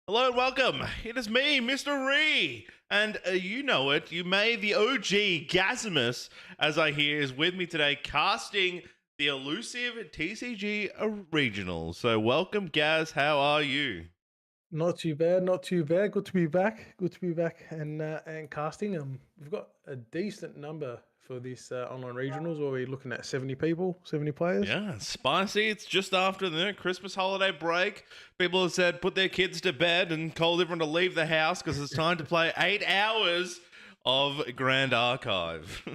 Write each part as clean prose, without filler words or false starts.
Hello and welcome. It is me, MrReeeee, and you know it. You may the OG Gazimus, as I hear, is with me today, casting the Illusive TCG original. So welcome, Gaz. How are you? Not too bad, not too bad. Good to be back. Good to be back and casting. We've got a decent number for this online regionals where we're looking at 70 people, 70 players. Yeah, spicy. It's just after the Christmas holiday break. People have said put their kids to bed and told everyone to leave the house because it's time to play 8 hours of Grand Archive.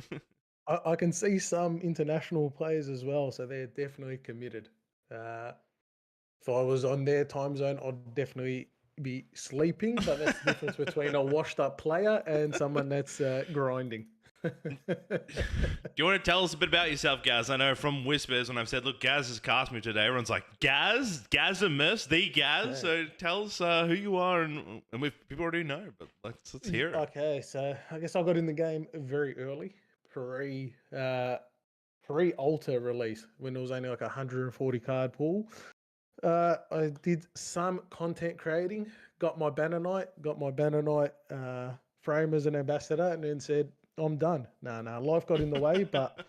I can see some international players as well, so they're definitely committed. Uh, if I was on their time zone, I'd definitely be sleeping, but that's the difference between a washed up player and someone that's grinding. Do you want to tell us a bit about yourself, Gaz? I know from whispers when I've said, look, Gaz has cast me today, everyone's like, Gaz? Gazimus? The Gaz? Yeah. So tell us who you are, and people already know, but let's hear it. Okay, so I guess I got in the game very early, pre alter release when it was only like a 140 card pool. I did some content creating, got my banner night frame as an ambassador, and then said I'm done. No, no, life got in the way, but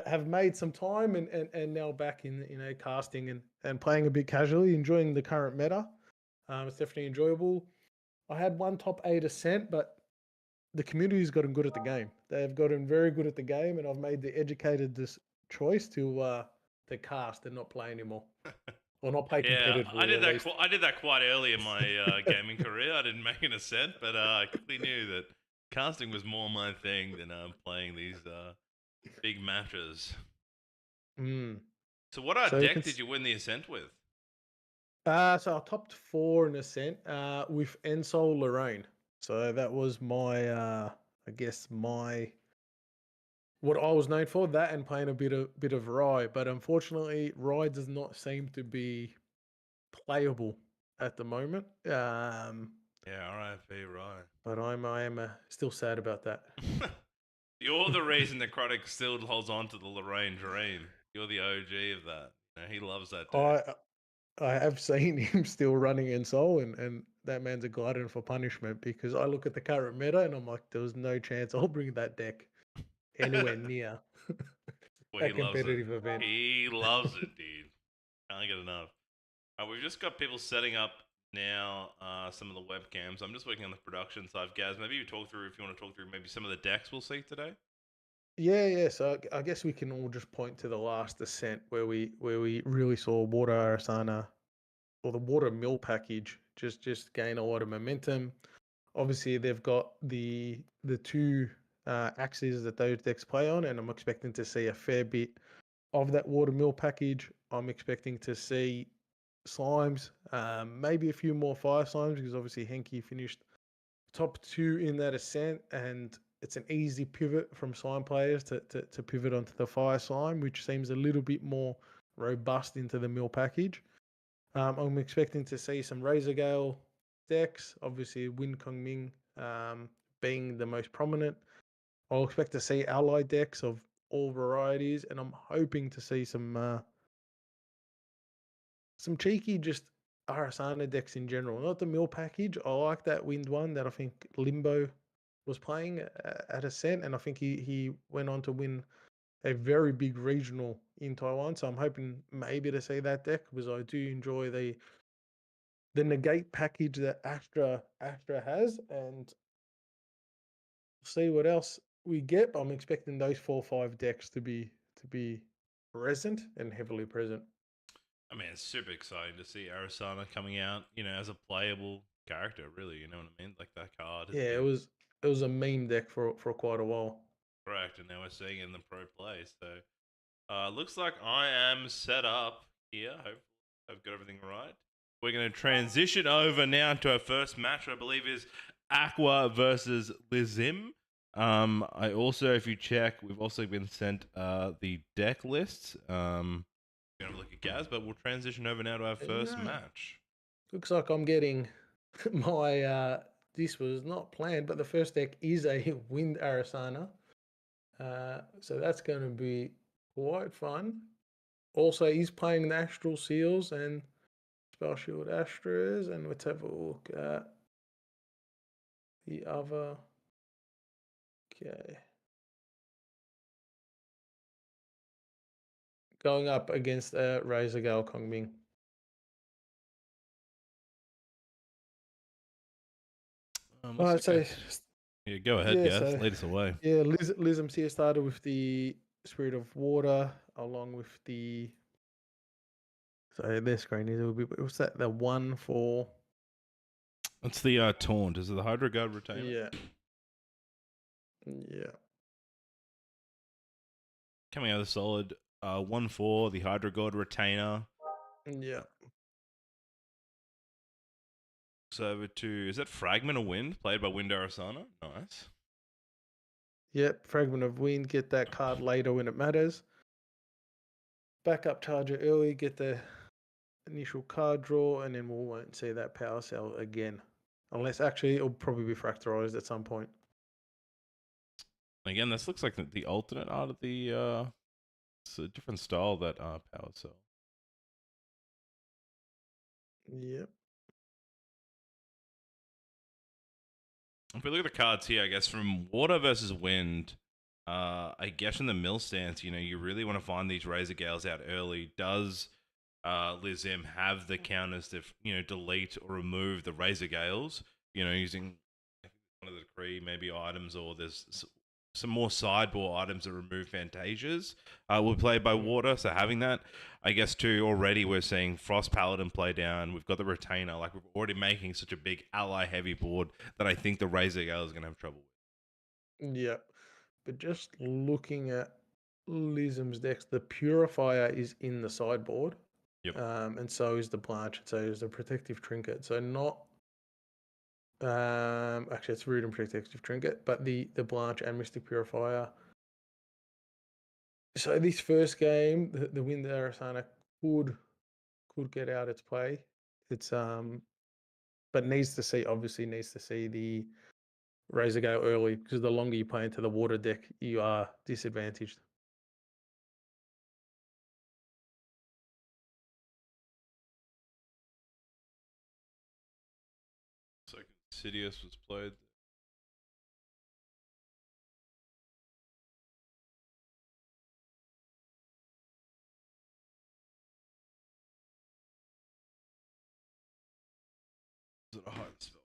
have made some time and now back in casting and playing a bit casually, enjoying the current meta. It's definitely enjoyable. I had one top 8 ascent, but the community's gotten good at the game. They've gotten very good at the game, and I've made the educated this choice to cast and not play anymore, or not play Yeah, I competitively did at that. least. I did that quite early in my gaming career. I didn't make an ascent, but I quickly knew that casting was more my thing than playing these big matches. Mm. So, what So you can. deck did you win the ascent with? So I topped 4 in ascent with Ensol Lorraine. So that was my, I guess my what I was known for. That and playing a bit of Rye, but unfortunately, Rye does not seem to be playable at the moment. Yeah, RIP, right. But I am still sad about that. You're the reason that Chronic still holds on to the Lorraine dream. You're the OG of that. You know, he loves that deck. I I have seen him still running in Soul, and that man's a glutton for punishment because I look at the current meta and I'm like, there was no chance I'll bring that deck anywhere near Well, a he loves it. competitive event. He loves it, dude. Can't get enough. We've just got people setting up now some of the webcams. I'm just working on the production side. Gaz, maybe you talk through if you want to talk through maybe some of the decks we'll see today. Yeah, yeah. So I guess we can all just point to the last ascent where we really saw Water Arasana or the Water Mill package just gain a lot of momentum. Obviously, they've got the two axes that those decks play on, and I'm expecting to see a fair bit of that Watermill package. I'm expecting to see slimes, maybe a few more fire slimes because obviously Henke finished top 2 in that ascent, and it's an easy pivot from slime players to pivot onto the fire slime, which seems a little bit more robust into the mill package. I'm expecting to see some Razor Gale decks, obviously Win Kong Ming being the most prominent. I'll expect to see allied decks of all varieties, and I'm hoping to see some cheeky just Arasana decks in general. Not the mill package. I like that wind one that I think Limbo was playing at Ascent, and I think he went on to win a very big regional in Taiwan. So I'm hoping maybe to see that deck because I do enjoy the negate package that Astra has, and see what else we get. But I'm expecting those 4 or 5 decks to be present and heavily present. I mean, it's super exciting to see Arasana coming out, as a playable character, really, you know what I mean? Like that card has Yeah, been it was a meme deck for quite a while. correct, and now we're seeing it in the pro play. So looks like I am set up here. Hopefully I've got everything right. We're going to transition over now to our first match, I believe is Aqua versus Liim. I also, if you check, we've also been sent the deck lists. Gonna have a look at Gaz, but we'll transition over now to our first Yeah, match. looks like I'm getting my. This was not planned, but the first deck is a Wind Arasana, so that's going to be quite fun. Also, he's playing the Astral Seals, and Spell Shield Astras, and let's have a look at the other. Okay. Going up against Razor Gale Kongbing. Looks like So yeah, go ahead, yeah, guys. so Lead us away. yeah, Lism's here started with the Spirit of Water, along with the. So their screen is a little bit. What's that? The one for. It's the taunt. Is it the Hydro Guard retainer? Yeah. Yeah. Coming out of the solid 1/4, the Hydro Guard retainer. Yeah. So over to, is that Fragment of Wind, played by Wind Arasana? Nice. Yep. Fragment of Wind. Get that card later when it matters. Backup charger early. Get the initial card draw, and then we won't see that power cell again. Unless actually it'll probably be fractorized at some point. Again, this looks like the alternate art of the. It's a different style, that power cell. Yep. If we look at the cards here, I guess from Water versus Wind, I guess in the mill stance, you really want to find these Razor Gales out early. Does Liim have the counters to, delete or remove the Razor Gales, using one of the decree maybe items, or there's some more sideboard items that remove Fantasias will play by Water. So having that, I guess too, already we're seeing Frost Paladin play down. We've got the Retainer. Like, we're already making such a big ally heavy board that I think the Razor Gale is going to have trouble with. Yeah. But just looking at Lism's decks, the Purifier is in the sideboard. Yep. And so is the Blanch, and so is the Protective Trinket. So not actually it's Root and Protective Trinket, but the Blanch and Mystic Purifier. So this first game, the Wind Arasana could get out its play. It's but needs to see the Razor Gale early, because the longer you play into the Water deck, you are disadvantaged. So Sidious was played. Is it a hard spell?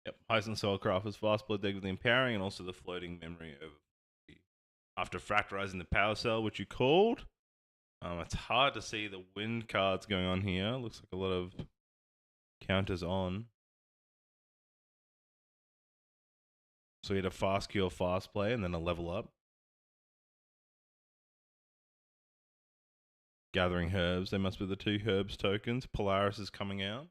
Yep, Heisen Soulcraft is fast blood deck with the empowering and also the floating memory of after fractorizing the power cell, which you called. It's hard to see the wind cards going on here. Looks like a lot of counters on. So you had a fast cure, fast play, and then a level up. Gathering herbs. They must be the 2 herbs tokens. Polaris is coming out.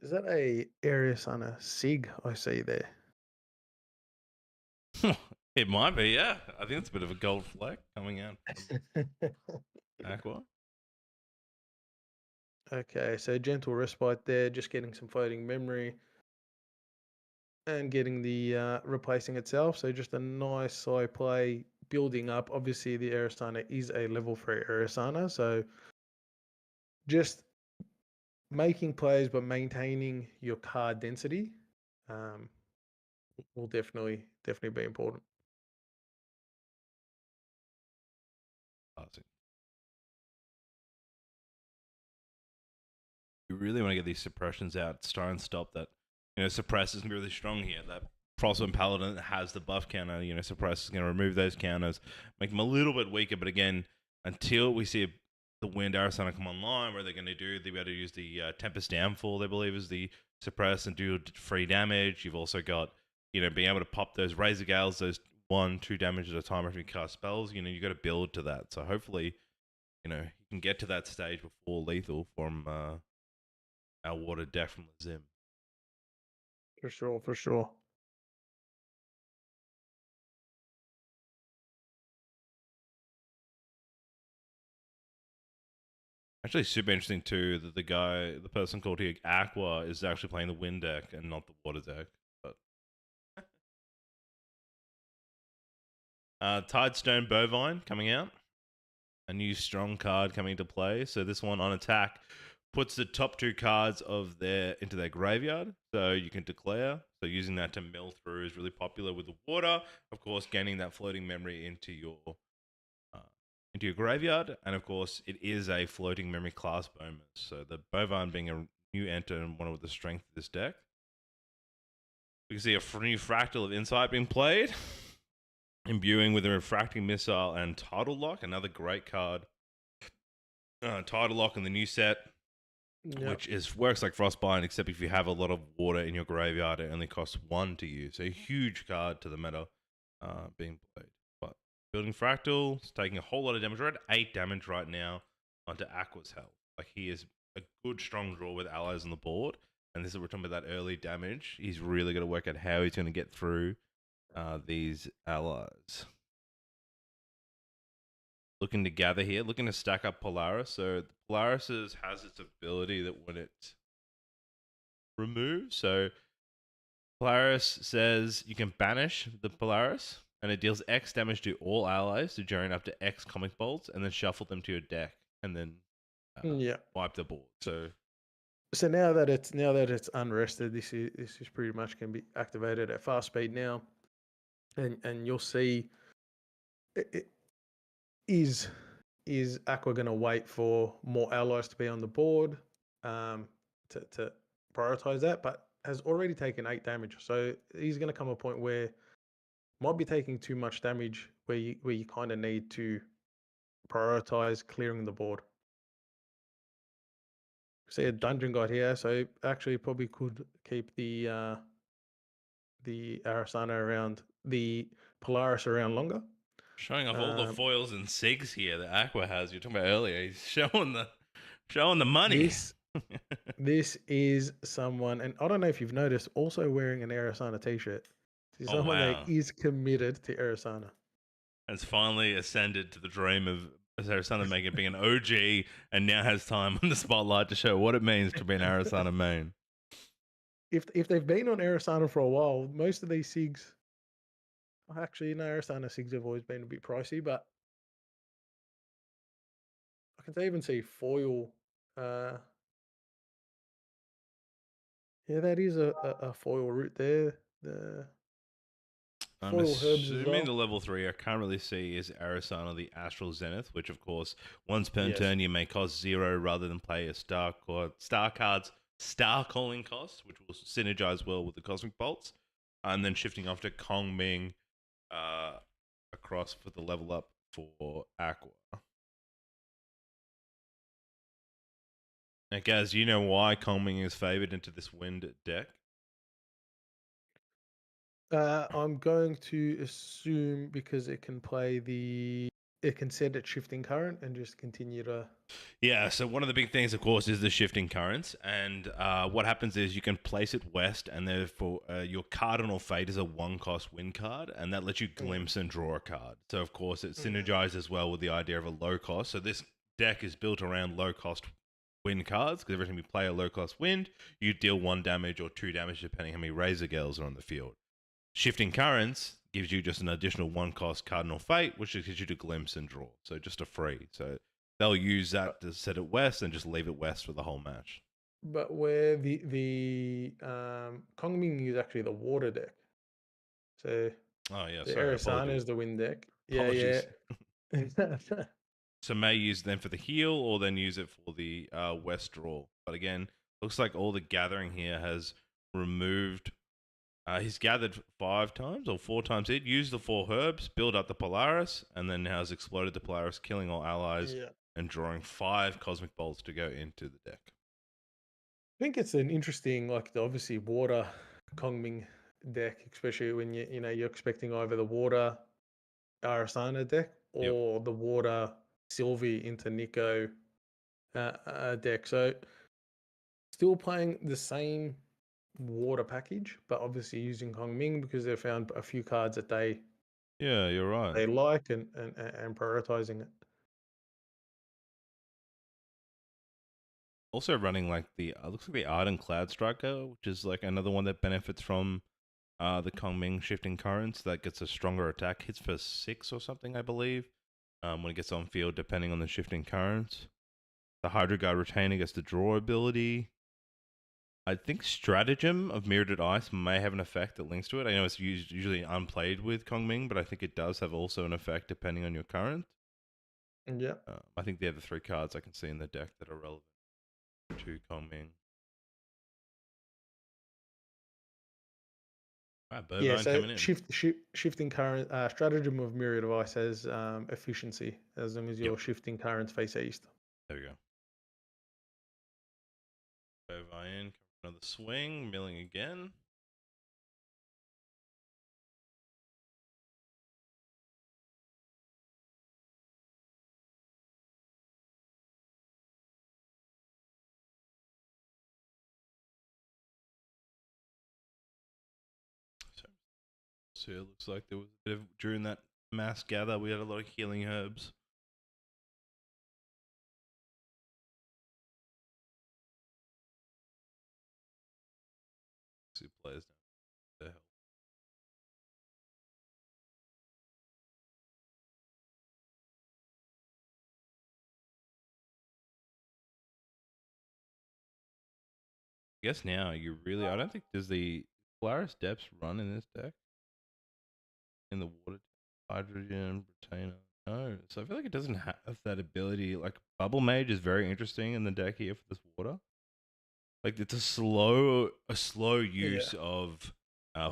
Is that a Arasana Sig I see there? It might be, yeah. I think it's a bit of a gold fleck coming out from Aqua. Okay, so gentle respite there, just getting some floating memory and getting the replacing itself. So just a nice slow play, building up. Obviously, the Arasana is a level 3 Arasana, so just making plays but maintaining your card density will definitely be important. You really want to get these suppressions out, try and stop that. Suppress is going to be really strong here. That Frostwind Paladin has the buff counter. Suppress is going to remove those counters, make them a little bit weaker. But again, until we see the Wind Arasana come online, what they're going to do, they'll be able to use the Tempest Downfall, they believe, is the suppress and do free damage. You've also got, being able to pop those Razor Gales, those 1-2 damage at a time after you cast spells. You got to build to that. So hopefully, you can get to that stage before lethal from our Water deck from Liim. For sure. Actually, super interesting too that the person called here Aqua, is actually playing the wind deck and not the water deck. But Tidestone Bovine coming out, a new strong card coming into play. So this one on attack puts the top 2 cards of into their graveyard, so you can declare. So using that to mill through is really popular with the water. Of course, gaining that floating memory into your graveyard, and of course, it is a floating memory class bonus. So the Bovine being a new enter and one of the strength of this deck. We can see a new Fractal of Insight being played, imbuing with a Refracting Missile and Tidal Lock, another great card. Tidal Lock in the new set, which works like Frostbind, except if you have a lot of water in your graveyard, it only costs 1 to use. So a huge card to the meta being played. But building Fractal, it's taking a whole lot of damage. We're at 8 damage right now onto Aqua's health. Like, he is a good strong draw with allies on the board. And this is, we're talking about that early damage. He's really going to work out how he's going to get through these allies. Looking to gather here, looking to stack up Polaris. So Polaris has its ability that when it removes, so Polaris says you can banish the Polaris, and it deals X damage to all allies to generate up to X comic bolts, and then shuffle them to your deck, and then wipe the board. So now that it's unrested, this is pretty much can be activated at fast speed now, and you'll see. Is Aqua going to wait for more allies to be on the board to prioritize that? But has already taken 8 damage, so he's going to come a point where might be taking too much damage, where you kind of need to prioritize clearing the board. See a dungeon guide here, so actually probably could keep the Arasana around, the Polaris around longer. Showing off all the foils and SIGs here that Aqua has. You're talking about earlier. He's showing the money. This is someone, and I don't know if you've noticed, also wearing an Arasana t-shirt. This is someone that is committed to Arasana. Has finally ascended to the dream of Arasana being an OG, and now has time on the spotlight to show what it means to be an Arasana main. If they've been on Arasana for a while, most of these SIGs, actually, no, Arasana SIGs have always been a bit pricey, but I can even see foil. Yeah, that is a foil route there. The I'm assuming the level 3 I can't really see is Arasana the Astral Zenith, which of course once per turn you may cost 0 rather than play a star card's star calling cost, which will synergize well with the Cosmic Bolts, and then shifting off to Kong Ming across for the level up for Aqua. Now, Gaz, you know why Kong Ming is favored into this wind deck? I'm going to assume because it can it can set it shifting current and just continue to. Yeah, so one of the big things, of course, is the shifting currents. And what happens is you can place it west, and therefore your Cardinal Fate is a 1-cost win card, and that lets you glimpse and draw a card. So, of course, it synergizes well with the idea of a low cost. So this deck is built around low-cost win cards, because every time you play a low-cost wind, you deal 1 damage or 2 damage, depending how many Razor Girls are on the field. Shifting Currents gives you just an additional 1-cost Cardinal Fate, which gives you to glimpse and draw. So just a free. So they'll use that to set it west and just leave it west for the whole match. But where the Kongming is actually the water deck. So the Arasana is the wind deck. Apologies. Yeah. So may use them for the heal, or then use it for the west draw. But again, looks like all the gathering here has removed. He's gathered 5 times or 4 times. He'd used the 4 herbs, build up the Polaris, and then now has exploded the Polaris, killing all allies and drawing 5 Cosmic Bolts to go into the deck. I think it's an interesting, like, obviously water Kongming deck, especially when you're expecting either the water Arasana deck or the water Sylvie into Nico deck. So still playing the same water package, but obviously using Kongming because they found a few cards that you're right. They like and prioritizing it. also running like the looks like the Ardent Cloud Striker, which is like another one that benefits from the Kongming shifting currents that gets a stronger attack, hits for 6 or something, I believe. When it gets on field, depending on the shifting currents. The Hydro Guard Retainer gets the draw ability. I think Stratagem of Mirrored Ice may have an effect that links to it. I know it's usually unplayed with Kongming, but I think it does have also an effect depending on your current. Yeah. I think they're the 3 cards I can see in the deck that are relevant to Kongming. Right, Yeah, Bovine so coming in. shifting current stratagem of myriad of ice has efficiency as long as your shifting currents face east. There we go. Bovine, another swing, milling again. So it looks like there was a bit of, during that mass gather, we had a lot of healing herbs. Players now. I guess now you really. I don't think does the Polaris Depths run in this deck. In the water, hydrogen retainer. No, so I feel like it doesn't have that ability. Like Bubble Mage is very interesting in the deck here for this water. Like it's a slow use of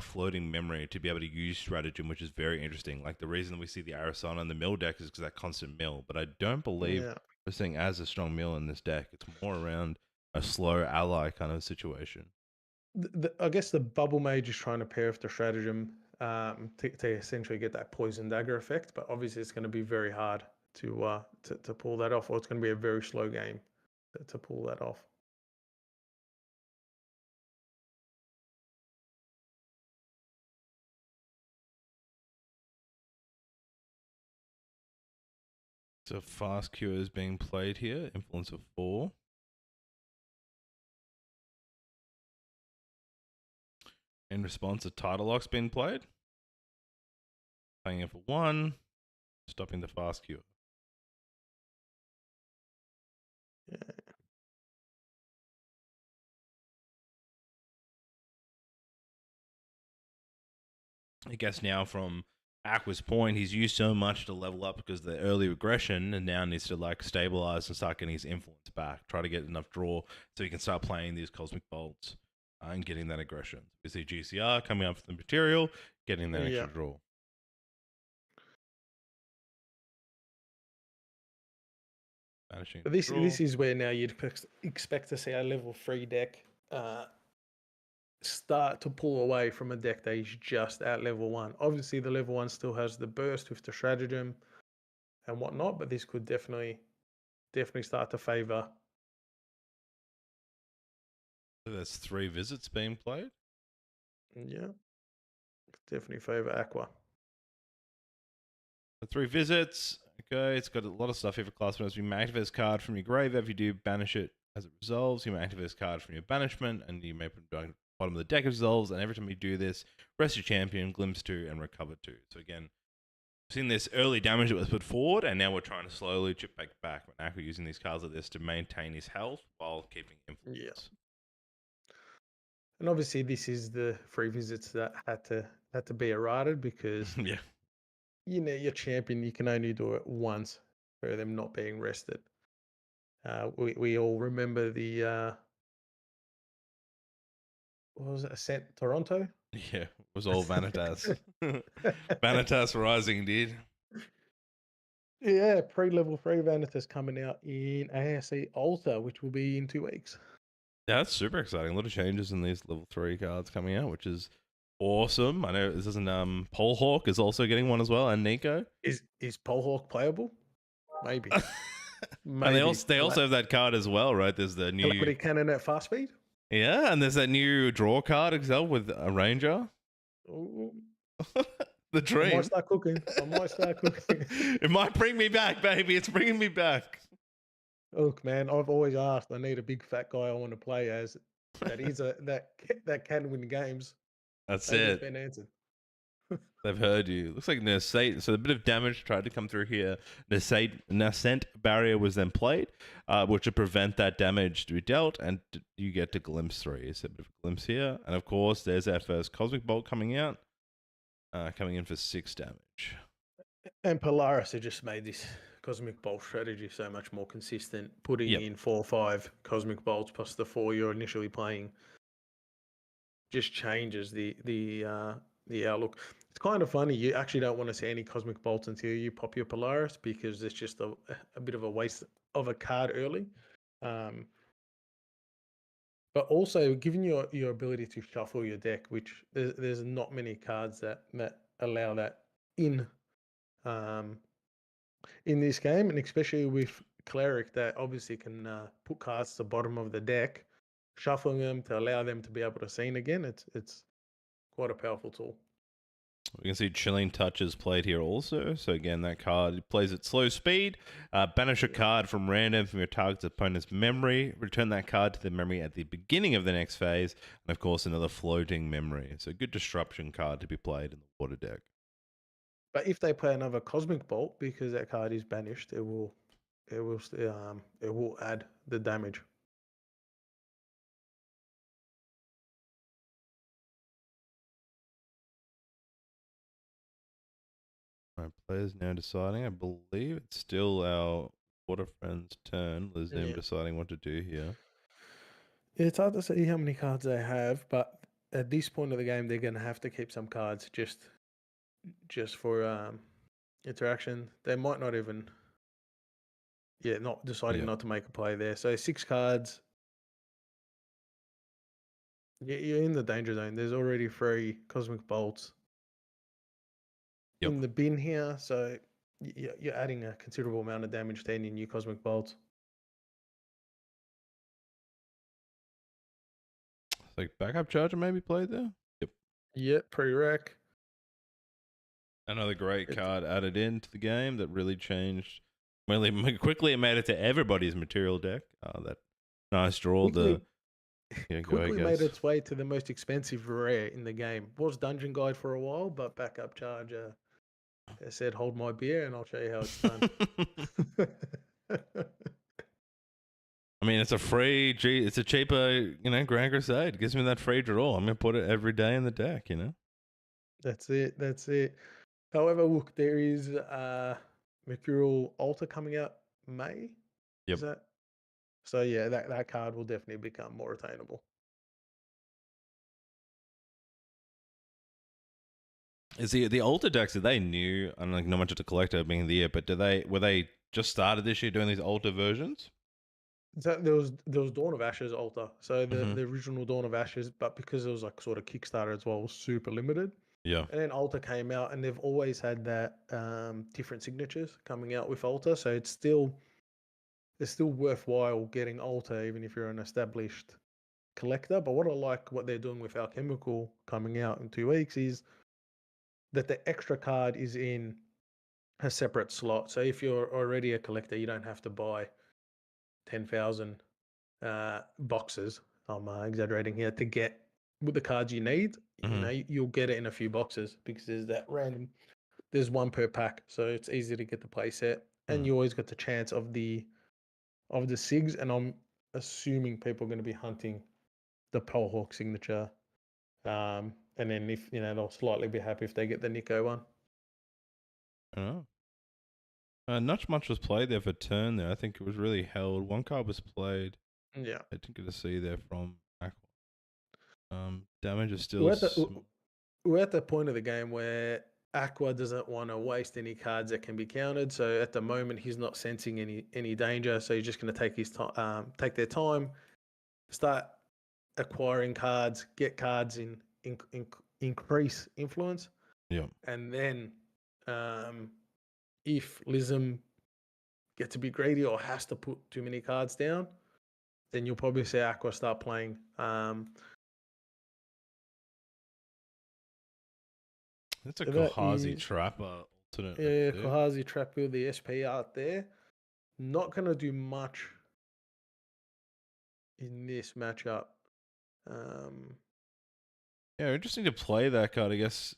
floating memory to be able to use stratagem, which is very interesting. Like the reason we see the Arasana in the mill deck is because that constant mill. But I don't believe we're seeing as a strong mill in this deck. It's more around a slow ally kind of situation. I guess the Bubble Mage is trying to pair with the stratagem to essentially get that poison dagger effect, but obviously it's going to be very hard to pull that off, or it's going to be a very slow game to pull that off. So fast cure is being played here. Influence of 4. In response, a title lock's been played. Playing it for 1, stopping the fast cure. Yeah. I guess now from Aqua's point, he's used so much to level up because of the early regression, and now needs to like stabilize and start getting his influence back. Try to get enough draw so he can start playing these cosmic bolts and getting that aggression. We see GCR coming up for the material, getting that extra draw. But this is where now you'd expect to see a level 3 deck start to pull away from a deck that is just at level 1. Obviously, the level 1 still has the burst with the stratagem and whatnot, but this could definitely start to favor. So there's 3 visits being played. Yeah, definitely favor Aqua. The 3 visits. Okay, it's got a lot of stuff here for class winners. You may activate this card from your graveyard. If you do, banish it as it resolves. You may activate this card from your banishment, and you may put it down bottom of the deck resolves. And every time you do this, rest your champion, glimpse 2, and recover 2. So again, we've seen this early damage that was put forward, and now we're trying to slowly chip back. When Aqua using these cards like this to maintain his health while keeping influence. Yeah. And obviously, this is the 3 visits that had to be errated because your champion, you can only do it once for them not being rested. We all remember the what was it, Ascent Toronto? Yeah, it was all Vanitas. Vanitas Rising, dude. Yeah, pre-level 3 Vanitas coming out in ASE Alta, which will be in 2 weeks. Yeah, that's super exciting. A lot of changes in these level 3 cards coming out, which is awesome. I know this isn't Polehawk is also getting one as well, and Nico. Is Polehawk playable? Maybe. And they also have that card as well, right? There's the new Calamity Cannon at fast speed. Yeah, and there's that new draw card itself with a Ranger. Ooh. The dream. I might start cooking. It might bring me back, baby. It's bringing me back. Look, man, I've always asked. I need a big fat guy I want to play as. That can win games. That's That has it. been answered. They've heard you. Looks like Nascent. So a bit of damage tried to come through here. Nascent barrier was then played, which would prevent that damage to be dealt, and you get to glimpse 3. So a bit of a glimpse here, and of course, there's our first Cosmic Bolt coming out, coming in for 6 damage. And Polaris have just made this Cosmic Bolt strategy so much more consistent, putting in 4 or 5 Cosmic Bolts plus the 4 you're initially playing just changes the outlook. It's kind of funny. You actually don't want to see any Cosmic Bolts until you pop your Polaris because it's just a bit of a waste of a card early. But also giving you your ability to shuffle your deck, which there's not many cards that allow that in this game, and especially with Cleric that obviously can put cards to the bottom of the deck, shuffling them to allow them to be able to scene again. It's quite a powerful tool. We can see Chilling Touches played here also. So again, that card plays at slow speed. Banish a card from random from your target's opponent's memory. Return that card to the memory at the beginning of the next phase. And of course, another floating memory. So a good disruption card to be played in the water deck. But if they play another Cosmic Bolt, because that card is banished, it will add the damage. All right, players now deciding. I believe it's still our water friend's turn. Liim deciding what to do here. It's hard to see how many cards they have, but at this point of the game, they're going to have to keep some cards just for interaction. They might not even, not deciding not to make a play there. So 6 cards. You're in the danger zone. There's already 3 Cosmic Bolts in the bin here, so you're adding a considerable amount of damage to any new Cosmic Bolts. Like backup charger maybe played there? Yep, pre-rec. Another great card added into the game that really changed. Really quickly, it made it to everybody's material deck. That nice draw. Quickly made its way to the most expensive rare in the game. Was Dungeon Guide for a while, but backup charger said, "Hold my beer, and I'll show you how it's done." I mean, it's a cheaper, Grand Crusade. It gives me that free draw. I'm gonna put it every day in the deck. That's it. However, look, there is Mercurial Altar coming out May. Yep. Is that? So yeah, that card will definitely become more attainable. Is the Altar decks? Are they new? I'm like not much of a collector being the year, but were they just started this year doing these Altar versions? So there was Dawn of Ashes Altar. So the original Dawn of Ashes, but because it was like sort of Kickstarter as well, was super limited. Yeah. And then Altar came out, and they've always had that different signatures coming out with Altar. So it's still worthwhile getting Altar, even if you're an established collector. But what they're doing with Alchemical coming out in 2 weeks is that the extra card is in a separate slot. So if you're already a collector, you don't have to buy 10,000 boxes. I'm exaggerating here to get with the cards you need. You'll get it in a few boxes because there's one per pack, so it's easy to get the play set, and you always got the chance of the SIGs. And I'm assuming people are going to be hunting the Polhawk signature, and then if they'll slightly be happy if they get the Nico one. Oh. Not much was played there for turn there. I think it was really held. One card was played. Yeah. I didn't get to see there from Aqua. Damage is still... We're at the point of the game where Aqua doesn't want to waste any cards that can be countered. So at the moment, he's not sensing any danger. So he's just going to take their time, start acquiring cards, get cards increase influence. Yeah. And then if Liim gets to be greedy or has to put too many cards down, then you'll probably see Aqua start playing. That's a Kohazi Trapper alternate. Yeah, Kohazi Trap build, the SP art there. Not going to do much in this matchup. Yeah, interesting to play that card. I guess,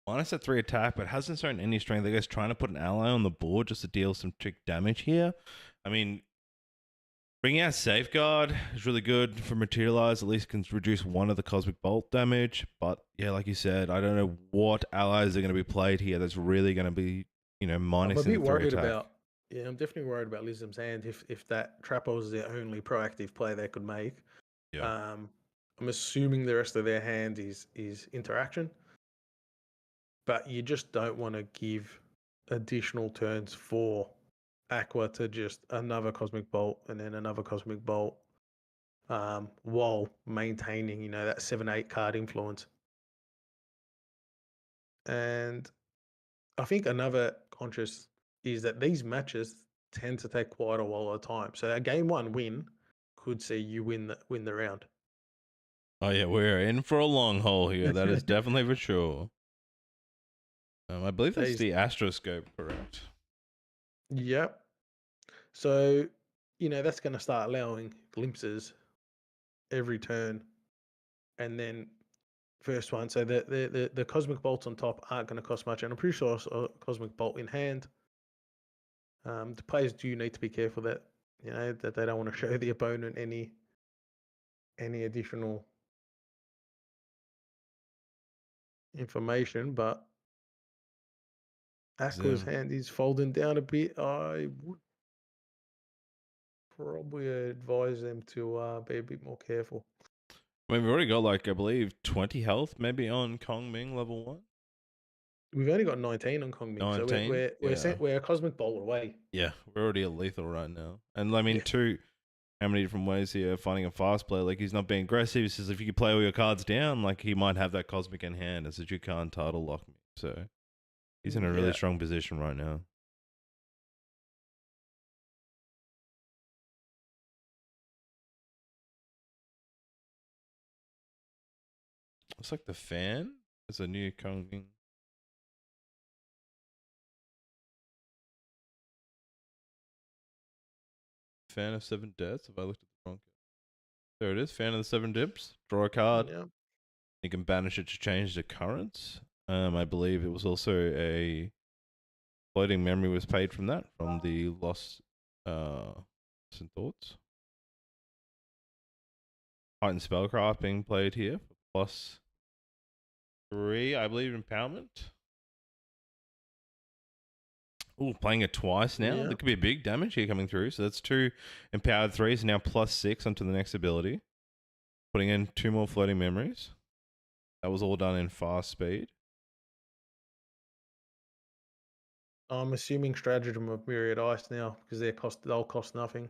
minus that 3 attack, but hasn't shown any strength. I guess trying to put an ally on the board just to deal some trick damage here. I mean, bringing out Safeguard is really good for Materialize. At least can reduce one of the Cosmic Bolt damage. But yeah, like you said, I don't know what allies are going to be played here that's really going to be, I'm minus a bit in the 3 worried attack. about. Yeah, I'm definitely worried about Liim's hand. If that Trapper was the only proactive play they could make. Yeah. I'm assuming the rest of their hand is interaction, but you just don't want to give additional turns for Aqua to just another Cosmic Bolt and then another Cosmic Bolt, while maintaining that 7/8 card influence. And I think another conscious is that these matches tend to take quite a while of time. So a game 1 win could see you win the round. Oh yeah, we're in for a long haul here. That is definitely for sure. I believe that's the Astroscope, correct? Yep. So, that's going to start allowing glimpses every turn, and then first one. So the Cosmic Bolts on top aren't going to cost much, and I'm pretty sure it's a Cosmic Bolt in hand. The players do need to be careful that that they don't want to show the opponent any additional information, but Aqua's hand is folding down a bit. I would probably advise them to be a bit more careful. I mean, we've already got I believe 20 health maybe on Kong Ming level 1. We've only got 19 on Kong Ming, 19? so we're a Cosmic Bolt away. Yeah, we're already at lethal right now. And I mean, how many different ways here finding a fast player? He's not being aggressive. He says if you could play all your cards down, he might have that Cosmic in hand and says you can't title lock me. So he's in a really strong position right now. Looks like the fan is a new Kong Ming. Fan of 7 deaths. Have I looked at the wrong card? There it is. Fan of the 7 dips. Draw a card. Yeah. You can banish it to change the currents. I believe it was also a floating memory was paid from that, from the Lost Some Thoughts. Heightened Spellcraft being played here for +3, I believe, empowerment. Ooh, playing it twice now. There could be a big damage here coming through. So that's 2 empowered 3s, now +6 onto the next ability. Putting in 2 more floating memories. That was all done in fast speed. I'm assuming Stratagem of Myriad Ice now because they'll cost nothing.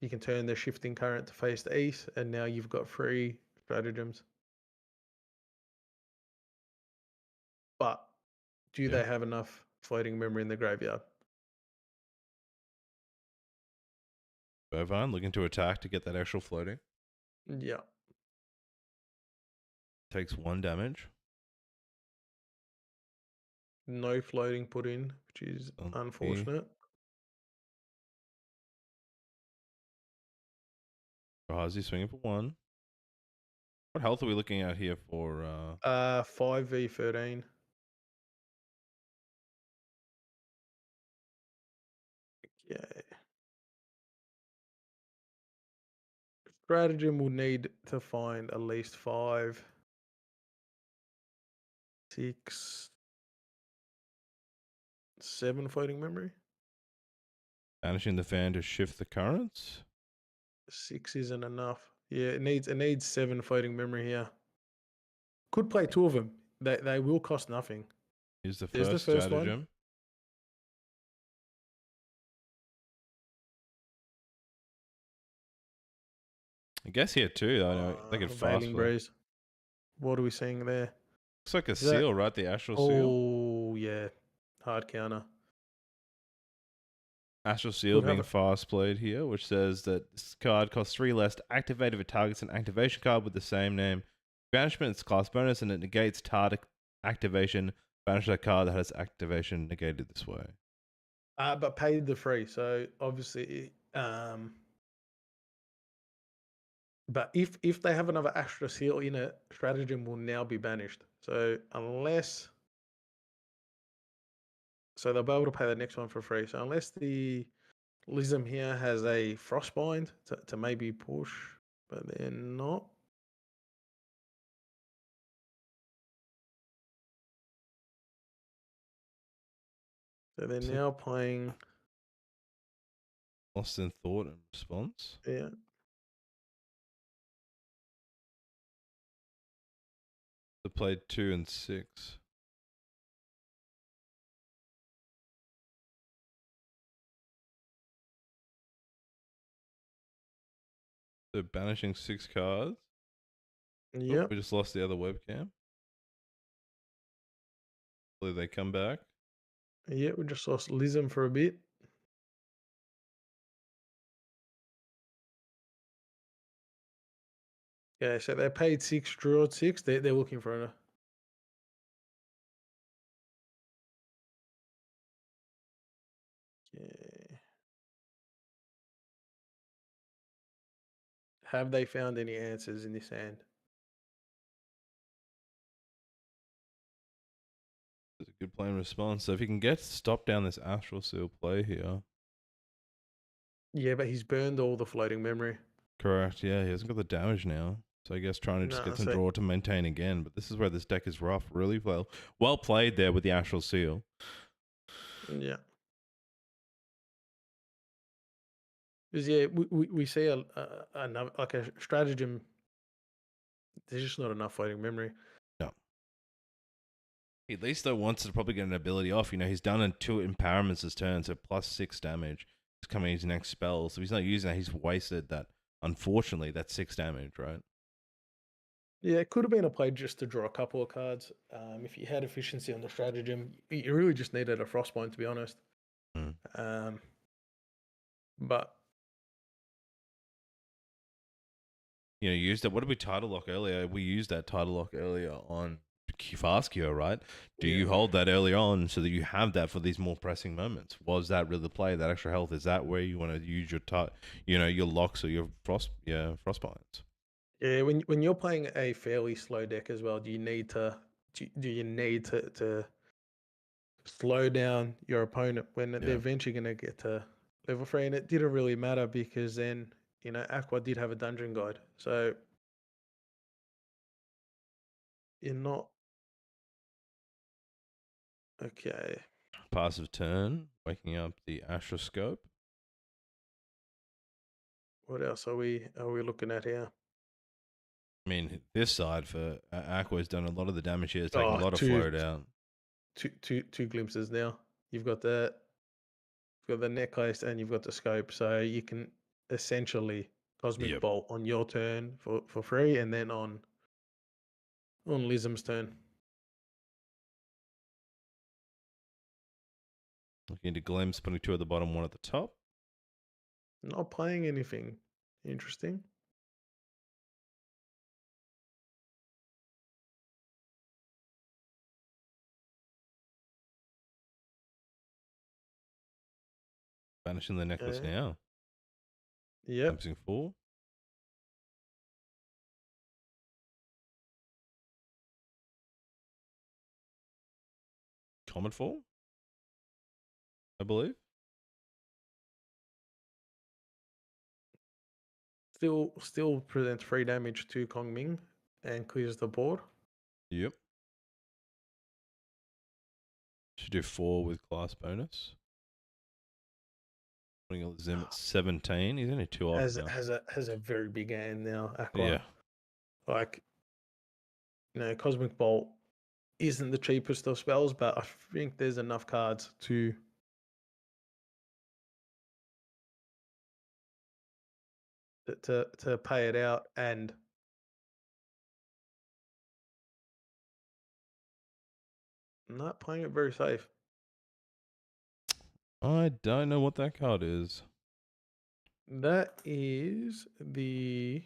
You can turn the shifting current to face the east, and now you've got 3 stratagems. But do they have enough floating memory in the graveyard? Bovine looking to attack to get that actual floating. Yeah. Takes 1 damage. No floating put in, which is unfortunate. Rahazi swinging for 1. What health are we looking at here for? 5v13. Okay. Stratagem will need to find at least 5, 6, 7 floating memory. Banishing the fan to shift the currents. 6 isn't enough. Yeah, it needs 7 floating memory here. Could play 2 of them. They will cost nothing. Here's the first stratagem. One. I guess here too. I know they could fast Breeze. What are we seeing there? Looks like a seal, right? The Astral Seal. Oh yeah, hard counter. Astral Seal being fast played here, which says that this card costs 3 less to activate if it targets an activation card with the same name. Banishment is class bonus and it negates target activation. Banish that card that has activation negated this way. But paid the free, so obviously But if they have another Astro Seal in it, Stratagem will now be banished. So they'll be able to pay the next one for free. So unless the Liim here has a Frostbind to maybe push, but they're not. So they're now playing. Lost in thought and response. Yeah. They played 2 and 6. They're banishing 6 cards. Yep. We just lost the other webcam. Hopefully they come back. Yeah, we just lost Liim for a bit. Yeah, so they paid 6, drew 6. They're looking for a. Yeah. Have they found any answers in this hand? It's a good play in response. So if he can get stop down this Astral Seal play here. Yeah, but he's burned all the floating memory. Correct, yeah, he hasn't got the damage now. So I guess trying to just get some draw to maintain again. But this is where this deck is rough. Really well played there with the Astral Seal. Yeah. Because yeah, we see another like a stratagem. There's just not enough floating memory. No. He at least though wants to probably get an ability off. You know, he's done 2 empowerments this turn, so +6 damage. He's coming his next spell. So if he's not using that, he's wasted that. Unfortunately, that's 6 damage, right? Yeah, it could have been a play just to draw a couple of cards. If you had efficiency on the stratagem, you really just needed a Frostbind, to be honest. But you know, used it. What did we title lock earlier? We used that title lock earlier on Fastio, right? Do you hold that early on so that you have that for these more pressing moments? Was that really the play? That extra health, is that where you want to use your your locks or your frostbinds? yeah, when you're playing a fairly slow deck as well, do you need to slow down your opponent when they're eventually going to get to level 3? And it didn't really matter because then Aqua did have a dungeon guide, so you're not okay. Passive turn, waking up the Astroscope. What else are we looking at here? I mean, this side for Aqua has done a lot of the damage here. It's taken a lot of float out. Two glimpses now. You've got the necklace and you've got the scope, so you can essentially Cosmic Bolt on your turn for free, and then on Liim's turn. Looking into glimpse, putting 2 at the bottom, 1 at the top. Not playing anything interesting. Banishing the necklace now. Yep. Using 4. Common 4, I believe. Still presents 3 damage to Kong Ming and clears the board. Yep. Should do 4 with class bonus. Putting Liim at 17. He's only 2 off now. Has a very big hand now, Aqua. Yeah. Like, Cosmic Bolt isn't the cheapest of spells, but I think there's enough cards to pay it out, and not playing it very safe. I don't know what that card is. That is the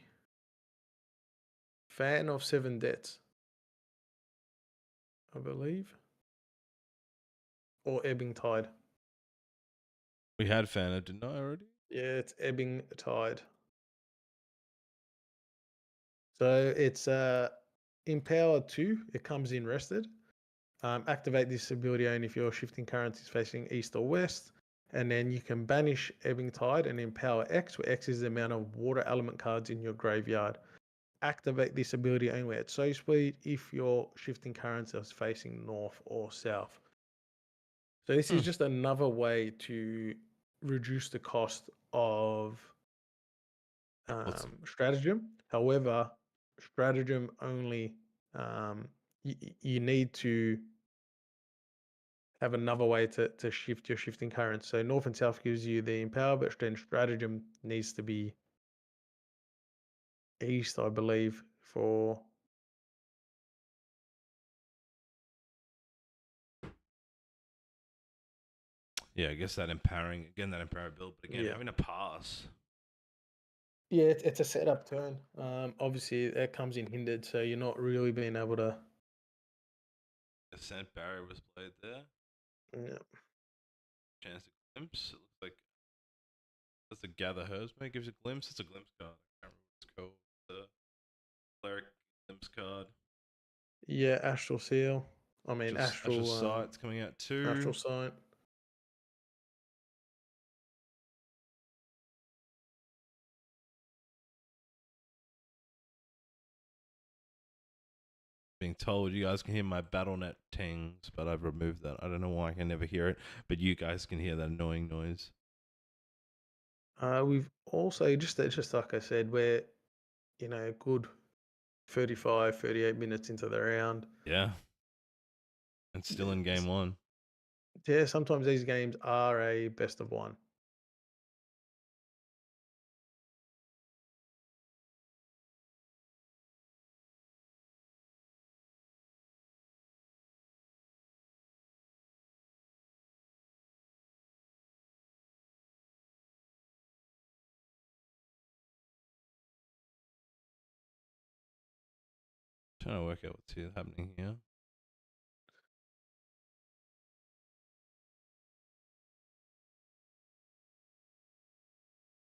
Fan of 7 Debts, I believe. Or Ebbing Tide. We had Fana, didn't I already? Yeah, it's Ebbing Tide. So it's Empower 2. It comes in rested. Activate this ability only if your shifting current is facing east or west. And then you can banish Ebbing Tide and Empower X, where X is the amount of water element cards in your graveyard. Activate this ability only at soul speed if your shifting currents are facing north or south. So this is just another way to reduce the cost of stratagem. However, stratagem only you need to have another way to shift your shifting currents. So north and south gives you the empower, but then stratagem needs to be east, I believe, for Yeah, I guess that empowering build, but again, yeah. having to pass. Yeah, it's a setup turn. Obviously it comes in hindered, so you're not really being able to. Ascent barrier was played there. Yeah. Chance to glimpse. It looks like that's a gather Herbsmate gives a glimpse. It's a glimpse card. I can't remember what it's called. The cleric glimpse card. Yeah, astral seal. I mean Astral Sight's coming out too. astral sight. Being told you guys can hear my BattleNet tings, but I've removed that. I don't know why I can never hear it, but you guys can hear that annoying noise. We've also just like I said, we're good 35, 38 minutes into the round. Yeah. And still in game one. Yeah, sometimes these games are a best of one. Trying to work out what's happening here.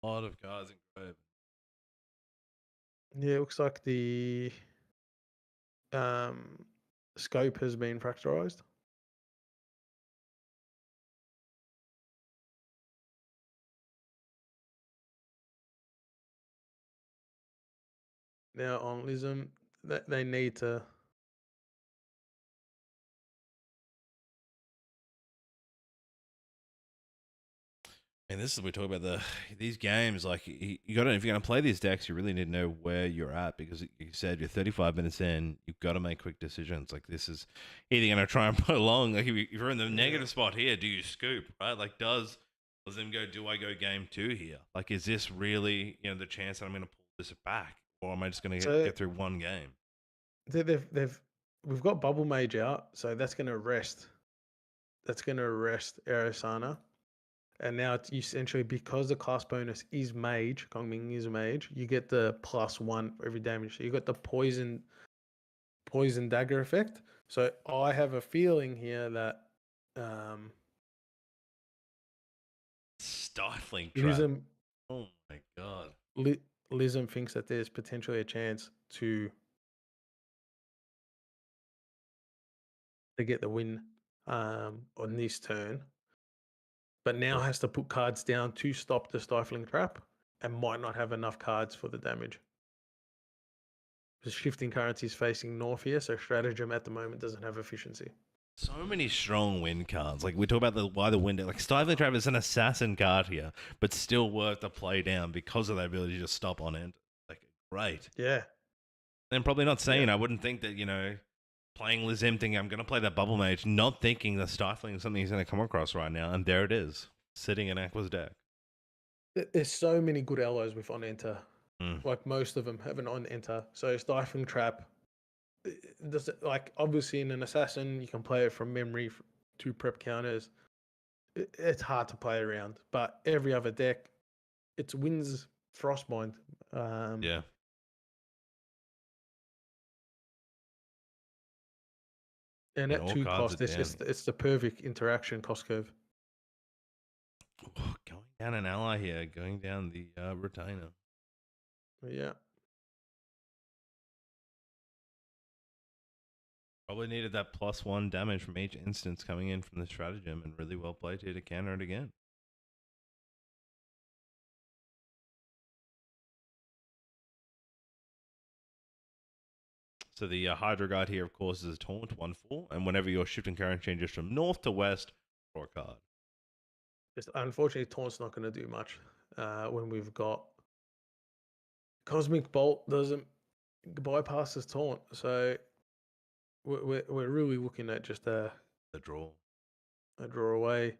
A lot of guys in Grove. Yeah, it looks like the scope has been fracturized. Now on Liim, they need to. And this is we talk about these games. Like you got to, if you're going to play these decks, you really need to know where you're at because you said you're 35 minutes in. You've got to make quick decisions. Like this is either going to try and prolong. Like if you're in the negative spot here, do you scoop right? Like does them go? Do I go game 2 here? Like is this really the chance that I'm going to pull this back, or am I just going to get through one game? We've got Bubble Mage out, so that's going to rest. That's going to rest Aerosana. And now it's essentially because the class bonus is mage, Kongming is mage, you get the +1 for every damage. So you got the poison dagger effect. So I have a feeling here that Stifling trap. Oh my god. Liim thinks that there's potentially a chance to get the win on this turn, but now has to put cards down to stop the stifling trap and might not have enough cards for the damage. The shifting currency is facing north here, so stratagem at the moment doesn't have efficiency. So many strong win cards. Like we talk about why the win. Like Stifling Trap is an assassin card here, but still worth the play down because of the ability to stop on end. Like great. Yeah. And probably not saying I wouldn't think that playing Liim thinking I'm going to play that Bubble Mage, not thinking that Stifling is something he's going to come across right now, and there it is, sitting in Aqua's deck. There's so many good allies with on enter. Like most of them have an on enter. So Stifling Trap. Does it, like obviously in an assassin you can play it from memory to prep counters. It's hard to play around, but every other deck, it wins Frostbind. Yeah. And at 2 cost, it's the perfect interaction cost curve. Oh, going down an ally here, going down the retainer. Yeah. Probably needed that +1 damage from each instance coming in from the stratagem, and really well played here to counter it again. So the Hydra Guard here, of course, is a taunt 1/4, and whenever your shifting current changes from north to west, draw a card. Just unfortunately, taunt's not going to do much when we've got Cosmic Bolt doesn't bypass his taunt, so we're really looking at just The draw. a draw away.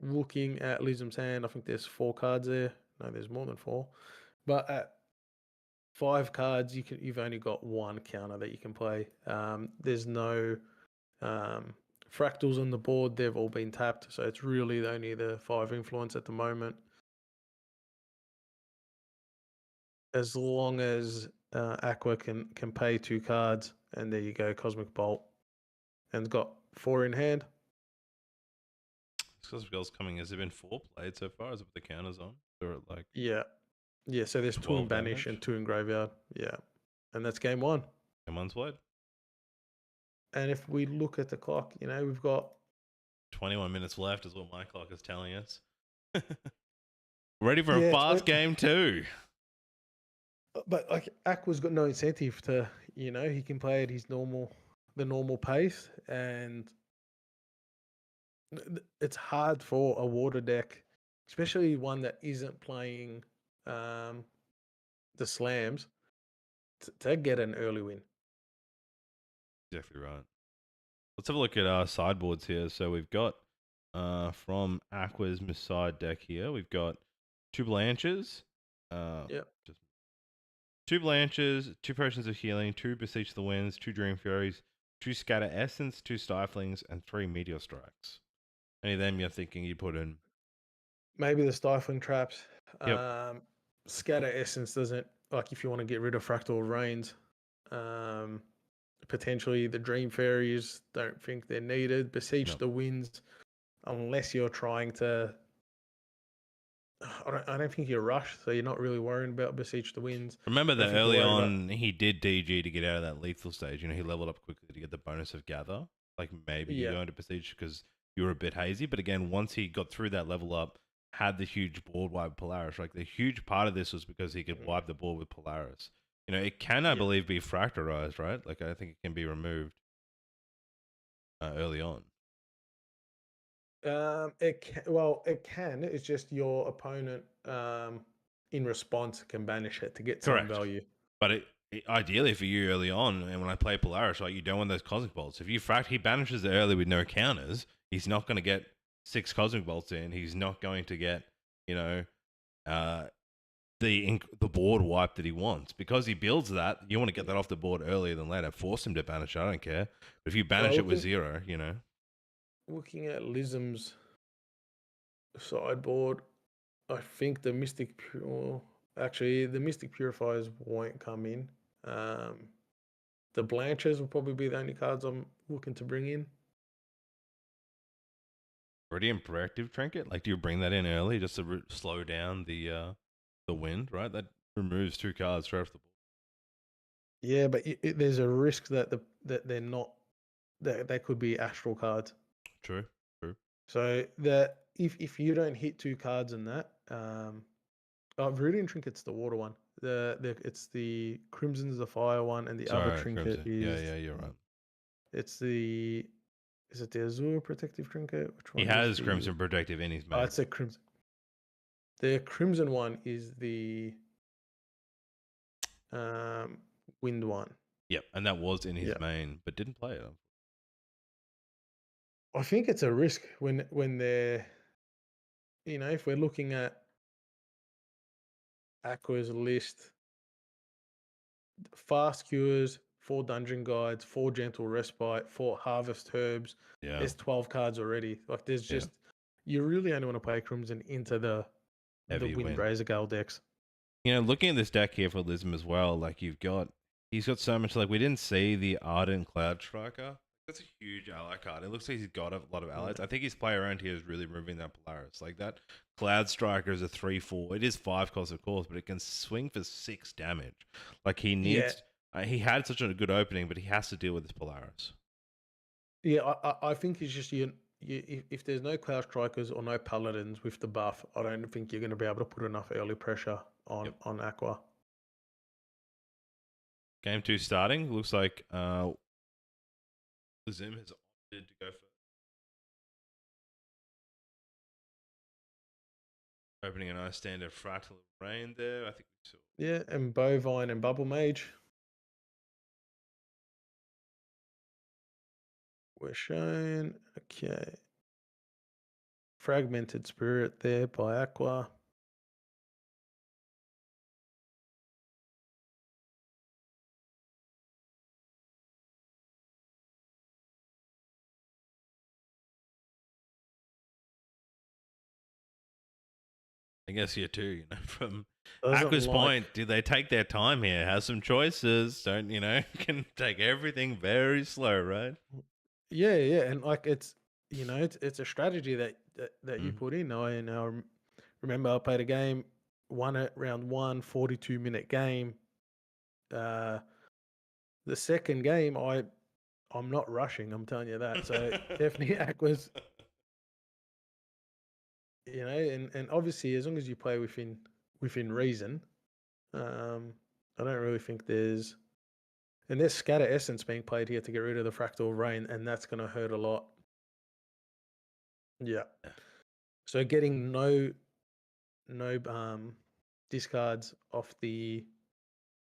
Looking at Liim's hand, I think there's 4 cards there. No, there's more than 4, but at 5 cards, you've only got 1 counter that you can play. There's no fractals on the board; they've all been tapped, so it's really only the 5 influence at the moment. As long as Aqua can pay 2 cards, and there you go, Cosmic Bolt, and got 4 in hand. This Cosmic Bolt's coming. Has there been 4 played so far? Is it with the counters on? Or like Yeah. So there's 2 in 12 banish damage? and 2 in graveyard. Yeah, and that's game 1. Game 1's played. And if we look at the clock, we've got 21 minutes left is what my clock is telling us. Ready for a Yeah, fast game 2. but like Aqua's got no incentive to, he can play at his the normal pace, and it's hard for a water deck, especially one that isn't playing the slams, to get an early win. Exactly right. Let's have a look at our sideboards here. So we've got from Aqua's side deck here, we've got 2 Blanches. Yep. 2 Blanches, 2 Potions of Healing, 2 Beseech the Winds, 2 Dream Furies, 2 Scatter Essence, 2 Stiflings, and 3 Meteor Strikes. Any of them you're thinking you put in? Maybe the Stifling Traps. Yep. Scatter Essence doesn't, like, if you want to get rid of Fractal Rains. Potentially the Dream Fairies, don't think they're needed. Beseech the Winds, unless you're trying to. I don't think you're rushed, so you're not really worrying about Beseech the Winds. Remember that early on he did DG to get out of that lethal stage. He leveled up quickly to get the bonus of Gather. Like maybe you go into Beseech because you were a bit hazy. But again, once he got through that level up, had the huge board wipe Polaris. Like the huge part of this was because he could wipe the board with Polaris. It can, I believe, be fractorized, right? Like I think it can be removed early on. It can. It's just your opponent, in response, can banish it to get some value. But ideally for you early on, and when I play Polaris, right, you don't want those Cosmic Bolts. If you he banishes it early with no counters, he's not going to get 6 Cosmic Bolts in. He's not going to get, the board wipe that he wants. Because he builds that, you want to get that off the board earlier than later. Force him to banish it, I don't care. But if you banish it with 0, Looking at Liim's sideboard, I think the Mystic Purifiers won't come in. The Blanches will probably be the only cards I'm looking to bring in. Already in Proactive Trinket? Like, do you bring that in early just to slow down the wind, right? That removes 2 cards straight off the board. Yeah, but there's a risk that they're not, that they could be astral cards. True. So that if you don't hit 2 cards in that, Viridian Trinket's the water one. It's the Crimson's the fire one, and the other trinket Crimson. is you're right. Is it the Azure Protective Trinket? Which one? He has Crimson Protective in his main. Oh, it's a Crimson. The Crimson one is the Wind one. Yep, and that was in his main, but didn't play it. I think it's a risk when they're, if we're looking at Aqua's list, fast cures, 4 dungeon guides, 4 gentle respite, 4 harvest herbs. Yeah, there's 12 cards already. Like there's just you really only want to play Crimson into the Wind Razor Gale decks. Looking at this deck here for Liim as well, like he's got so much. Like we didn't see the Ardent Cloud Striker. That's a huge ally card. It looks like he's got a lot of allies. I think his play around here is really removing that Polaris. Like that Cloud Striker is a 3/4. It is 5 cost, of course, but it can swing for 6 damage. Like he needs He had such a good opening, but he has to deal with this Polaris. Yeah, I think it's just if there's no Cloud Strikers or no Paladins with the buff, I don't think you're going to be able to put enough early pressure on Aqua. Game 2 starting. Looks like Liim has opted to go for opening a nice standard Fractal Rain there. I think we saw. Yeah, and Bovine and Bubble Mage. We're shown. Okay. Fragmented Spirit there by Aqua. I guess here too, you know, from Doesn't Aqua's like- point, do they take their time here? Have some choices. Don't, you know, can take everything very slow, right? Yeah, and like it's it's a strategy that you put in. I remember I played a game, won it round 1, 42-minute game. The second game, I'm not rushing. I'm telling you that. So definitely Aqua's, and obviously as long as you play within reason, I don't really think there's Scatter Essence being played here to get rid of the Fractal Rain, and that's going to hurt a lot. Yeah. So getting no discards off the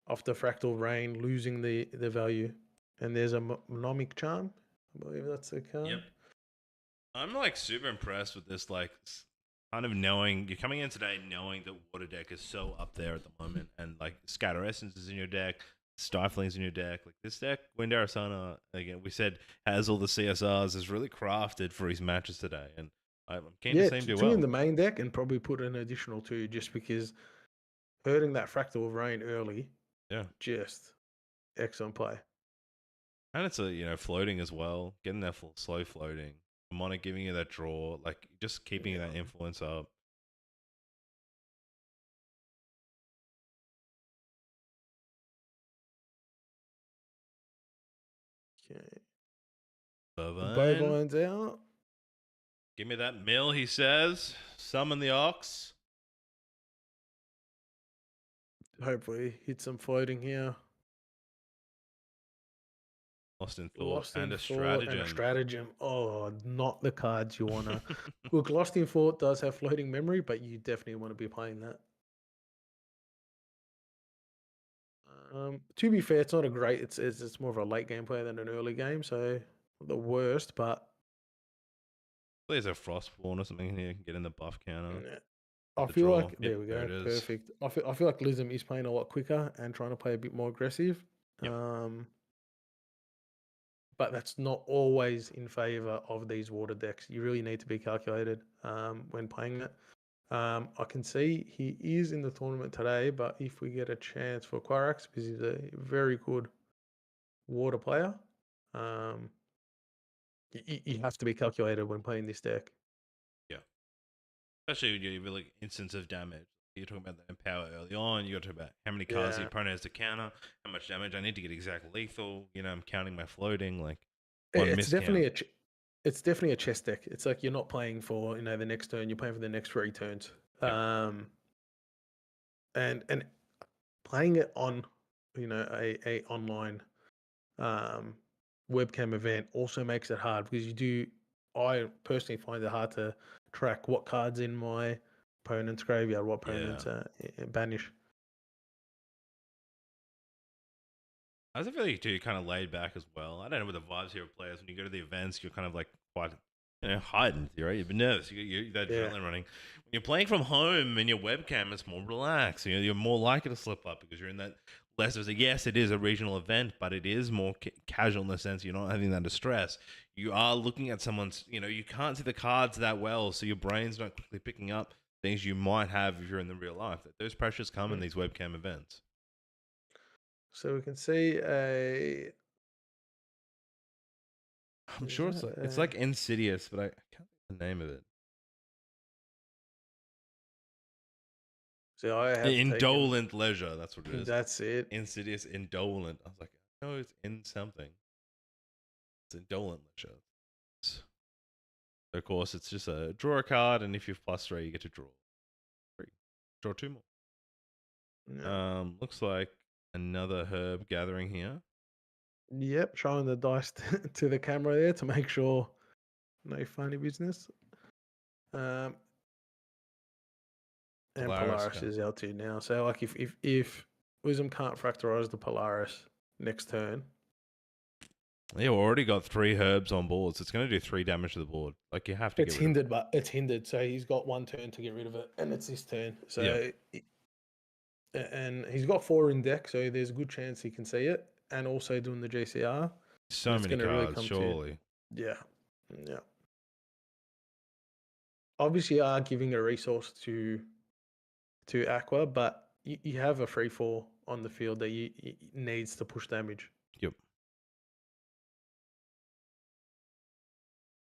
Fractal Rain, losing the value, and there's a Mnemonic Charm. I believe that's the card. Yep. I'm like super impressed with this, like kind of knowing you're coming in today knowing that Water Deck is so up there at the moment, and like Scatter Essence is in your deck, Stifling's in your deck. Like this deck, Wind Arasana, again, we said has all the CSRs, is really crafted for his matches today, and I'm keen to see him do two well. in the main deck, and probably put an additional 2 just because hurting that Fractal Rain early. Yeah, just excellent play. And it's a floating as well, getting that full slow floating. Mnemonic giving you that draw, like just keeping that influence up. Okay. Bovine's out. Give me that mill, he says. Summon the ox. Hopefully hit some floating here. Lost in Thought and a Stratagem. Stratagem. Oh, not the cards you want to... Look, Lost in Thought does have floating memory, but you definitely want to be playing that. To be fair, it's not a great... It's more of a late game player than an early game, so the worst, but... There's a Frostborn or something here. Get in the buff counter. Yeah. I feel like... There we go. Perfect. I feel like Liim is playing a lot quicker and trying to play a bit more aggressive. Yep. But that's not always in favor of these water decks. You really need to be calculated when playing it. I can see he is in the tournament today, but if we get a chance for Quorx, because he's a very good water player, you have to be calculated when playing this deck. Yeah. Especially when you really instance of damage. You're talking about the empower early on. You got to talk about how many cards the opponent has to counter, how much damage I need to get exact lethal. I'm counting my floating. Like it's definitely a chess deck. It's like you're not playing for the next turn. You're playing for the next 3 turns. Yep. And playing it on a online webcam event also makes it hard because I personally find it hard to track what cards in my opponent's graveyard, what opponents banish. I feel like you're kind of laid back as well. I don't know what the vibes here of players. When you go to the events, you're kind of like quite heightened, right? You've been nervous. You that adrenaline running. When you're playing from home and your webcam, it's more relaxed. You're more likely to slip up because you're in that less of a... Yes, it is a regional event, but it is more casual in the sense you're not having that distress. You are looking at someone's... you can't see the cards that well, so your brain's not quickly picking up things you might have if you're in the real life. Those pressures come in these webcam events. So we can see a... I'm sure it's like Insidious, but I can't think of the name of it. So I have taken. Indolent leisure. That's what it is. That's it. Insidious indolent. I was like, no, it's in something. It's indolent leisure. So of course, it's just a draw a card, and if you've +3, you get to draw 3. Draw 2 more. Yeah. Looks like another herb gathering here. Yep, showing the dice to the camera there to make sure no funny business. And Polaris is out too now. So like if Wisdom can't fractalize the Polaris next turn. Yeah, we already got 3 herbs on board, so it's going to do 3 damage to the board. Like you have to. It's hindered, but it's hindered. So he's got 1 turn to get rid of it, and it's his turn. So, and he's got 4 in deck, so there's a good chance he can see it, and also doing the GCR. So many cards, really surely. Yeah. Obviously, you are giving a resource to Aqua, but you have a 3/4 on the field that you needs to push damage. Yep.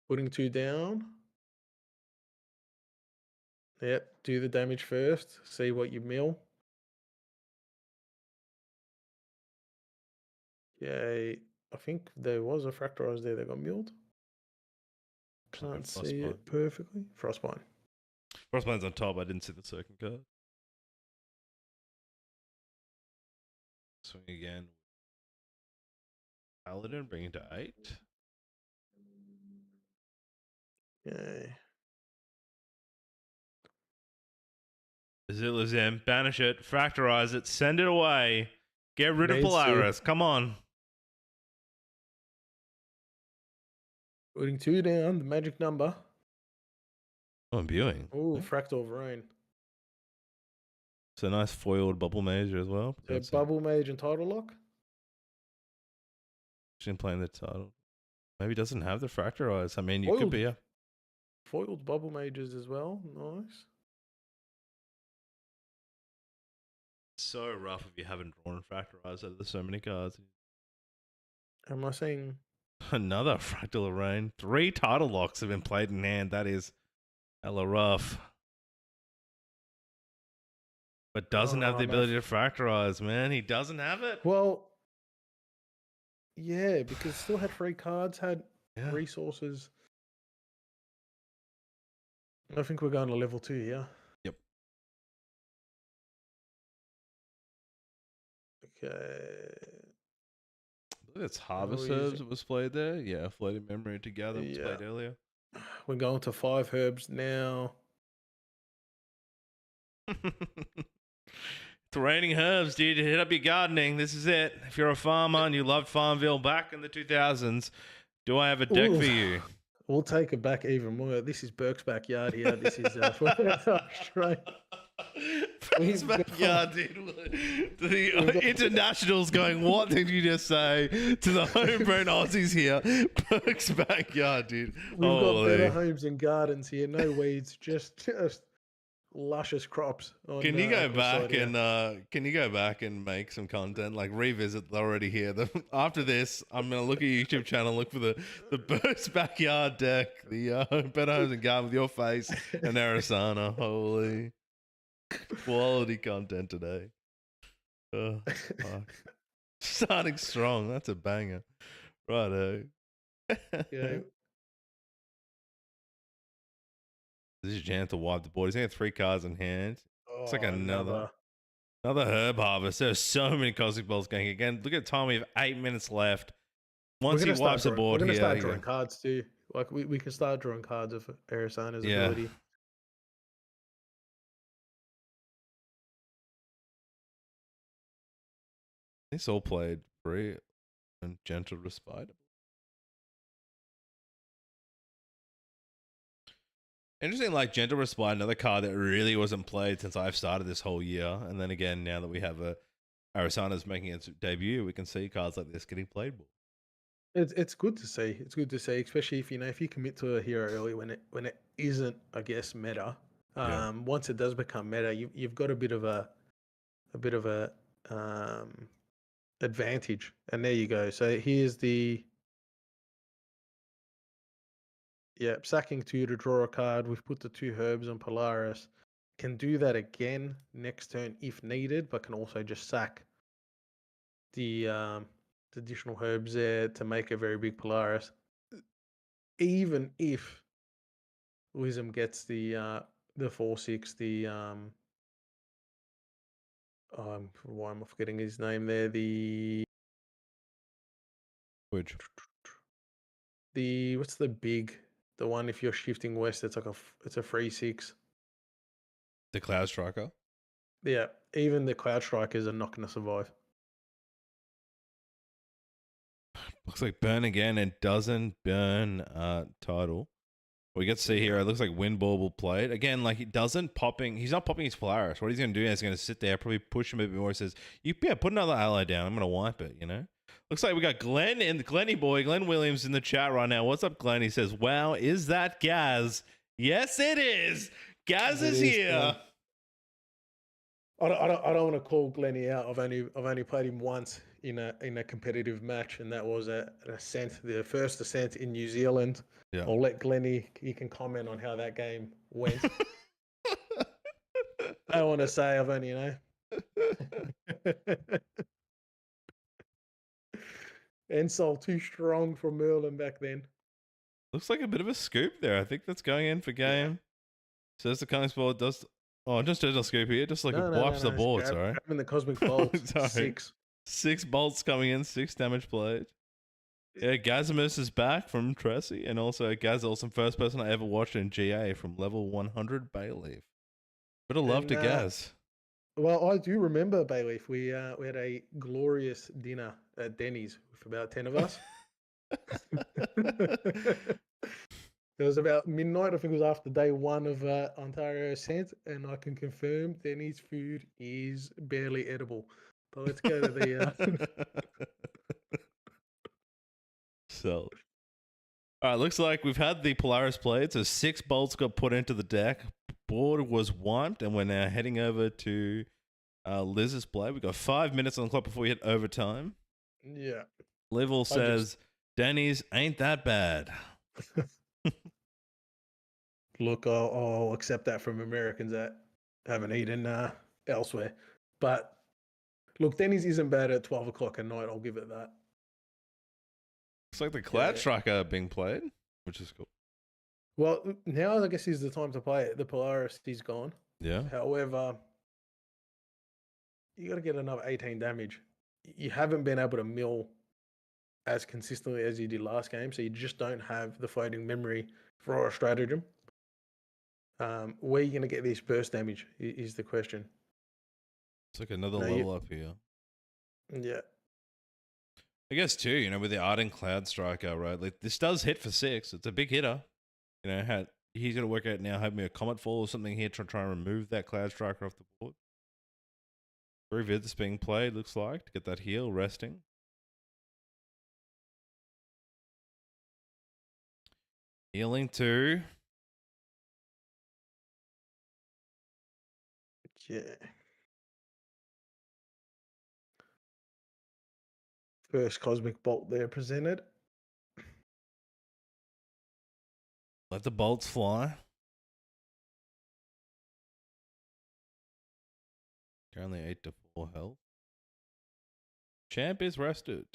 Putting 2 down. Yep, do the damage first. See what you mill. Yeah, I think there was a Fractalize there that got milled. Can't see it perfectly. Frostbite. Frostbine's on top. I didn't see the second card. Swing again. Paladin, bring it to 8. Okay. Illusive, banish it, fractalize it, send it away. Get rid of Polaris. Come on. Putting 2 down, the magic number. Oh, imbuing. Oh, Fractal of Rain. It's a nice foiled Bubble Mage as well. So Bubble Mage and Title Lock? She's playing the title. Maybe doesn't have the fractalize. I mean, you could be. Foiled Bubble Mages as well. Nice. So rough if you haven't drawn fractalize out of the so many cards. Am I saying another Fractal of Rain? 3 title locks have been played in hand. That is hella rough. But doesn't have the ability to fractalize, man. He doesn't have it. Well, yeah, because still had 3 cards, had resources. I think we're going to level 2 here. Yep. Okay. It's Harvest Herbs that was played there. Yeah, Floating Memory together was played earlier. We're going to 5 herbs now. It's raining herbs, dude. Hit up your gardening. This is it. If you're a farmer and you loved Farmville back in the 2000s, do I have a deck for you? We'll take it back even more. This is Burke's backyard here. This is Australia. Burke's backyard, dude. The internationals going, what did you just say to the homegrown Aussies here? Burke's backyard, dude. We've got better homes and gardens here. No weeds, just luscious crops. Can you go back and make some content, like revisit already here? After this, I'm gonna look at your YouTube channel, look for the Burke's backyard deck, the better homes and garden with your face and Arizona. Holy quality content today. Starting strong. That's a banger. Righto. Yeah. This is Jan to wipe the board. He's got 3 cards in hand. It's like another herb harvest. There's so many Cosmic Balls going again. Look at time. We have 8 minutes left. Once he wipes the board, we're going to start drawing cards too. Like we can start drawing cards of Arizona's ability. This all played free and Gentle Respite. Interesting, like Gentle Respite, another card that really wasn't played since I've started this whole year. And then again, now that we have Arizona's making its debut, we can see cards like this getting played more. It's good to see. It's good to see, especially if if you commit to a hero early when it isn't, I guess, meta. Once it does become meta, you've got a bit of a advantage. And there you go. So here's the sacking 2 to draw a card. We've put the 2 herbs on Polaris. can do that again next turn if needed, but can also just sack the additional herbs there to make a very big Polaris. Even if Liim gets the 4/6, why am I forgetting his name there? Which? What's the one if you're shifting west, it's like it's a 3/6. The Cloud Striker? Yeah, even the Cloud Strikers are not going to survive. Looks like burn again and doesn't burn title. We get to see here, it looks like Wind Bauble played. Again, like he's not popping his Polaris. What he's going to do is he's going to sit there, probably push him a bit more. He says, put another ally down. I'm going to wipe it, you know? Looks like we got Glenn and Glenny boy, Glenn Williams in the chat right now. What's up, Glenn? He says, wow, is that Gaz? Yes, it is. Gaz is here. I don't want to call Glenny out. I've only played him once in a competitive match, and that was an ascent, the first ascent in New Zealand. Yeah. I'll let Glenny. He can comment on how that game went. I don't want to say I've only Ensol too strong for Merlin back then. Looks like a bit of a scoop there. I think that's going in for game. Yeah. Says the Cosmic Bolt does. Oh, just a scoop here. Just like it wipes the board, sorry. Grabbing the Cosmic Bolt. 6. 6 bolts coming in, 6 damage played. Yeah, Gazimus is back from Tracy, and also Gaz Olsen, first person I ever watched in GA from level 100 Bayleaf. Bit of love to Gaz. Well, I do remember Bayleaf. We had a glorious dinner at Denny's with about 10 of us. It was about midnight. I think it was after day 1 of Ontario Ascent, and I can confirm Denny's food is barely edible. But let's go to the. So, all right, looks like we've had the Polaris played. So 6 bolts got put into the deck. Board was wiped, and we're now heading over to Liz's play. We've got 5 minutes on the clock before we hit overtime. Yeah. Level says, Denny's ain't that bad. Look, I'll accept that from Americans that haven't eaten elsewhere. But look, Denny's isn't bad at 12 o'clock at night. I'll give it that. Looks like the Cloud Striker being played, which is cool. Well, now I guess is the time to play it. The Polaris is gone. Yeah. However, you got to get another 18 damage. You haven't been able to mill as consistently as you did last game, so you just don't have the floating memory for a stratagem. Where are you going to get this burst damage is the question. It's like another level up here. Yeah. I guess too, you know, with the Ardent Cloud Striker, right? Like this does hit for 6. It's a big hitter. You know, he's going to work out now, have me a Comet Fall or something here to try and remove that Cloud Striker off the board. Very vid that's being played, looks like, to get that heal resting. Healing 2. Yeah. First Cosmic Bolt there presented. Let the bolts fly. Currently 8 to 4 health. Champ is rested.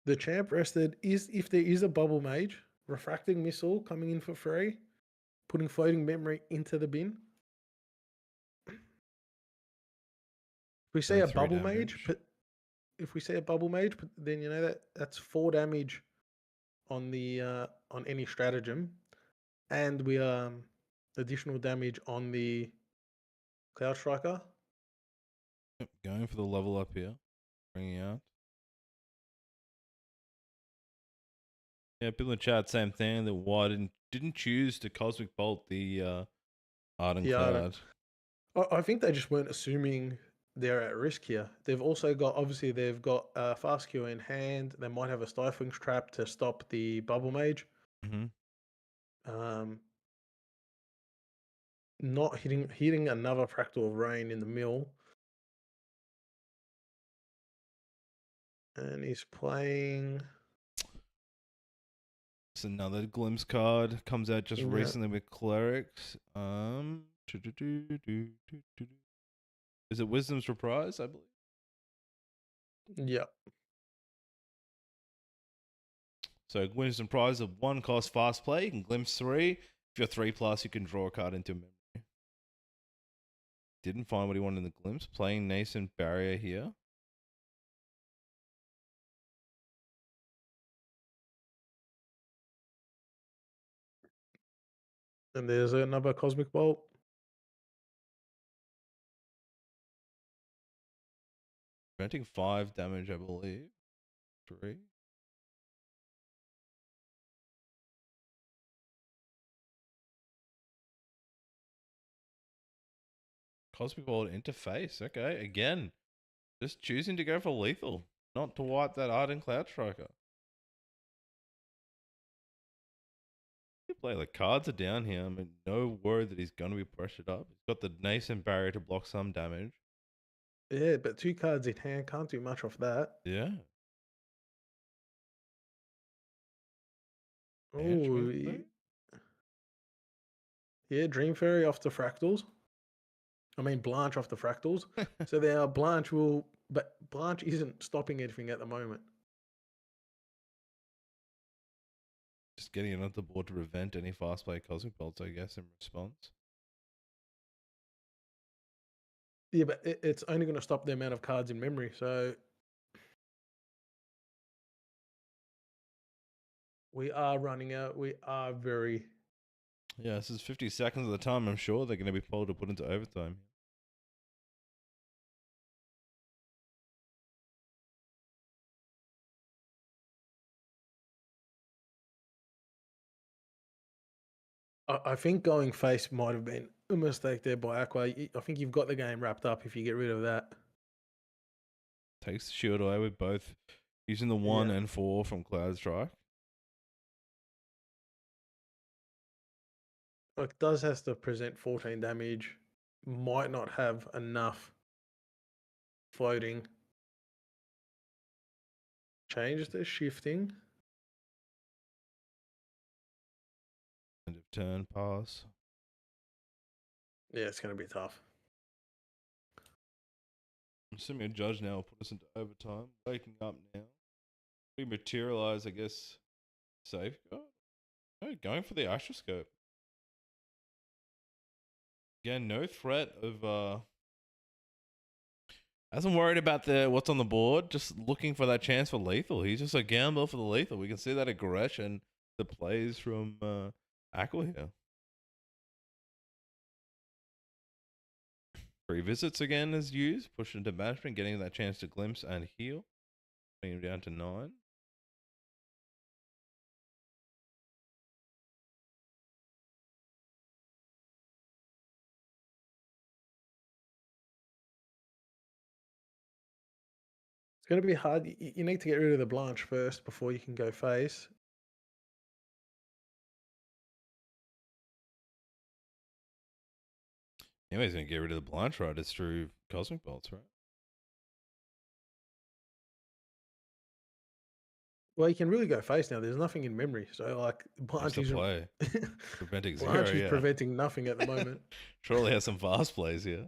The champ rested is if there is a Bubble Mage, Refracting Missile coming in for free, putting Floating Memory into the bin. If we say a Bubble Mage, then you know that's 4 damage on the on any stratagem, and we additional damage on the Cloud Striker. Yep, going for the level up here, bringing out. Yeah, people in the chat, same thing. That why didn't choose to Cosmic Bolt the Ardent Cloud. I think they just weren't assuming they're at risk here. They've also got, obviously, they've got Fast Cure in hand. They might have a Stifling Trap to stop the Bubble Mage. Not hitting another Fractal of Rain in the mill. And he's playing. It's another glimpse card. Comes out just Yeah. recently with Quorx. Is it Wisdom's Reprise, I believe? Yep. So Wisdom Prize of 1 cost fast play. You can glimpse 3. If you're 3+, you can draw a card into memory. Didn't find what he wanted in the glimpse. Playing Nascent Barrier here. And there's another Cosmic Bolt. Preventing 5 damage, I believe. 3. Cosmic Bolt interface. Okay, again. Just choosing to go for lethal. Not to wipe that Ardent Cloud Striker. You play the cards are down here. I mean, no word that he's going to be pressured up. He's got the Nascent Barrier to block some damage. Yeah, but 2 cards in hand, can't do much off that. Yeah. Oh, yeah, Dream Fairy off the Fractals. I mean, Blanche off the Fractals. So there, Blanche will, but Blanche isn't stopping anything at the moment. Just getting it on the board to prevent any fast play Cosmic Bolts, I guess, in response. Yeah, but it's only going to stop the amount of cards in memory. So we are running out. We are very. Yeah, this is 50 seconds of the time. I'm sure they're going to be told to put into overtime. I think going face might have been a mistake there by Aqua. I think you've got the game wrapped up if you get rid of that. Takes the shield away with both using the 1 and 4 from Cloud Strike. It does has to present 14 damage. Might not have enough floating. Change the shifting. End of turn pass. Yeah, it's going to be tough. I'm assuming a judge now will put us into overtime. Waking up now. We materialize, I guess, safeguard. Oh, going for the Astroscope. Again, no threat of hasn't worried about the what's on the board, just looking for that chance for lethal. He's just a gambler for the lethal. We can see that aggression that plays from Aqua here. 3 visits again is used, push into management, getting that chance to glimpse and heal. Bring him down to 9. It's going to be hard. You need to get rid of the Blanche first before you can go face. Anyways, going to get rid of the Blanche Riders through Cosmic Bolts, right? Well, you can really go face now. There's nothing in memory. So, like, That's Blanche the isn't. play. Preventing Blanche 0, is yeah. preventing nothing at the moment. Surely has some fast plays here.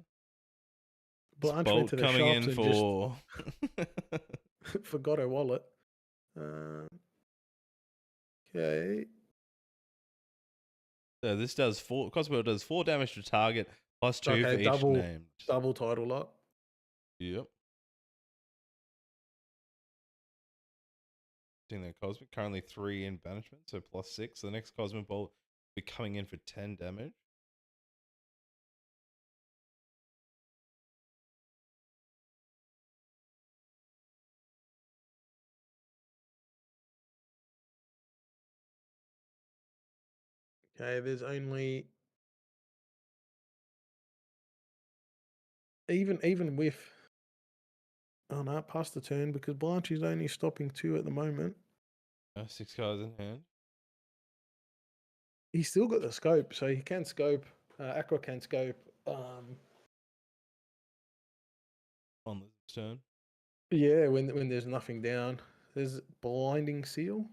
Blanche Bolt went to the coming shops in and for just forgot her wallet. Okay. So this does 4. Cosmo does 4 damage to target plus 2 for each named. Double title lock. Yep. Seeing that Cosmic currently 3 in banishment, so plus 6. So the next Cosmic Bolt will be coming in for 10 damage. Okay, there's only even with no, past the turn because Blanche is only stopping 2 at the moment. 6 cards in hand. He's still got the scope, so he can scope. Aqua can scope. On this turn. Yeah, when there's nothing down. There's Blinding Seal.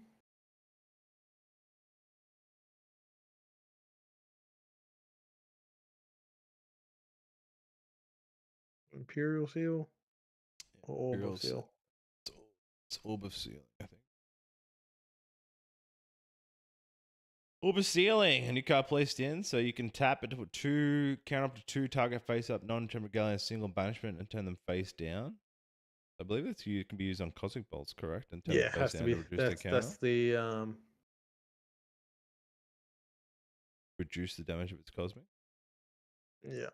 Imperial Seal. Or Orb of Imperials. Seal. It's Orb of Sealing, I think. Orb of Sealing, a new card placed in, so you can tap it to put count up to 2 target face up, non-temporary galleon, single banishment, and turn them face down. I believe it can be used on Cosmic Bolts, correct? And turn Yeah, them it face has to down be. to reduce their counter. That's the Reduce the damage if it's Cosmic. yeah.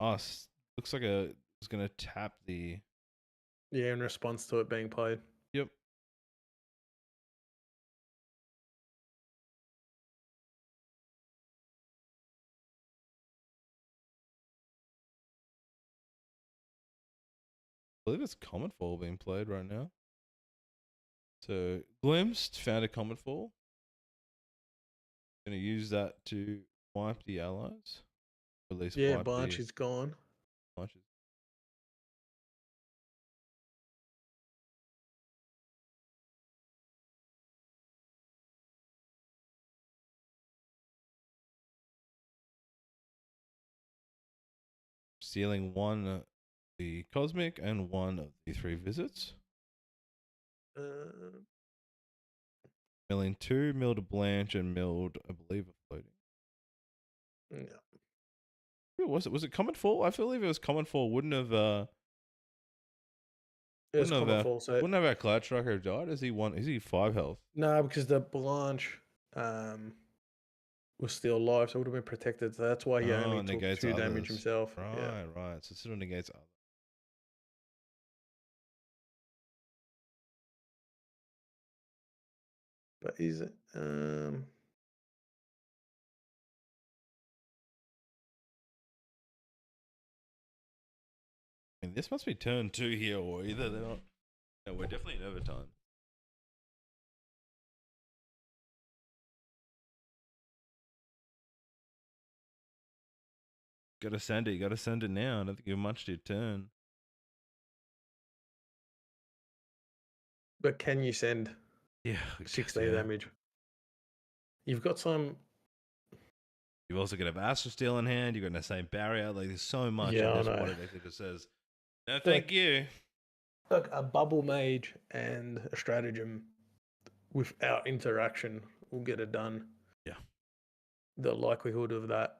Oh, looks like it's going to tap the... Yeah, in response to it being played. Yep. I believe it's Common Fall being played right now. So, Glimpsed found a Common Fall. Going to use that to wipe the allies. Or at least Yeah, wipe Blanche the is gone. Blanches. Sealing 1 the Cosmic and 1 of the 3 visits. Milling 2, milled a Blanche, and milled, I believe, a floating. Yeah. Who was it? Was it Common Fall? I believe it was Common Fall. Wouldn't have It's Common Fall, so wouldn't have our Cloud Striker have died? Is he 5 health? no, because the Blanche was still alive, so it would have been protected. So that's why he only took 2 damage himself. Right, Yeah. right. So it still negates others. But is it I mean, this must be turn 2 here, or either they're not. No, we're definitely in overtime. Gotta send it. You gotta send it now. I don't think you have much to your turn. but can you send Yeah, 16 damage? You've got some. You've also got a Astral Steel in hand. You've got an same barrier. Like there's so much Yeah, in this I know. water deck that just says, "No, thank you." Like a Bubble Mage and a Stratagem without interaction will get it done. Yeah. The likelihood of that.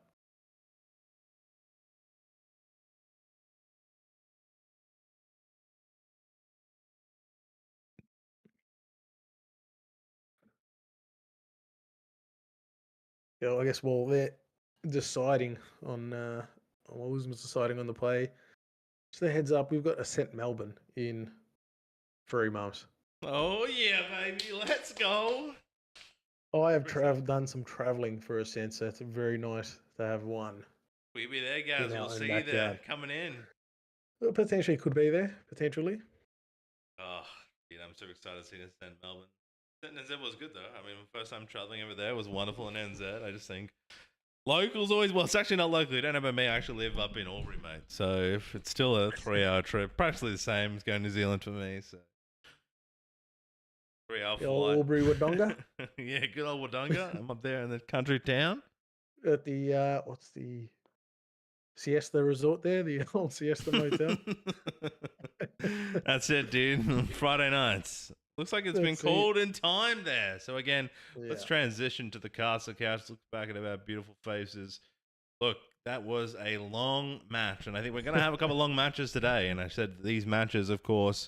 Yeah, I guess. Well, they're deciding on. What was deciding on the play? So the heads up, we've got a set Melbourne in 3 months. Oh yeah, baby, let's go. I have done some traveling for a sense. So it's very nice to have one. We be there, guys. In our We'll own see you there. backyard. Coming in. Well, potentially could be there. Potentially. Oh, yeah, I'm so excited to see this in Melbourne. NZ was good though. I mean, first time traveling over there was wonderful in NZ. I just think locals always. Well, it's actually not local. You don't know about me. I actually live up in Albury, mate. So if it's still a 3-hour trip, practically the same as going to New Zealand for me. So 3-hour The flight. old Albury Wodonga. Yeah, good old Wodonga. I'm up there in the country town. At the what's the Siesta Resort there? The old Siesta Motel. That's it, dude. Friday nights. Looks like it's been called in time there. So again, let's transition to the castle couch. Look back at our beautiful faces. Look, that was a long match, and I think we're going to have a couple of long matches today. And I said these matches, of course,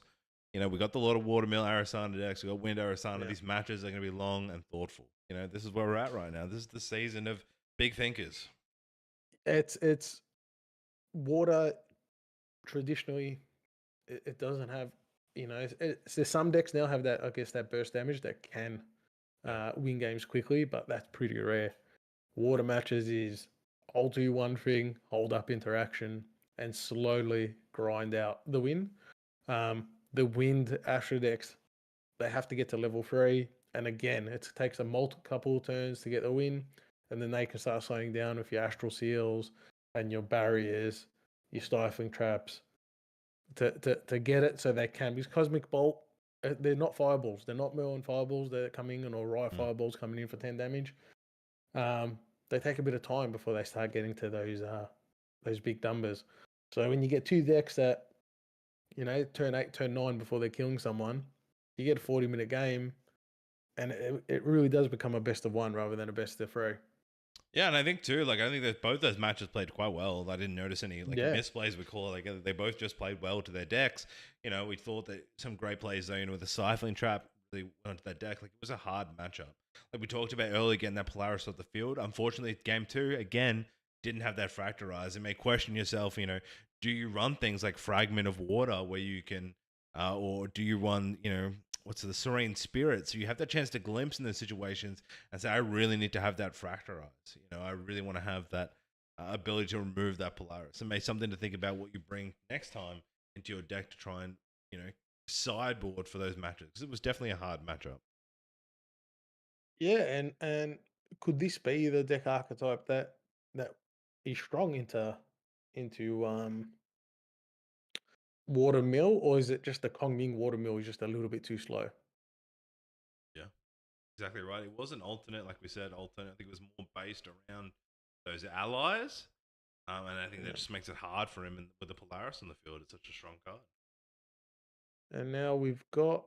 you know, we got the lot of Watermill Arasana decks. We got Wind Arasana. Yeah. These matches are going to be long and thoughtful. You know, this is where we're at right now. This is the season of big thinkers. It's water. Traditionally, it doesn't have. You know, there's some decks now have that. I guess that burst damage that can win games quickly, but that's pretty rare. Water matches is I'll do one thing, hold up interaction, and slowly grind out the win. The Wind Astro decks, they have to get to level 3, and again, it takes a couple turns to get the win, and then they can start slowing down with your Astral Seals and your barriers, your stifling traps to get it so they can. Because Cosmic Bolt, they're not fireballs. They're not Merlin fireballs. They're coming in, or Riot fireballs coming in for 10 damage. They take a bit of time before they start getting to those big numbers. So when you get 2 decks that, turn 8, turn 9 before they're killing someone, you get a 40-minute game, and it really does become a best of 1 rather than a best of 3. Yeah, and I think too, I think that both those matches played quite well. I didn't notice any misplays. We call it they both just played well to their decks. We thought that some great plays though, with the Siphoning Trap really went onto that deck. It was a hard matchup. We talked about earlier, getting that Polaris off the field. Unfortunately, game 2 again didn't have that Fracturize. It may question yourself. Do you run things like Fragment of Water where you can, or do you run what's the Serene Spirit? So you have that chance to glimpse in those situations and say, I really need to have that Fracturize. I really want to have that ability to remove that Polaris. And maybe something to think about what you bring next time into your deck to try and, sideboard for those matches. Because it was definitely a hard matchup. Yeah, and could this be the deck archetype that is strong into Watermill, or is it just the Kongming Watermill is just a little bit too slow? Yeah, exactly right. It wasn't alternate, like we said, alternate. I think it was more based around those allies. And I think that just makes it hard for him with the Polaris on the field. It's such a strong card. And now we've got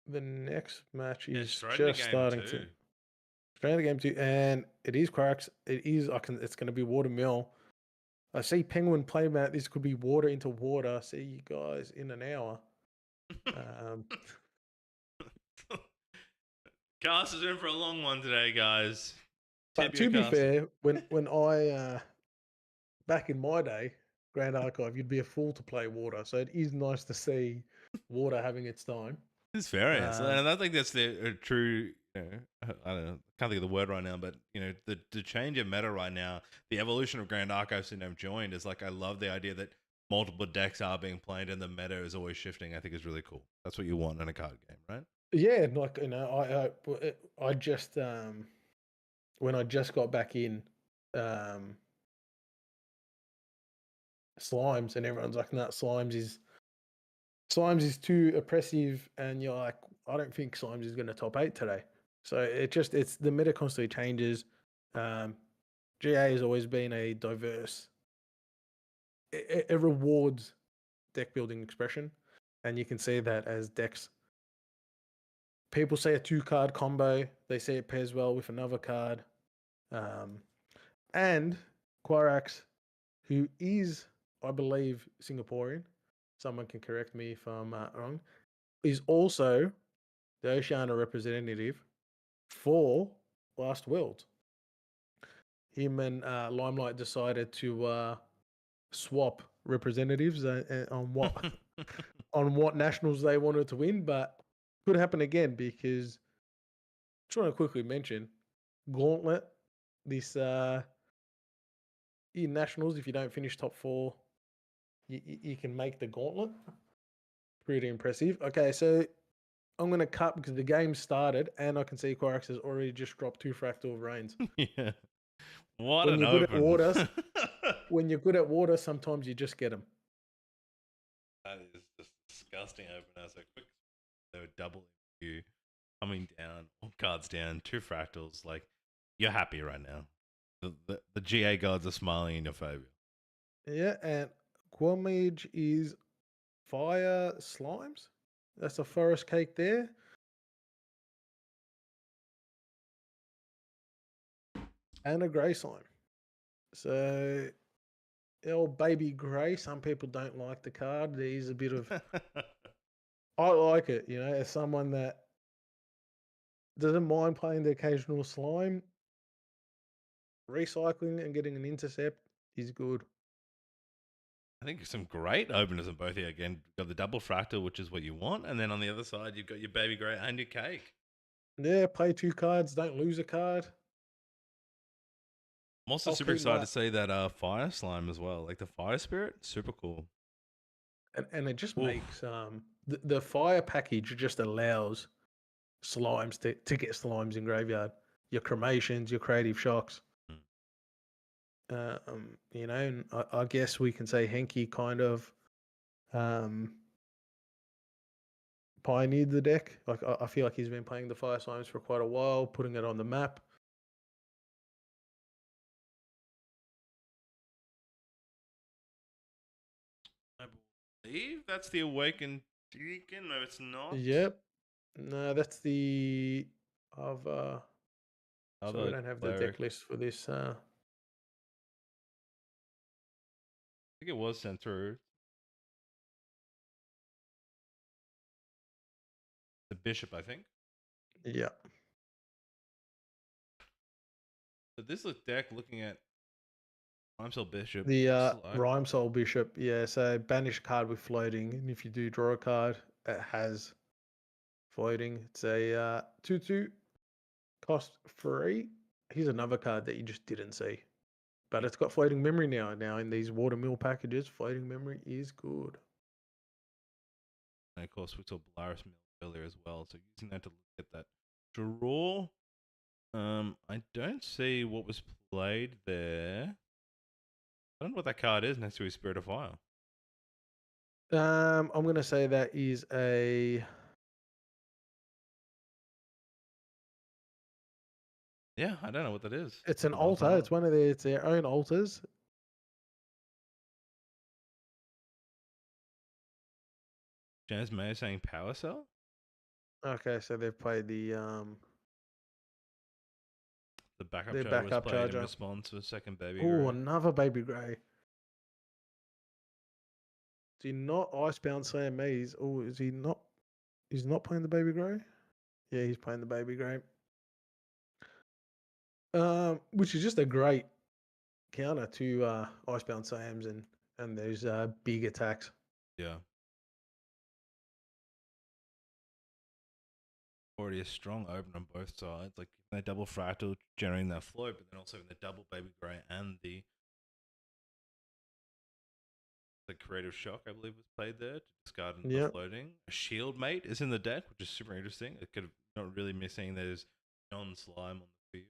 the next match is straight just game starting 2. to straight into game 2, and it is Quorx. It's going to be Watermill. I see Penguin playmat. This could be water into water. See you guys in an hour. Cast is in for a long one today, guys. But to be fair, when I back in my day, Grand Archive, you'd be a fool to play water. So it is nice to see water having its time. It's very nice. And I think that's the true, I don't know, can't think of the word right now, but, the change of meta right now, the evolution of Grand Archive since I've joined is I love the idea that multiple decks are being played and the meta is always shifting. I think is really cool. That's what you want in a card game, right? Yeah, I just when I just got back in Slimes, and everyone's like, "No, Slimes is too oppressive," and you're like, "I don't think Slimes is going to top 8 today." So it's the meta constantly changes. GA has always been a diverse. It rewards deck building expression, and you can see that as decks. People say a 2-card combo. They say it pairs well with another card. And Quorx, who is, I believe, Singaporean, someone can correct me if I'm wrong, is also the Oceania representative for Last World. Him and Limelight decided to swap representatives on what nationals they wanted to win, but could happen again because I'm trying to quickly mention Gauntlet. This in nationals, if you don't finish top 4, you can make the Gauntlet. Pretty impressive. Okay, so I'm going to cut because the game started and I can see Quorx has already just dropped 2 Fractal of Rains. Yeah. What when an you're open. Good at water, when you're good at water, sometimes you just get them. That is just disgusting opener. So quick, they were doubling you, coming down, all cards down, 2 Fractals. You're happy right now. The GA gods are smiling in your favor. Yeah, and Quamage is Fire Slimes. That's a forest cake there. And a grey slime. So, old baby grey. Some people don't like the card. There is a bit of. I like it, as someone that doesn't mind playing the occasional slime. Recycling and getting an intercept is good. I think some great openers on both here. Again, you've got the double fractal, which is what you want, and then on the other side, you've got your baby grey and your cake. Yeah, play 2 cards, don't lose a card. I'm also super excited to see that fire slime as well, the fire spirit, super cool. And it just makes the fire package just allows slimes to get slimes in graveyard. Your cremations, your creative shocks. You know, and I guess we can say Henke kind of pioneered the deck. Like I feel like he's been playing the Fire Slimes for quite a while, putting it on the map. I believe that's the Awakened Deacon. No, it's not. Yep. No, that's the other. So we Other don't have the cleric. deck list for this. I think it was sent through. The Bishop, I think. Yeah. But this deck, looking at Limesol Bishop, The looks like Rhyme Soul Bishop. Yeah. So banish card with floating, and if you do draw a card, it has floating. It's a 2/2 cost 3. Here's another card that you just didn't see. But it's got floating memory now. Now in these watermill packages, floating memory is good. and of course we saw Polaris Mill earlier as well. So using that to look at that draw. I don't see what was played there. I don't know what that card is next to his Spirit of Fire. I'm gonna say that is a Yeah, I don't know what that is. it's an I'll find altar. out. It's one of their, it's their own altars. James Mayer saying Power Cell? Okay, so they've played The backup their charger was backup played in charger. response to a second Baby Oh, Grey. another baby grey. Is he not Icebound Slam me? Oh, is he not? He's not playing the baby grey. Yeah, he's playing the baby grey. Which is just a great counter to Icebound Slams and those big attacks. Yeah. Already a strong open on both sides. Like they double fractal, generating that float, but then also the double Baby Grey and the Creative Shock, I believe, was played there to discard the Yep. floating. A Shield Mate is in the deck, which is super interesting. It could have not really missing those non-slime on the field.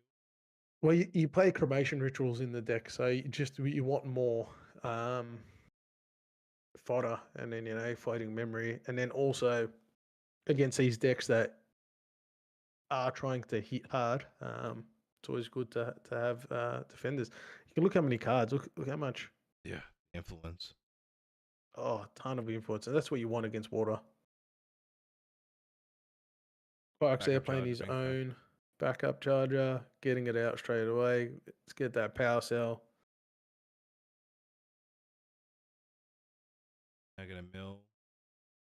Well, you play cremation rituals in the deck, so you want more fodder, and then floating memory, and then also against these decks that are trying to hit hard. It's always good to have defenders. You can look how many cards. Look how much. Yeah, influence. Oh, a ton of influence, and that's what you want against water. Quorx there playing his own backup charger, getting it out straight away. Let's get that power cell. Now gonna mill.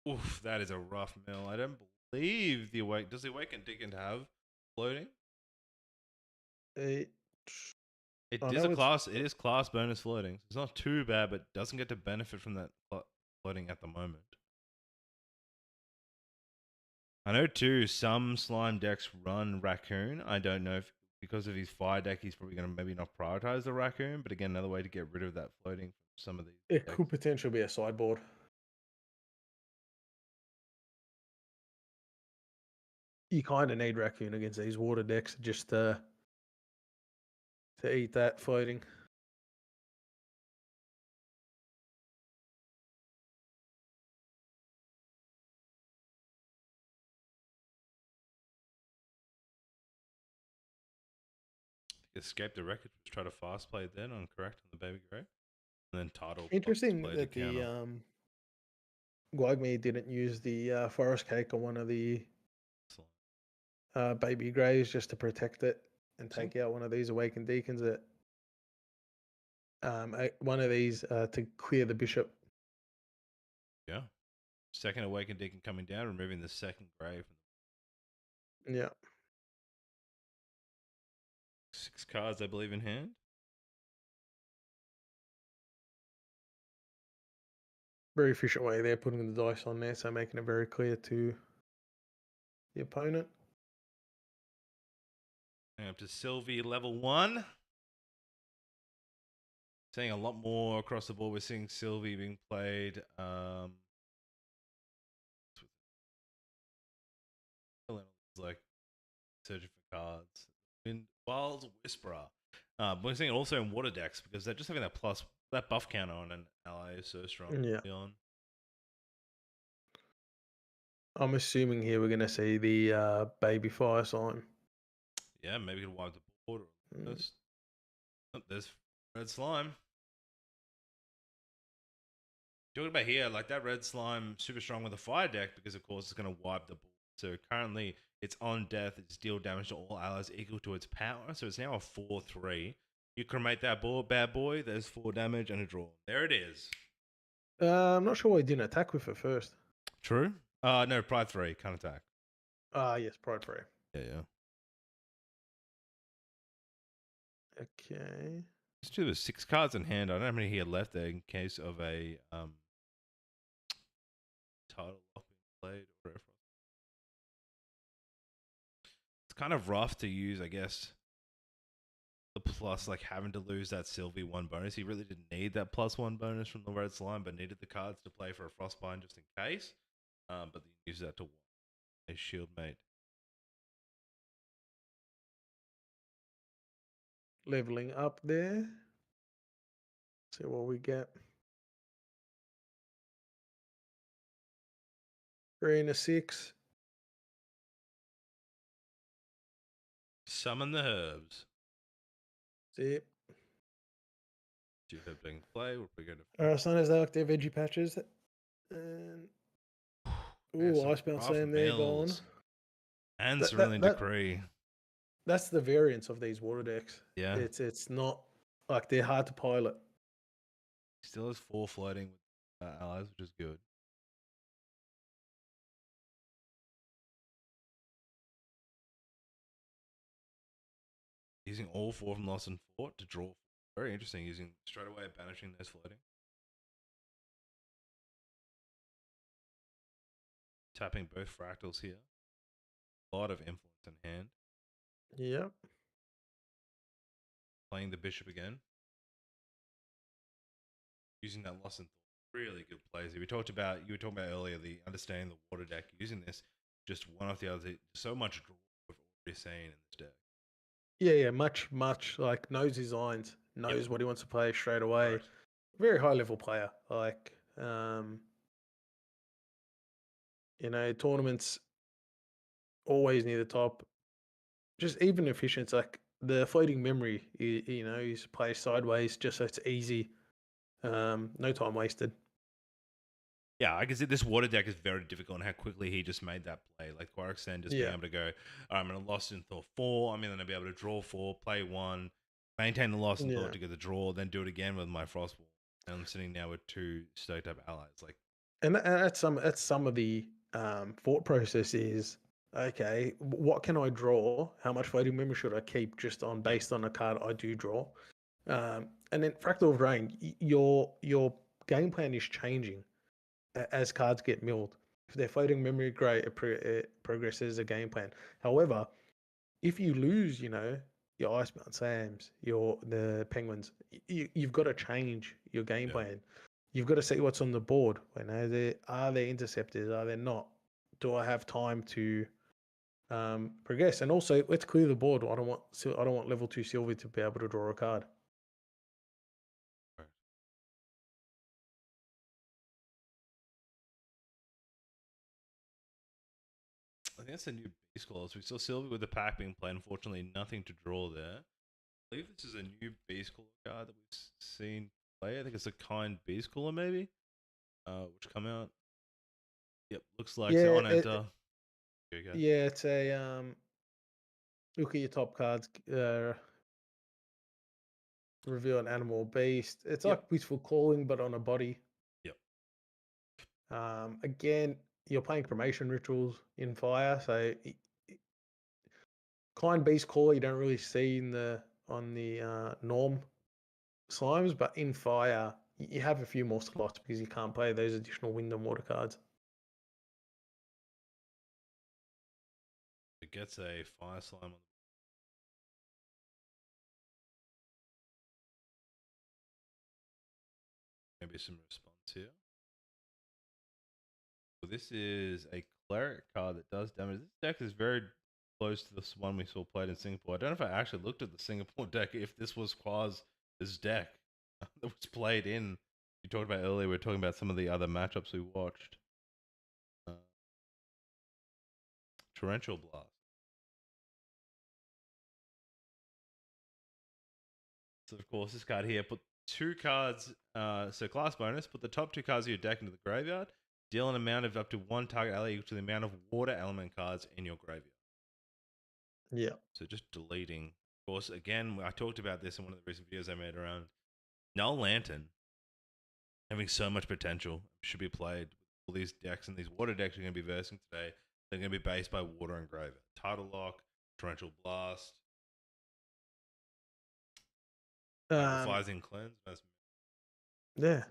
Oof, that is a rough mill. I don't believe does the Awakened Deacon have floating? It It I is know a it's class. It is class bonus floating. It's not too bad, but doesn't get to benefit from that floating at the moment. I know too. Some slime decks run Raccoon. I don't know if because of his fire deck, he's probably going to maybe not prioritize the Raccoon. But again, another way to get rid of that floating from some of these. it decks. could potentially be a sideboard. You kind of need Raccoon against these water decks just to eat that floating. Escape the Wreckage was try to fast play then on correct on the Baby Grey, and then Tidal. Interesting that the Guagme didn't use the forest cake on one of the baby greys just to protect it and take out one of these awakened deacons. That one of these to clear the bishop. Yeah, second Awakened Deacon coming down, removing the second grave. Yeah. 6 cards, I believe, in hand. Very efficient way there, putting the dice on there, so making it very clear to the opponent. Up to Sylvie level 1. Seeing a lot more across the board. We're seeing Sylvie being played. Like searching for cards. Wild's Whisperer. We're seeing it also in water decks because they're just having that buff counter on an ally is so strong. Yeah. On. I'm assuming here we're going to see the baby fire sign. Yeah, maybe we can wipe the board. Mm. Oh, there's red slime. Talking about here, like that red slime, super strong with a fire deck because, of course, it's going to wipe the board. So currently, it's on death. It's deal damage to all allies equal to its power. So it's now a 4/3. You cremate that board, bad boy. There's 4 damage and a draw. There it is. I'm not sure why he didn't attack with it first. True. No, pride 3 can't attack. Yes, pride 3. Yeah. Okay. Let's do the 6 cards in hand. I don't know how many he had left there in case of a title lock being played or whatever. It's kind of rough to use, I guess. The plus, like having to lose that Sylvie 1 bonus. He really didn't need that +1 bonus from the red slime, but needed the cards to play for a Frostbind just in case. But then use that to win a shield mate. Leveling up there. See what we get. 3 and a 6. Summon the herbs. See it. Do you have to play? We're going to. Alright, so as they like their veggie patches. And ooh, Icebound Sam there gone. And Cerulean Decree. That's the variance of these water decks. Yeah. It's not like they're hard to pilot. Still has 4 floating with allies, which is good. Using all 4 from Lost and Fort to draw. Very interesting. Using straight away banishing those floating. Tapping both fractals here. A lot of influence in hand. Yep. Playing the bishop again. Using that Lost and Thought. Really good plays. You were talking about earlier the understanding the water deck. Using this just one off the other. So much draw we've already seen in this deck. Yeah, much like knows his lines, knows what he wants to play straight away. Right. Very high level player. Like tournaments always near the top. Just even efficient, like the floating memory, he's plays sideways just so it's easy. No time wasted. Yeah, I can see this water deck is very difficult and how quickly he just made that play. Like Quorx then just being able to go, I'm going to Lost in Thought 4. I'm going to be able to draw 4, play 1, maintain the Lost in Thought to get the draw, then do it again with my Frostball. And I'm sitting now with 2 stoked up allies. Like, and that's some of the thought process is, okay, what can I draw? How much floating memory should I keep just on based on a card I do draw? And then Fractal of Rain, your game plan is changing as cards get milled. If they're floating memory, great, it progresses a game plan. However, if you lose, your Icebound Sams, the Penguins, you've got to change your game plan. You've got to see what's on the board. Are there interceptors? Are there not? Do I have time to progress? And also, let's clear the board. I don't want level 2 Sylvie to be able to draw a card. I think that's a new base clause. We saw Sylvie with the pack being played. Unfortunately, nothing to draw there. I believe this is a new beast caller card that we've seen play. I think it's a kind beast caller, maybe, which come out. Yep, looks like on enter. Yeah, it's a look at your top cards. Reveal an animal or beast. It's like Wistful Calling, but on a body. Yep. Again, you're playing cremation rituals in fire, so kind beast caller you don't really see on the norm slimes, but in fire you have a few more slots because you can't play those additional wind and water cards. It gets a fire slime on maybe some response here. So this is a cleric card that does damage. This deck is very close to this one we saw played in Singapore. I don't know if I actually looked at the Singapore deck, if this was Quaz' deck that was played in. You talked about earlier, we were talking about some of the other matchups we watched. Torrential Blast. So, of course, this card here, put 2 cards, so class bonus, put the top 2 cards of your deck into the graveyard, deal an amount of up to 1 target ally equal to the amount of water element cards in your graveyard. Yeah. So just deleting. Of course, again, I talked about this in one of the recent videos I made around Null Lantern having so much potential, should be played. All these decks, and these water decks are going to be versing today. They're going to be based by water and graveyard. Tidal Lock, Torrential Blast, Sacrificing Cleanse. Yeah.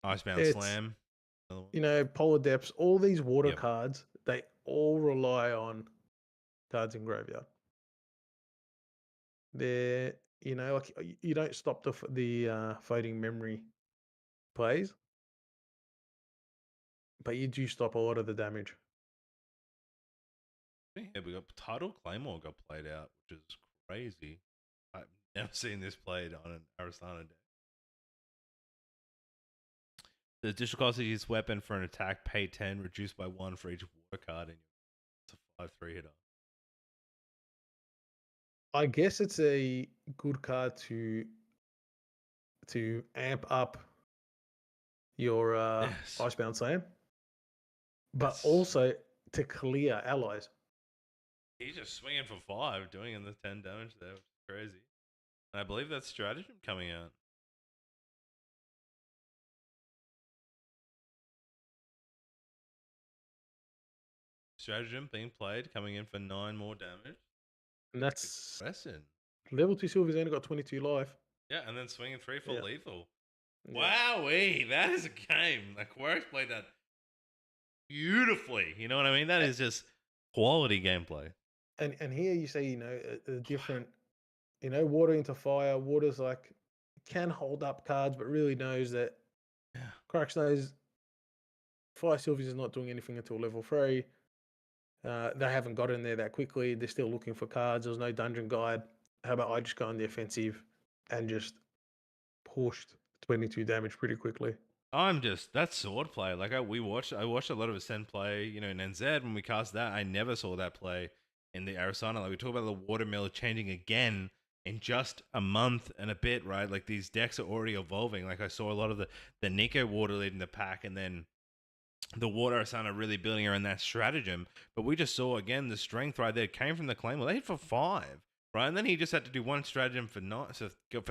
Icebound It's, Slam. Polar Depths, all these water cards, they all rely on cards in graveyard. They're, like you don't stop the Floating Memory plays, but you do stop a lot of the damage. Yeah, we got Tidal Claymore got played out, which is crazy. I've never seen this played on an Arasana deck. The additional cost of this weapon for an attack, pay 10, reduced by 1 for each water card, and it's a 5/3 hitter. I guess it's a good card to amp up your Icebound Slam, but also to clear allies. He's just swinging for 5, doing in the 10 damage there, which is crazy. And I believe that's Stratagem coming out. Stratagem being played, coming in for 9 more damage. And that's Lesson. level 2 Silver's only got 22 life. Yeah, and then swinging 3 for lethal. Yeah. Wowee, that is a game. Like, Quorx played that beautifully. You know what I mean? That is just quality gameplay. And here you say, a different, water into fire. Water's like, can hold up cards, but really knows that Quorx knows Fire Sylvians is not doing anything until level 3. They haven't got in there that quickly. They're still looking for cards. There's no dungeon guide. How about I just go on the offensive and just pushed 22 damage pretty quickly? That's swordplay. Like I watched a lot of Ascend play, in NZ when we cast that. I never saw that play in the Arasana. Like we talk about the watermill changing again in just a month and a bit, right? Like these decks are already evolving. Like I saw a lot of the Nico water leading the pack, and then the water Asana really building around that stratagem. But we just saw again the strength right there came from the Claymore. They hit for 5. Right, and then he just had to do 1 stratagem for 9. So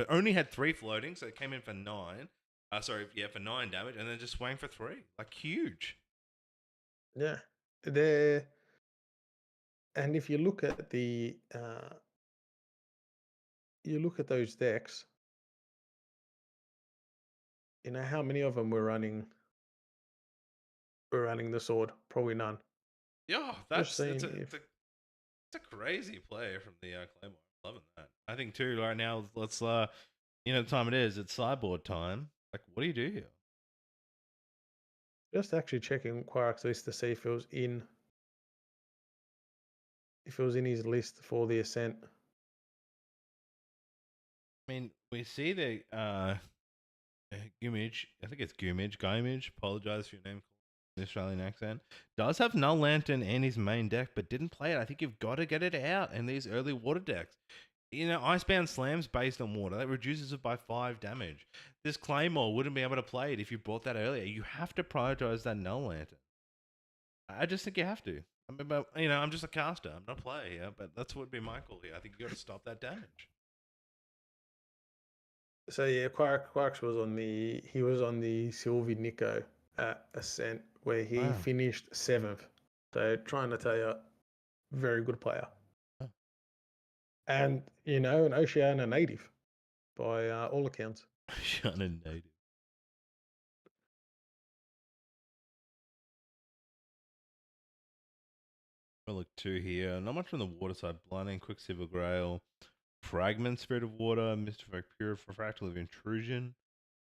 only had 3 floating, so it came in for 9. For 9 damage, and then just swang for 3. Like, huge. Yeah. And if you look at those decks, how many of them were running the sword? Probably none. Yeah, it's a crazy play from the Claymore. I'm loving that. I think too right now, let's the time it is, it's sideboard time. Like, what do you do here? Just actually checking Quorx list to see if it was in his list for the Ascent. I mean, we see the Gumage, I think it's Gumage, apologize for your name, the Australian accent, does have Null Lantern in his main deck, but didn't play it. I think you've got to get it out in these early water decks. Icebound Slam's based on water. That reduces it by 5 damage. This Claymore wouldn't be able to play it if you brought that earlier. You have to prioritize that Null Lantern. I just think you have to. I'm just a caster. I'm not a player here, but that's what would be my call here. I think you got to stop that damage. So yeah, Quorx was on the Sylvie Nico at Ascent, where he finished 7th. So trying to tell you, very good player. Oh. And an Oceania native by all accounts. Oceania native. I'll look 2 here. Not much on the water side. Blinding, Quicksilver Grail, Fragment, Spirit of Water, Mystified Pure, Fractal of Intrusion,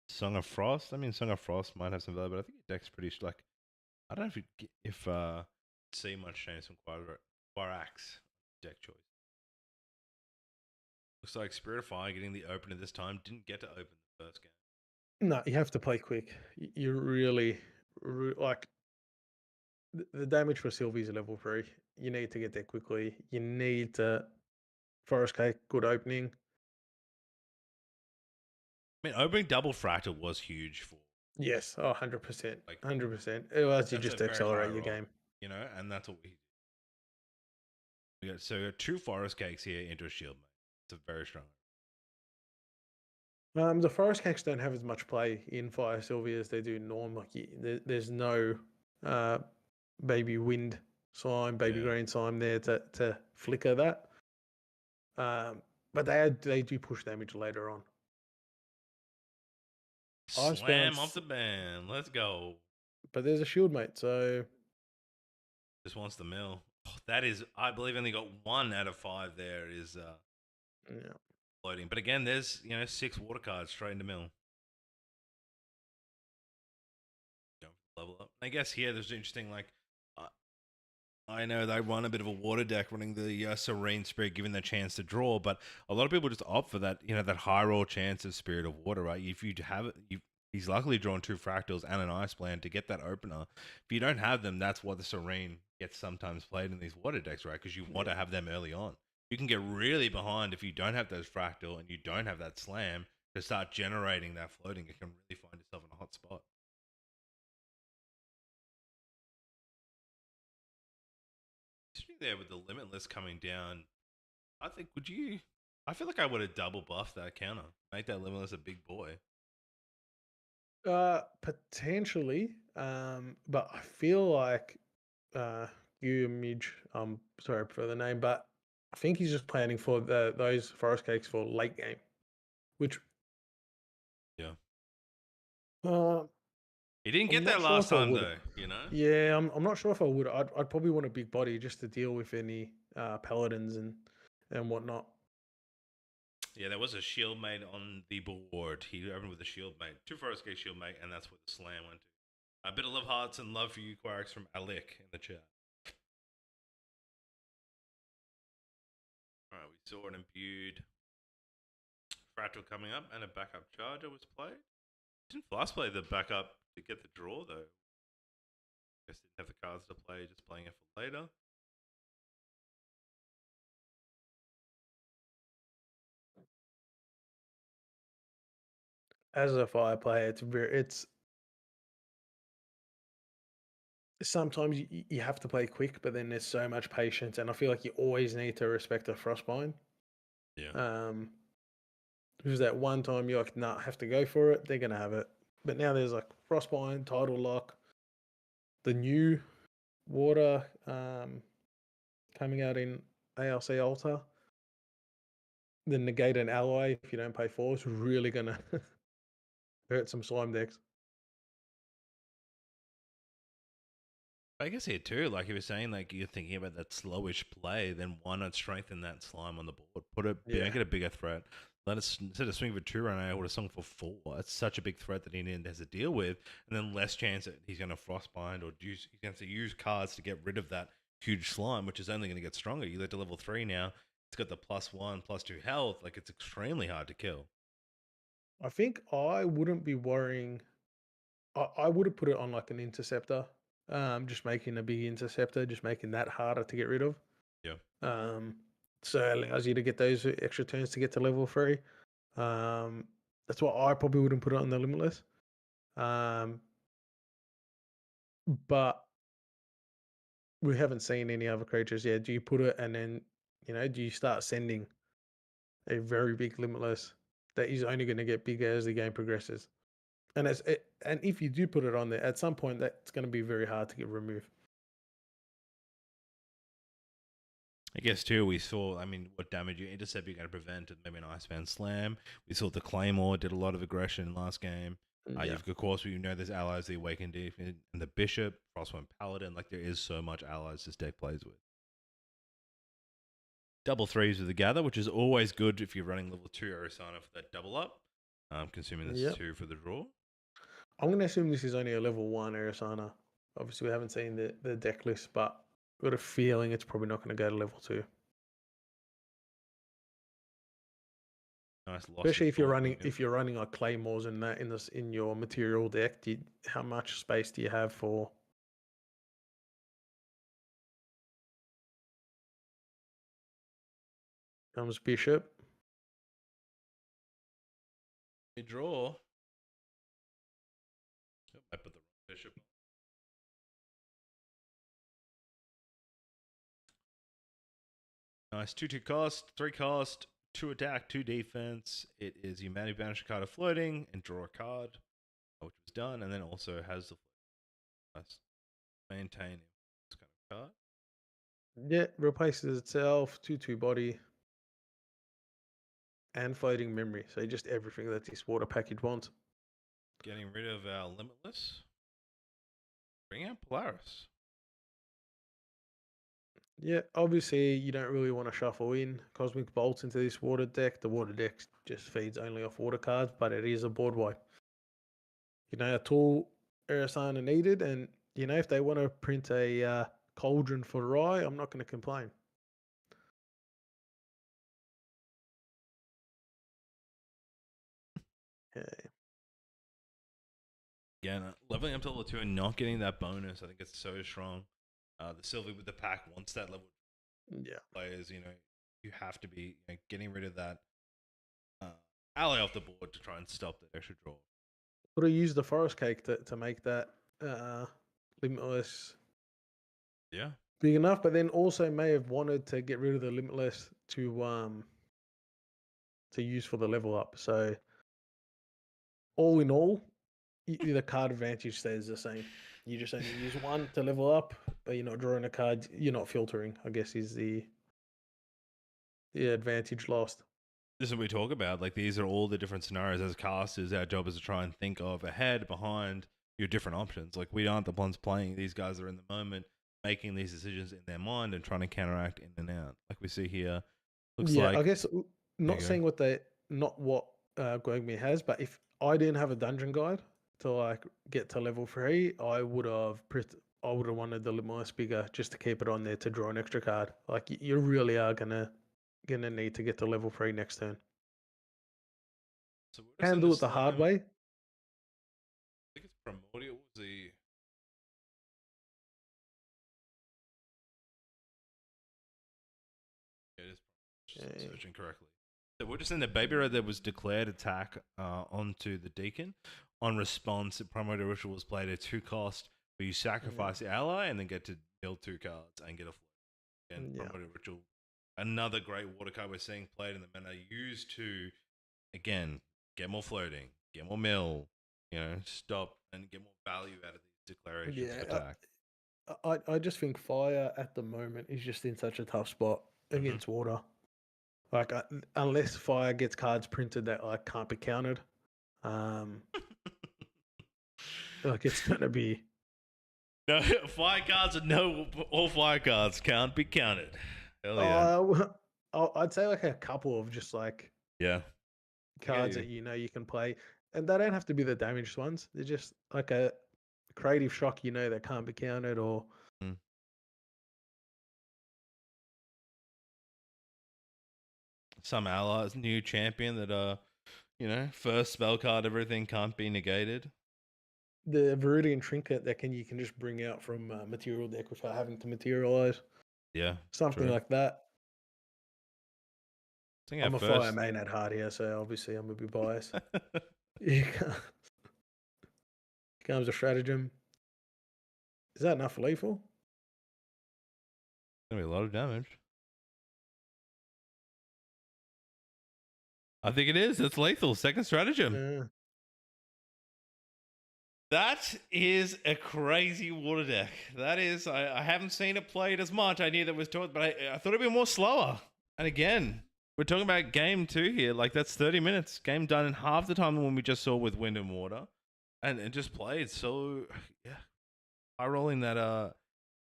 Song of Frost. I mean, Song of Frost might have some value, but I think your deck's pretty I don't know if see much change from Quorx deck choice. Looks like Spirit of Fire getting the opener this time. Didn't get to open the first game. No, you have to play quick. You really, like the damage for Sylvie's level 3. You need to get there quickly. You need to Forest Cake, good opening. I mean, opening double fractal was huge for. Yes, 100%. Like 100%. Otherwise, you just accelerate your game. You know, and that's what we got. So we got 2 Forest Cakes here into a shield mate. It's a very strong. The Forest Cakes don't have as much play in Fire Sylvie as they do in Norm. Like there's no baby wind slime, baby green slime there to flicker that. But they do push damage later on. Slam off the band. Let's go. But there's a shield mate, so just wants the mill. Oh, that is, I believe, only got 1 out of 5. There is floating. But again, there's 6 water cards straight into mill. Level up. I guess here there's interesting. Like, I know they run a bit of a water deck, running the Serene Spirit, giving the chance to draw. But a lot of people just opt for that. That high roll chance of Spirit of Water, right? If you have it, he's luckily drawn 2 fractals and an ice plan to get that opener. If you don't have them, that's why the Serene gets sometimes played in these water decks, right? Because you want to have them early on. You can get really behind if you don't have those fractal and you don't have that slam to start generating that floating. You can really find yourself in a hot spot. There with the Limitless coming down, I think I feel like I would have double buffed that counter, make that Limitless a big boy. Potentially, but I feel like Midge, I'm sorry for the name, but I think he's just planning for those Forest Cakes for late game, which he didn't get that last time though, Yeah, I'm not sure if I would. I'd probably want a big body just to deal with any paladins and whatnot. Yeah, there was a shield mate on the board. He opened with a shield mate, 2 Forest Gate shield mate, and that's where the slam went to. A bit of love hearts and love for you, Quorx, from Alec in the chat. All right, we saw an imbued fractal coming up, and a backup charger was played. Didn't Flask play the backup to get the draw though? Guess didn't have the cards to play, just playing it for later. As a fire player, it's sometimes you have to play quick, but then there's so much patience, and I feel like you always need to respect a Frostbind. Yeah. Because that one time you're like, nah, have to go for it, they're gonna have it. But now there's like Frostbind, Tidal Lock, the new water coming out in ALC Altar. The negate and alloy if you don't pay 4 is really gonna hurt some slime decks. I guess here too, like you were saying, like you're thinking about that slowish play, then why not strengthen that slime on the board? Make it a bigger threat. Let us, instead of swinging for 2 right now, I would have swung for 4. It's such a big threat that he has to deal with, and then less chance that he's going to frostbind or he's going to use cards to get rid of that huge slime, which is only going to get stronger. You get to level 3 now, it's got the +1, +2 health. Like it's extremely hard to kill. I think I wouldn't be worrying. I would have put it on like an interceptor. Just making a big interceptor, just making that harder to get rid of. Yeah. So it allows you to get those extra turns to get to level 3. That's why I probably wouldn't put it on the Limitless. But we haven't seen any other creatures yet. Do you put it and then, do you start sending a very big Limitless that is only going to get bigger as the game progresses? And and if you do put it on there, at some point that's going to be very hard to get removed. I guess too, we saw, what damage you intercept you're going to prevent, and maybe an Iceman Slam. We saw the Claymore did a lot of aggression last game. You've got, of course, there's allies, the Awakened Deep, and the Bishop, Frostwind Paladin. Like, there is so much allies this deck plays with. Double 3s with the Gather, which is always good if you're running level 2 Arisana for that double up. Consuming this 2 for the draw. I'm going to assume this is only a level 1 Arisana. Obviously, we haven't seen the deck list, but I've got a feeling it's probably not going to go to level 2. Nice loss. Especially if you're running like claymores and that in your material deck. How much space do you have for? Comes bishop. We draw. I put the wrong bishop. Nice 2/2 cost, 3 cost, 2 attack, 2 defense. It is you manually banish a card of floating and draw a card, which was done, and then also has the nice maintain this kind of card. Yeah, replaces itself, 2/2 body, and floating memory. So just everything that this water package wants. Getting rid of our limitless. Bring out Polaris. Yeah, obviously you don't really want to shuffle in Cosmic Bolts into this water deck. The water deck just feeds only off water cards, but it is a board wipe. You know, a tool Aerosana needed, and you know if they want to print a cauldron for Rye, I'm not going to complain. Okay. Again, leveling up to level 2 and not getting that bonus, I think it's so strong. The Sylvie with the pack wants that level. Yeah. Players, you know, you have to be getting rid of that ally off the board to try and stop the extra draw. Could have used the Forest Cake to make that Limitless big enough, but then also may have wanted to get rid of the Limitless to use for the level up. So all in all, the card advantage stays the same. You just only use one to level up, but you're not drawing a card. You're not filtering, I guess, is the advantage lost. This is what we talk about. Like, these are all the different scenarios. As casters, our job is to try and think of ahead, behind your different options. Like, we aren't the ones playing. These guys are in the moment, making these decisions in their mind and trying to counteract in and out. Like we see here, looks like. I guess not saying what Gwagmi has, but if I didn't have a dungeon guide to like get to level 3, I would have wanted the Limitless bigger just to keep it on there to draw an extra card. Like you really are gonna need to get to level 3 next turn. So can do it the hard way. I think it's Primordial. What was the? Yeah, it is searching correctly. So we're just in the Baby Red that was declared attack onto the Deacon. On response, the Primordial Ritual was played at 2 cost, where you sacrifice the ally and then get to deal 2 cards and get a float. And Primordial Ritual, another great water card we're seeing played in the meta, used to, again, get more floating, get more mill, stop and get more value out of these declarations of attack. I just think fire at the moment is just in such a tough spot against water. Like unless fire gets cards printed that like can't be countered, like it's gonna be no fire cards. All fire cards can't be counted. Hell yeah. I'd say like a couple of just like cards that you can play, and they don't have to be the damaged ones. They're just like a creative shock, that can't be countered or. Some allies, new champion that first spell card, everything can't be negated. The Viridian Trinket that you can just bring out from material deck without having to materialize. Yeah, something like that. I'm a fire main at heart here, so obviously I'm a bit biased. Here comes a stratagem. Is that enough for lethal? Gonna be a lot of damage. I think it is. It's lethal. Second stratagem. Yeah. That is a crazy water deck. That is. I haven't seen it played as much. I knew that was taught, but I thought it'd be more slower. And again, we're talking about game 2 here. Like, that's 30 minutes. Game done in half the time when we just saw with Wind and Water. And it just played. So, yeah. High rolling that,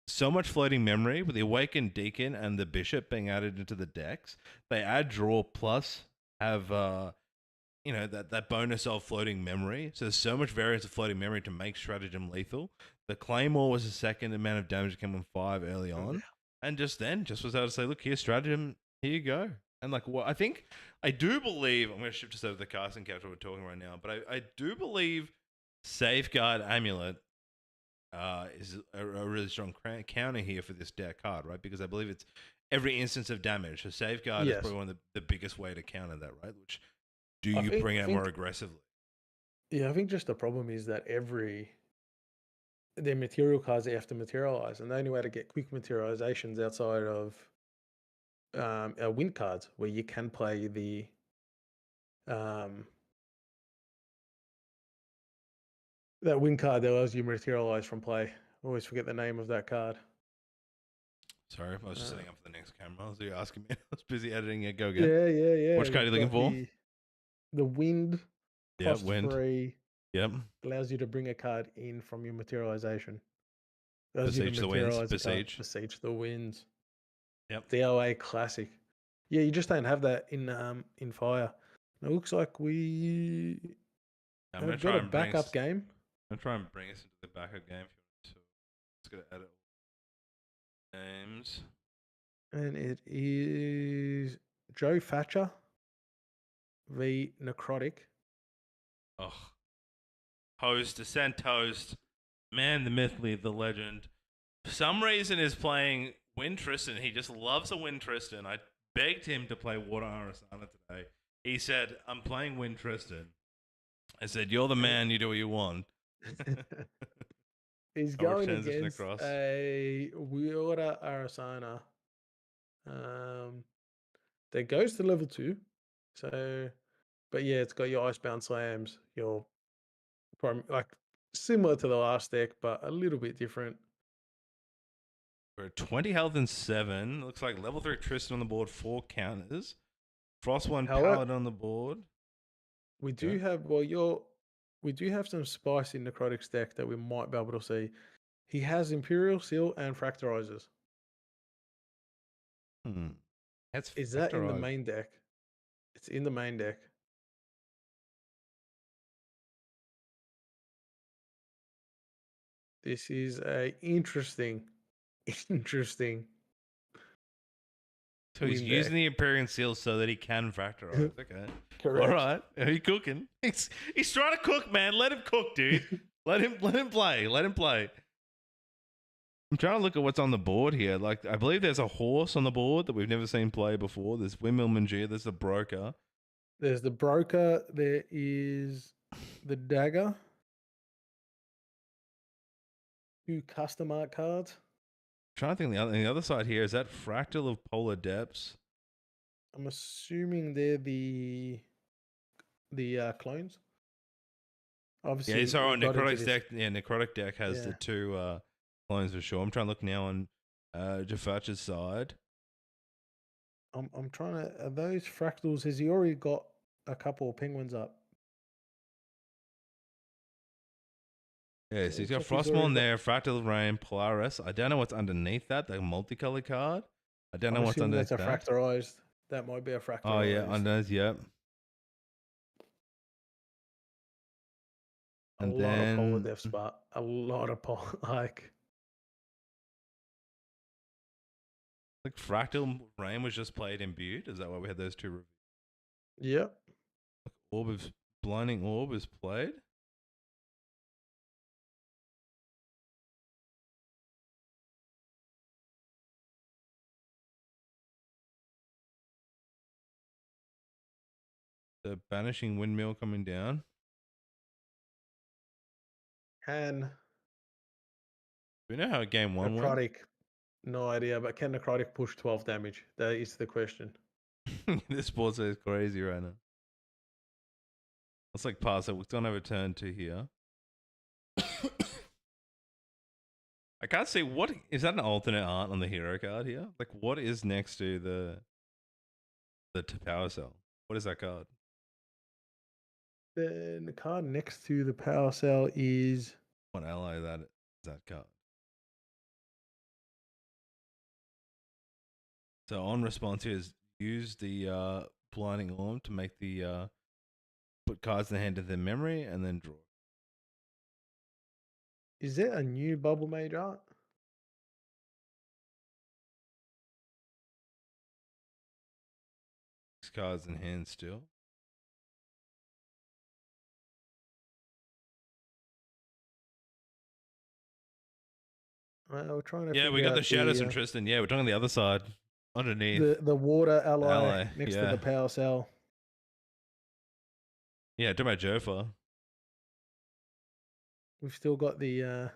so much floating memory with the Awakened Deacon and the Bishop being added into the decks. They add draw plus have you know, that bonus of floating memory. So there's so much variance of floating memory to make stratagem lethal. The Claymore was the second amount of damage that came on 5 early on. And just was able to say, look, here's stratagem, here you go. And like, what I do believe, I'm going to shift us over to the casting couch we're talking right now, but I do believe Safeguard Amulet is a really strong counter here for this deck card, right? Because I believe it's every instance of damage. So Safeguard is probably one of the biggest way to counter that, right? Which do you bring out more aggressively? Yeah, I think just the problem is that they're material cards they have to materialize, and the only way to get quick materializations outside of wind cards, where you can play the that wind card that allows you to materialize from play. I always forget the name of that card. Sorry, I was just setting up for the next camera. So you're asking me. I was busy editing it. Go again. Yeah. Which card are you looking for? The wind. Cost wind. 3. Yep. Allows you to bring a card in from your materialization. Besiege the winds. Besiege the winds. Yep. DOA classic. Yeah, you just don't have that in Fire. It looks like we have got a backup game. I'm going to try and bring us into the backup game. So let's go to edit names. And it is Joe Thatcher v Necrotic. Oh. Host, Descent Host. Man, the myth, the legend. For some reason is playing Wind Tristan. He just loves a Wind Tristan. I begged him to play Water Arasana today. He said, I'm playing Wind Tristan. I said, you're the man, you do what you want. He's going against a Water Arasana. That goes to level 2. So, but yeah, it's got your Icebound Slams, your like similar to the last deck, but a little bit different. We're at 20 health and 7. Looks like level 3 Tristan on the board, 4 counters. Frost 1 Paladin on the board. We do have we do have some spice in Necrotic's deck that we might be able to see. He has Imperial Seal and Fractorizers. Is that in the main deck? It's in the main deck. This is a interesting. So he's using the Imperial Seal so that he can fractorize. Okay. Correct. All right. Are you cooking? He's trying to cook, man. Let him cook, dude. Let him play. Let him play. I'm trying to look at what's on the board here. Like, I believe there's a horse on the board that we've never seen play before. There's Windmill Mangia. There's the Broker. There's the Broker. There is the Dagger. 2 custom art cards. I'm trying to think on the other side here. Is that Fractal of Polar Depths? I'm assuming they're the clones. Obviously, yeah. So Necrotic deck. Yeah, Necrotic deck has the 2 clones for sure. I'm trying to look now on Jafatch's side. I'm trying to. Are those fractals? Has he already got a couple of penguins up? Yeah, so he's got Frostmourne there, Fractal of Rain, Polaris. I don't know what's underneath that, the multicolored card. I don't know what's underneath that. That's a fractorized. That might be a fractorized. Oh, yeah, underneath, yep. And lot of Polar Depths, but a lot of like Fractal Rain was just played imbued. Is that why we had those 2 reviews? Yep. Blinding Orb is played. The Banishing Windmill coming down. Can we know how game 1 Necrotic went? No idea, but can Necrotic push 12 damage? That is the question. This board is crazy right now. Let's like pass it. We don't have a turn 2 here. I can't see what is that an alternate art on the hero card here? Like what is next to the power cell? What is that card? The card next to the power cell is what ally that is that card? So on response here is use the blinding orb to make the put cards in the hand of their memory, and then draw. Is there a new Bubble Mage art? Cards in hand still. We're trying to. Yeah, we got the shadows from Tristan. Yeah, we're talking the other side, underneath. The water ally next to the power cell. Yeah, talking about Joef. We've still got the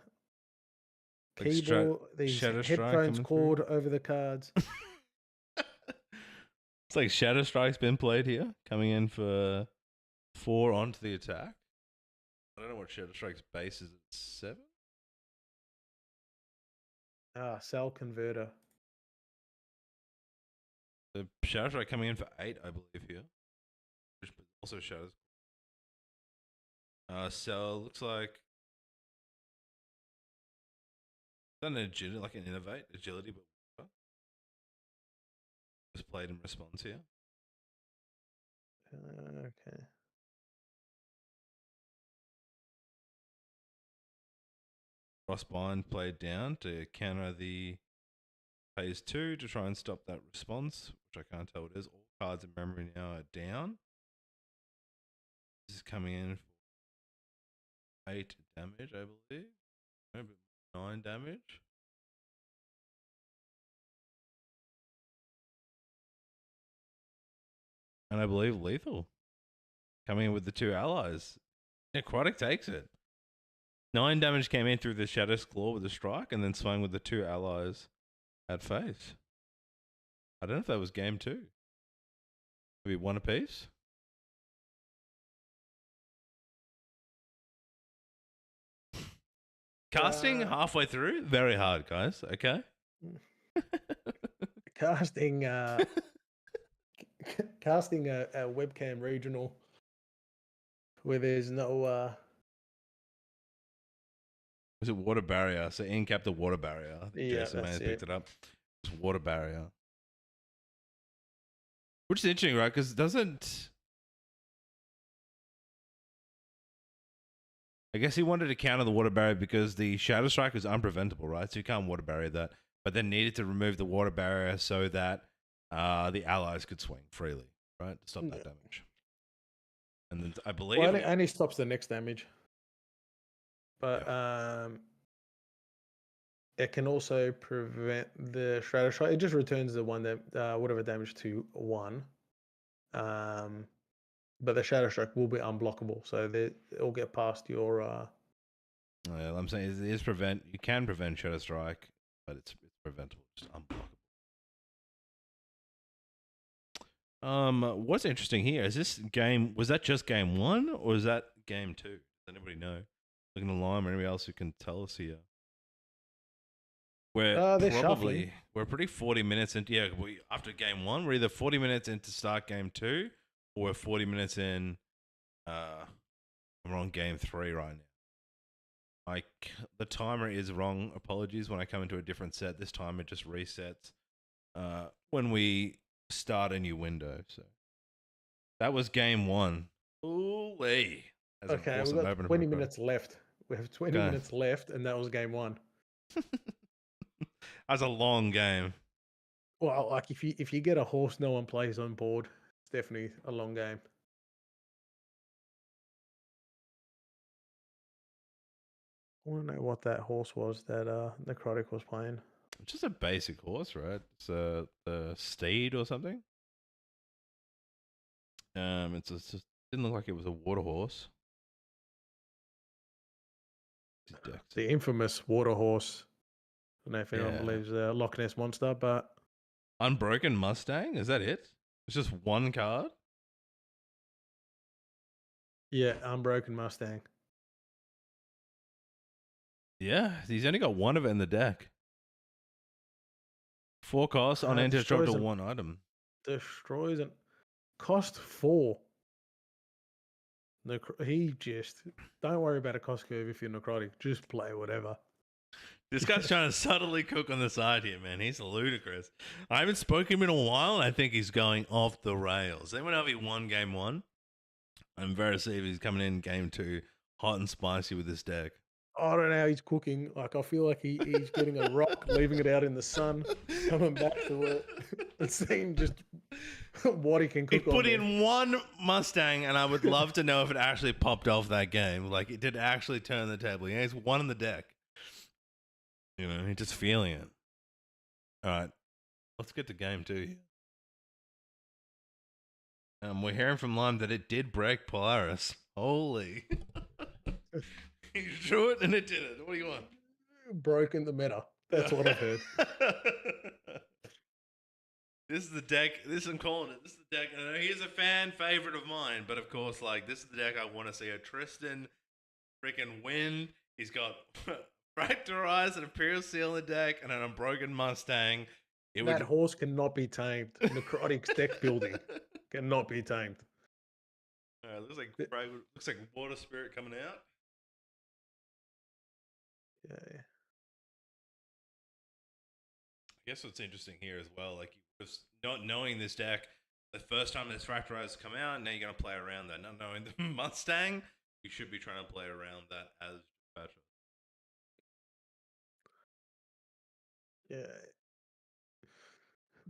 keyboard, these headphones cord over the cards. It's like Shadow Strike's been played here, coming in for 4 onto the attack. I don't know what Shadow Strike's base is at 7. Cell converter. The Shadow Strike coming in for 8, I believe here. Which also shadows. Cell looks like an agility, like an innovate agility, but was played in response here. Okay. Frostbind played down to counter the phase 2 to try and stop that response, which I can't tell what it is. All cards in memory now are down. This is coming in for 8 damage, I believe. Maybe 9 damage. And I believe lethal. Coming in with the 2 allies. Necrotic takes it. 9 damage came in through the Shadow's Claw with a strike, and then swung with the 2 allies at face. I don't know if that was game 2. Maybe 1 apiece. Casting halfway through, very hard, guys. Okay. Casting a webcam regional where there's no. Was it water barrier? So Ian capped the water barrier. Jason may have picked it up. It's water barrier. Which is interesting, right? Because doesn't. I guess he wanted to counter the water barrier because the Shadow Strike was unpreventable, right? So you can't water barrier that. But then needed to remove the water barrier so that the allies could swing freely, right? To stop that damage. And then I believe. Well, it only stops the next damage. But it can also prevent the Shadow Strike. It just returns the one that whatever damage to 1. But the Shadow Strike will be unblockable, so it'll get past your. I'm saying it is prevent. You can prevent Shadow Strike, but it's preventable, just unblockable. What's interesting here is this game. Was that just game 1, or is that game 2? Does anybody know? Looking at Liim or anybody else who can tell us here. We're pretty 40 minutes into after game 1. We're either 40 minutes into start game 2, or we're 40 minutes in. We're on game 3 right now. Like the timer is wrong. Apologies when I come into a different set. This time it just resets when we start a new window. So that was game 1. Ooh-lee. Okay, we've got 20 minutes left. We have 20 minutes left, and that was game 1. That's a long game. Well, like if you get a horse no one plays on board, it's definitely a long game. I want to know what that horse was that Necrotic was playing. It's just a basic horse, right? It's the steed or something. It just didn't look like it was a water horse. The infamous water horse. I don't know if anyone believes Loch Ness Monster, but Unbroken Mustang, is that it? It's just 1 card? Yeah, Unbroken Mustang. Yeah, he's only got 1 of it in the deck. 4 costs on anti-destructible to 1 item. Destroys it. Cost 4. He just don't worry about a cost curve if you're necrotic. Just play whatever. This guy's trying to subtly cook on the side here, man. He's ludicrous. I haven't spoken to him in a while, and I think he's going off the rails. Anyone have he won game 1? I'm very see if he's coming in game 2 hot and spicy with this deck. I don't know how he's cooking. Like, I feel like he's getting a rock, leaving it out in the sun, coming back to it, and seeing just what he can cook He on put there. in one Mustang, and I would love to know if it actually popped off that game. Like, it did actually turn the table. He has one in the deck. You know, he's just feeling it. All right, let's get to game 2 here. We're hearing from Liim that it did break Polaris. Holy. He drew it and it did it. What do you want? Broken the meta. That's what I've heard. This is the deck. I'm calling it. This is the deck. And I know he's a fan favorite of mine, but of course, like, this is the deck I want to see a Tristan freaking win. He's got Fracturize and Imperial Seal in the deck and an Unbroken Mustang. That horse cannot be tamed. Necrotic's deck building cannot be tamed. Looks like Water Spirit coming out. Yeah. I guess what's interesting here as well, like, just not knowing this deck, the first time this Fracturize come out, now you're going to play around that. Not knowing the Mustang, you should be trying to play around that as Patrick. Yeah.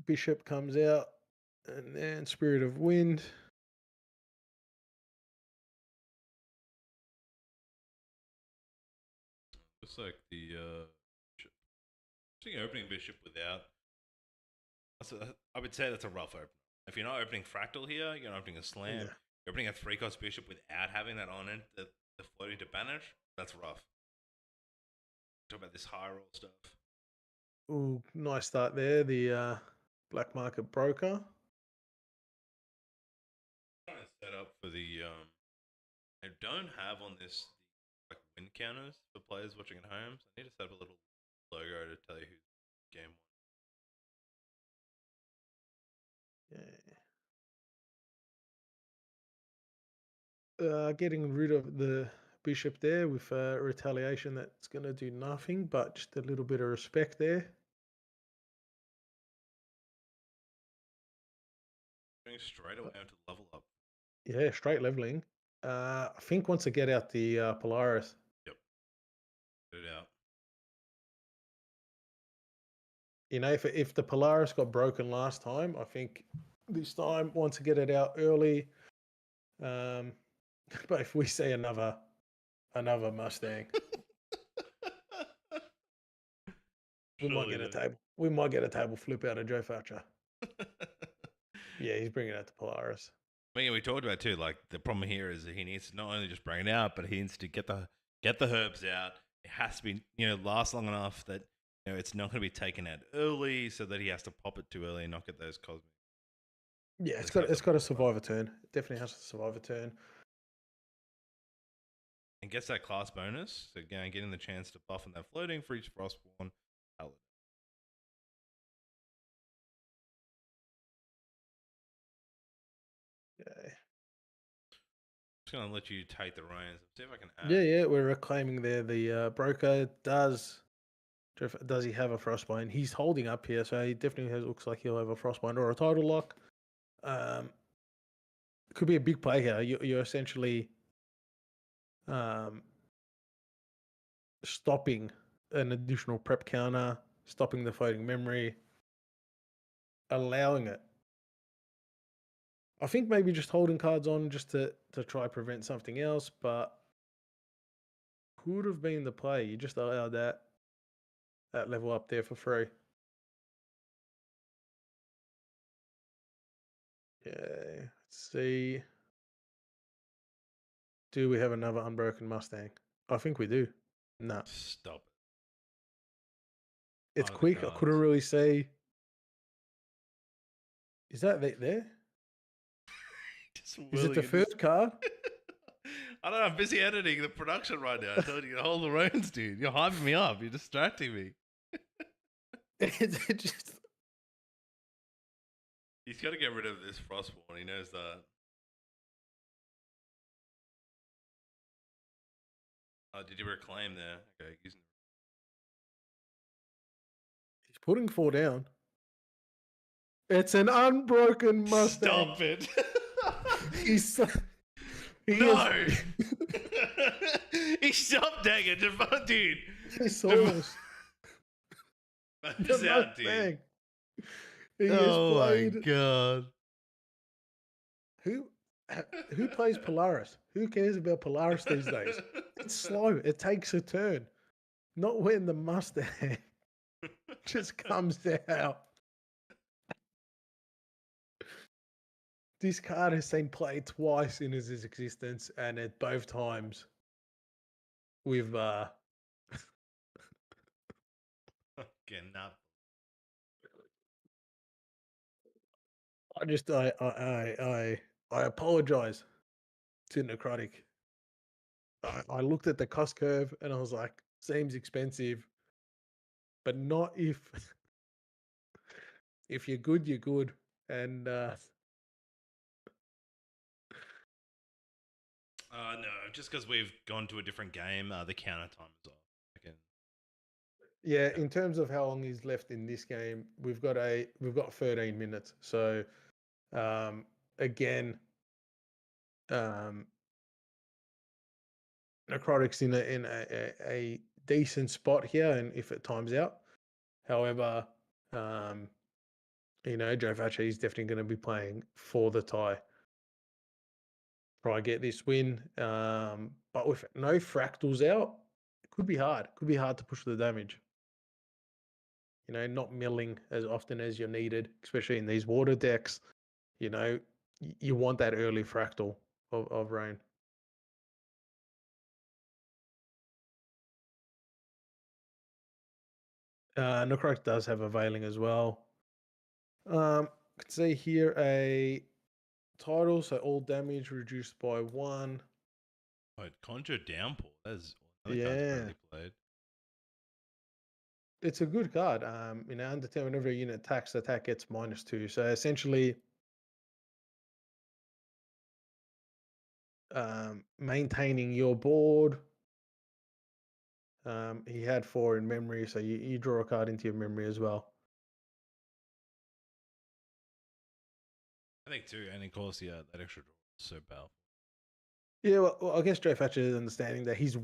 Bishop comes out, and then Spirit of Wind. Looks like the bishop. Actually, opening bishop without. I would say that's a rough opener. If you're not opening Fractal here, you're not opening a Slam. Yeah. You're opening a 3-cost bishop without having that on it, the floating to banish. That's rough. Talk about this high roll stuff. Ooh, nice start there. The black market broker. Trying to set up for the I don't have on this like win counters for players watching at home. So I need to set up a little logo to tell you who's game one. Yeah. Getting rid of the bishop there with retaliation that's going to do nothing, but just a little bit of respect there. Going straight away to level up. Yeah, straight leveling. I think once I get out the Polaris. Yep. Get it out. You know, if the Polaris got broken last time, I think this time, once I get it out early, but if we see another Mustang, we might get a table. We might get a table flip out of Joef. Yeah, he's bringing out the Polaris. I mean, we talked about too. Like, the problem here is that he needs to not only just bring it out, but he needs to get the herbs out. It has to be, last long enough that it's not going to be taken out early, so that he has to pop it too early and not get those cosmic. Yeah, it's got to survive a turn. It definitely has to survive a turn. And gets that class bonus. So again, getting the chance to buff on that floating for each Frostborn. Okay. Just gonna let you take the reins. See if I can add. Yeah, we're reclaiming there. The broker does he have a Frostbind? He's holding up here, so he definitely looks like he'll have a Frostbind or a title lock. Could be a big play here. You're essentially stopping an additional prep counter, stopping the floating memory, allowing it. I think maybe just holding cards on just to try prevent something else, but could have been the play. You just allowed that level up there for free. Okay, let's see. Do we have another unbroken Mustang? I think we do. No. Stop it. It's quick. I couldn't really see. Is that there? Is it the first card? I don't know. I'm busy editing the production right now. I told you to hold the reins, dude. You're hyping me up. You're distracting me. He's got to get rid of this Frostborn. He knows that. Oh, did you reclaim there? Okay, he's putting 4 down. It's an unbroken Mustang. Stop it. No! He stopped Dagger, dude. He saw us. He's out, dude. He has played. My god. Who plays Polaris? Who cares about Polaris these days? It's slow. It takes a turn. Not when the Mustang just comes out. This card has seen play twice in its existence, and at both times we've Fucking up. I apologize to Necrotic. I looked at the cost curve and I was like, seems expensive, but not if if you're good, you're good. And no, just because we've gone to a different game, the counter time is off. Yeah, in terms of how long is left in this game, we've got 13 minutes. So again, Necrotic's in a decent spot here, and if it times out. However, Joef is definitely going to be playing for the tie. Try get this win. But with no fractals out, it could be hard. It could be hard to push the damage. Not milling as often as you're needed, especially in these water decks. You want that early fractal of rain. Necrotic does have a veiling as well. I can see here a title, so all damage reduced by 1. Oh, Conjure Downpour. That's another card currently played. It's a good card. Under 10, whenever a unit attacks, the attack gets -2. So essentially, maintaining your board. He had 4 in memory, so you draw a card into your memory as well. I think too, and of course, yeah, that extra draw is so powerful. Yeah, well I guess Joef is understanding that his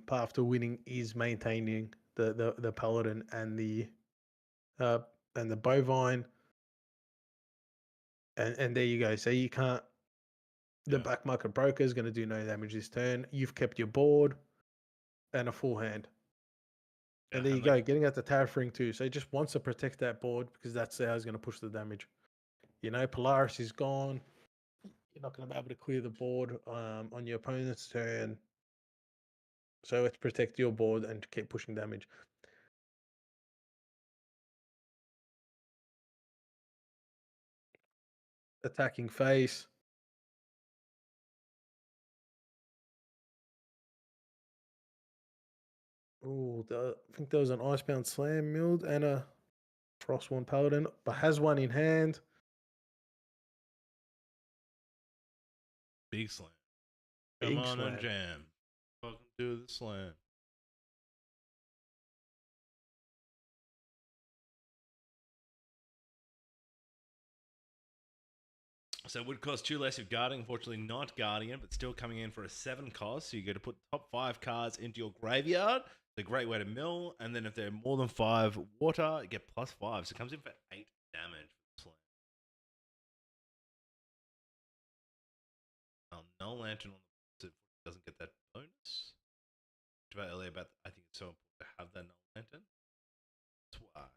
path to winning is maintaining the paladin and the bovine, and there you go. So you can't. The back market broker is going to do no damage this turn. You've kept your board and a full hand. And there you go, getting at the tariff ring too. So he just wants to protect that board because that's how he's going to push the damage. Polaris is gone. You're not going to be able to clear the board on your opponent's turn. So let's protect your board and keep pushing damage. Attacking face. Oh, I think there was an Icebound Slam milled and a Frostborn Paladin, but has one in hand. Big slam. Come on and jam. Welcome to the slam. So it would cost 2 less if Guardian. Unfortunately, not Guardian, but still coming in for a 7 cost. So you go to put top 5 cards into your graveyard. It's a great way to mill. And then if they're more than 5 water, you get +5. So it comes in for 8 damage. No lantern on the doesn't get that bonus. I talked about earlier about I think it's so important to have that no lantern. That's why.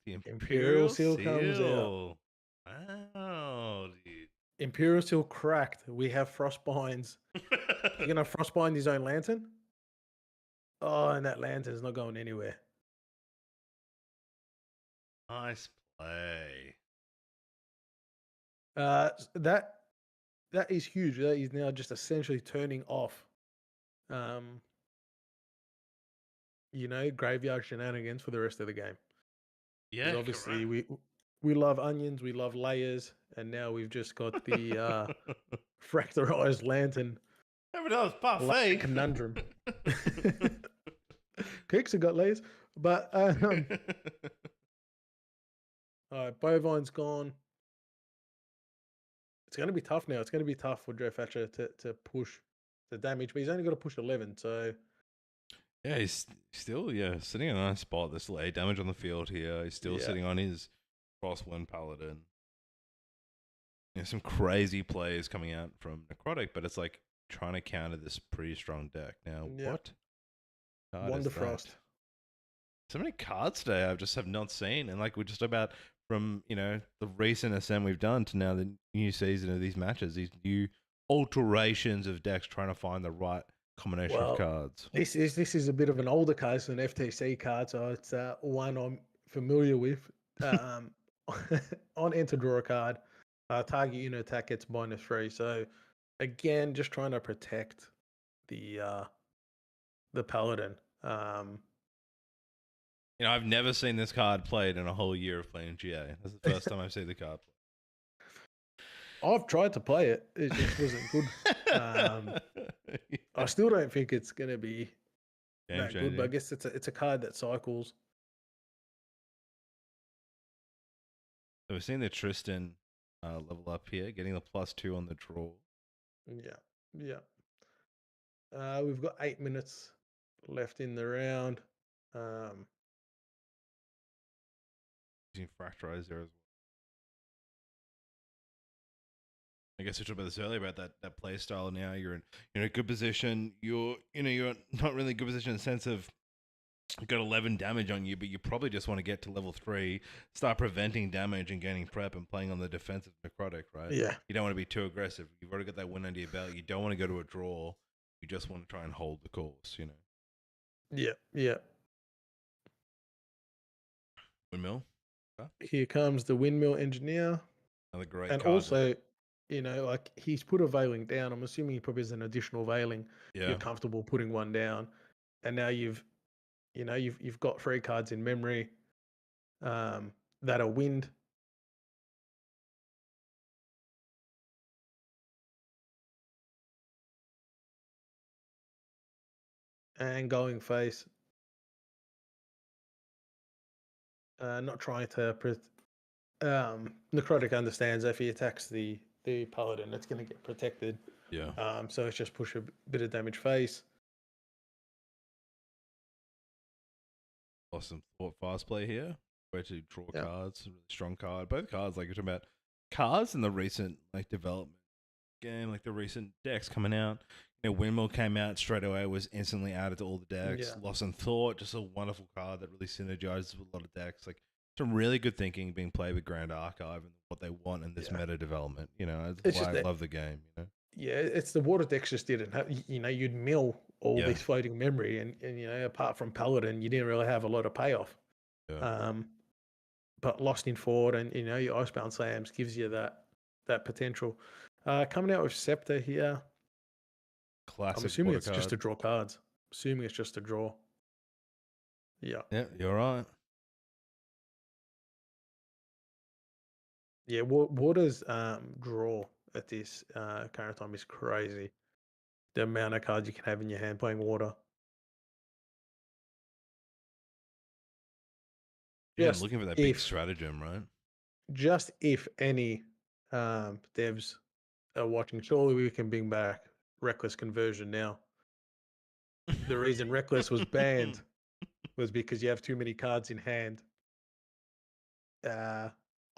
The Imperial Seal comes out. Wow, dude. Imperial Seal cracked. We have Frostbinds. You're going to Frostbind his own lantern? Oh, and that lantern's not going anywhere. Nice play. That is huge. That is now just essentially turning off graveyard shenanigans for the rest of the game. Yeah, obviously we love onions, we love layers, and now we've just got the fractorized lantern $7 Like parfait. conundrum. Cooks have got layers, but all right, Bovine's gone. It's going to be tough now. It's going to be tough for Joe Thatcher to push the damage, but he's only got to push 11. So yeah, he's still sitting in a nice spot. There's still 8 damage on the field here. He's still sitting on his Crosswind Paladin. Some crazy plays coming out from Necrotic, but it's like trying to counter this pretty strong deck. Now, what? Wonderfrost. So many cards today I just have not seen, and like we're just about from the recent ascent we've done to now the new season of these matches, these new alterations of decks trying to find the right combination of cards. This is a bit of an older card, so an FTC card, so it's one I'm familiar with. On enter draw a card, target unit attack gets -3. So again, just trying to protect the Paladin. I've never seen this card played in a whole year of playing GA. That's the first time I've seen the card played. I've tried to play it. It just wasn't good. I still don't think it's going to be that good, but I guess it's a card that cycles. So we're seeing the Tristan level up here, getting the +2 on the draw. Yeah. We've got 8 minutes left in the round. Using Fracturize there as well. I guess we talked about this earlier about that play style. Now you're in a good position. You're not really in a good position in the sense of you've got 11 damage on you, but you probably just want to get to level 3, start preventing damage and gaining prep and playing on the defensive Necrotic, right? Yeah. You don't want to be too aggressive. You've already got that win under your belt. You don't want to go to a draw. You just want to try and hold the course, Yeah. Windmill. Here comes the Windmill Engineer. Another great and card. Also, like he's put a Veiling down. I'm assuming he probably has an additional Veiling. Yeah. You're comfortable putting one down. And now you've got 3 cards in memory that are wind. And going face. Not trying to Necrotic understands if he attacks the Paladin, it's going to get protected. Yeah. So it's just push a bit of damage face. Awesome thought fast play here. Where to draw cards, really strong card. Both cards, like you're talking about cards in the recent development game, like the recent decks coming out. Windmill came out straight away, was instantly added to all the decks. Yeah. Lost in Thought, just a wonderful card that really synergizes with a lot of decks. Like some really good thinking being played with Grand Archive and what they want in this meta development. That's why I love the game. Yeah, it's the water decks just didn't have. You'd mill all this floating memory, and apart from Paladin, you didn't really have a lot of payoff. Yeah. But Lost in Thought and your Icebound Slams gives you that potential. Coming out with Scepter here. Classic. I'm assuming it's just to draw cards. Assuming it's just a draw. Yeah. Yeah, you're right. Yeah, Water's draw at this current time is crazy. The amount of cards you can have in your hand playing Water. Yeah, I'm looking for that big stratagem, right? Just if any devs are watching, surely we can bring back Reckless Conversion now. The reason Reckless was banned was because you have too many cards in hand.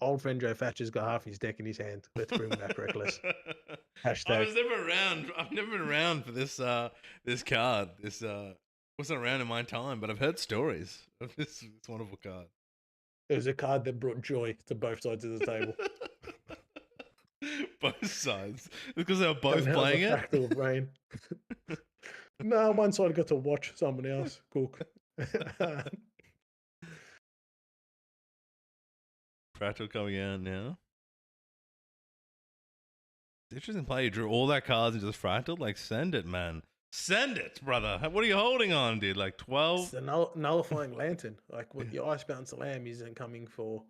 Old friend Joe Thatcher's got half his deck in his hand. Let's bring back Reckless. Hashtag. I was never around. I've never been around for this this card. This wasn't around in my time, but I've heard stories of this wonderful card. It was a card that brought joy to both sides of the table. Both sides? Because they were both playing it? Fractal of Rain. No, one side got to watch someone else cook. Fractal coming out now. Interesting play. You drew all that cards and just Fractal? Like, send it, man. Send it, brother. What are you holding on, dude? Like 12? It's the nullifying lantern. Like what your Icebound Slam isn't coming for,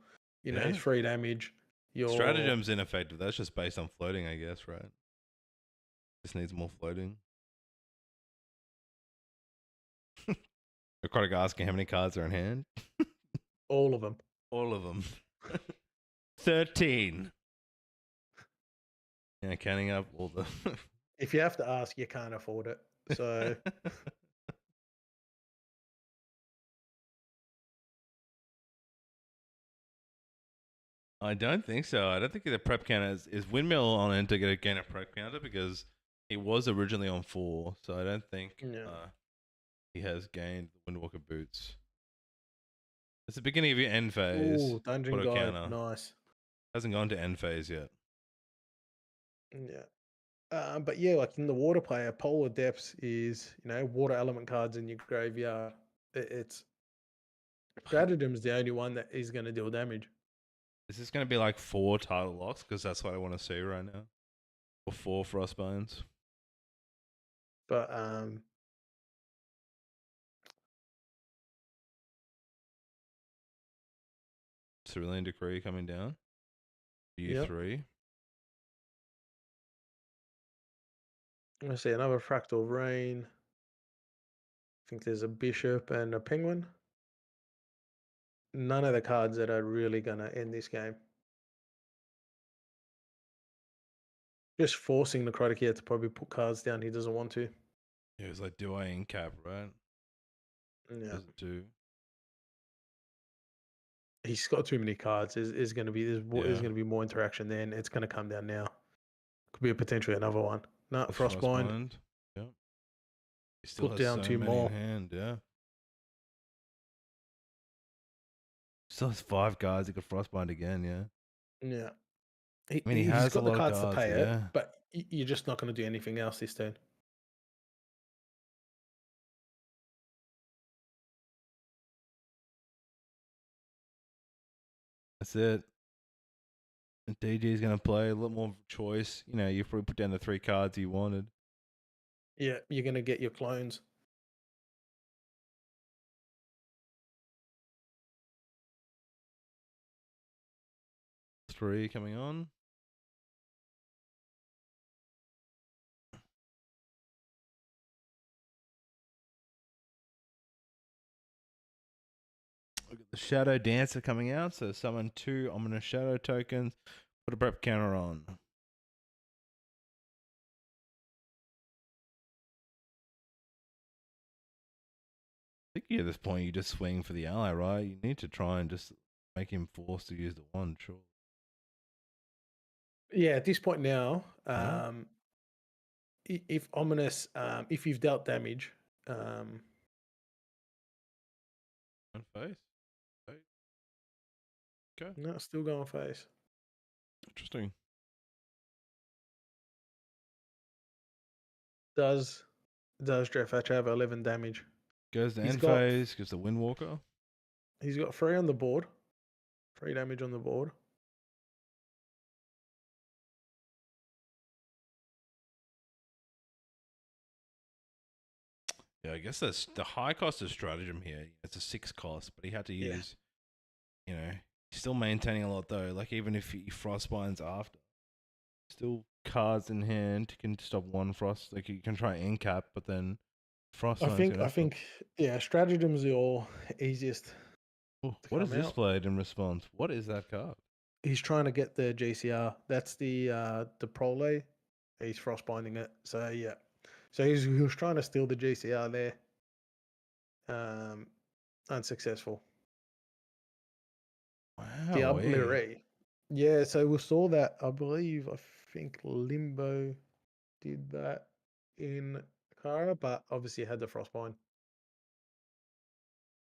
3 damage. Your stratagem's ineffective. That's just based on floating, I guess, right? Just needs more floating. You're quite asking how many cards are in hand. All of them. All of them. 13. Yeah, counting up all the. If you have to ask, you can't afford it. So I don't think so. I don't think the prep counter is Windmill on enter going to gain a prep counter because he was originally on 4. So I don't think he has gained the Windwalker boots. It's the beginning of your end phase. ooh, Dungeon Put a Guide, counter. nice. Hasn't gone to end phase yet. Yeah. But yeah, like in the water player, Polar Depths is, water element cards in your graveyard. It's Stratagem's the only one that is going to deal damage. Is this going to be like 4 title locks? Because that's what I want to see right now. Or 4 Frostbones. But Cerulean Decree coming down. Year 3. I'm going to see another Fractal Rain. I think there's a Bishop and a Penguin. None of the cards that are really going to end this game. Just forcing the Necrotic here to probably put cards down he doesn't want to. Yeah, it was like, do I incap, right? Yeah. Does it do? He's got too many cards. There's going to be going to be more interaction then. It's going to come down now. Could be potentially another one. No, Frostbind. Yeah. He still Put has down so 2 many more. in hand, yeah. Still has 5 cards. He could Frostbind again, yeah. Yeah. I mean, he has got a the lot of cards cards, to pay yeah. it, but you're just not going to do anything else this turn. That's it. DG is going to play a lot more choice. You probably put down the 3 cards you wanted. Yeah, you're going to get your clones. Three coming on. We've got the Shadow Dancer coming out. So summon 2 Ominous Shadow tokens. Put a prep counter on. I think at this point you just swing for the ally, right? You need to try and just make him forced to use the wand, sure. Yeah, at this point now, if Ominous, if you've dealt damage, On face. Okay. No, still going face. Interesting. Does Joef have 11 damage? Goes to end phase, gives the Windwalker. He's got 3 on the board. 3 damage on the board. Yeah, I guess that's the high cost of stratagem here. It's a 6 cost, but he had to use, he's still maintaining a lot though. Like even if he Frostbinds after, still cards in hand can stop 1 frost. Like you can try incap, but then frost. I think, stratagem's your easiest. What is this played in response? What is that card? He's trying to get the GCR. That's the Prole. He's frostbinding it. So yeah. So he was trying to steal the GCR there. Unsuccessful. Wow. MrReeeee. Yeah, so we saw that. I think Limbo did that in Kara, but obviously had the frostbind.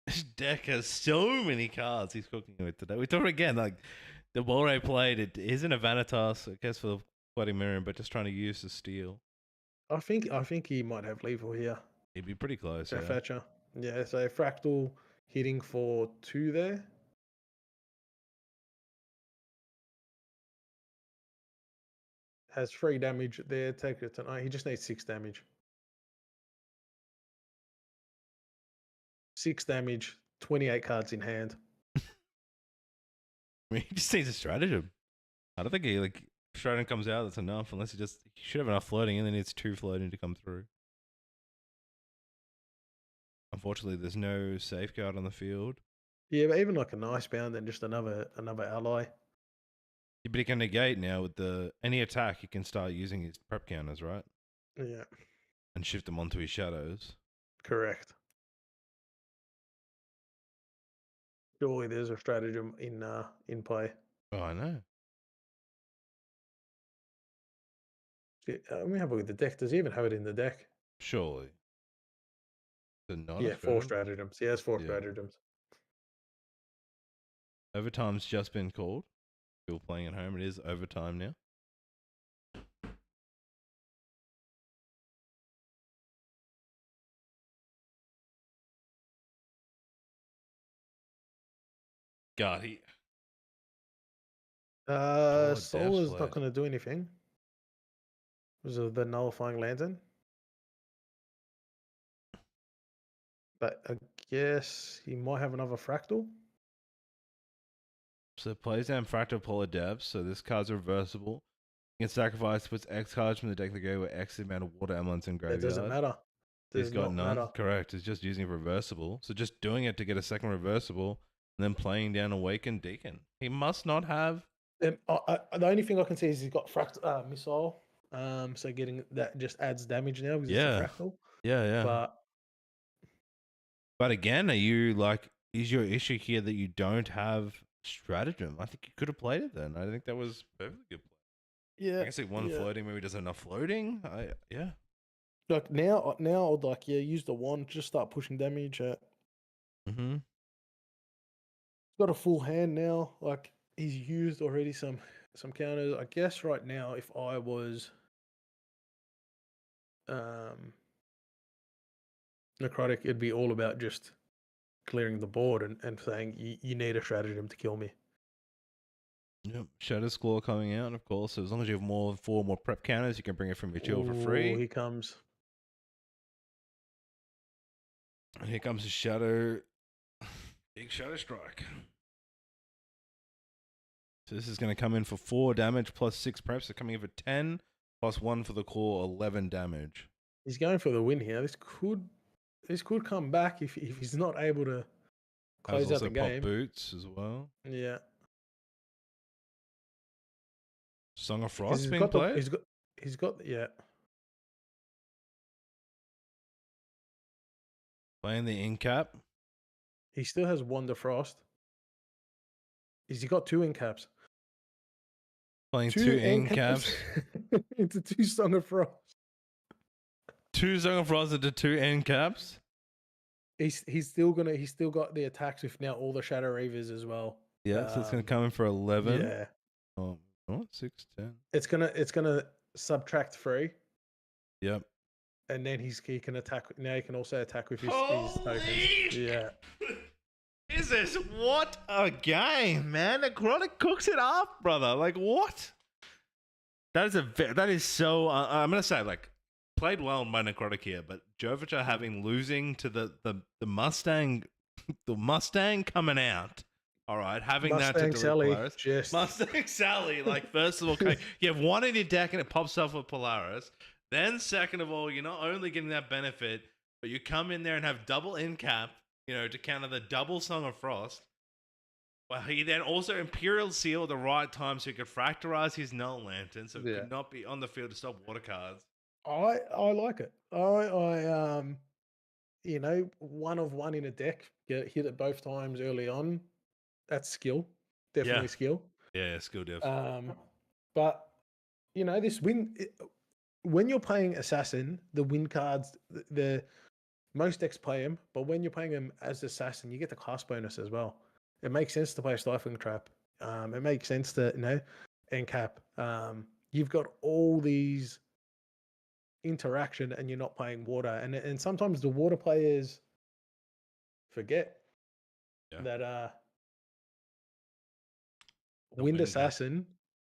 This deck has so many cards he's cooking with today. We talked again, like the Bore played it isn't a Vanitas, I guess, for the Bloody Miriam, but just trying to use the steel. I think he might have lethal here. He'd be pretty close. Yeah. Fetcher. Yeah, so Fractal hitting for 2 there. Has 3 damage there. Take it tonight. He just needs 6 damage. 6 damage, 28 cards in hand. I mean, he just needs a stratagem. I don't think stratagem comes out, that's enough, unless he should have enough floating, and then needs 2 floating to come through. Unfortunately, there's no safeguard on the field. Yeah, but even like a nice bound and just another ally. Yeah, but he can negate now with any attack. He can start using his prep counters, right? Yeah, And shift them onto his shadows. correct. Surely there's a stratagem in play. Oh, I know. Let me have a look at the deck. Does he even have it in the deck? Surely. Is it not a Yeah, 4 stratagem? stratagems. He has 4 Yeah. stratagems. Overtime's just been called. Still playing at home. It is overtime now. God, Soul is play. not going to do anything. Was it the nullifying lantern? But I guess he might have another fractal. So it plays down Fractal Polar Depths, so this card's reversible. You can sacrifice, puts X cards from the deck to go where X amount of water emblems in graveyard. It doesn't matter. He's got none. Matter. Correct. It's just using reversible. So just doing it to get a second reversible and then playing down Awakened Deacon. He must not have. The only thing I can see is he's got missile. So getting that just adds damage now because it's a fractal. Yeah. But again, is your issue here that you don't have stratagem? I think you could have played it then. I think that was perfectly good play. Yeah. I can see one floating, maybe doesn't have enough floating. Yeah. Like now I'd use the wand, just start pushing damage at. Mm-hmm. Got a full hand now. Like he's used already some counters. I guess right now, if I was necrotic, it'd be all about just clearing the board and saying you need a stratagem to kill me. Yep. Shadow Squall coming out, of course. So as long as you have 4 more prep counters, you can bring it from your chill for free. Here comes. And here comes the Shadow. Big Shadow Strike. So this is going to come in for 4 damage plus 6 preps. So coming in for 10 plus 1 for the core, 11 damage. He's going for the win here. This could come back if he's not able to close out the game. Pop boots as well. Yeah. Song of Frost being played? He's got Playing the Incap. He still has Wonder Frost. He's got 2 Incaps. Playing 2 Incaps. Into 2 Song of Frost. 2 Song of Frost into 2 Incaps. He's still got the attacks with now all the Shadow Reavers as well. Yeah, so it's gonna come in for 11. Yeah. Oh, 6, 10. It's gonna subtract 3. Yep. And then he can attack. Now he can also attack with his tokens. Yeah. Is this what a game, man? Necrotic cooks it up, brother. Like what? That is so. I'm gonna say played well by Necrotic here, but Joef losing to the Mustang, the Mustang coming out. All right, having Mustang that to Sally, Polaris. just Mustang Sally. First of all, you have 1 in your deck and it pops off with Polaris. Then second of all, you're not only getting that benefit, but you come in there and have double Incap, to counter the double Song of Frost. Well, he then also Imperial Seal at the right time so he could fractalize his Null Lantern so it could not be on the field to stop water cards. I like it. I 1 of 1 in a deck, get hit it both times early on. That's skill. Definitely skill. Yeah, skill diff. But this win when you're playing Assassin, the win cards, the most decks play them, but when you're playing them as Assassin, you get the class bonus as well. It makes sense to play Stifling Trap. It makes sense to Encap. You've got all these interaction, and you're not playing water, and sometimes the water players forget that Wind Assassin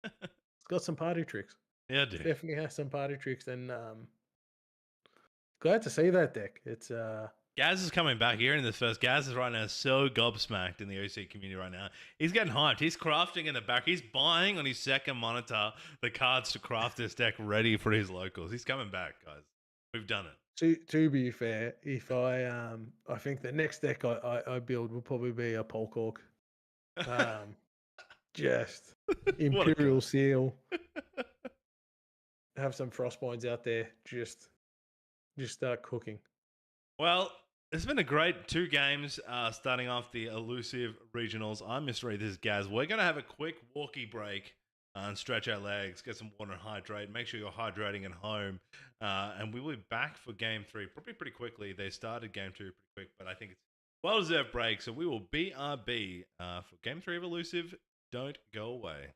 it's got some party tricks. Yeah, dude. Definitely has some party tricks, and glad to see that deck. It's Gaz is coming back here in this first. Gaz is right now so gobsmacked in the OC community right now. He's getting hyped. He's crafting in the back. He's buying on his second monitor the cards to craft this deck ready for his locals. He's coming back, guys. We've done it. To be fair, if I think the next deck I build will probably be a Polkork. Just What a Imperial guy. Seal. Have some Frostbinds out there. Just start cooking. Well, it's been a great 2 games starting off the Illusive Regionals. I'm MrReeeee, this is Gaz. We're going to have a quick walkie break and stretch our legs, get some water and hydrate. Make sure you're hydrating at home. And we will be back for Game 3 probably pretty quickly. They started Game 2 pretty quick, but I think it's well-deserved break. So we will BRB for Game 3 of Illusive. Don't go away.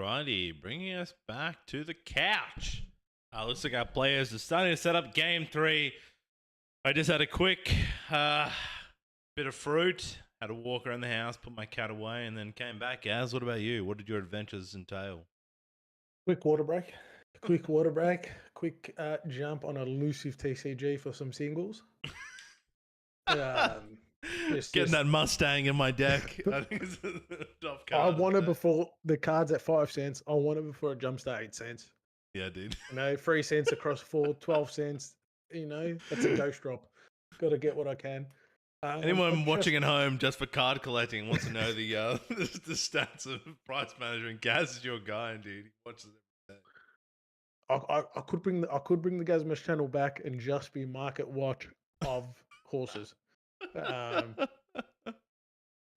Alrighty, bringing us back to the couch. Looks like our players are starting to set up game 3. I just had a quick bit of fruit, had a walk around the house, put my cat away, and then came back. Gaz, what about you? What did your adventures entail? Quick water break. Quick jump on Illusive TCG for some singles. Getting that Mustang in my deck. I think it's a top card. I want it before the card's at 5 cents. I want it before it jumps to 8 cents. Yeah, dude. 3 cents across 4, 12 cents. That's a ghost drop. Got to get what I can. Anyone watching at home just for card collecting wants to know the the stats of price management. Gaz is your guy, dude. He watches every day. I could bring the Gazimus channel back and just be market watch of horses.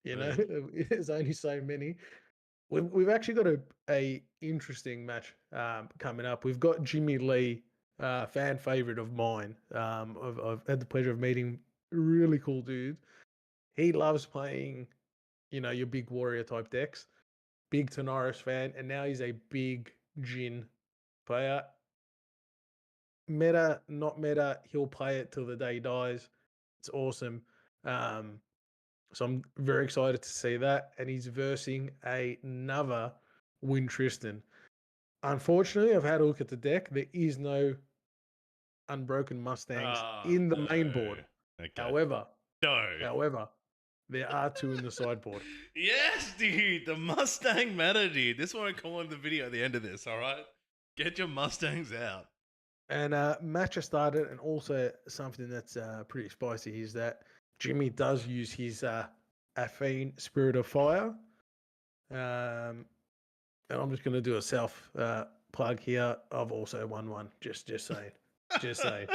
There's only so many. We've actually got a interesting match coming up. We've got Jimmy Lee, fan favorite of mine. I've had the pleasure of meeting. Really cool dude. He loves playing, your big warrior type decks. Big Tenoris fan, and now he's a big Jin player. Meta, not meta, he'll play it till the day he dies. It's awesome. So I'm very excited to see that. And he's versing another Win Tristan. Unfortunately, I've had a look at the deck. There is no Unbroken Mustangs in the main board. Okay. However, there are 2 in the sideboard. Yes, dude. The Mustang meta, dude. This one I call in the video at the end of this, all right? Get your Mustangs out. And match has started, and also something that's pretty spicy is that Jimmy does use his Affine Spirit of Fire. And I'm just going to do a self plug here. I've also won one. Just saying. Just saying.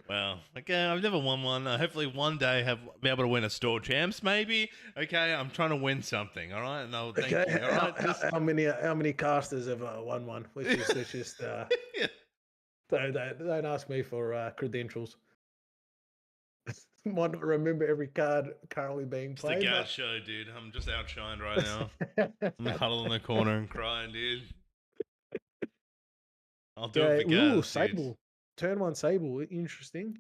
Well, okay, I've never won one. Hopefully one day be able to win a store champs, maybe. Okay, I'm trying to win something, all right? No, thank you. All right? How many casters have won one? Let's just don't ask me for credentials. Might not remember every card currently being played. It's the Gaz show, dude. I'm just outshined right now. I'm huddled in the corner and crying, dude. I'll do it for Gaz. Sable. Turn 1 Sable. Interesting.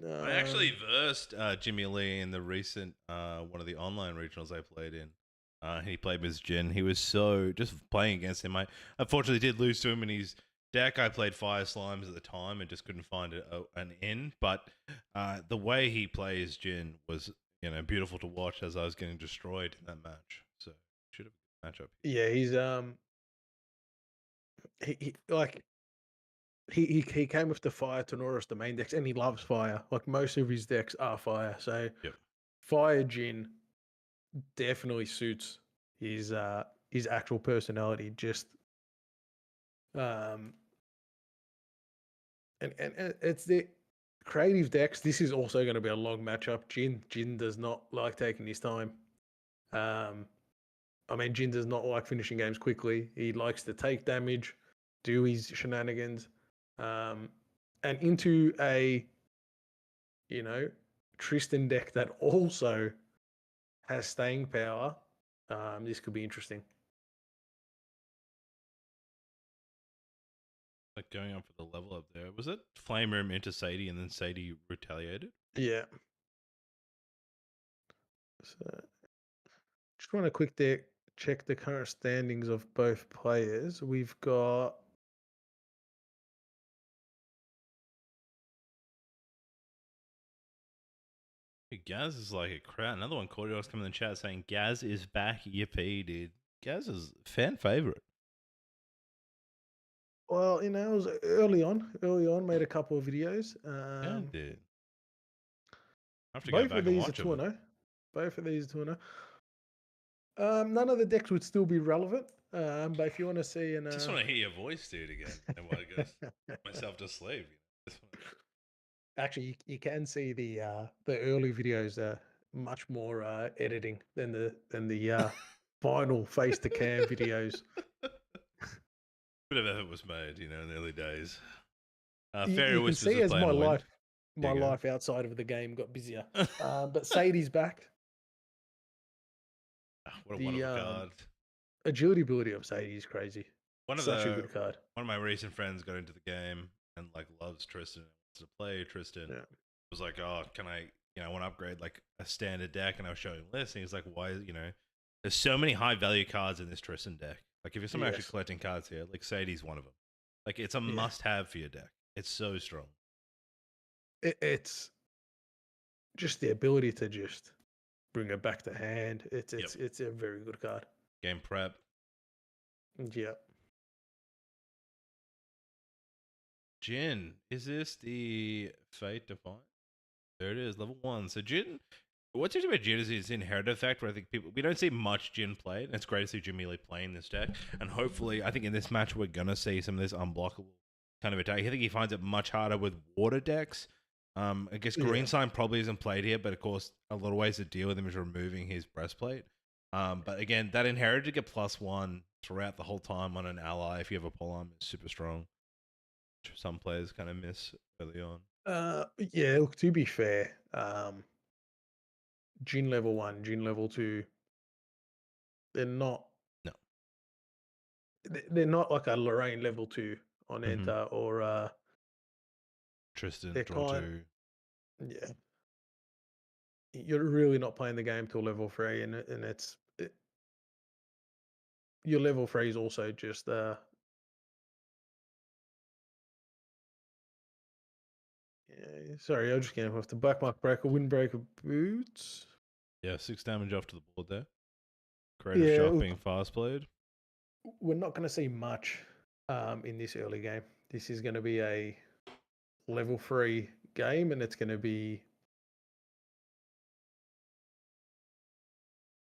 I actually versed Jimmy Lee in the recent one of the online regionals I played in. He played Ms. Jin. He was just playing against him. I unfortunately did lose to him in his deck. I played Fire Slimes at the time and just couldn't find an in. But the way he plays Jin was, beautiful to watch as I was getting destroyed in that match. So should have been a matchup. Yeah, he's he came with the Fire Tenoris, the main decks, and he loves fire. Like most of his decks are fire. So Fire Jin definitely suits his actual personality. Just and it's the creative decks. This is also going to be a long matchup. Jin does not like taking his time. Jin does not like finishing games quickly. He likes to take damage, do his shenanigans, and into a Tristan deck that also has staying power. This could be interesting. Like going up for the level up there. Was it Flame Room into Sadie and then Sadie retaliated? Yeah. So just want to quick check the current standings of both players. We've got Gaz is like a crowd. Another one, Cordial's coming in the chat saying Gaz is back. Yippee, dude. Gaz is fan favorite. Well, it was early on, made a couple of videos. Yeah, dude. I have to both go back of these and watch are 2-0. Both of these are 2-0. None of the decks would still be relevant, but if you want to see... I just want to hear your voice, dude, again. And what it goes myself to sleep. Actually, you can see the early videos much more editing than the final face to cam videos. Bit of effort was made, in the early days. You can see as my life outside of the game got busier. But Sadie's back. What a wonderful card. agility ability of Sadie is crazy. One of Such a good card. One of my recent friends got into the game and like loves Tristan, wants to play Tristan. Yeah. Was like, oh, can I, I want to upgrade like a standard deck, and I was showing him lists, and he's like, why, there's so many high value cards in this Tristan deck. Like if you're someone actually Yes. collecting cards here, like Sadie's one of them. Like it's a Yeah. must have for your deck. It's so strong. It's just the ability to just bring it back to hand. It's a very good card. Game prep. Yeah. Jin, is this the Fate Defiant? There it is, level 1. So Jin, what's interesting about Jin is his inherited effect, where I think we don't see much Jin played, and it's great to see Jimmy Lee playing this deck. And hopefully, I think in this match we're gonna see some of this unblockable kind of attack. I think he finds it much harder with water decks. I guess Green Sign probably isn't played here, but of course, a lot of ways to deal with him is removing his breastplate. But again, that inherited to get +1 throughout the whole time on an ally if you have a polearm is super strong. Some players kind of miss early on. Yeah, look, to be fair, Jin level 1, Jin level 2, they're not. No. They're not like a Lorraine level 2 on Enter or Tristan, they're draw kind. 2. Yeah. You're really not playing the game till level 3, and your level 3 is also just yeah, sorry, I'm just getting off the Black Mark Breaker, Windbreaker Boots. Yeah, 6 damage off to the board there. Creative Shock being fast played. We're not going to see much in this early game. This is going to be a level 3 game, and it's going to be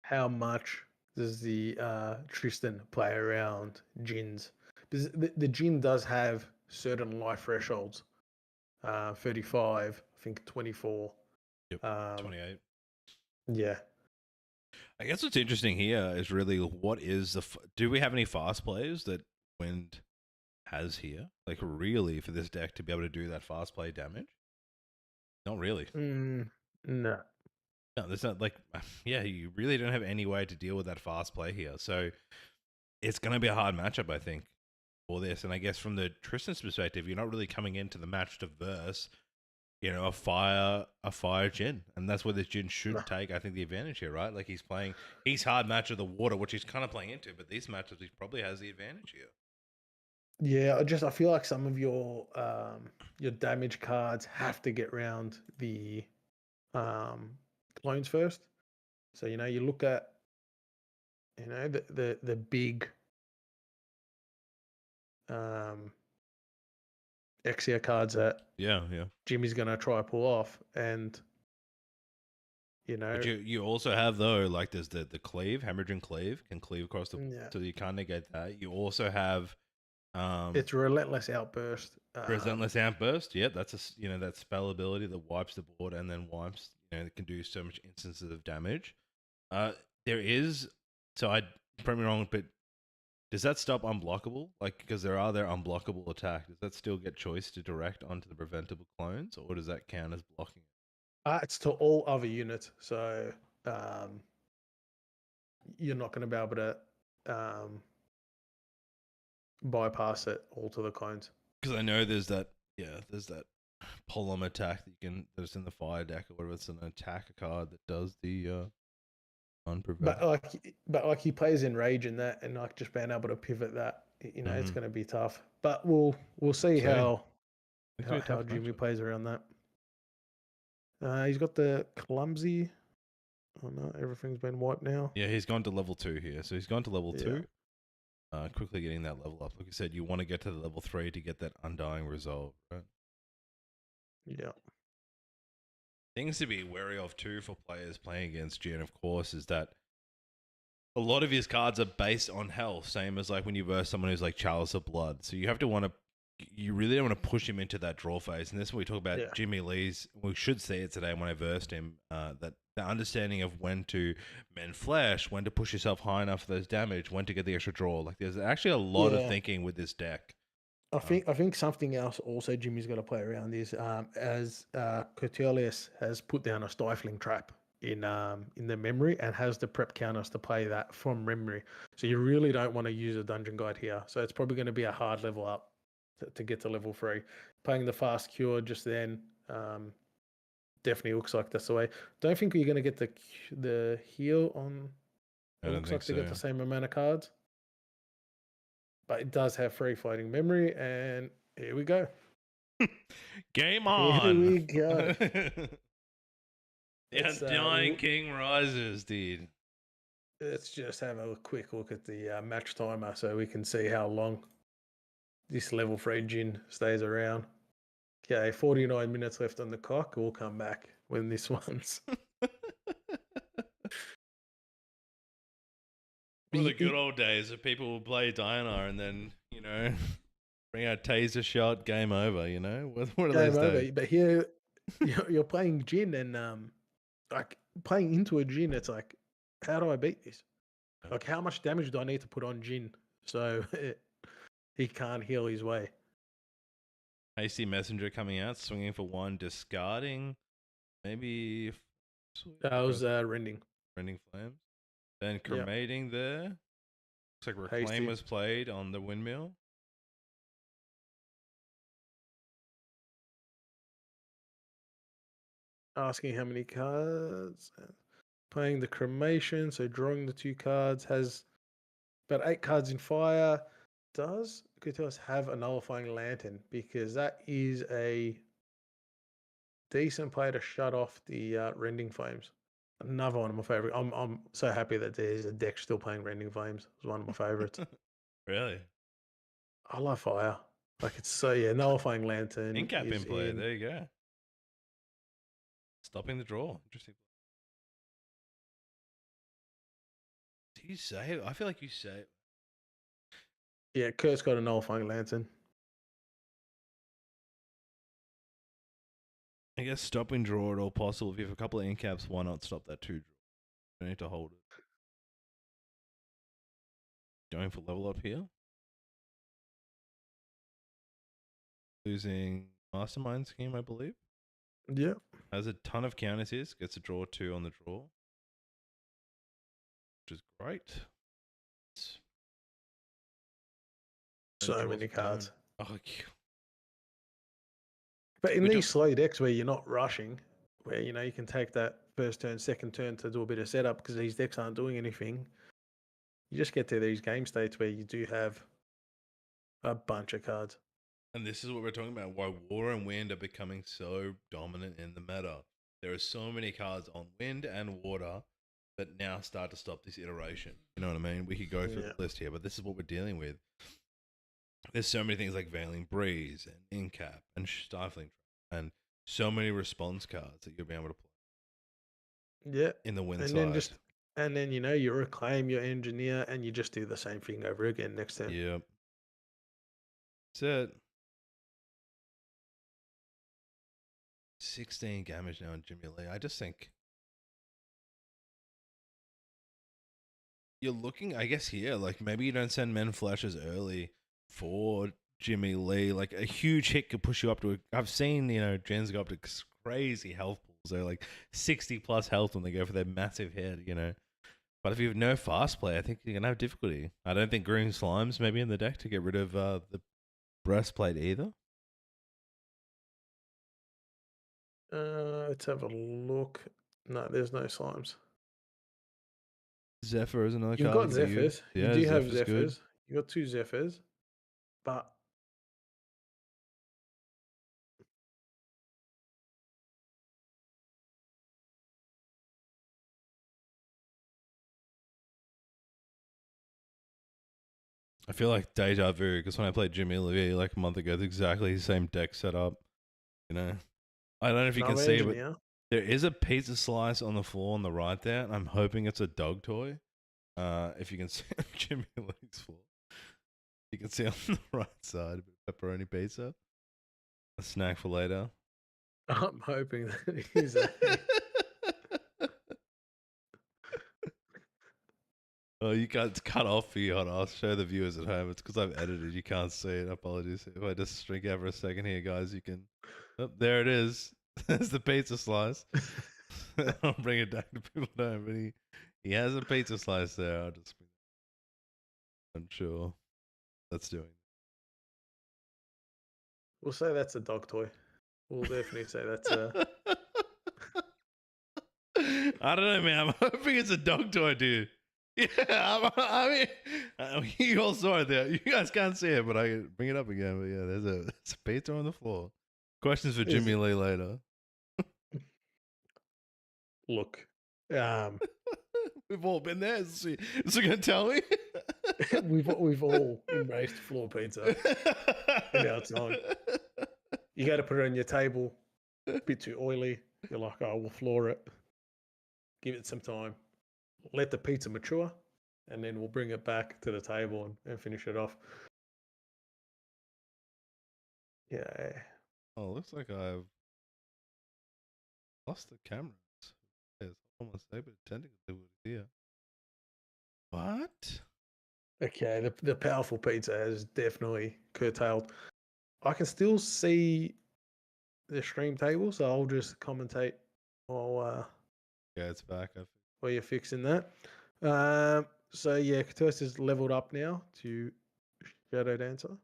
how much does the Tristan play around Jins? Because the Jin does have certain life thresholds. 35, I think 24. Yep, 28. Yeah. I guess what's interesting here is really what is do we have any fast plays that Wind has here? Like really for this deck to be able to do that fast play damage? Not really. No. No, there's not like, yeah, you really don't have any way to deal with that fast play here. So it's going to be a hard matchup, I think, for this. And I guess from the Tristan's perspective, you're not really coming into the match to verse, a fire Jin. And that's where this Jin should take, I think, the advantage here, right? Like he's hard match of the water, which he's kind of playing into, but these matchups, he probably has the advantage here. Yeah, I feel like some of your damage cards have to get around the clones first. So you look at the big Exia cards that Jimmy's gonna try pull off, and But you also have though, like there's the cleave, hemorrhaging cleave can cleave across the so you can't negate that. You also have it's relentless outburst. Relentless outburst, yeah, that's that spell ability that wipes the board and then wipes, it can do so much instances of damage. There is, so I prove me wrong, but does that stop unblockable? Like, because there are unblockable attack. Does that still get choice to direct onto the preventable clones, or does that count as blocking it? It's to all other units, so you're not going to be able to bypass it all to the clones. Because I know there's that Polom attack that's in the fire deck or whatever. It's an attack card that does the unpreventable. But like he plays in rage in that, and like just being able to pivot that, it's going to be tough. But we'll see how Jimmy plays around that. He's got the clumsy. Oh no, everything's been wiped now. Yeah, he's gone to level 2 here. So he's gone to level 2. Quickly getting that level up. Like you said, you want to get to the level 3 to get that Undying Resolve, right? Yeah. Things to be wary of too for players playing against Jin, of course, is that a lot of his cards are based on health, same as like when you verse someone who's like Chalice of Blood. So you really don't want to push him into that draw phase. And this is what we talk about Jimmy Lee's, we should see it today when I versed him, that the understanding of when to mend flesh, when to push yourself high enough for those damage, when to get the extra draw. Like there's actually a lot of thinking with this deck. I think something else also Jimmy's got to play around is as Coutelius has put down a stifling trap in the memory and has the prep counters to play that from memory. So you really don't want to use a dungeon guide here. So it's probably going to be a hard level up to get to level 3. Playing the fast cure just then definitely looks like that's the way. Don't think you're going to get the heal on. I It don't looks think like they get so. the same amount of cards, but it does have free floating memory, and here we go. Game Here on. we go. The Undying King rises, dude. Let's just have a quick look at the match timer so we can see how long this level 3 Jin stays around. Okay, 49 minutes left on the clock. We'll come back when this one's. Well, the good old days of people will play Diana and then, bring out taser shot, game over, What are Game those over. days? But here, you're playing Jin and like playing into a Jin, it's like, how do I beat this? Like, how much damage do I need to put on Jin so he can't heal his way? Hasty Messenger coming out, swinging for 1, discarding. Maybe. That was Rending. Rending Flames. Then cremating there. Looks like Reclaim Hasty. was played on the windmill. Asking how many cards. Playing the cremation, so drawing the 2 cards, has about 8 cards in fire. Does Kutos have a nullifying lantern? Because that is a decent play to shut off the Rending Flames. Another one of my favorite. I'm so happy that there's a deck still playing Rending Flames. It's one of my favorites. Really? I love fire. Like it's so nullifying lantern. Incap is in play. in. There you go. Stopping the draw. Interesting. Do you say? I feel like you say. Yeah, Kurt's got a nullifying lantern. I guess stopping draw at all possible. If you have a couple of incaps, why not stop that 2 draw? You don't need to hold it. Going for level up here. Losing Mastermind Scheme, I believe. Yeah. Has a ton of counters here. Gets a draw 2 on the draw. Which is great. So many cards. Oh, but in these slow decks where you're not rushing, where you can take that first turn, second turn to do a bit of setup because these decks aren't doing anything, you just get to these game states where you do have a bunch of cards. And this is what we're talking about, why Water and Wind are becoming so dominant in the meta. There are so many cards on Wind and Water that now start to stop this iteration. You know what I mean? We could go through the list here, but this is what we're dealing with. There's so many things like Veiling Breeze and Incap and Stifling Trap and so many response cards that you'll be able to play. Yeah. In the Wind and side. Then you reclaim your engineer and you just do the same thing over again next turn. Yep. That's it. 16 damage now on Jimmy Lee. I just think you're looking, I guess, here, like maybe you don't send Men Flashes early for Jimmy Lee. Like a huge hit could push you up to I've seen, gens go up to crazy health pools. They're like 60 plus health when they go for their massive hit, But if you have no fast play, I think you're going to have difficulty. I don't think Green Slime's maybe in the deck to get rid of the breastplate either. Let's have a look. No, there's no slimes. Zephyr is another You've card. got Zephyrs. Yeah, you do have Zephyr's good. Zephyrs. You've got 2 Zephyrs. But I feel like deja vu because when I played Jimmy Lee like a month ago, it's exactly the same deck setup. I don't know if you can see, but there is a pizza slice on the floor on the right there. And I'm hoping it's a dog toy. If you can see Jimmy Lee's floor, you can see on the right side pepperoni pizza. A snack for later. I'm hoping that he's Oh, you can't. It's cut off for you. Hold on, I'll show the viewers at home. It's because I've edited. You can't see it. Apologies. If I just shrink out for a second here, guys, you can. Oh, there it is. There's the pizza slice. I'll bring it back to people know, but he has a pizza slice there. I'll just bring it. I'm sure that's doing. We'll say that's a dog toy. We'll definitely say that's a. I don't know, man. I'm hoping it's a dog toy, dude. Yeah, I mean, you all saw it there. You guys can't see it, but I can bring it up again. But yeah, there's a pizza on the floor. Questions for Jimmy Lee later. Look, we've all been there. Is he gonna tell me? we've all embraced floor pizza in our time. You got to put it on your table. A bit too oily. You're like, oh, we'll floor it. Give it some time. Let the pizza mature, and then we'll bring it back to the table and finish it off. Yeah. Oh, looks like I've lost the cameras. It's almost able to technically do it here. What? Okay, the powerful pizza has definitely curtailed. I can still see the stream table, so I'll just commentate while Yeah, it's back. while you're fixing that. So yeah, Katus is leveled up now to Shadow Dancer.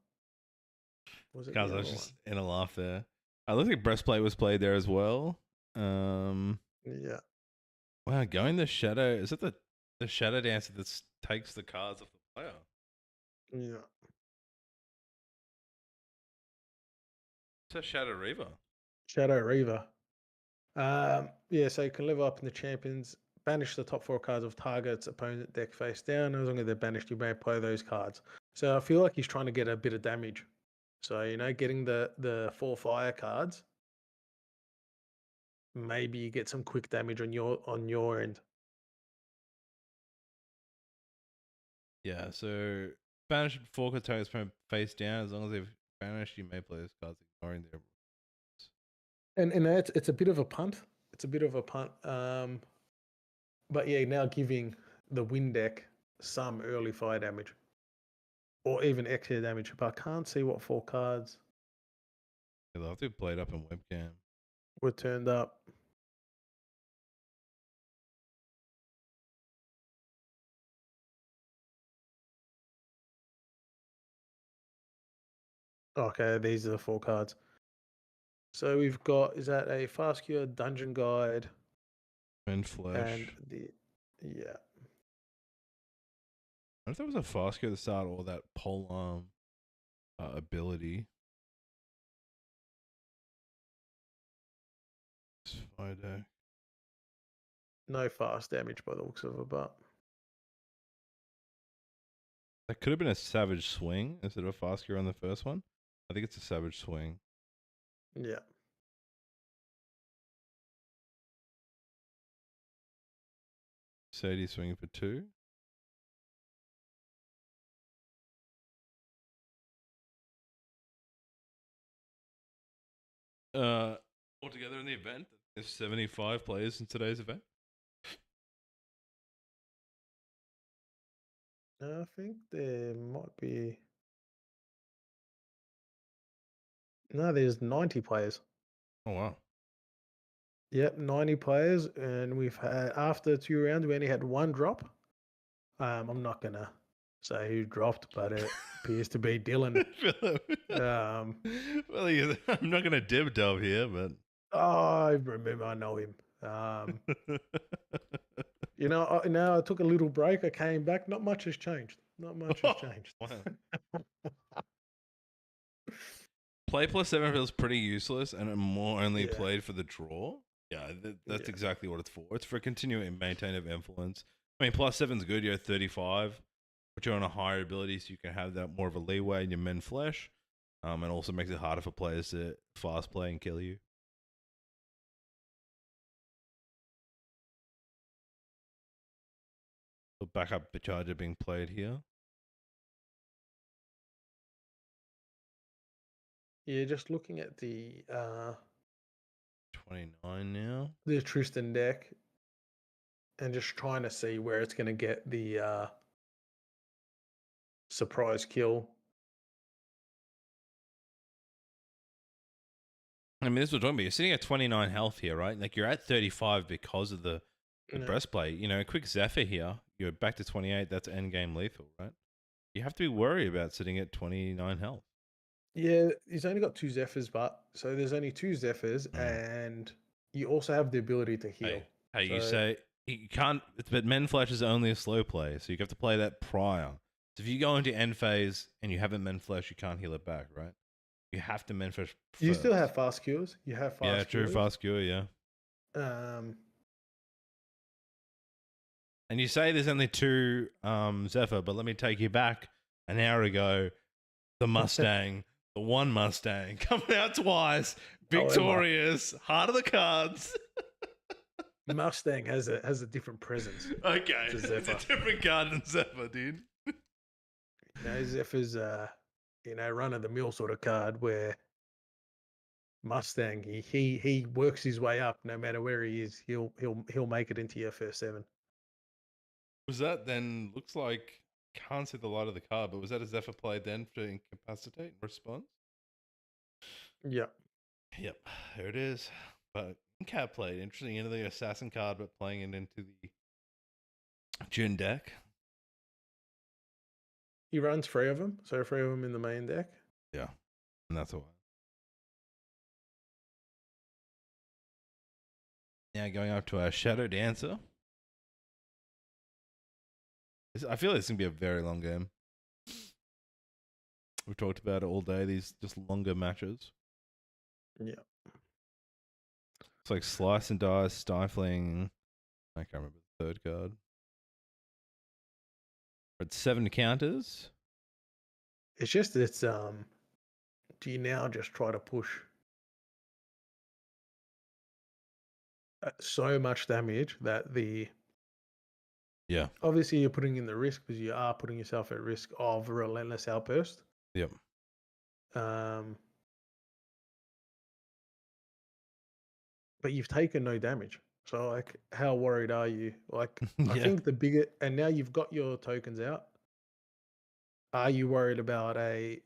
Was it? Guys, I was just in a laugh there. I look like Breastplate was played there as well. Yeah. Wow, going the Shadow. Is it the Shadow Dancer that takes the cards off the player? Yeah. It's a Shadow Reaver. Shadow Reaver. Yeah, so you can level up in the champions, banish the top 4 cards of target's opponent deck face down. As long as they're banished, you may play those cards. So I feel like he's trying to get a bit of damage. So, getting the 4 fire cards, maybe you get some quick damage on your end. Yeah, so banish 4 cards target's opponent face down. As long as they've banished, you may play those cards ignoring their. And it's a bit of a punt. It's a bit of a punt. But yeah, now giving the win deck some early fire damage. Or even extra damage. But I can't see what 4 cards They'll have to play it up in webcam. were turned up. Okay, these are the 4 cards. So we've got, is that a Fast Cure, Dungeon Guide? And Flesh. And yeah. I don't know if there was a fast cure at the start or that pole ability. Fire deck. No fast damage by the looks of it, but. That could have been a Savage Swing instead of a fast cure on the first one. I think it's a Savage Swing. Yeah. Sadie swinging for 2. Altogether in the event, there's 75 players in today's event. I think there might be. No, there's 90 players. Oh, wow. Yep, 90 players. And we've had, after 2 rounds, we only had 1 drop. I'm not going to say who dropped, but it appears to be Dylan. Well, I'm not going to dib dub here, but. I remember, I know him. Now I took a little break. I came back. Not much has changed. Not much has changed. Play plus 7 feels pretty useless and more only played for the draw. Yeah, that's exactly what it's for. It's for continuing and maintain of influence. I mean, plus 7's good. You're at 35, but you're on a higher ability, so you can have that more of a leeway in your men flesh. And also makes it harder for players to fast play and kill you. The backup charger being played here. Yeah, just looking at the 29 now. The Tristan deck and just trying to see where it's going to get the surprise kill. I mean, this is what we're talking about. You're sitting at 29 health here, right? Like you're at 35 because of the breastplate. You know, a quick Zephyr here, you're back to 28. That's endgame lethal, right? You have to be worried about sitting at 29 health. Yeah, he's only got 2 Zephyrs, but so there's only 2 Zephyrs, and you also have the ability to heal. Hey, you say you can't, but Men Flash is only a slow play, so you have to play that prior. So if you go into end phase and you haven't Men Flash, you can't heal it back, right? You have to Men Flash first. You still have fast cures. You have fast cures. Yeah, true, fast cure, yeah. And you say there's only 2 Zephyr, but let me take you back an hour ago. The Mustang, the one Mustang, coming out twice, victorious, heart of the cards. Mustang has a different presence. Okay, it's a different card than Zephyr, dude. Zephyr's run of the mill sort of card where Mustang he works his way up no matter where he is. He'll make it into your first 7. Was that then? Looks like can't see the light of the card, but was that a Zephyr play then to incapacitate in response? Yep. There it is. But Incap played interesting into the assassin card, but playing it into the June deck. He runs 3 of them, so 3 of them in the main deck. Yeah, and that's why. Now going up to our Shadow Dancer. I feel like it's going to be a very long game. We've talked about it all day, these just longer matches. Yeah. It's like Slice and Dice, Stifling. I can't remember the third card. But 7 counters. It's just, do you now just try to push so much damage that obviously you're putting in the risk because you are putting yourself at risk of Relentless Outburst. Yep. But you've taken no damage. So, like, how worried are you? Like, I think the bigger, and now you've got your tokens out. Are you worried about a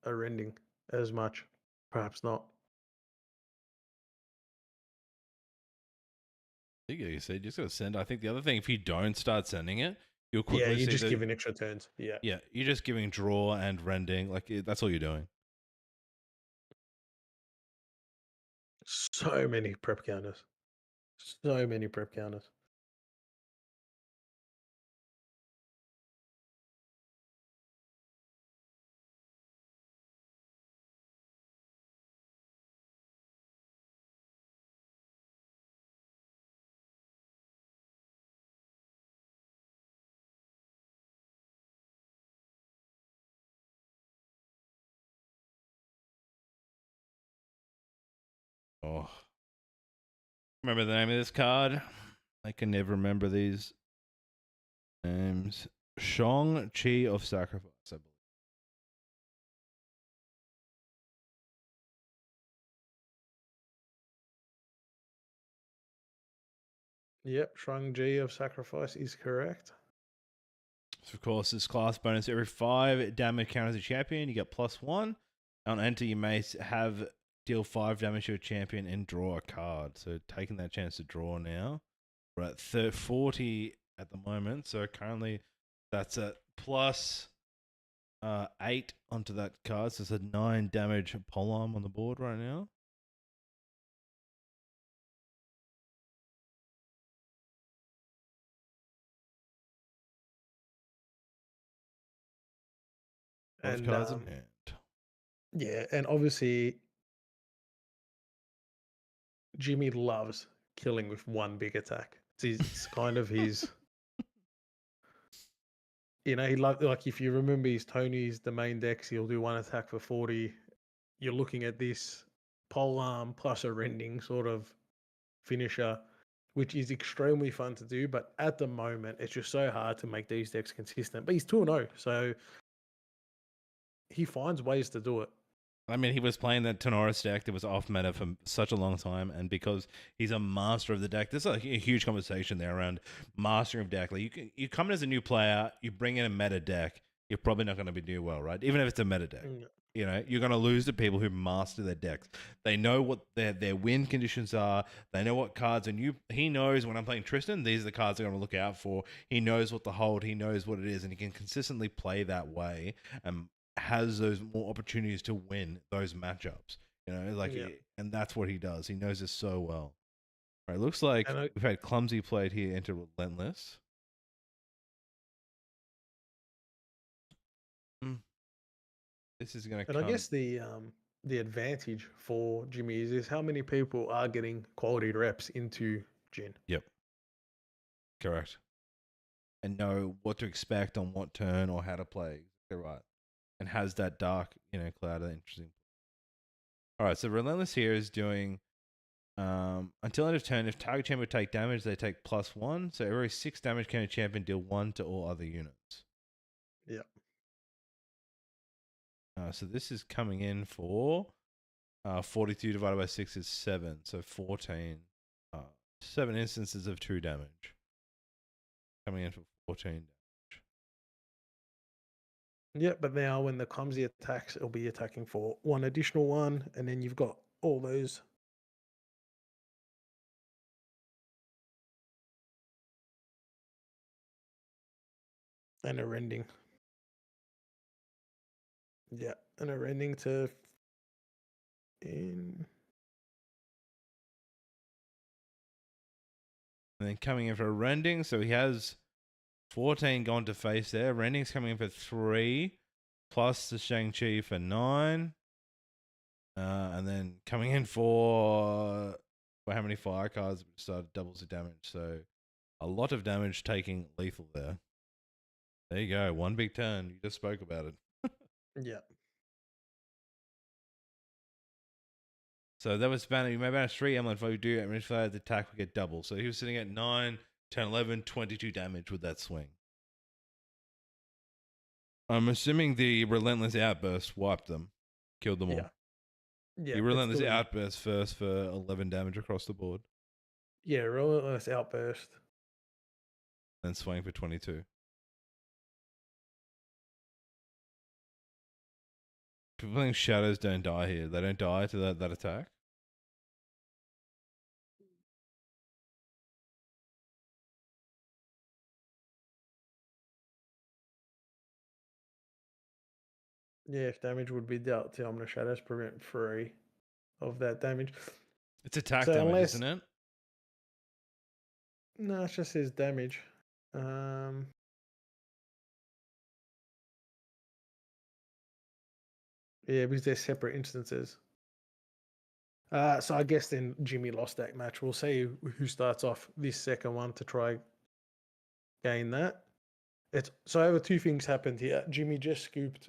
rending as much? Perhaps not. You said you just got to send. I think the other thing, if you don't start sending it, you'll quickly you're just giving extra turns. Yeah, you're just giving draw and rending. Like that's all you're doing. So many prep counters. So many prep counters. Oh, remember the name of this card? I can never remember these names. Shang-Chi of Sacrifice, I believe. Yep, Shang-Chi of Sacrifice is correct. So of course, this class bonus every 5 damage counters a champion. You get +1. On enter, you may have deal 5 damage to a champion and draw a card. So taking that chance to draw now. We're at 40 at the moment. So currently that's at +8 onto that card. So it's a 9 damage polearm on the board right now. And cards in hand. Yeah, and obviously Jimmy loves killing with one big attack. It's kind of his. He like if you remember his Tony's the main decks, he'll do 1 attack for 40. You're looking at this polearm plus a rending sort of finisher, which is extremely fun to do. But at the moment, it's just so hard to make these decks consistent. But he's 2-0, so he finds ways to do it. I mean, he was playing that Tenoris deck that was off meta for such a long time, and because he's a master of the deck, there's a huge conversation there around mastering of deck. Like you come in as a new player, you bring in a meta deck, you're probably not going to be doing well, right? Even if it's a meta deck. you're going to lose to people who master their decks. They know what their win conditions are. They know what cards, and he knows when I'm playing Tristan, these are the cards I'm going to look out for. He knows what to hold. He knows what it is, and he can consistently play that way and has those more opportunities to win those matchups. And that's what he does. He knows this so well. All right, looks like we've had Clumsy played here into Relentless. This is going to come. And I guess the advantage for Jimmy is how many people are getting quality reps into Jin. Yep. Correct. And know what to expect on what turn or how to play. They're right. And has that dark, cloud of interesting. All right, so Relentless here is doing until end of turn, if target champion take damage, they take +1. So every 6 damage can a champion deal 1 to all other units. Yeah. So this is coming in for 42 divided by 6 is 7. So 14. 7 instances of 2 damage. Coming in for 14 damage. Yeah, but now when the clumsy attacks, it'll be attacking for 1 additional 1, and then you've got all those. And a rending. Yeah, and a rending to in. And then coming in for a rending, so he has 14 gone to face there. Rending's coming in for 3, plus the Shang-Chi for 9. And then coming in for how many fire cards started doubles the damage. So a lot of damage taking lethal there. There you go. 1 big turn. You just spoke about it. Yeah. So that was Banner. You may banish 3 Emblem. If we do the attack, we get double. So he was sitting at 9, 10, 11, 22 damage with that swing. I'm assuming the Relentless Outburst wiped them. Killed them all. Yeah. The Relentless Outburst first for 11 damage across the board. Yeah, Relentless Outburst. Then swing for 22. People playing Shadows don't die here. They don't die to that attack. Yeah, if damage would be dealt to Omni Shadows, prevent 3 of that damage. It's attack damage, isn't it? No, it just says damage. Yeah, because they're separate instances. So I guess then Jimmy lost that match. We'll see who starts off this second one to try gain that. So over 2 things happened here. Jimmy just scooped.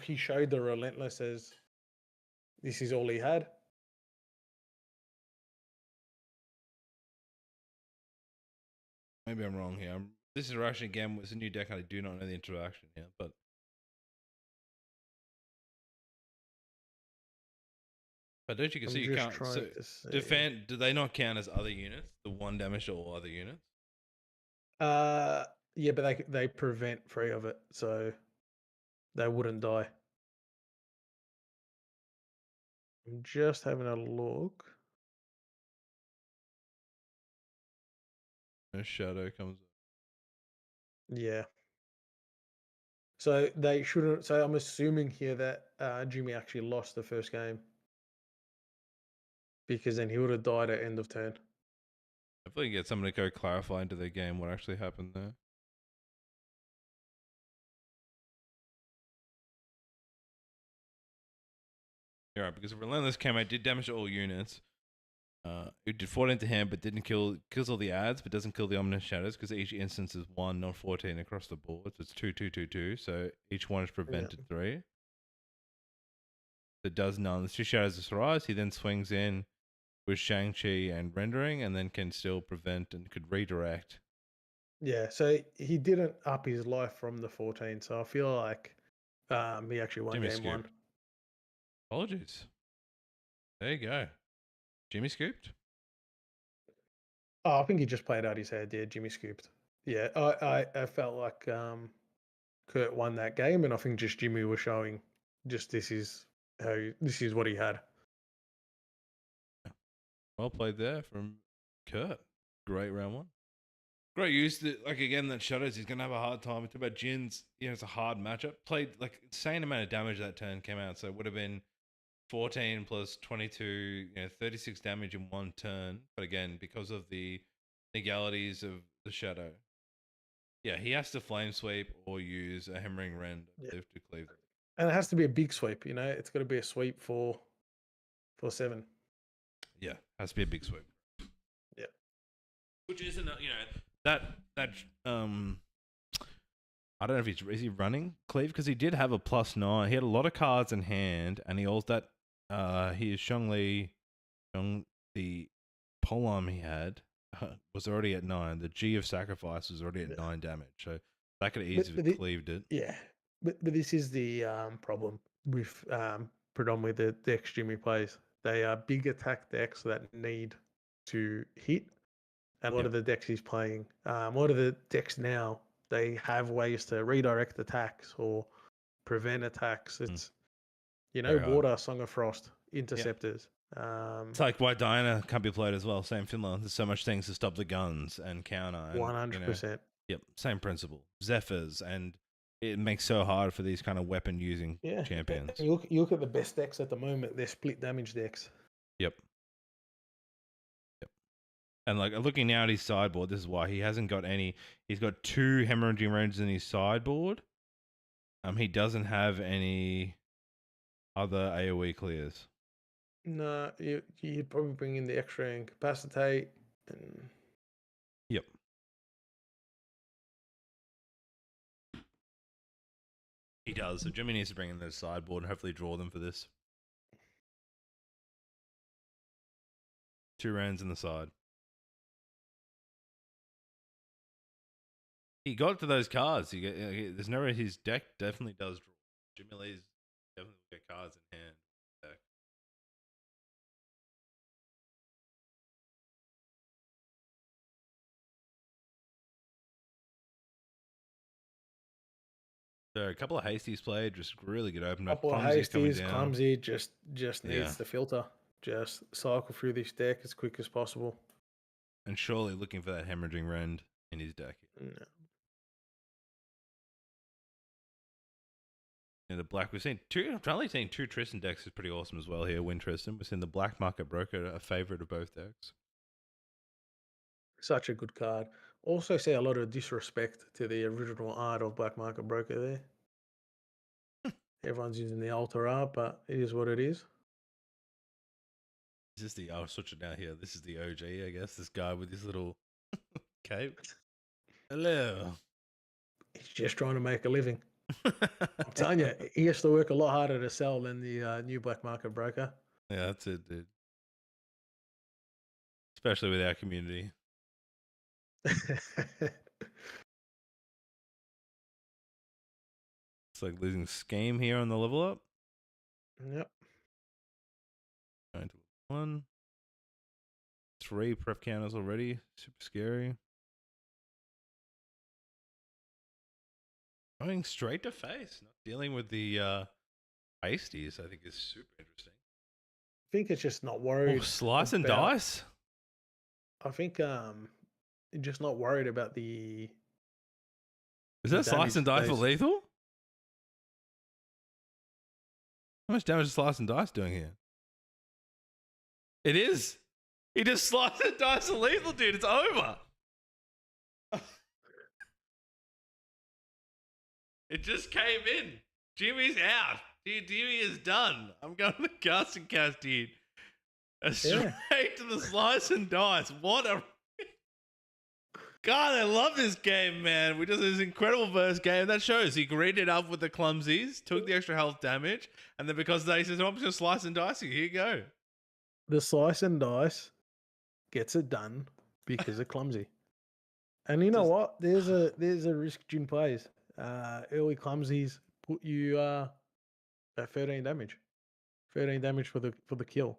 He showed the Relentless as this is all he had. Maybe I'm wrong here. This interaction again was a new deck. I do not know the interaction here, but don't you can see you can't defend? Do they not count as other units? The 1 damage to all other units? Yeah, but they prevent 3 of it, so they wouldn't die. I'm just having a look. No shadow comes. Yeah. So they shouldn't. So I'm assuming here that Jimmy actually lost the first game because then he would have died at end of turn. Hopefully, get someone to go clarify into their game what actually happened there. You're right, because Relentless came out, did damage to all units. It did 14 to him, but didn't kills all the ads, but doesn't kill the Ominous Shadows because each instance is 1, not 14 across the board. So it's 2, 2, 2, 2. So each one is prevented 3. It does none. The 2 Shadows is rise. He then swings in with Shang-Chi and Rendering, and then can still prevent and could redirect. Yeah, so he didn't up his life from the 14, so I feel like he actually won game 1. Apologies. There you go. Jimmy scooped? Oh, I think he just played out his head. Yeah, Jimmy scooped. Yeah, I felt like Kurt won that game, and I think just Jimmy was showing Just this is what he had. Well played there from Kurt. Great round one. Great use. Like, again, that Shadows, he's going to have a hard time. We talk about Jins. It's a hard matchup. Played, like, insane amount of damage that turn came out. So it would have been 14 plus 22, 36 damage in one turn. But again, because of the legalities of the Shadow, yeah, he has to Flame Sweep or use a Hammering Rend to cleave them. And it has to be a big sweep, It's got to be a sweep for 7. Yeah, has to be a big sweep. Yeah. Which isn't, that I don't know if is he running cleave, because he did have a +9. He had a lot of cards in hand, and he also he is the polearm he had was already at 9. The G of Sacrifice was already at 9 damage, so that could have easily cleaved it. Yeah, but this is the problem with predominantly the decks Jimmy plays. They are big attack decks that need to hit. And a lot of the decks he's playing, a lot of the decks now, they have ways to redirect attacks or prevent attacks. It's, Water, Song of Frost, Interceptors. It's like why Diana can't be played as well. Same Finland. There's so much things to stop the guns and counter. 100%. Yep, same principle. Zephyrs, and it makes so hard for these kind of weapon-using champions. You look at the best decks at the moment, they're split damage decks. Yep. And like looking now at his sideboard, this is why he hasn't got any. He's got 2 hemorrhaging ranges in his sideboard. He doesn't have any other AoE clears. No, you'd probably bring in the extra incapacitate. And... Yep. He does. So Jimmy needs to bring in the sideboard and hopefully draw them for this. 2 rounds in the side. He got to those cards. There's no way his deck definitely does draw. Jimmy Lee's definitely get cards in hand. So a couple of hasties played, just really get open up. A couple of hasties, clumsy, just needs the filter. Just cycle through this deck as quick as possible. And surely looking for that hemorrhaging rend in his deck. No. And the black, we've seen 2. I'm only seeing 2 Tristan decks is pretty awesome as well here. Win Tristan. We've seen the Black Market Broker, a favorite of both decks. Such a good card. Also see a lot of disrespect to the original art of Black Market Broker there. Everyone's using the alter art, but it is what it is. Is this I'll switch it down here. This is the OG, I guess. This guy with his little cape. Hello. He's just trying to make a living. I'm telling you, he has to work a lot harder to sell than the new Black Market Broker. Yeah, that's it, dude. Especially with our community. It's like losing Scheme here on the level up. Yep. Going to 1. 3 prep counters already. Super scary. Going straight to face. Not dealing with the pasties, I think is super interesting. I think it's just not worried. Slice and dice? I think just not worried about the... Is that slice and dice for lethal? How much damage is slice and dice doing here? It is. He just sliced and dice for lethal, dude. It's over. It just came in. Jimmy's out. Jimmy is done. I'm going to casting cast, dude. Straight to the slice and dice. What a... God, I love this game, man. We just this incredible first game. That shows he greeted up with the clumsies, took the extra health damage, and then because they says, "Oh, I'm just gonna slice and dice you." Here you go. The slice and dice gets it done because of clumsy. And you know what? There's a risk Jin plays. Early clumsies put you at 13 damage. 13 damage for the kill.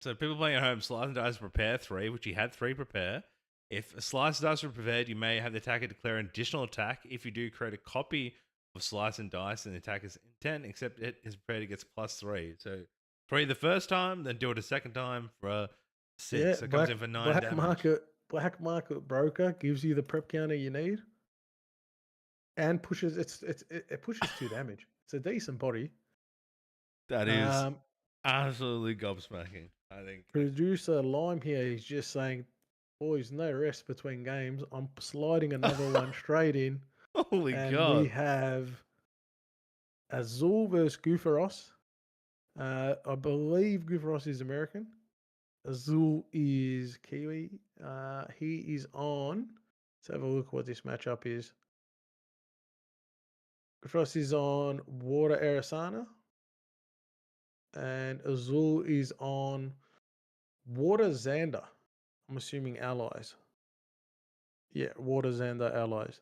So people playing at home, slice and dice prepare 3, which he had 3 prepare. If a slice and dice are prepared, you may have the attacker declare an additional attack. If you do, create a copy of slice and dice, and the attack is 10, except it is prepared to gets +3. So 3 the first time, then do it a second time for a 6. Yeah, So it comes in for 9 damage. Black market broker gives you the prep counter you need, and pushes it pushes 2 damage. It's a decent body. That is absolutely gobsmacking, I think. Producer Liim here is just saying, boys, no rest between games. I'm sliding another one straight in. Holy and God. we have Azul versus Gufaros. I believe Gufaros is American. Azul is Kiwi. He is on. Let's have a look what this matchup is. Gufaros is on Water Arasana. And Azul is on Water Xander. I'm assuming allies. Yeah, Water Xander allies.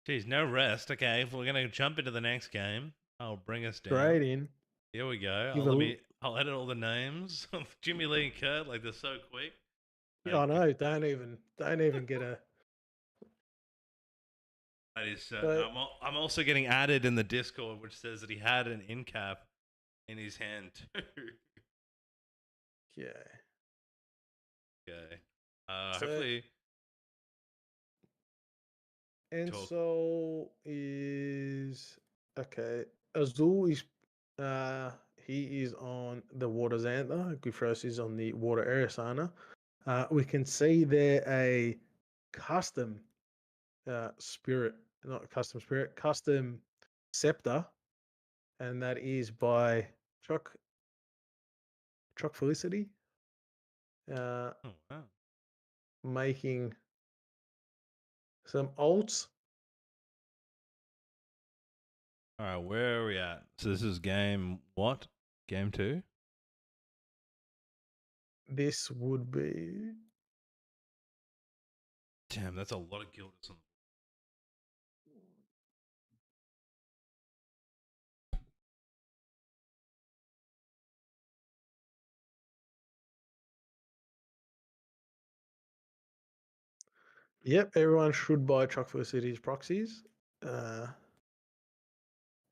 Geez, no rest. Okay, if we're going to jump into the next game, I'll bring us down. Straight in. Here we go. I'll edit all the names of Jimmy Lee and Kurt, like they're so quick. Yeah, I know. Don't even get a. That is. I'm also getting added in the Discord, which says that he had an in cap in his hand too. Yeah. Okay. Hopefully. Enso is okay. Azul is he is on the Water Xanther. Gufaros is on the Water Arasana. We can see there a custom spirit, not custom spirit, custom scepter, and that is by Chuck Felicity. Oh wow. Making some alts. All right, where are we at? So this is game what? Game 2? This would be. Damn, that's a lot of Gilders on. Yep, everyone should buy Chuck Felicity's proxies.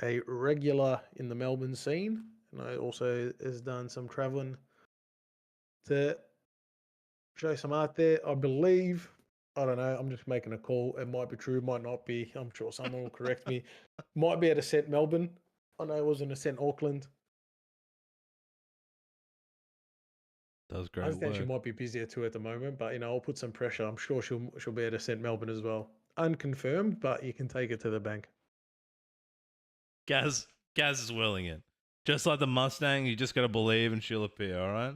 A regular in the Melbourne scene, and I also has done some traveling to show some art there. I believe, I don't know, I'm just making a call. It might be true, might not be. I'm sure someone will correct me. Might be at a set Melbourne. I know it wasn't a set Auckland. Does great I understand work. she might be busier too at the moment, but I'll put some pressure. I'm sure she'll be at a set Melbourne as well. Unconfirmed, but you can take it to the bank. Gaz is willing it. Just like the Mustang, you just got to believe and she'll appear, all right?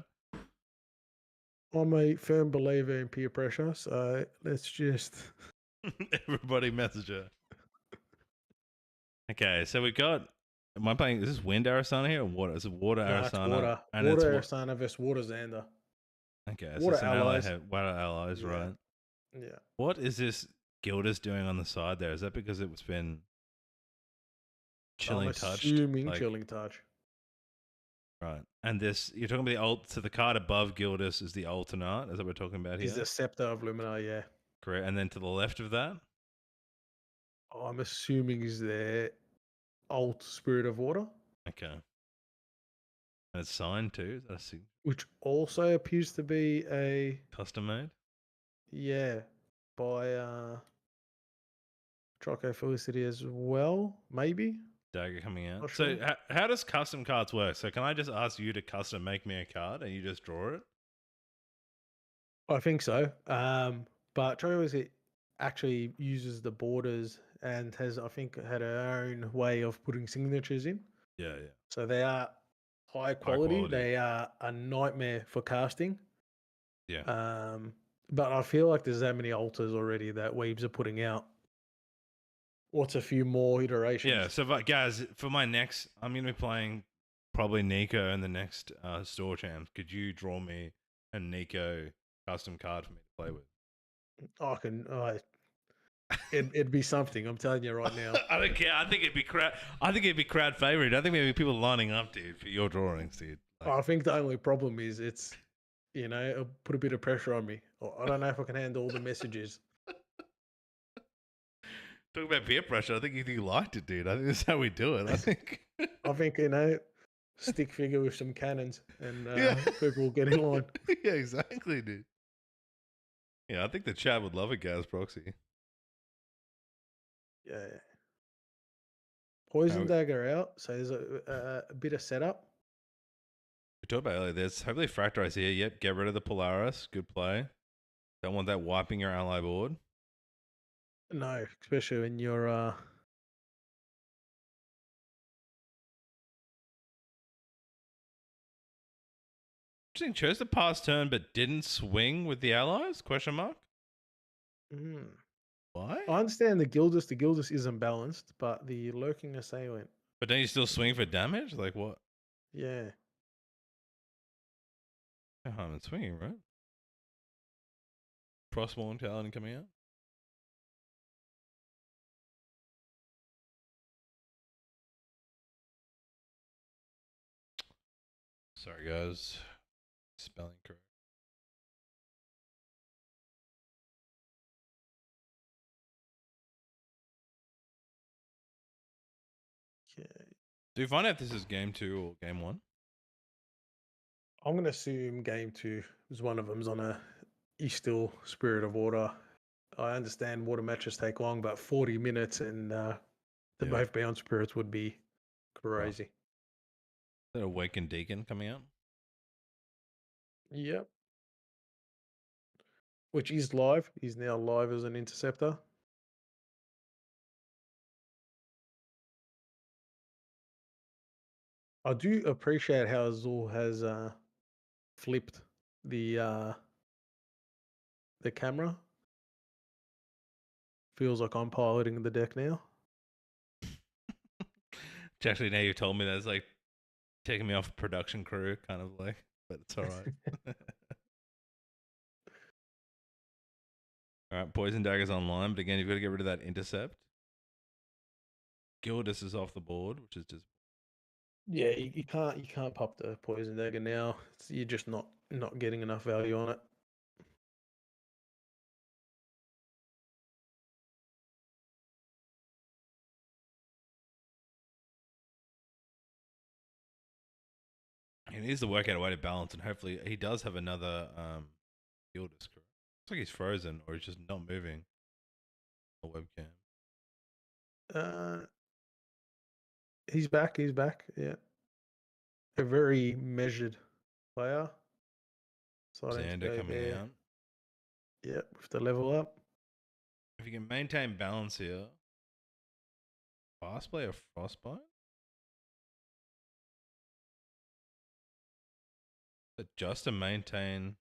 I'm a firm believer in peer pressure, so let's just... Everybody message her. Okay, so we got... Am I playing... Is this Wind Arasana here or Water? Is it Water Arasana? Water. And Water Arasana versus Water Xander. Okay, Water so allies. Water allies, Yeah. right? Yeah. What is this Gilders doing on the side there? Is that because it's been chilling touched? Assuming chilling touch. Right. And this, you're talking about the alt, so the card above Gilders is the alternate, is that what we're talking about here? Is the Scepter of Luminar, yeah. Correct. And then to the left of that? I'm assuming is their alt Spirit of Water. Okay. And it's signed too? Is that a signature? Which also appears to be a... Custom made? Yeah. By Choco Felicity as well, maybe? Dagger coming out. Not So sure. how does custom cards work? So can I just ask you to custom make me a card and you just draw it? I think so. But Choco Felicity actually uses the borders and has, I think, had her own way of putting signatures in. Yeah. So they are high quality. They are a nightmare for casting. Yeah. But I feel like there's that many alters already that Weebs are putting out. What's a few more iterations? Yeah, so guys, for my next, I'm going to be playing probably Nico in the next store champs. Could you draw me a Nico custom card for me to play with? It'd be something. I'm telling you right now. I don't care. I think it'd be crowd favorite. I think maybe people lining up, dude, for your drawings, dude. I think the only problem is it's, it'll put a bit of pressure on me. I don't know if I can handle all the messages. Talk about peer pressure. I think you liked it, dude. I think that's how we do it. I think. I think, stick figure with some cannons and Yeah. people will get in line. Yeah, exactly, dude. Yeah, I think the chat would love a Gaz proxy. Yeah. Poison dagger out, so there's a bit of setup. We talked about earlier. There's hopefully Fractorize here. Yep, get rid of the Polaris. Good play. Don't want that wiping your ally board. No, especially when you're Interesting. Chose the pass turn, but didn't swing with the allies? Question mark. Why? I understand the Gildas. The Gildas isn't balanced, but the lurking assailant. But don't you still swing for damage? Like what? Yeah. No harm in swinging, right? Frostborn Talon coming out. Sorry, guys. Spelling correct. Okay. Do you find out if this is game 2 or game 1? I'm going to assume game 2 is one of them's on a Eastil Spirit of Water. I understand water matches take long, but 40 minutes and both be on spirits would be crazy. Is that Awakened Deacon coming out? Yep. Which is live. He's now live as an interceptor. I do appreciate how Azul has flipped the camera. Feels like I'm piloting the deck now. Actually, now you told me that, it's like taking me off production crew, kind of like, but it's all right. All right, Poison Dagger's online, but again, you've got to get rid of that intercept. Gildas is off the board, which is just Yeah, you can't pop the Poison Dagger now. You're just not getting enough value on it. he needs to work out a way to balance, and hopefully he does have another Gildas. Correct? Looks like he's frozen, or he's just not moving. A webcam. He's back. He's back. Yeah, a very measured player. Xander coming out. Yeah, with the level up. If you can maintain balance here, fast play or frostbite? But just to maintain.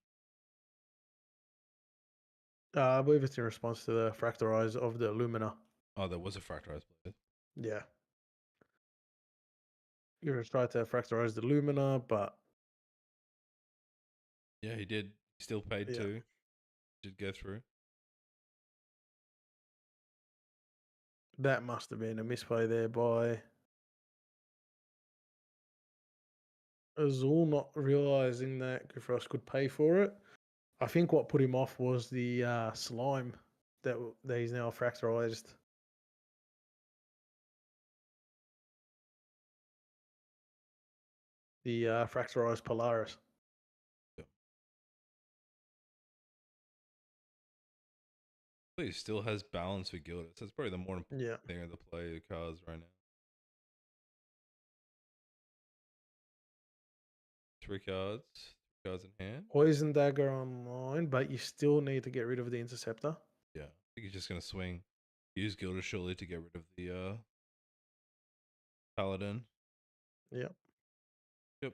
I believe it's in response to the Fractorize of the Lumina. Oh, there was a Fractorized blade. Yeah. You're going to try to Fractorize the Lumina, but... Yeah, he did. He still paid 2. Did go through. That must have been a misplay there by Azul, not realizing that Quorx could pay for it. I think what put him off was the slime that he's now fractorized. The fractorized Polaris. He still has balance with Gildas. That's probably the more important thing of the play cards right now. 3 cards. 3 cards in hand. Poison Dagger online, but you still need to get rid of the Interceptor. Yeah, I think he's just going to swing. Use Gildas surely to get rid of the Paladin. Yep. Yep.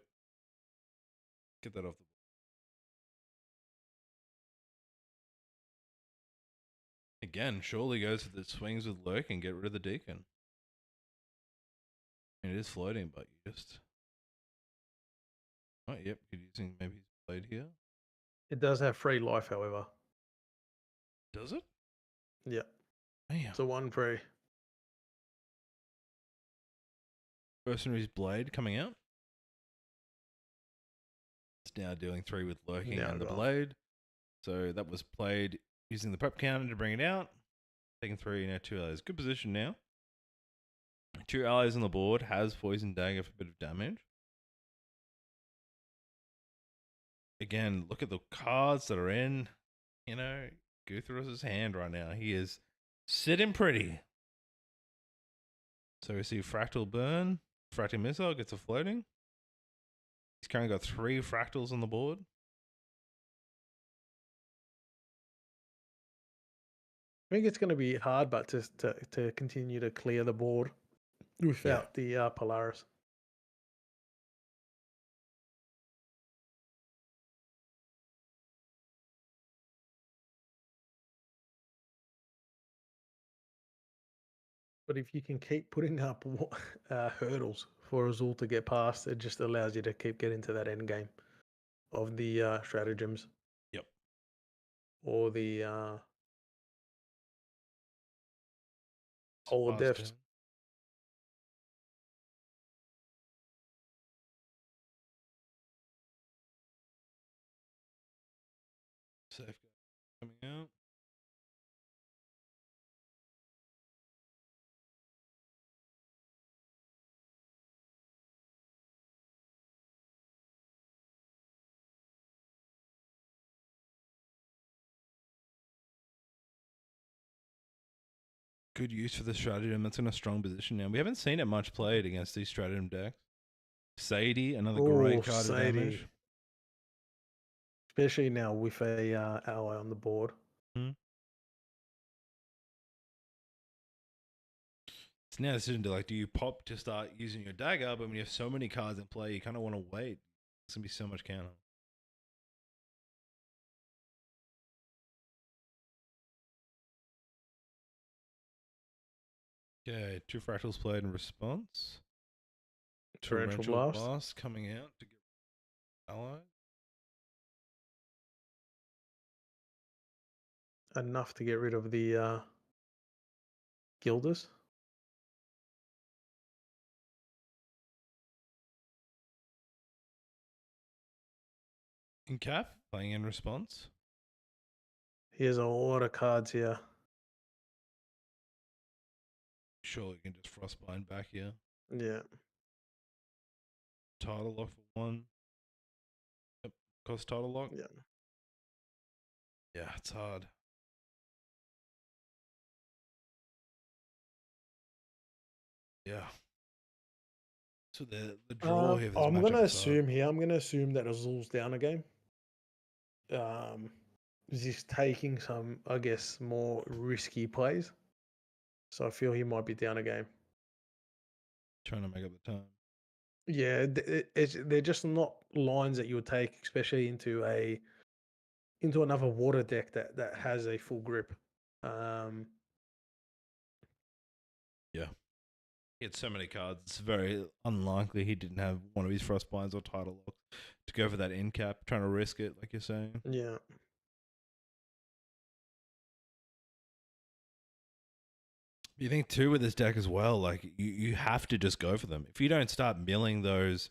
Get that off the board. Again, surely goes for the swings with Lurk and get rid of the Deacon. I mean, it is floating, but you just... Oh, yep, could using maybe his blade here. It does have free life, however. Does it? Yep. Damn. It's a 1-free. Mercenary's Blade coming out. It's now doing 3 with Lurking and the Blade. So that was played using the prep counter to bring it out. Taking 3, now 2 allies. Good position now. 2 allies on the board. Has Poison Dagger for a bit of damage. Again, look at the cards that are in, Guthros's hand right now. He is sitting pretty. So we see Fractal Burn. Fractal Missile gets a floating. He's currently got 3 fractals on the board. I think it's going to be hard, but to continue to clear the board without the Polaris. But if you can keep putting up hurdles for Azul to get past, it just allows you to keep getting to that end game of the stratagems. Yep. Or the holodefs. Safeguard coming out. Good use for the stratagem. That's in a strong position now. We haven't seen it much played against these stratagem decks. Sadie, another great card of damage. Especially now with a ally on the board. It's now a decision to do you pop to start using your dagger, but when you have so many cards in play, you kind of want to wait. It's going to be so much counter. Okay, 2 fractals played in response. Torrential Blast coming out to get allied. Enough to get rid of the Gilders. In cap, playing in response. He has a lot of cards here. Surely you can just Frostbind back here. Yeah. Title lock for 1. Yep. Cost title lock. Yeah. Yeah, it's hard. Yeah. So the draw here. I'm going to assume here. I'm going to assume that Azul's down a game. He's taking some, I guess, more risky plays. So I feel he might be down a game. Trying to make up the time. Yeah, they're just not lines that you would take, especially into another water deck that has a full grip. Yeah. He had so many cards. It's very unlikely he didn't have one of his Frostbinds or title locks to go for that end cap, trying to risk it, like you're saying. Yeah. You think too with this deck as well, like you have to just go for them. If you don't start milling those,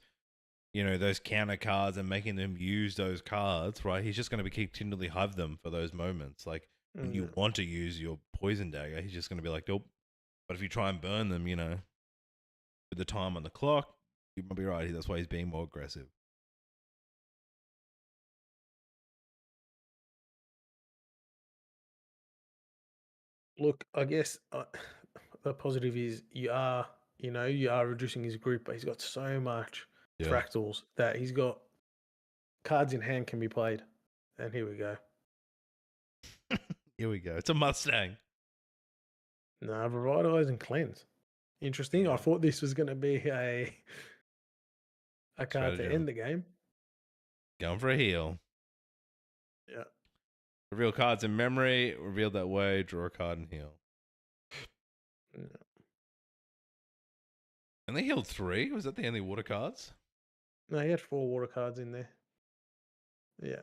those counter cards and making them use those cards, right? He's just going to be continually have them for those moments. Like when you want to use your poison dagger, he's just going to be like, nope. But if you try and burn them, with the time on the clock, you might be right. That's why he's being more aggressive. Look, I guess the positive is you are reducing his group, but he's got so much fractals that he's got cards in hand can be played. And here we go. Here we go. It's a Mustang. No, Revitalize and Cleanse. Interesting. I thought this was going to be a card to end the game. Going for a heal. Yeah. Reveal cards in memory. Reveal that way. Draw a card and heal. Yeah. And they healed 3. Was that the only water cards? No, he had 4 water cards in there. Yeah.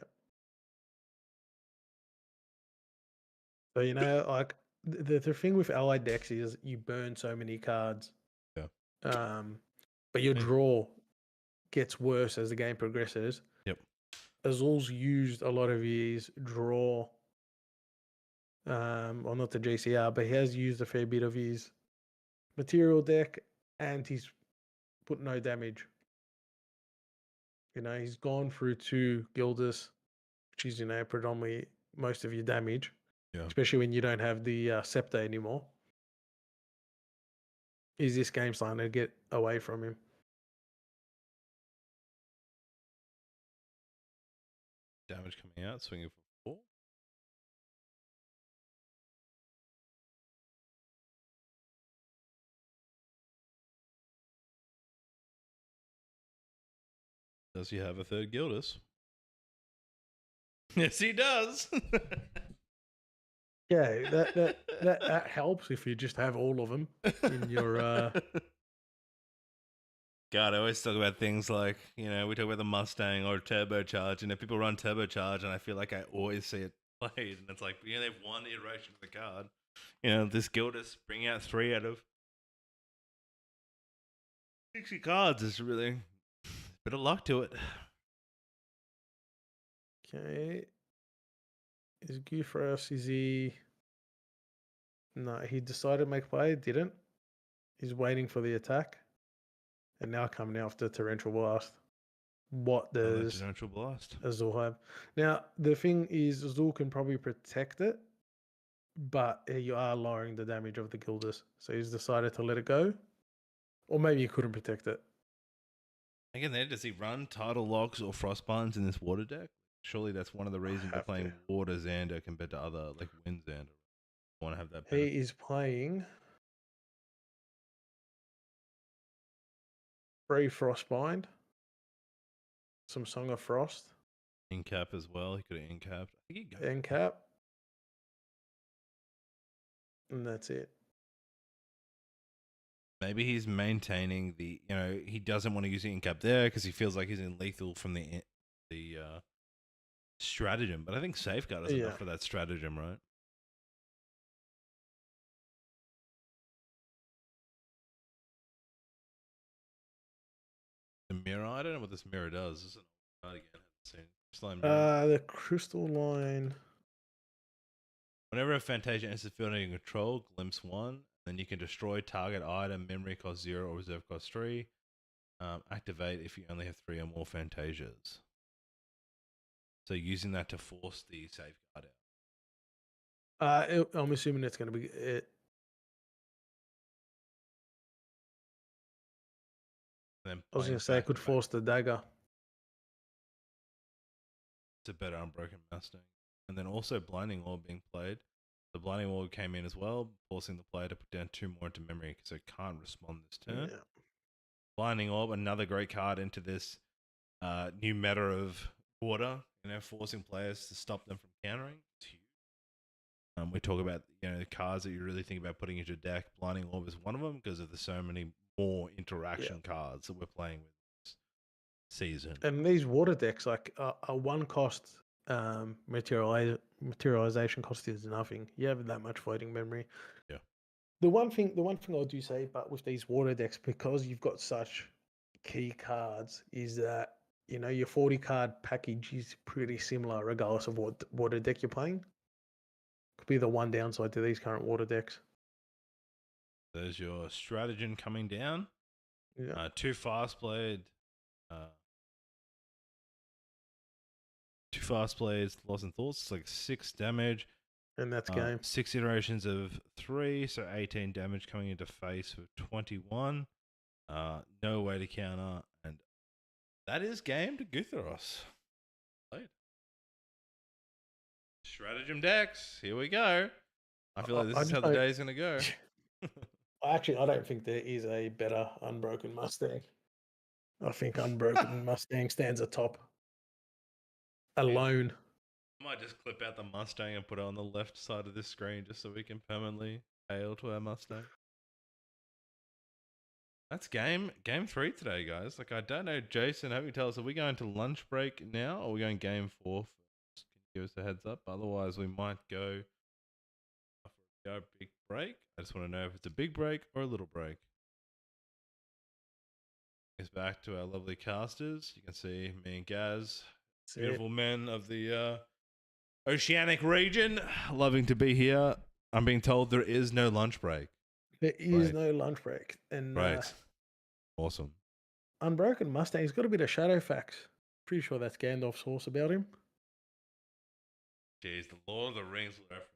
So, like the thing with allied decks is you burn so many cards. Yeah. But your draw gets worse as the game progresses. Yep. Azul's used a lot of his draw Well, not the GCR, but he has used a fair bit of his material deck, and he's put no damage. He's gone through 2 Gildas, which is, predominantly most of your damage, especially when you don't have the Scepter anymore. Is this game starting to get away from him? Damage coming out, swinging for 4. Does he have a third Gildas? Yes, he does. Yeah, that helps if you just have all of them in your. God, I always talk about things like, we talk about the Mustang or Turbocharge, and if people run Turbocharge, and I feel like I always see it played, and it's like, they have one iteration of the card. This Gildas bring out 3 out of 60 cards is really a bit of luck to it. Okay. Is Guthros, is he... No, he decided to make play, didn't. He's waiting for the attack. And now coming after Torrential Blast. What does Torrential Blast Azul have? Now, the thing is, Azul can probably protect it, but you are lowering the damage of the Gildas. So he's decided to let it go. Or maybe he couldn't protect it. Again, does he run Tidal Locks or Frostbinds in this water deck? Surely that's one of the reasons they're playing Water Xander compared to other, like Wind Xander. I want to have that benefit. He is playing Free Frostbind, some Song of Frost. Incap as well. He could have incapped. I think he got Incap. And that's it. Maybe he's maintaining the, he doesn't want to use the incap there because he feels like he's in lethal from the stratagem. But I think Safeguard is enough for that stratagem, right? The mirror, I don't know what this mirror does. This is an old card again. The Crystal Line. Whenever a Fantasia enters the field under your control, glimpse 1. Then you can destroy target item, memory cost 0 or reserve cost 3. Activate if you only have 3 or more Fantasias. So using that to force the Safeguard out. I'm assuming it's going to be it. I was going to say I could force the dagger. It's a better Unbroken Mustang. And then also Blinding Orb being played. The Blinding Orb came in as well, forcing the player to put down 2 more into memory because it can't respond this turn. Yeah. Blinding Orb, another great card into this new meta of water, forcing players to stop them from countering. It's huge. We talk about the cards that you really think about putting into your deck. Blinding Orb is one of them because of the so many more interaction cards that we're playing with this season. And these water decks, like a 1 cost materialization cost is nothing. You have that much floating memory. Yeah. The one thing I do say, but with these water decks, because you've got such key cards, is that your 40 card package is pretty similar regardless of what water deck you're playing. Could be the one downside to these current water decks. There's your stratagem coming down. Yeah. 2 fast blade. 2 fast blades, Lost in Thoughts. It's like 6 damage. And that's game. 6 iterations of 3, so 18 damage coming into face for 21. No way to counter. And that is game to Guthros. Played. Stratagem decks. Here we go. I feel like this is how the day is going to go. Actually, I don't think there is a better Unbroken Mustang. I think Unbroken Mustang stands atop. Alone. I might just clip out the Mustang and put it on the left side of this screen just so we can permanently hail to our Mustang. That's game 3 today, guys. Like, I don't know, Jason, have you tell us, are we going to lunch break now or are we going game 4 first? Can you give us a heads up? Otherwise, we might go for a big break. I just want to know if it's a big break or a little break. It's back to our lovely casters. You can see me and Gaz, beautiful men of the Oceanic region. Loving to be here. I'm being told there is no lunch break. There is no lunch break. And Right. Awesome. Unbroken Mustang's got a bit of Shadowfax. Pretty sure that's Gandalf's horse about him. Jeez, the Lord of the Rings reference.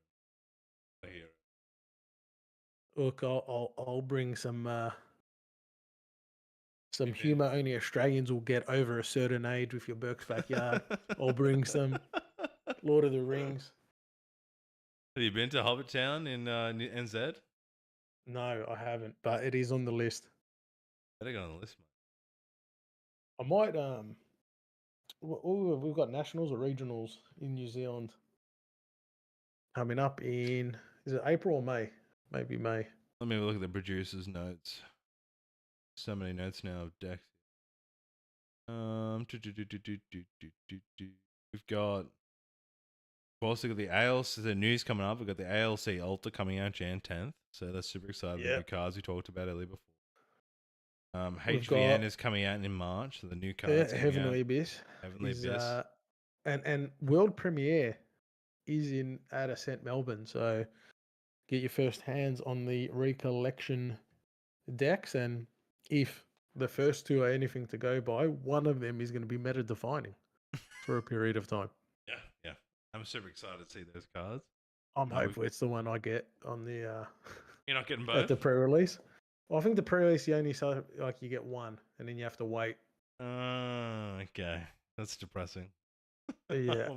Here. Look, I'll bring some humour only Australians will get over a certain age with your Burke's Backyard. I'll bring some Lord of the Rings. Have you been to Hobbittown in NZ? No, I haven't, but it is on the list. Better go on the list, mate. I might we've got nationals or regionals in New Zealand coming up in, is it April or May? Maybe May. Let me look at the producer's notes. So many notes now of decks. We've got, we've also got the ALC, the news coming up. We've got the ALC Ultra coming out Jan 10th. So that's super exciting. The new cards we talked about earlier before. HVN is coming out in March. So the new cards. Heavenly Abyss. Heavenly Abyss. And world premiere is in at Ascent Melbourne. So get your first hands on the recollection decks, and if the first two are anything to go by, one of them is going to be meta defining for a period of time. Yeah. I'm super excited to see those cards. I'm hopeful it's the one I get on the. You're not getting both at the pre-release. Well, I think the pre-release you only you get one, and then you have to wait. Okay, that's depressing. Yeah.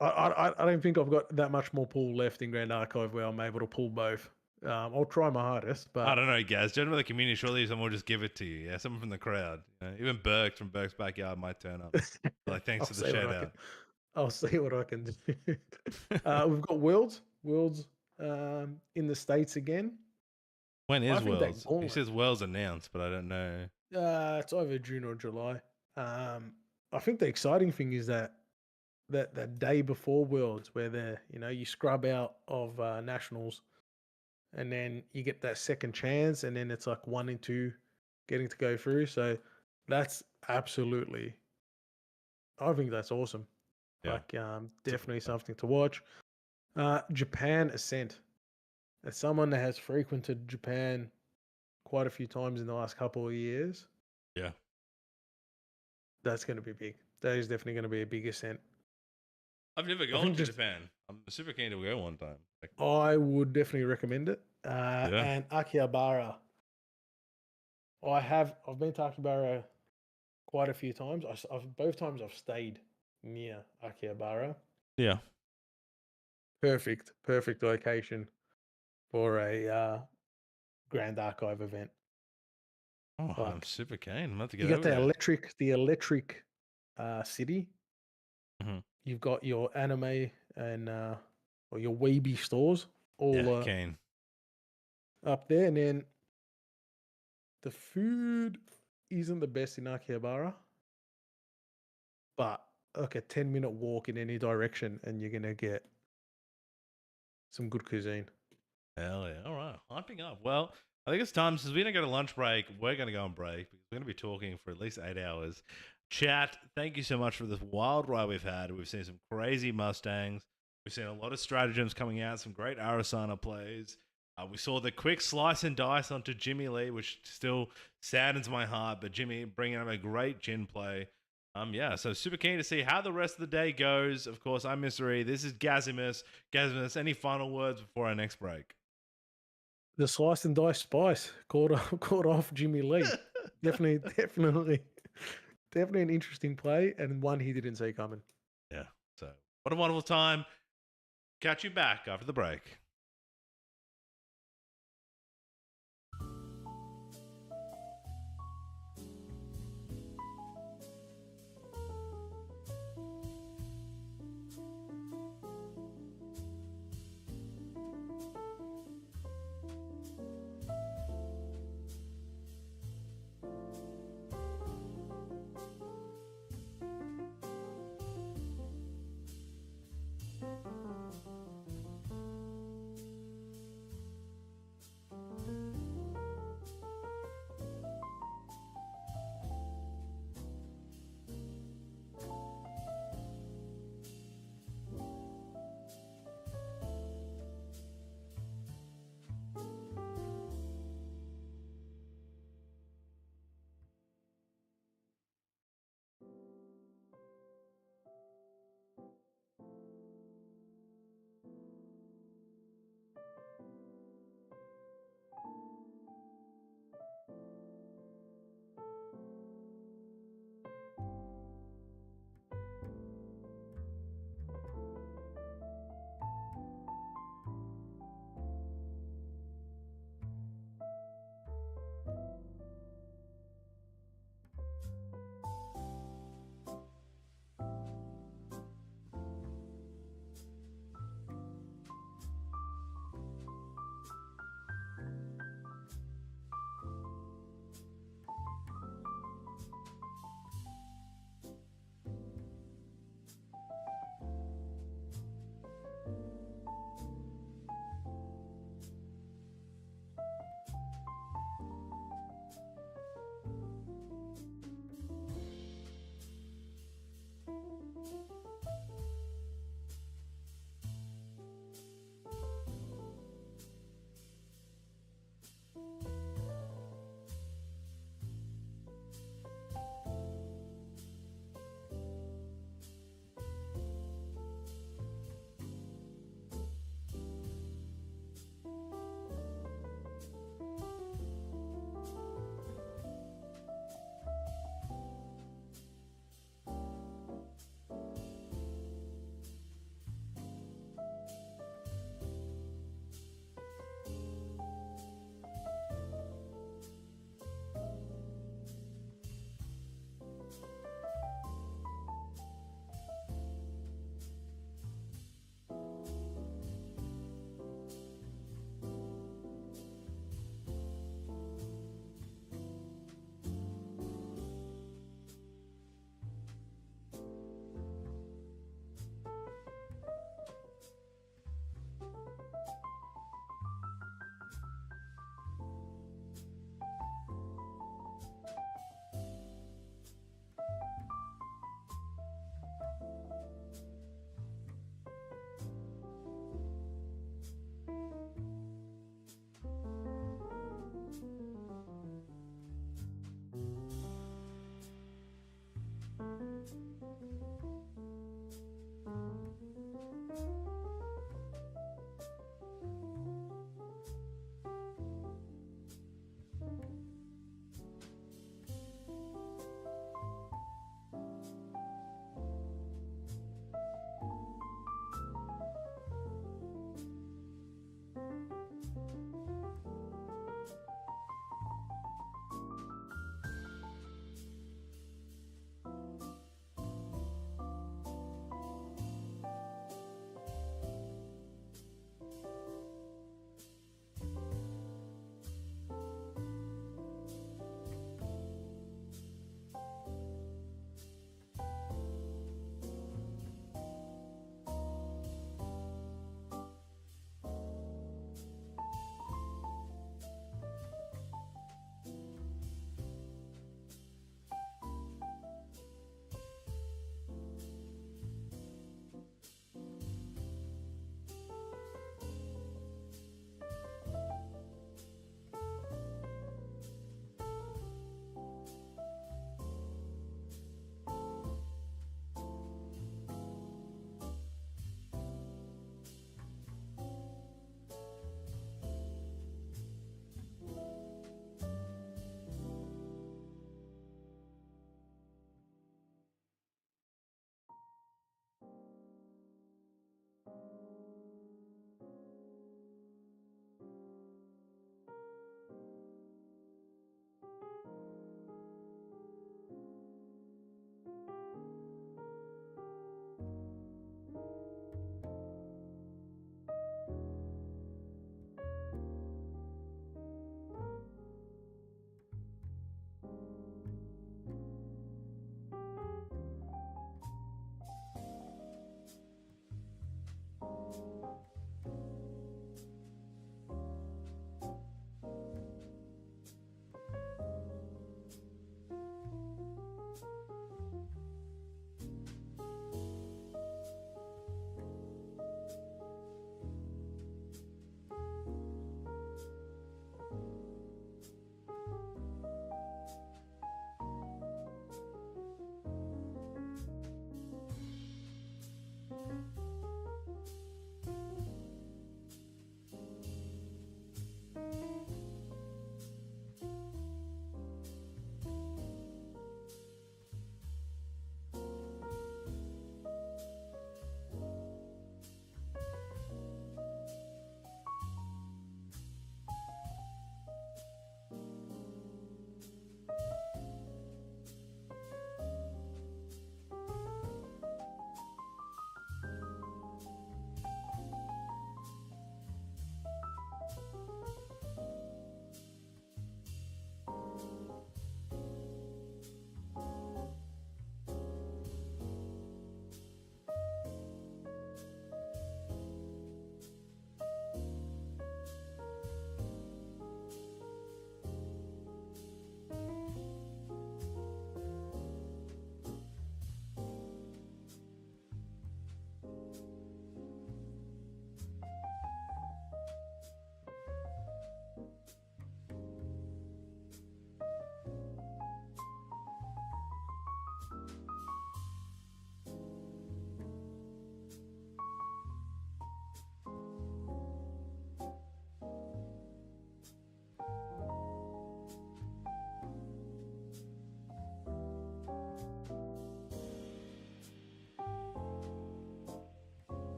I don't think I've got that much more pull left in Grand Archive where I'm able to pull both. I'll try my hardest, but I don't know, guys. Judging by the community, surely someone will just give it to you. Yeah, someone from the crowd. You know, even Burke from Burke's Backyard might turn up. Like, thanks for the shout out. I'll see what I can do. We've got Worlds in the States again. When is Worlds? He says Worlds announced, but I don't know. It's either June or July. I think the exciting thing is that day before Worlds, where you scrub out of nationals, and then you get that second chance, and then it's like 1 and 2 getting to go through. So that's absolutely, I think that's awesome. Yeah. Like definitely something to watch. Japan Ascent. As someone that has frequented Japan quite a few times in the last couple of years, yeah, that's going to be big. That is definitely going to be a big ascent. I've never gone to Japan. I'm super keen to go one time. I would definitely recommend it. And Akihabara. I've been to Akihabara quite a few times. Both times I've stayed near Akihabara. Yeah. Perfect location for a Grand Archive event. Oh, like, I'm super keen. I'm about to get you got the electric city. Mm-hmm. You've got your anime and or your weeby stores all keen up there, and then the food isn't the best in Akihabara, but like a 10-minute walk in any direction, and you're gonna get some good cuisine. Hell yeah! All right, hyping up. Well, I think it's time, since we don't go to lunch break, we're going to go on break because we're going to be talking for at least 8 hours. Chat, thank you so much for this wild ride we've had. We've seen some crazy Mustangs. We've seen a lot of stratagems coming out, some great Arasana plays. We saw the quick slice and dice onto Jimmy Lee, which still saddens my heart, but Jimmy bringing up a great Jin play. So super keen to see how the rest of the day goes. Of course, I'm MrReeeee. This is Gazimus. Gazimus, any final words before our next break? The slice and dice spice caught off Jimmy Lee. definitely an interesting play, and one he didn't see coming. Yeah. So what a wonderful time. Catch you back after the break.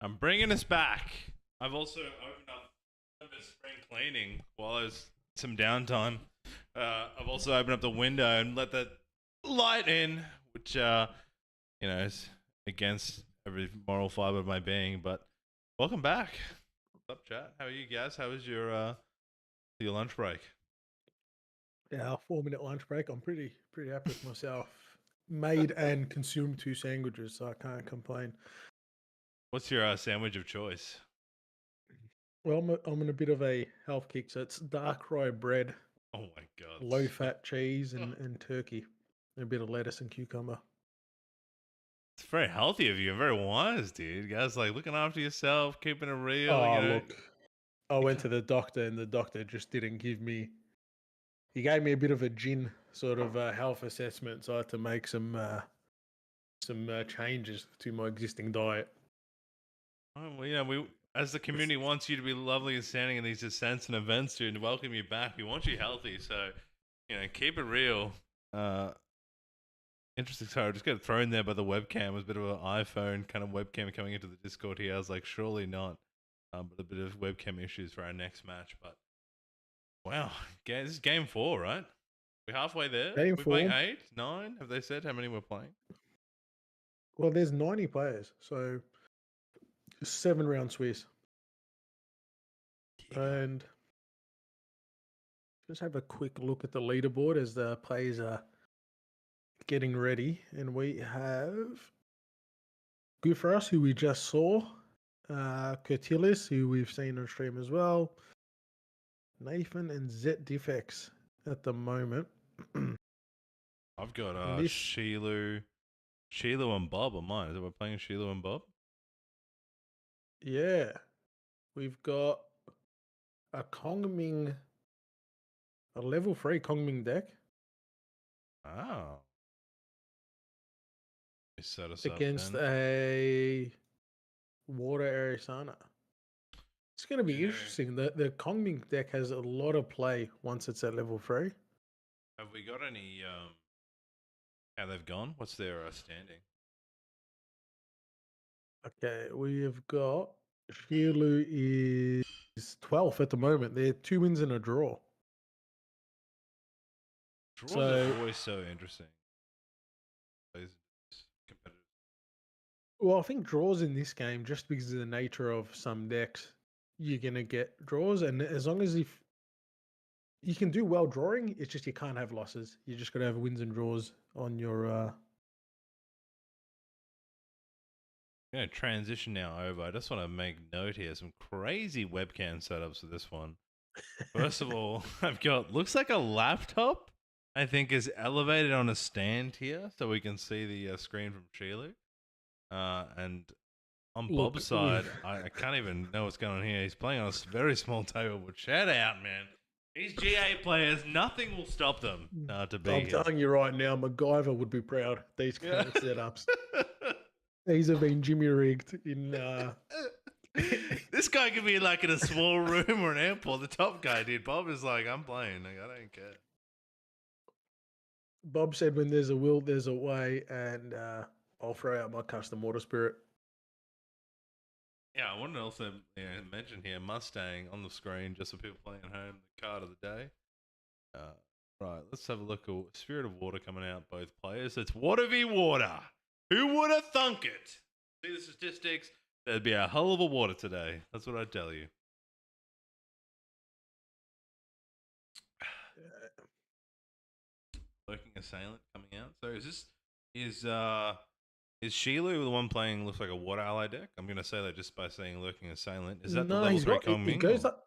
I'm bringing us back. I've also opened up the spring cleaning while there's some downtime. I've also opened up the window and let the light in, which is against every moral fiber of my being. But welcome back. What's up, chat? How are you guys? How was your lunch break? Yeah, our 4-minute lunch break. I'm pretty happy with myself. Made and consumed 2 sandwiches, so I can't complain. What's your sandwich of choice? Well, I'm in a bit of a health kick, so it's dark rye bread. Oh my god! Low fat cheese and turkey, and a bit of lettuce and cucumber. It's very healthy of you. Very wise, dude. You guys like looking after yourself, keeping it real. Oh, look, I went to the doctor, and the doctor just didn't give me. He gave me a bit of a gin sort of health assessment, so I had to make some changes to my existing diet. Oh, well, we as the community wants you to be lovely and standing in these ascents and events, dude, and welcome you back. We want you healthy, so keep it real. Interesting. Sorry, I just got thrown there by the webcam. It was a bit of an iPhone kind of webcam coming into the Discord here. I was like, surely not. But a bit of webcam issues for our next match. But wow, this is game 4, right? We're halfway there. Game We're 4. playing 8, 9. Have they said how many we're playing? Well, there's 90 players, so 7 round Swiss. Yeah. And just have a quick look at the leaderboard as the players are getting ready. And we have Good for us, who we just saw. Curtilis, who we've seen on stream as well. Nathan and Zet Defex at the moment. I've got Shilu and Bob on mine. Is it we're playing Shilu and Bob? Yeah. We've got a Kongming, a level 3 Kongming deck. Oh. Set us against up a Water Arizona. It's going to be interesting. The Kongming deck has a lot of play once it's at level 3. Have we got any how they've gone? What's their standing? Okay, we have got Shilu is 12th at the moment. They're 2 wins and a draw. Draws are always so interesting. Well, I think draws in this game, just because of the nature of some decks, you're going to get draws. And as long as if you can do well drawing, it's just you can't have losses. You just got to have wins and draws on your... transition now over. I just want to make note here. Some crazy webcam setups for this one. First of all, I've got, looks like a laptop, I think, is elevated on a stand here so we can see the screen from Shilu. And on Bob's side, I can't even know what's going on here. He's playing on a very small table, but shout out, man. These GA players, nothing will stop them to be I'm telling you right now, MacGyver would be proud. These kind of setups. These have been Jimmy rigged in. This guy could be like in a small room or an airport. The top guy did. Bob is like, I'm playing. Like, I don't care. Bob said, "When there's a will, there's a way," and I'll throw out my custom water spirit. Yeah, I wanted to also mention here Mustang on the screen just for people playing at home. The card of the day. Right, let's have a look at Spirit of Water coming out. Both players. It's water v water. Who would have thunk it? See the statistics? There'd be a hell of a water today. That's what I tell you. Lurking Assailant coming out. So is Shilu the one playing looks like a water ally deck? I'm gonna say that just by saying Lurking Assailant. Is that the level 3 Kongming?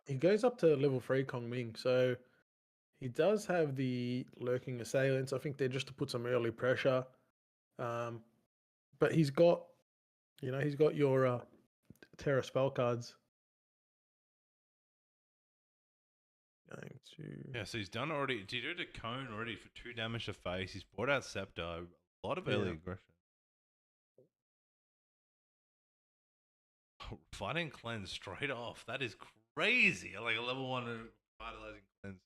He goes up to level 3 Kongming, so he does have the Lurking Assailants. I think they're just to put some early pressure. But he's got your Terra spell cards. Going to... Yeah, so he's done already. Did he do the cone already for 2 damage to face? He's brought out Scepter. A lot of early aggression. Fighting Cleanse straight off. That is crazy. Like a level 1 Vitalizing Cleanse.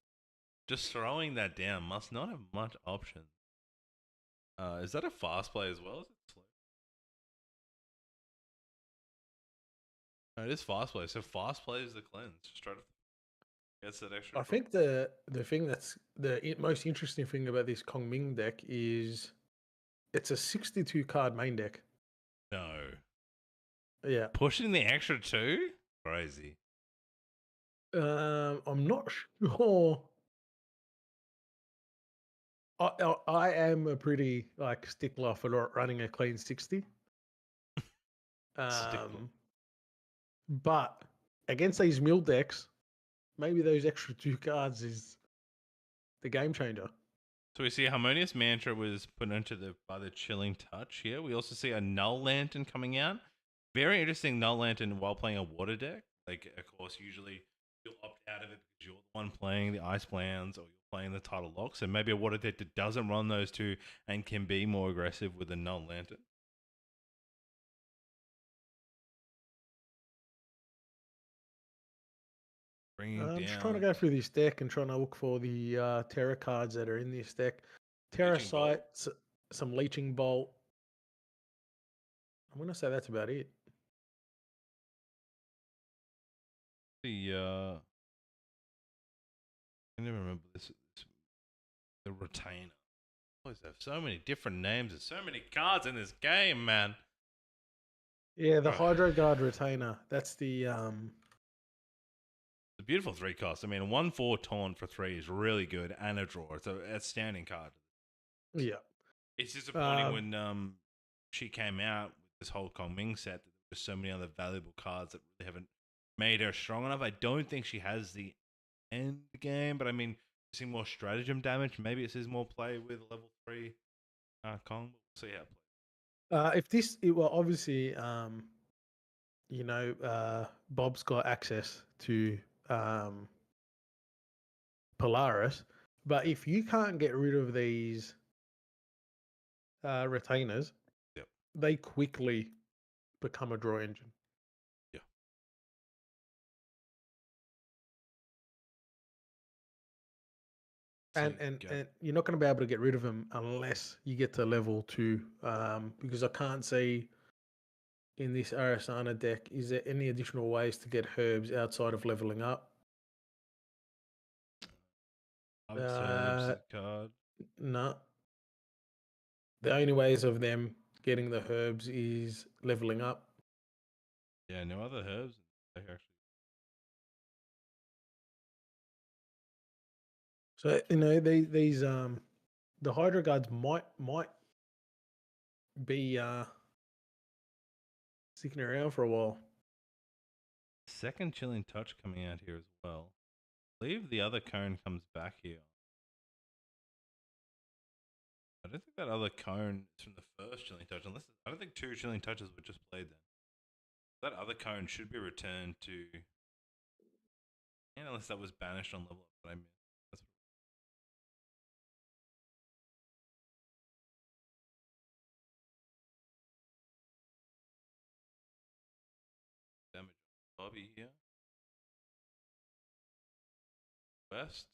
Just throwing that down must not have much options. Is that a fast play as well? Is it slow? No, it is fast play. So fast play is the cleanse. Just try to get that extra. I think the thing that's the most interesting thing about this Kong Ming deck is it's a 62 card main deck. No. Yeah. Pushing the extra 2? Crazy. I'm not sure. I am a pretty like stickler for running a clean 60. Stickler. But against these mill decks, maybe those extra 2 cards is the game changer. So we see Harmonious Mantra was put into by the Chilling Touch here. We also see a Null Lantern coming out. Very interesting Null Lantern while playing a water deck. Like, of course, usually you'll opt out of it because you're the one playing the Ice Plans or you're playing the Tidal Lock. So maybe a water deck that doesn't run those two and can be more aggressive with a Null Lantern. I'm just trying to go through this deck and trying to look for the Terra cards that are in this deck. Terra Sight, some Leeching Bolt. I'm going to say that's about it. I never remember this. The Retainer. Always have so many different names and so many cards in this game, man. Yeah, the Hydro Guard Retainer. That's the It's a beautiful 3 cost. I mean, a 1/4 taunt for 3 is really good and a draw. It's an outstanding card. Yeah. It's disappointing when she came out with this whole Kong Ming set that there's so many other valuable cards that really haven't made her strong enough. I don't think she has the end game, but I mean, see more stratagem damage. Maybe it sees more play with level 3 Kong. We'll see how it plays. If this, well, obviously, Bob's got access to Polaris, but if you can't get rid of these retainers, Yep. they quickly become a draw engine. Yeah. And you're not going to be able to get rid of them unless you get to level 2, because I can't see in this Arasana deck, is there any additional ways to get herbs outside of leveling up? Herbs card. No. The only ways of them getting the herbs is leveling up. Yeah, no other herbs. Actually. So these the Hydro Guards might be sticking around for a while. Second Chilling Touch coming out here as well. I believe the other cone comes back here. I don't think that other cone is from the first Chilling Touch, unless I don't think 2 Chilling Touches were just played then. That other cone should be returned to, and unless that was banished on level up, but I missed. That's damage on Bobby here. West.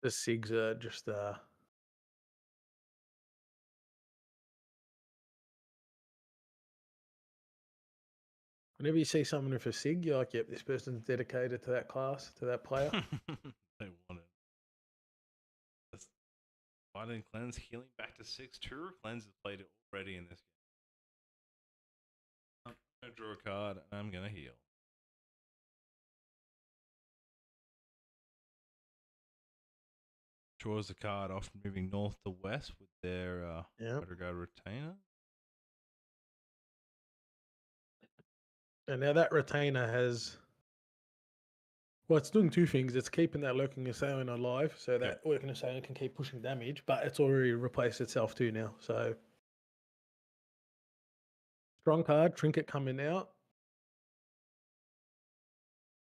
The SIGs are just whenever you see someone with a SIG, you're like, yep, this person's dedicated to that class, to that player. They want it. That's Fighting Cleanse, healing back to 6. 2 Cleanse has played it already in this game. I'm going to draw a card and I'm going to heal. Draws the card off moving north to west with their Guard Retainer. And now that retainer has, well, it's doing 2 things. It's keeping that Lurking Assailant alive, so that Lurking Assailant can keep pushing damage, but it's already replaced itself too now. So strong card, Trinket coming out.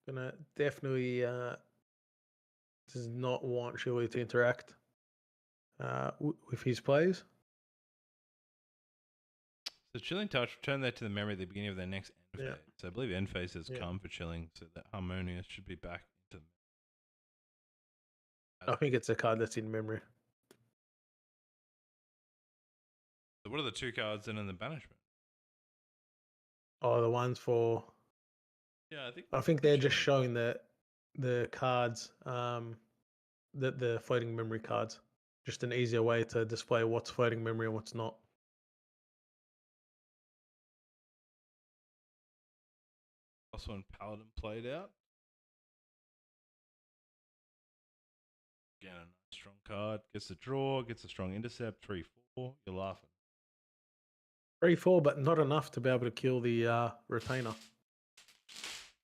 Gonna definitely does not want Shilu to interact with his plays. So Chilling Touch, return that to the memory at the beginning of their next end phase. So I believe end phase has come for Chilling, so that Harmonious should be back into I think it's a card that's in memory. the What are the 2 cards in the banishment? Oh, the ones for. Yeah, I think they're just showing the cards, the floating memory cards. Just an easier way to display what's floating memory and what's not. Also, when Paladin played out. Again, a nice strong card. Gets a draw, gets a strong intercept, 3-4. You're laughing. 3-4, but not enough to be able to kill the retainer.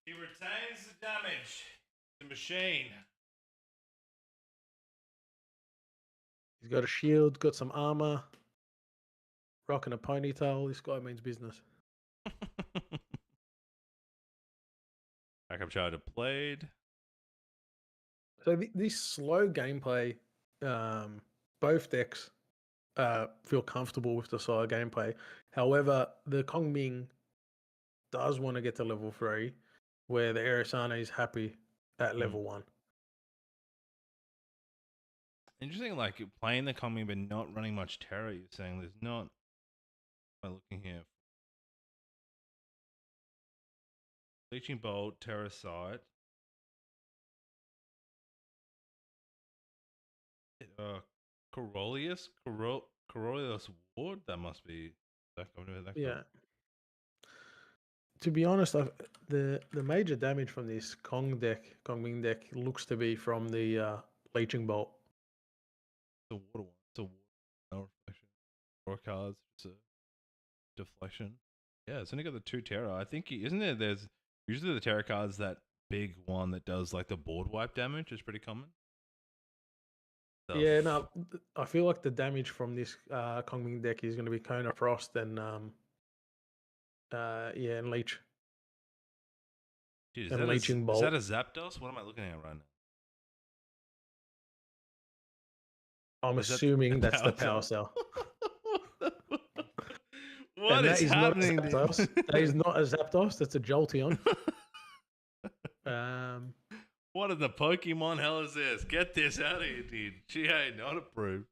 He retains the damage. The machine. He's got a shield, got some armor, rocking a ponytail. This guy means business. Backup charger played. So this slow gameplay, both decks feel comfortable with the slow gameplay. However, the Kong Ming does want to get to level 3, where the Aerosana is happy at level 1. Interesting, like playing the Kong Ming but not running much terror. You're saying there's not. Am I looking here? Bleaching Bolt, Terror Sight. Corolius Ward. That must be that. Yeah. To be honest, the major damage from this Kong Ming deck, looks to be from the Leeching Bolt. The water one. It's a water. No reflection. 4 cards. It's a deflection. Yeah, it's only got the 2 terror. I think isn't there? There's usually the terror cards that big one that does like the board wipe damage is pretty common. Yeah, no, I feel like the damage from this Kong Ming deck is going to be Cone of Frost and and Leech. Dude, and Leeching Bolt. Is that a Zapdos? What am I looking at right now? I'm assuming that's the power cell. What is happening? That is not a Zapdos. That's a Jolteon. What in the Pokemon hell is this? Get this out of here, dude. GA not approved.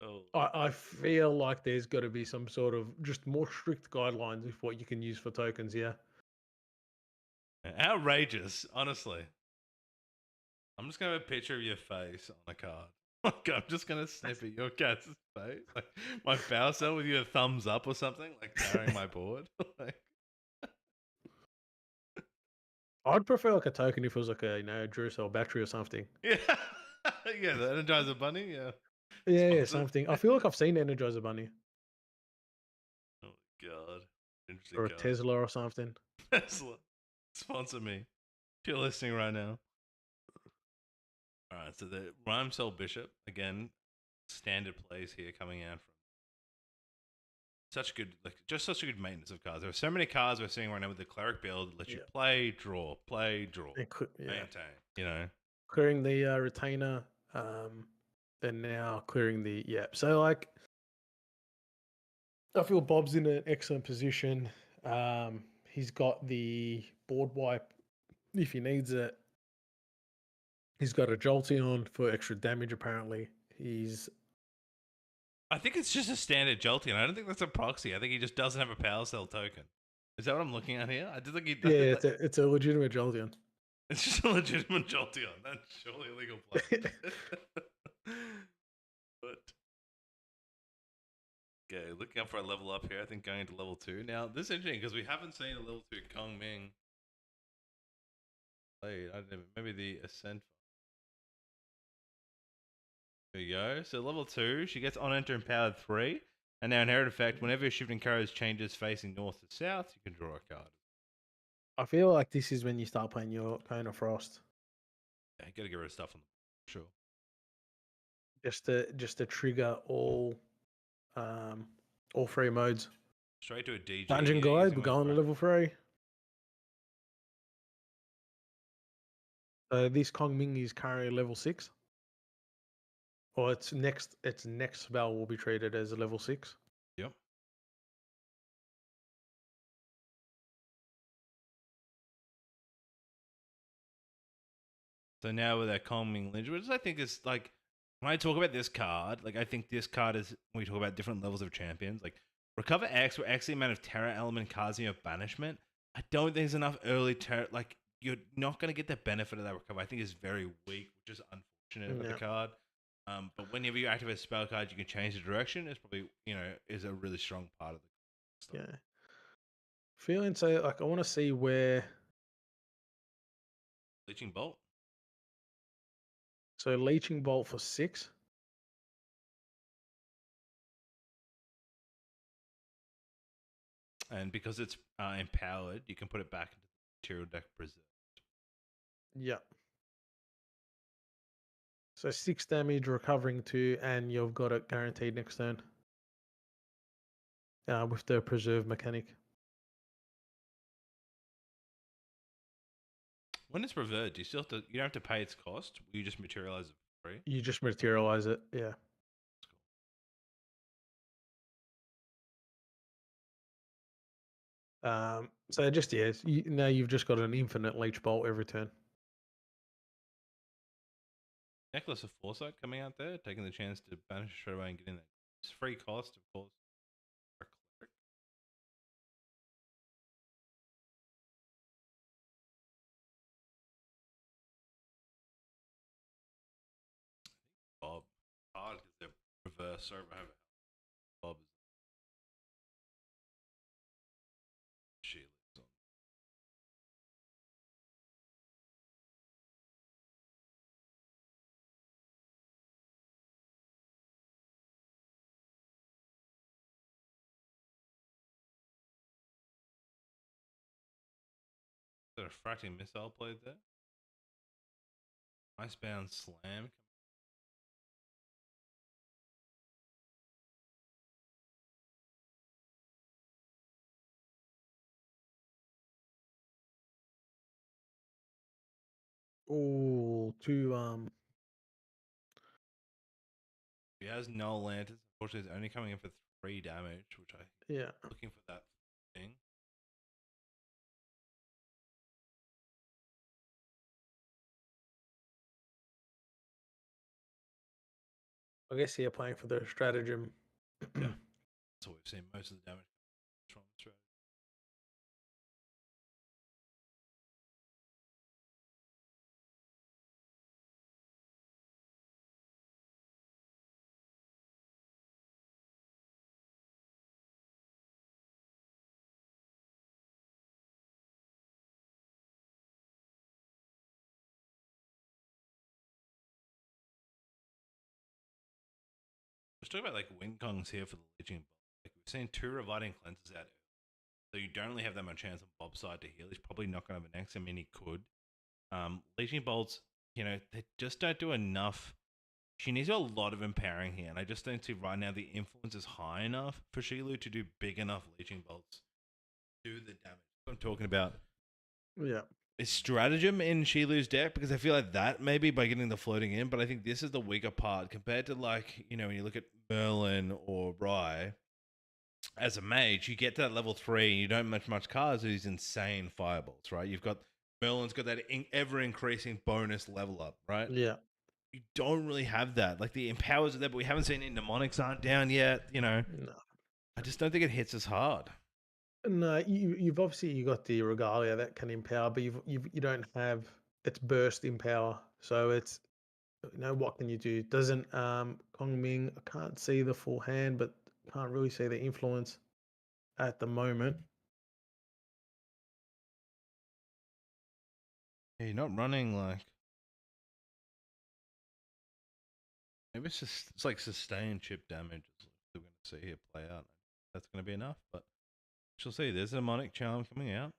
Oh. I feel like there's got to be some sort of just more strict guidelines with what you can use for tokens. Yeah. Outrageous, honestly. I'm just gonna have a picture of your face on a card. Like, I'm just gonna snip at your cat's face, like my power cell with your thumbs up or something, like carrying my board. Like... I'd prefer like a token if it was like a Duracell battery or something. Yeah, yeah, the Energizer Bunny. Yeah, yeah, something. I feel like I've seen Energizer Bunny. Oh god, interesting. Or a Tesla or something. Tesla, sponsor me. If you're listening right now. All right, so the Rhyme Cell Bishop, again, standard plays here coming out from such good, just such a good maintenance of cards. There are so many cards we're seeing right now with the Cleric build that let you play, draw, maintain, Clearing the retainer, and now clearing the, So, like, I feel Bob's in an excellent position. He's got the board wipe if he needs it. He's got a Jolteon for extra damage, apparently. I think it's just a standard Jolteon. I don't think that's a proxy. I think he just doesn't have a Power Cell token. Is that what I'm looking at here? I did think he does. Yeah, it's a legitimate Jolteon. It's just a legitimate Jolteon. That's surely a legal play. But okay, looking up for a level up here. I think going into level 2. Now, this is interesting because we haven't seen a level 2 Kong Ming played. I don't know. Maybe the Ascent. There you go. So level 2, she gets on enter empowered 3. And now inherit effect, whenever your shifting carriage changes facing north to south, you can draw a card. I feel like this is when you start playing your Cone of Frost. Yeah, you gotta get rid of stuff on the sure. Just to trigger all 3 modes. Straight to a DG. Dungeon Guide, we're going to level 3. This Kong Ming is currently level 6. Or its next spell will be treated as a level 6. Yep. So now with that Kong Ming Lynch, which I think is like when I talk about this card, like I think this card is when we talk about different levels of champions, like Recover X or X the amount of Terra Element cards in your banishment. I don't think there's enough early Terra. Like you're not going to get the benefit of that recover. I think it's very weak, which is unfortunate about the card. But whenever you activate a spell card, you can change the direction. It's probably is a really strong part of the stuff. Yeah. Feeling so like I want to see where. Leeching Bolt. So Leeching Bolt for 6. And because it's empowered, you can put it back into the material deck preserved. Yeah. So 6 damage, recovering 2, and you've got it guaranteed next turn. With the preserve mechanic. When it's preserved, do you still have to? You don't have to pay its cost. You just materialize it for free. You just materialize it, yeah. So just yes, now you've just got an infinite leech bolt every turn. Necklace of Foresight coming out there, taking the chance to banish straight away and get in there. It's free cost, of course. For a cleric. Bob. Hard because they're reverse over. Bob is Shilu. Is there a fracting missile played there? Icebound Slam. Oh, He has no lanterns. Unfortunately, it's only coming in for 3 damage, which yeah. looking for that thing. I guess you're playing for the stratagem. Yeah. That's what we've seen most of the damage from the strategy. Let's talk about like win congs here for the Leeching Bolt. Like we've seen 2 reviving cleanses out, so you don't really have that much chance on Bob's side to heal. He's probably not going to have an X. I mean, he could. Leeching Bolts, they just don't do enough. She needs a lot of empowering here, and I just don't see right now the influence is high enough for Shilu to do big enough Leeching Bolts. Do the damage. What I'm talking about. Yeah. Is stratagem in Shilu's deck, because I feel like that maybe by getting the floating in, but I think this is the weaker part compared to like, when you look at Merlin or Rye. As a mage, you get to that level 3 and you don't much cards with these insane fireballs, right? You've got Merlin's got that ever increasing bonus level up, right? Yeah. You don't really have that. Like the empowers are there, but we haven't seen any mnemonics aren't down yet, No. I just don't think it hits as hard. No, you've obviously got the regalia that can empower, but you don't have its burst empower. So it's what can you do? Doesn't Kongming? I can't see the full hand, but can't really see the influence at the moment. Yeah, you're not running like maybe it's like sustained chip damage is what we're going to see here play out. That's going to be enough, but she'll see. There's a mnemonic charm coming out.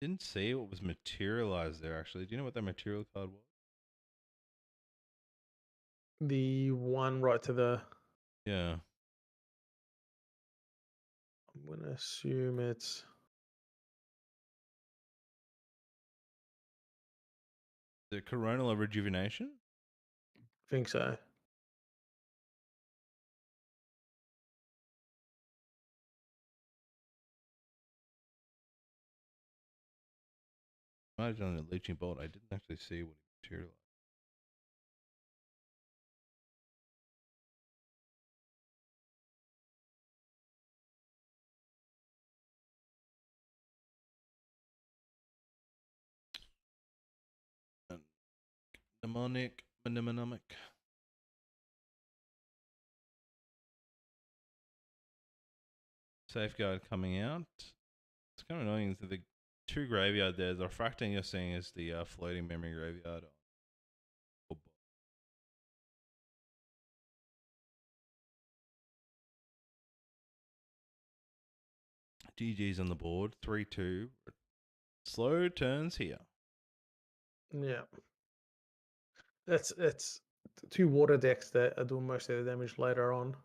Didn't see what was materialized there, actually. Do you know what that material card was? The one right to the. Yeah. I'm gonna assume it's. The Coronal Rejuvenation? Think so. Might have done a leeching bolt. I didn't actually see what he materialized. Mnemonic. Safeguard coming out. It's kind of annoying that the two graveyard there. The refracting you're seeing is the floating memory graveyard. GG's on the board. 3-2. Slow turns here. Yeah. That's two water decks that are doing most of the damage later on.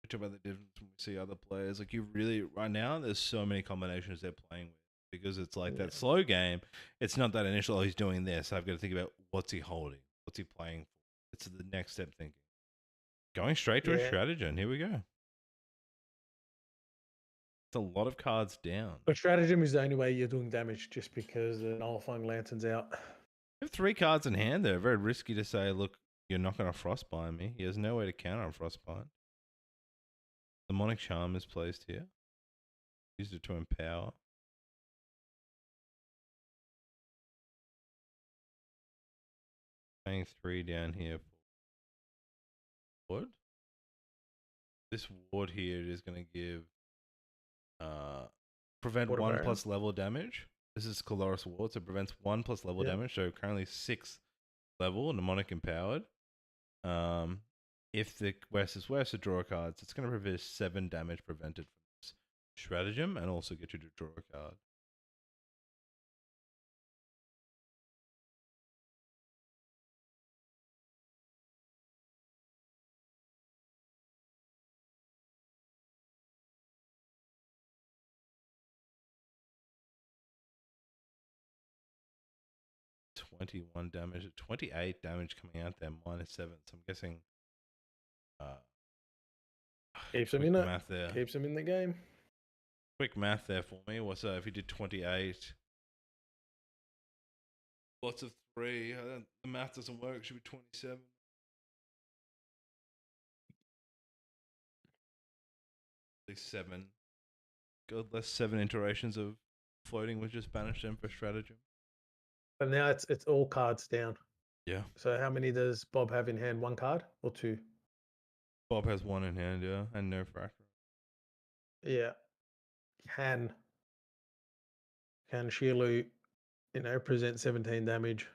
Talk about the difference when we see other players. Like you really right now, there's so many combinations they're playing with because it's like that slow game. It's not that initial. Oh, he's doing this. I've got to think about what's he holding, what's he playing for. It's the next step thinking. Going straight to a stratagem. Here we go. It's a lot of cards down. But stratagem is the only way you're doing damage, just because the nullifying lantern's out. You have 3 cards in hand there. Very risky to say, look, you're not going to frostbind me. He has no way to counter on frostbind. The Mnemonic Charm is placed here. Used it to empower. Paying 3 down here for ward. This ward here is going to give prevent 1+ level damage. This is Quorx ward, so it prevents 1+ level damage. So currently 6 level, mnemonic empowered. If the West is West to draw cards, it's going to prevent 7 damage prevented from this stratagem and also get you to draw a card. $21 damage, 28 damage coming out there, -7. So I'm guessing keeps him in it. There. Keeps him in the game. Quick math there for me. What's if you did 28? Lots of 3. The math doesn't work. It should be 27. At least 7. God, less 7 iterations of floating would just banish them for stratagem. But now it's all cards down. Yeah. So how many does Bob have in hand? 1 card or 2? Bob has 1 in hand, yeah, and no fractal. Yeah. Can Shilu, present 17 damage?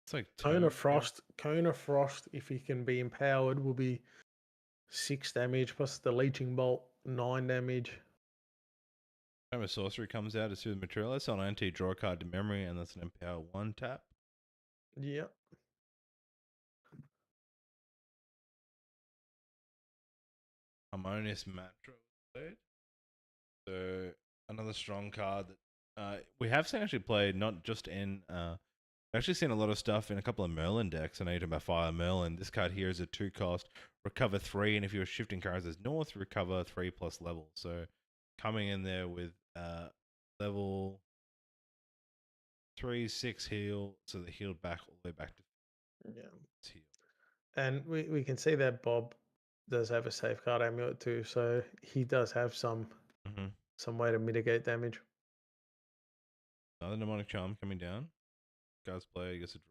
It's like Cone of Frost. Cone of Frost, if he can be empowered, will be 6 damage plus the leeching bolt, 9 damage. Time of Sorcery comes out as soon as materialized on anti draw a card to memory, and that's an empower 1 tap. Yep. Harmonious Matro played. So another strong card that we have seen actually played not just in I've actually seen a lot of stuff in a couple of Merlin decks. I know you're talking about Fire Merlin. This card here is a 2 cost, recover 3, and if you're shifting cards as north, recover 3+ level. So coming in there with level 3, 6 heal, so they healed back all the way back to heal. And we can see that Bob does have a safeguard amulet too, so he does have some way to mitigate damage. Another Mnemonic Charm coming down. Cards play gets a draw.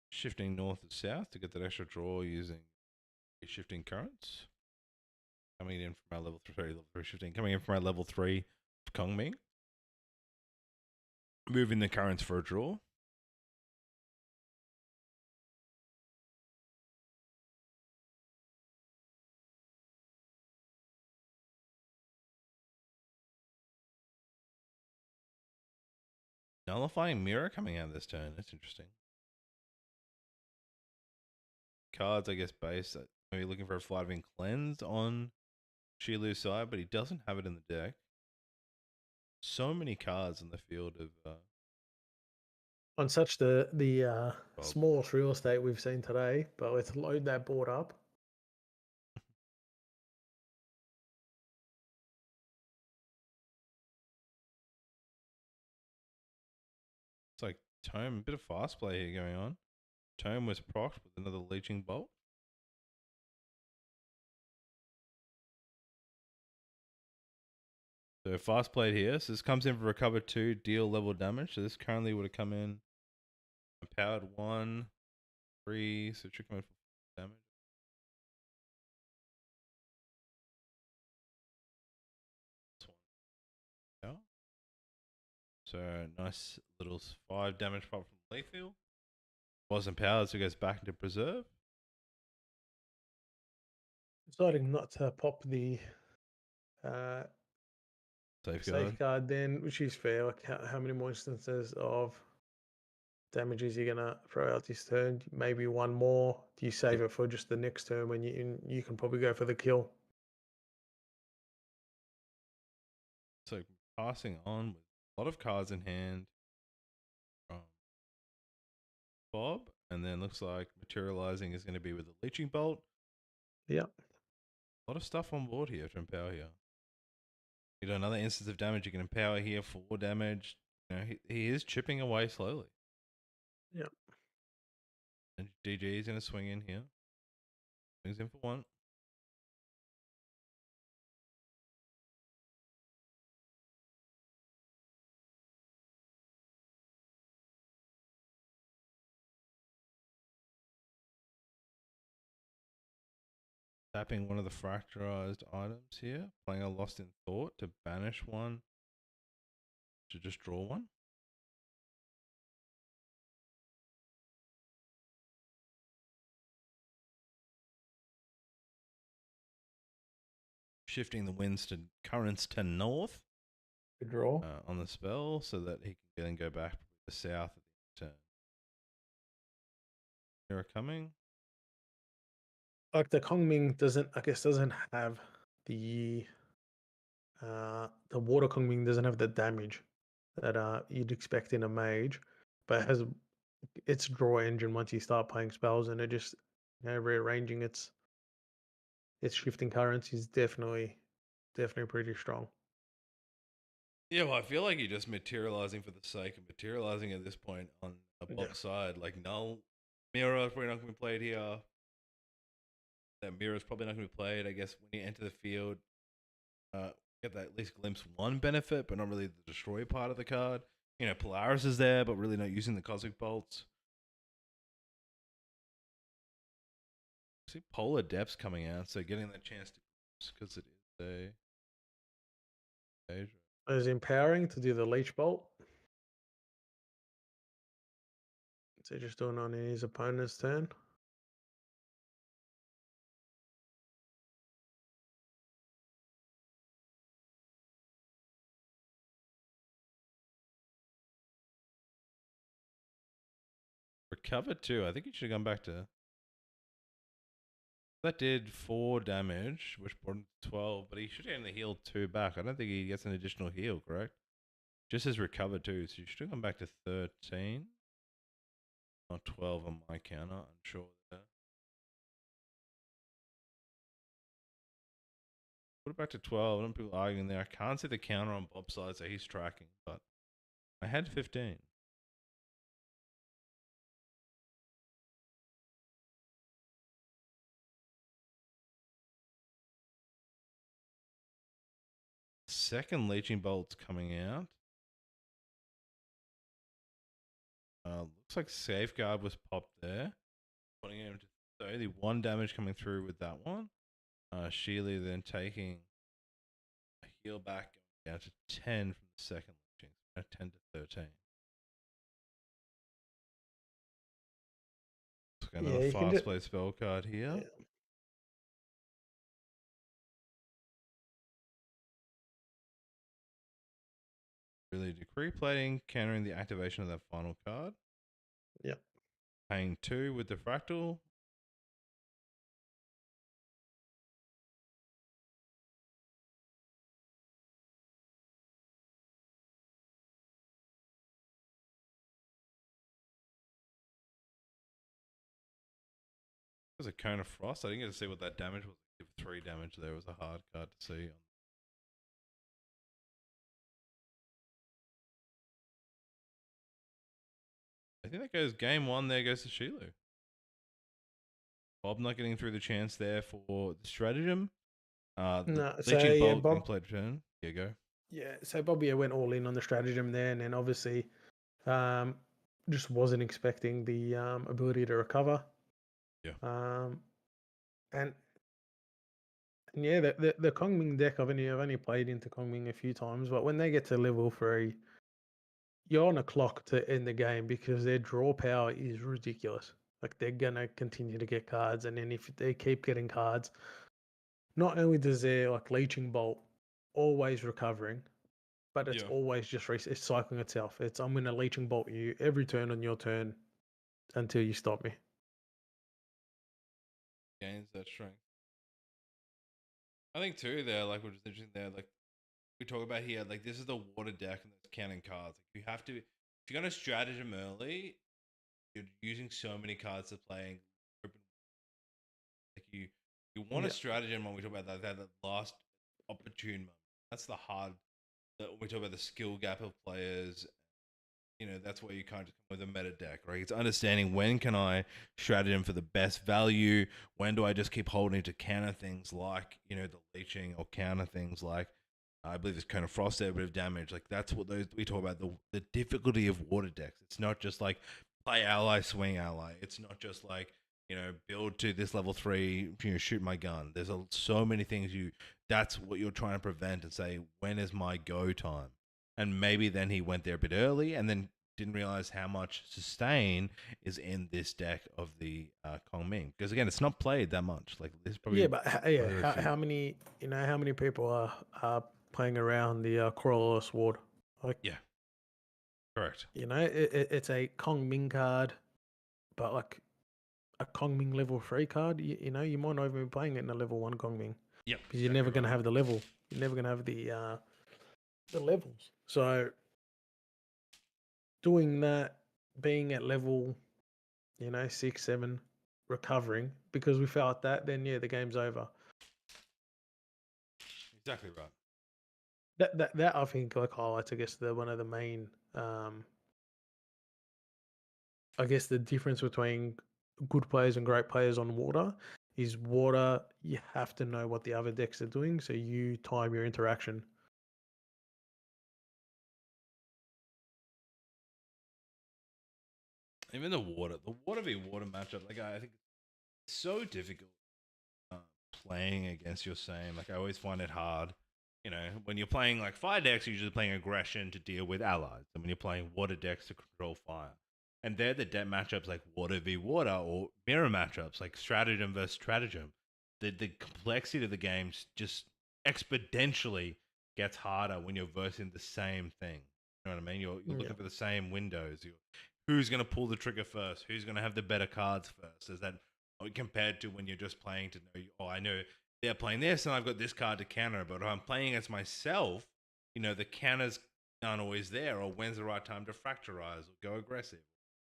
Shifting north to south to get that extra draw using shifting currents. Coming in from our level 3 shifting. Coming in from our level 3 Kongming. Moving the currents for a draw. Nullifying Mirror coming out this turn. That's interesting. Cards, I guess, base. Maybe looking for a Flying Cleanse on Shilu's side, but he doesn't have it in the deck. so many cards in the field of On such the smallest real estate we've seen today, but let's load that board up. it's like Tome, a bit of fast play here going on. Tome was procced with another leeching bolt. So fast played here. So this comes in for recover 2, deal level damage. So this currently would have come in empowered 1, 3. So it should come in for damage. Yeah. So nice little 5 damage pop from lethal. Was empowered, so it goes back into preserve. Deciding not to pop the safeguard then, which is fair. Like how many more instances of damages you're gonna throw out this turn? Maybe one more. Do you save it for just the next turn when you can probably go for the kill? So passing on with a lot of cards in hand from Bob, and then looks like materializing is going to be with the leeching bolt. Yeah. A lot of stuff on board here to empower here. You know, another instance of damage you can empower here, 4 damage. You know, he is chipping away slowly. Yeah. And DG is going to swing in here. Swings in for 1. Tapping one of the fracturized items here. Playing a Lost in Thought to banish 1. To just draw 1. Shifting the winds to currents to north. Good draw. On the spell so that he can then go back to the south at the turn. Here coming. Like the Kongming doesn't have the water Kongming doesn't have the damage that you'd expect in a mage, but it has its draw engine once you start playing spells, and it just rearranging its shifting currents is definitely pretty strong. Yeah, well, I feel like you're just materializing for the sake of materializing at this point on a Bob's side. Like, Null Mirror is probably not going to be played here. That Mirror is probably not going to be played. I guess when you enter the field, get that at least glimpse 1 benefit, but not really the destroy part of the card. You know, Polaris is there, but really not using the Cosmic Bolts. See Polar Depths coming out, so getting that chance to, because it is a Is empowering to do the leech bolt. So just doing on his opponent's turn. Recover 2. I think he should have gone back to. That did 4 damage, which brought him to 12, but he should have only healed 2 back. I don't think he gets an additional heal, correct? Just as recover 2, so you should have gone back to 13. Not 12 on my counter, I'm sure there. Put it back to 12. I don't people arguing there. I can't see the counter on Bob's side, so he's tracking, but I had 15. Second leeching bolt's coming out. Looks like safeguard was popped there. Putting him to so only 1 damage coming through with that one. Shilu then taking a heal back down to 10 from the second leeching. 10 to 13. So another fast play spell card here. Yeah. Really decree plating, countering the activation of that final card. Yep. Paying 2 with the fractal. was a Cone of Frost. I didn't get to see what that damage was. Give 3 damage there. It was a hard card to see. I think that goes game 1. There goes to Shilu. Bob not getting through the chance there for the stratagem. No, so Leeching yeah, Bolt Bob. being played turn. Yeah, go. Yeah, so Bobby went all in on the stratagem there, and then obviously, just wasn't expecting the ability to recover. Yeah. And yeah, the Kongming deck I've only played into Kongming a few times, but when they get to level 3, you're on a clock to end the game because their draw power is ridiculous. Like they're gonna continue to get cards, and then if they keep getting cards, not only does their like Leeching Bolt always recovering, but it's always just it's cycling itself. It's I'm gonna Leeching Bolt you every turn on your turn until you stop me. Gains that strength. I think too there, like which is interesting there, like we talk about here, like this is the water deck and there's counting cards. Like you have to, if you're gonna stratagem early, you're using so many cards to play. Like you want a stratagem when we talk about that last opportune moment. That's the hard. When we talk about the skill gap of players, you know, that's where you can't just come with a meta deck, right? It's understanding when can I stratagem for the best value, when do I just keep holding to counter things like, you know, the leeching, or counter things like, I believe it's kind of frost there, a bit of damage. Like that's what those we talk about, the difficulty of water decks. It's not just like play ally, swing ally. It's not just like, you know, build to this level 3, you know, shoot my gun. There's so many things that's what you're trying to prevent and say, when is my go time? And maybe then he went there a bit early and then didn't realize how much sustain is in this deck of the Kongming. Because again, it's not played that much. Like this probably how many how many people are playing around the Coral Sword? Like correct. You know, it's a Kongming card, but like a Kongming level 3 card. You know, you might not even be playing it in a level 1 Kongming. Yep. Because you're never going to have the level. You're never going to have the levels. So doing that, being at level, 6, 7, recovering, because we felt that, then yeah, the game's over. Exactly right. That I think like highlights, I guess, one of the main, I guess the difference between good players and great players on water is water. You have to know what the other decks are doing, so you time your interaction. Even the water v water matchup, like I think it's so difficult playing against your same. Like I always find it hard. You know, when you're playing like fire decks, you're usually playing aggression to deal with allies, and when you're playing water decks to control fire, and they're the deck matchups like water v water or mirror matchups like stratagem versus stratagem. The complexity of the games just exponentially gets harder when you're versing the same thing. You know what I mean? You're looking for the same windows. Who's going to pull the trigger first? Who's going to have the better cards first? Is that compared to when you're just playing to know, oh, I know they're playing this and I've got this card to counter, but if I'm playing as myself, you know, the counters aren't always there, or when's the right time to fracturize or go aggressive.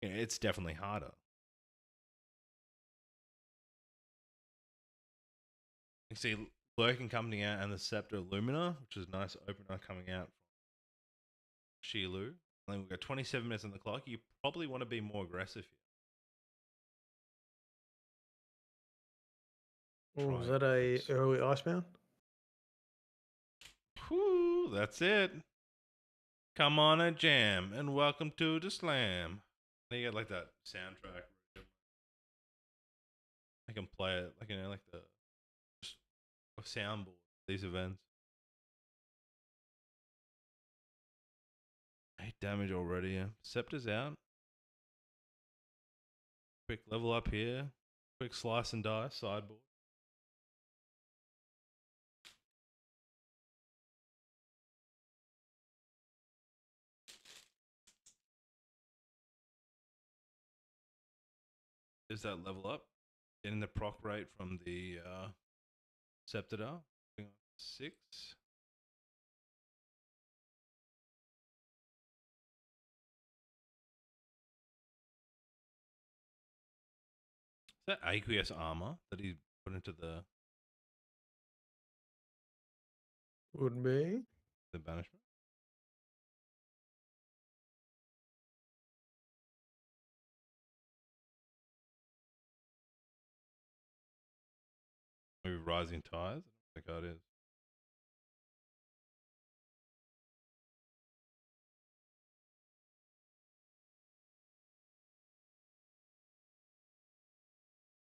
You know, it's definitely harder. You see Lurking coming out and the Scepter Lumina, which is a nice opener coming out from Shilu. And then we've got 27 minutes on the clock. You probably want to be more aggressive here. Oh, is that a early Icebound? Whew, that's it. Come on and jam, and welcome to the slam. Then you got like that soundtrack. I can play it, like, you know, like the soundboard. These events. 8 damage already. Yeah. Scepter's out. Quick level up here. Quick slice and dice sideboard. Is that level up? Getting the proc rate from the Scepter. 6. that aqueous armor that he put into the Would be. banishment? Maybe Rising Tides? I don't think that is.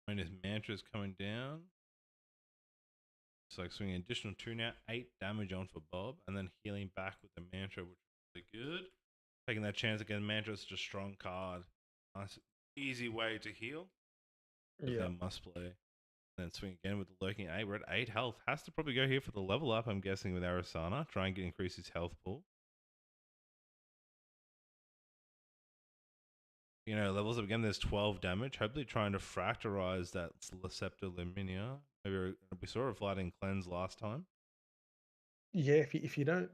When his mantra is coming down. It's like swinging additional 2 now, 8 damage on for Bob, and then healing back with the mantra, which is really good. Taking that chance again, mantra is just a strong card. Nice, easy way to heal. Yeah. Must play. And then swing again with the lurking 8. We're at 8 health. Has to probably go here for the level up, I'm guessing, with Arasana. Try and increase his health pool. You know, levels up again, there's 12 damage. Hopefully trying to fracturize that Scepter Laminia. Maybe we saw a Flooding Cleanse last time. Yeah, if you don't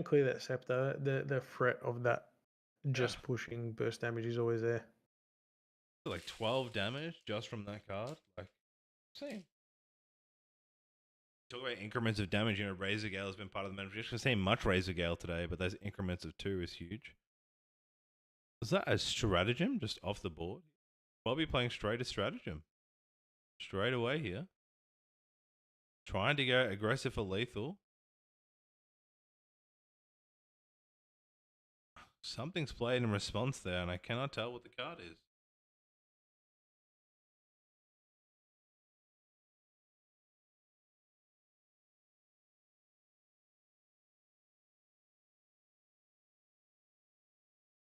clear that scepter, the threat of that just pushing burst damage is always there. Like 12 damage just from that card. Like, same. Talk about increments of damage. You know, Razor Gale has been part of the meta. We're just going to say much Razor Gale today, but those increments of 2 is huge. Was that a stratagem just off the board? Bobby playing straight a stratagem. Straight away here. Trying to go aggressive for lethal. Something's played in response there, and I cannot tell what the card is.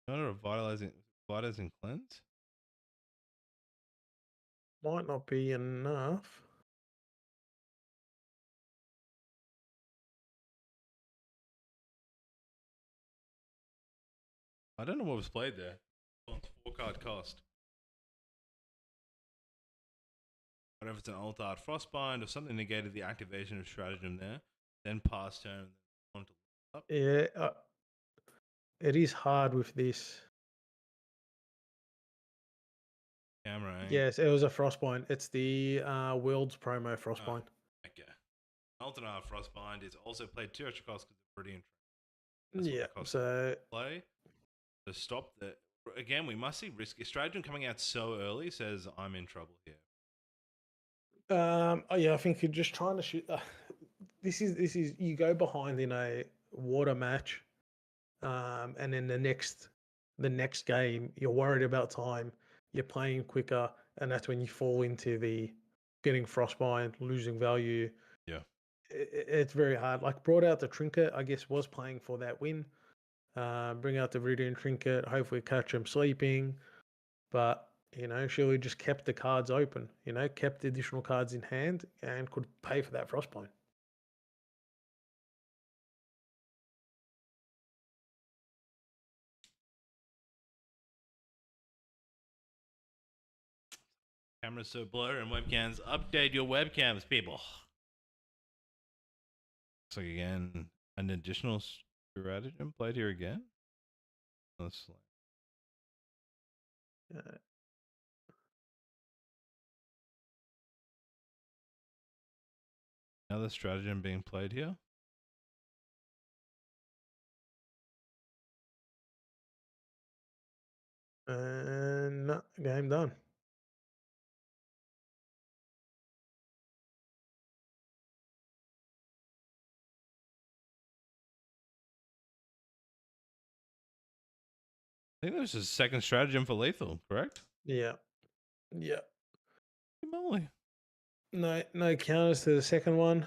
Not a revitalizing cleanse? Might not be enough. I don't know what was played there. 4-card cost. I don't know if it's an Alt-Art Frostbind or something negated the activation of stratagem there. Then pass turn. On to up. Yeah, it is hard with this. Camera angle. Yes, it was a Frostbind. It's the World's promo Frostbind. Okay. Alternate Frostbind is also played 2 extra costs because it's pretty Yeah, so play to stop the. Again, we must see risky. Stratagem coming out so early says I'm in trouble here. yeah, I think you're just trying to shoot. This is you go behind in a water match, and then the next game you're worried about time. You're playing quicker, and that's when you fall into the getting frostbind, losing value. Yeah, it's very hard. Like brought out the trinket, I guess was playing for that win. Bring out the Viridian trinket. Hopefully catch him sleeping, but you know, Shilu just kept the cards open. You know, kept the additional cards in hand and could pay for that frostbind. camera's so blurry and webcams. Update your webcams, people. Looks like again an additional stratagem played here again. Let's. Another stratagem being played here. And no, game done. I think there's a second stratagem for lethal, correct? Yeah. Yeah. Holy moly. No counters to the second one.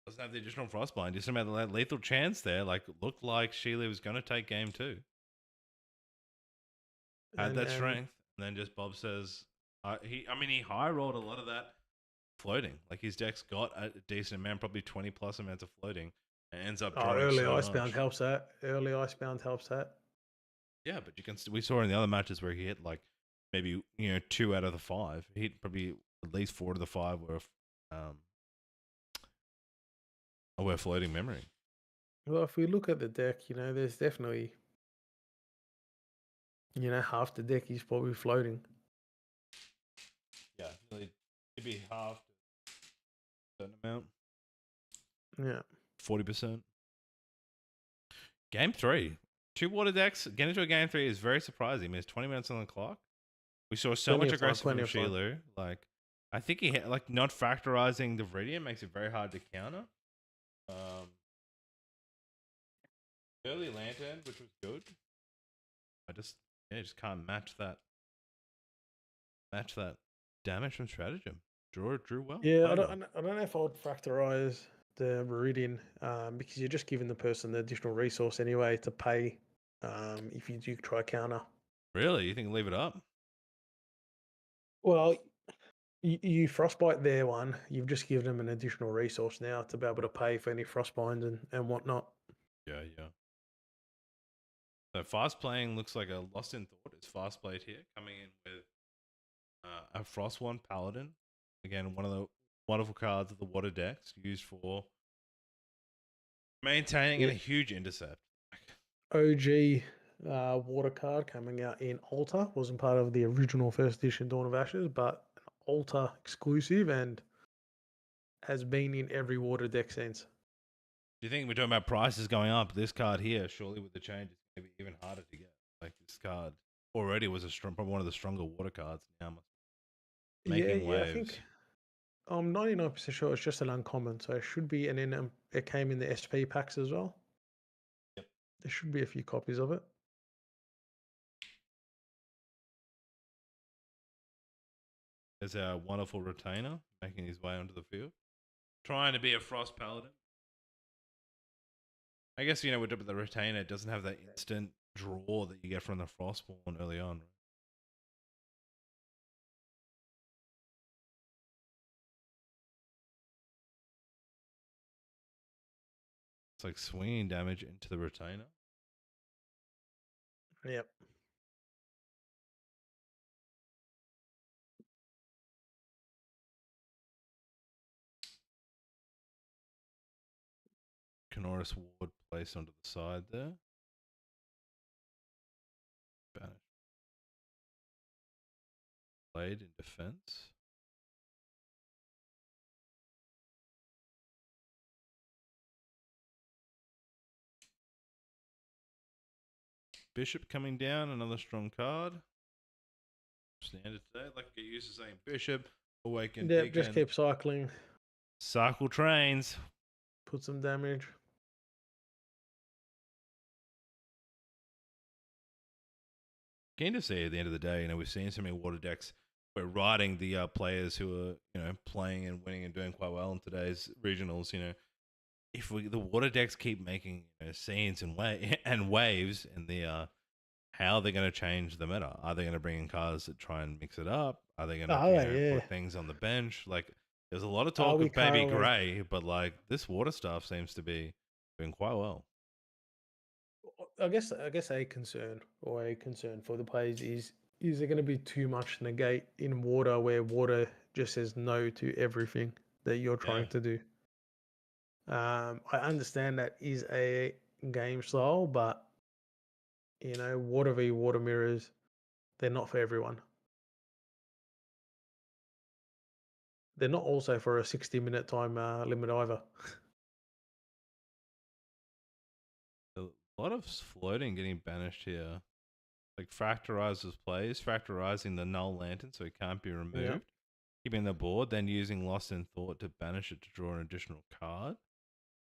Doesn't have the additional frostbind. Just about the lethal chance there. Like, looked like Shilu was going to take game 2. Had that strength. And then just Bob says, he high rolled a lot of that floating. Like, his deck's got a decent amount, probably 20 plus amounts of floating. And ends up drawing early so Icebound much. helps that. Early Icebound helps that. Yeah, but you can. We saw in the other matches where he hit like maybe 2 out of the 5. He hit probably at least 4 to the 5 were floating memory. Well, if we look at the deck, there's definitely Half the deck is probably floating. Yeah, maybe half a certain amount. Yeah. 40%. Game 3. 2 water decks. Getting into a game 3 is very surprising. I mean, there's 20 minutes on the clock. We saw so Plenty much of time, aggressive from plenty of time. Shilu. Like, I think he like not factorizing the Viridian makes it very hard to counter. Early Lantern, which was good. I just can't match that damage from stratagem. Drew well. Yeah, I played well. don't know if I would factorize the Viridian because you're just giving the person the additional resource anyway to pay if you do try counter. Really? You think leave it up? Well, you frostbite their one. You've just given them an additional resource now to be able to pay for any frostbind and whatnot. Yeah. So fast playing looks like a Lost in Thought. It's fast played here, coming in with a Frostwand Paladin. Again, one of the wonderful cards of the water decks used for maintaining and a huge intercept. OG water card coming out in Alta. Wasn't part of the original first edition Dawn of Ashes, but an Alta exclusive and has been in every water deck since. Do you think we're talking about prices going up? This card here, surely with the change, it's going to be even harder to get. Like this card already was probably one of the stronger water cards. Now making waves. I think I'm 99% sure it's just an uncommon, so it should be, and then it came in the SP packs as well. Yep. There should be a few copies of it. There's our wonderful retainer making his way onto the field, trying to be a Frost Paladin. I guess with the retainer, it doesn't have that instant draw that you get from the Frostborn early on. Right? It's like swinging damage into the retainer. Yep. Quorx ward placed onto the side there. Banish. Blade in defense. Bishop coming down, another strong card. Standard today, like get used to saying Bishop, Awaken, Yep, just keep cycling. Cycle trains. Put some damage. Keen to see at the end of the day, we've seen so many water decks. We're riding the players who are, playing and winning and doing quite well in today's regionals. If the water decks keep making scenes and waves, and the how are they going to change the meta? Are they going to bring in cards that try and mix it up? Are they going to put things on the bench? Like, there's a lot of talk of Baby Grey, but like this water stuff seems to be doing quite well. I guess a concern for the players is there going to be too much negate in water where water just says no to everything that you're trying to do. I understand that is a game style, but water v water mirrors, they're not for everyone. They're not also for a 60-minute time limit either. A lot of floating getting banished here. Like factorizes plays, factorizing the null lantern so it can't be removed. Yep. Keeping the board, then using Lost in Thought to banish it to draw an additional card.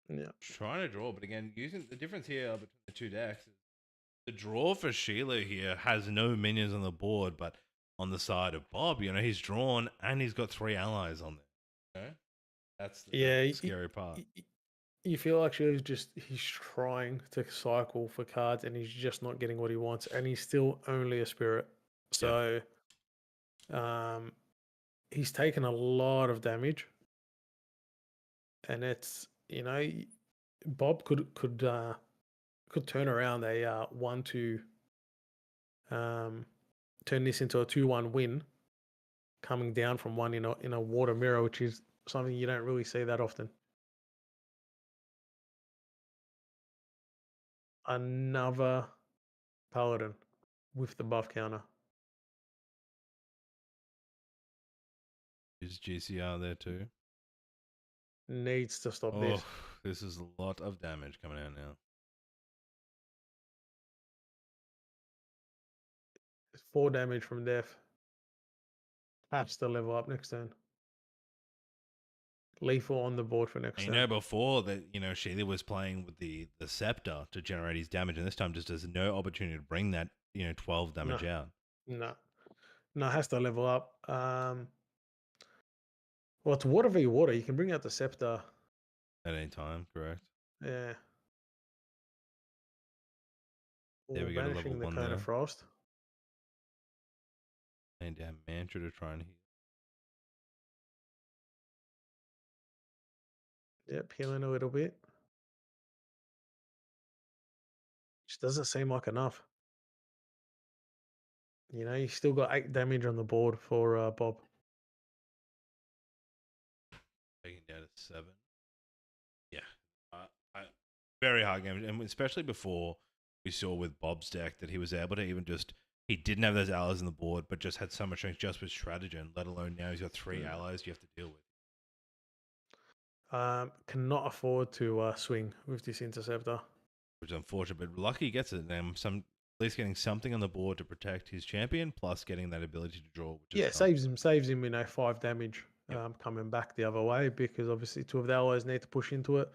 Yeah. Trying to draw, but again, using the difference here between the two decks is the draw for Shilu here has no minions on the board, but on the side of Bob, he's drawn and he's got 3 allies on there. That's the scary part. You feel like he's trying to cycle for cards and he's just not getting what he wants, and he's still only a spirit. So he's taken a lot of damage. And it's, Bob could turn around a 1-2 turn this into a 2-1 win coming down from 1 in a water mirror, which is something you don't really see that often. Another Paladin. with the buff counter. Is GCR there too? Needs to stop Oh, this. this is a lot of damage coming out now. It's 4 damage from death. Has to level up next turn. Lethal on the board for next And turn. before that, Shilu was playing with the scepter to generate his damage, and this time just has no opportunity to bring that 12 damage out. No, it has to level up. Well, it's water v water. You can bring out the scepter At any time, correct? Yeah. There we go to level Banishing the 1 Cone there. of Frost. And down Mantra to try and heal. Yep, healing a little bit. Just doesn't seem like enough. You still got 8 damage on the board for Bob. Taking down to 7. Yeah. Very hard game. And especially before we saw with Bob's deck that he was able to even just... He didn't have those allies on the board, but just had so much strength just with stratagem, let alone now he's got 3 allies you have to deal with. Cannot afford to swing with this Interceptor. Which is unfortunate, but lucky he gets it. And at least getting something on the board to protect his champion, plus getting that ability to draw. Which is saves him 5 damage coming back the other way, because obviously 2 of the allies need to push into it.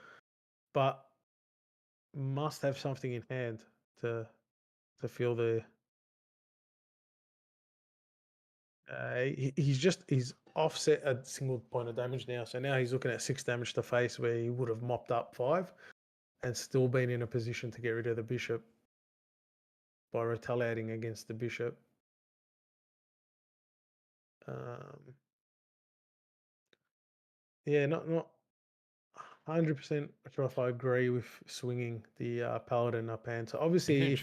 But must have something in hand to feel the... he's offset a single point of damage now. So now he's looking at 6 damage to face, where he would have mopped up 5 and still been in a position to get rid of the bishop by retaliating against the bishop. Yeah, not 100% sure if I agree with swinging the paladin up hand. So obviously,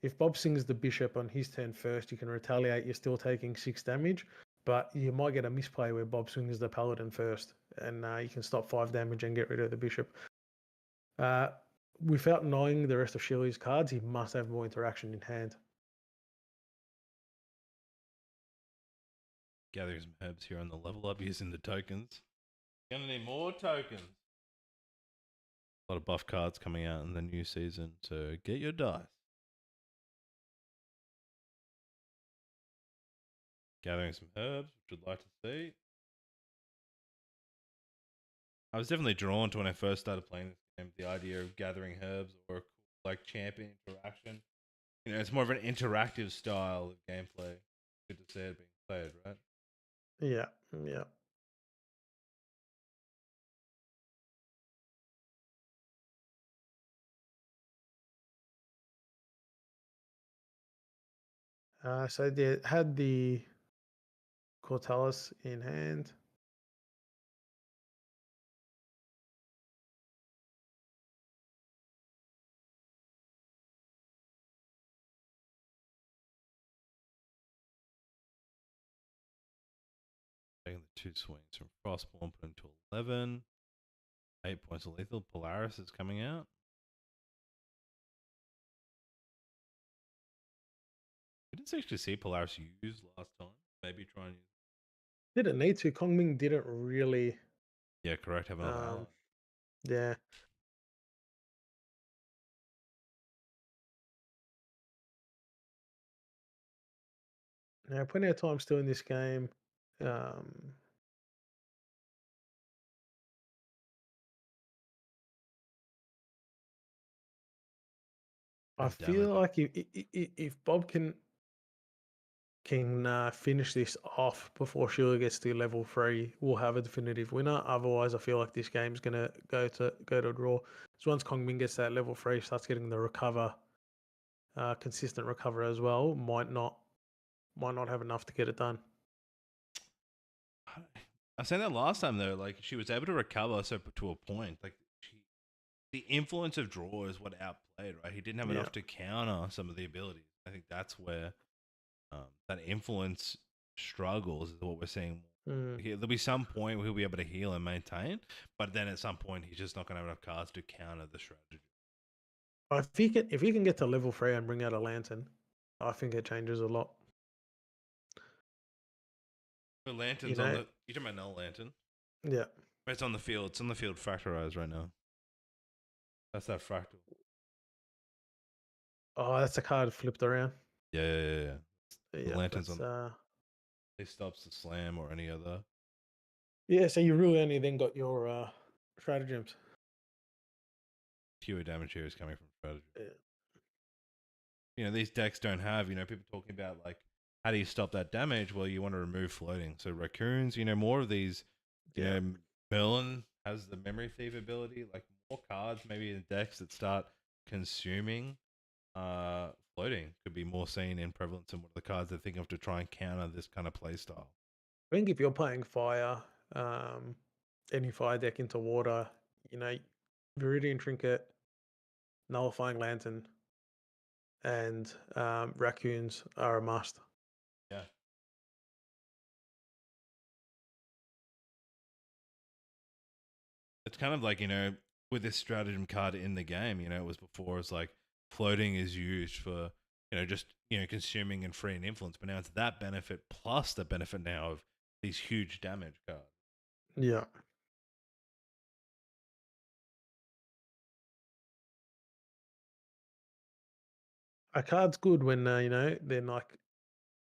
if Bob sings the bishop on his turn first, you can retaliate. You're still taking 6 damage, but you might get a misplay where Bob swings the paladin first, and you can stop 5 damage and get rid of the bishop. Without knowing the rest of Shilu's cards, he must have more interaction in hand. Gathering some herbs here on the level up using the tokens. Gonna need more tokens. A lot of buff cards coming out in the new season, so get your dice. Gathering some herbs, which I'd like to see. I was definitely drawn to when I first started playing this game, the idea of gathering herbs or like champion interaction. It's more of an interactive style of gameplay. Good to see it being played, right? Yeah. So they had the Cortalis in hand. Taking the 2 swings from Frostborn, put him to 11. 8 points of lethal. Polaris is coming out. We didn't actually see Polaris used last time. Maybe try and use. Didn't need to. Kongming didn't really. Yeah, correct. Have another ally. Yeah. Now, plenty of time still in this game. I feel like if Bob can finish this off before Shilu gets to level 3, we'll have a definitive winner. Otherwise, I feel like this game's gonna go to draw. So once Kongming gets that level 3, starts getting the recover, consistent recover as well, might not have enough to get it done. I said that last time though. Like she was able to recover so to a point. Like the influence of draw is what outplayed. Right, he didn't have enough to counter some of the abilities. I think that's where that influence struggles is what we're seeing. There'll be some point where he'll be able to heal and maintain, but then at some point he's just not going to have enough cards to counter the strategy. If you can get to level 3 and bring out a lantern, I think it changes a lot. The lantern's on the. You're talking about null lantern? Yeah. It's on the field. It's on the field fractorized right now. That's that fractal. Oh, that's a card flipped around. Yeah. The Yeah, lantern's that's, on. It stops the slam or any other. Yeah, so you really only then got your stratagems. Fewer damage here is coming from strategy. Yeah. You know, these decks don't have, people talking about like, how do you stop that damage? Well, you want to remove floating. So raccoons, more of these, Merlin has the memory thief ability, like more cards maybe in decks that start consuming floating could be more seen in prevalence in one of the cards they're thinking of to try and counter this kind of play style. I think if you're playing fire, any fire deck into water, Viridian Trinket, Nullifying Lantern, and raccoons are a must. Yeah. It's kind of like, with this stratagem card in the game, it was before it's like floating is used for, just, consuming and freeing influence. But now it's that benefit plus the benefit now of these huge damage cards. Yeah. A card's good when, they're like,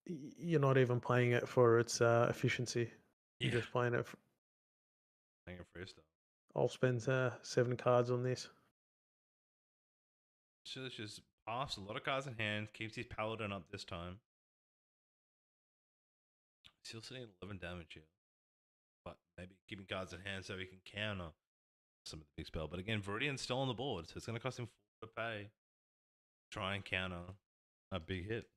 you're not even playing it for its efficiency. You're just playing it for... Playing a freestyle. I'll spend 7 cards on this. So it's just pass a lot of cards in hand, keeps his paladin up this time. Still sitting at 11 damage here. But maybe keeping cards in hand so he can counter some of the big spell. But again, Viridian's still on the board, so it's going to cost him 4 to pay. Try and counter a big hit.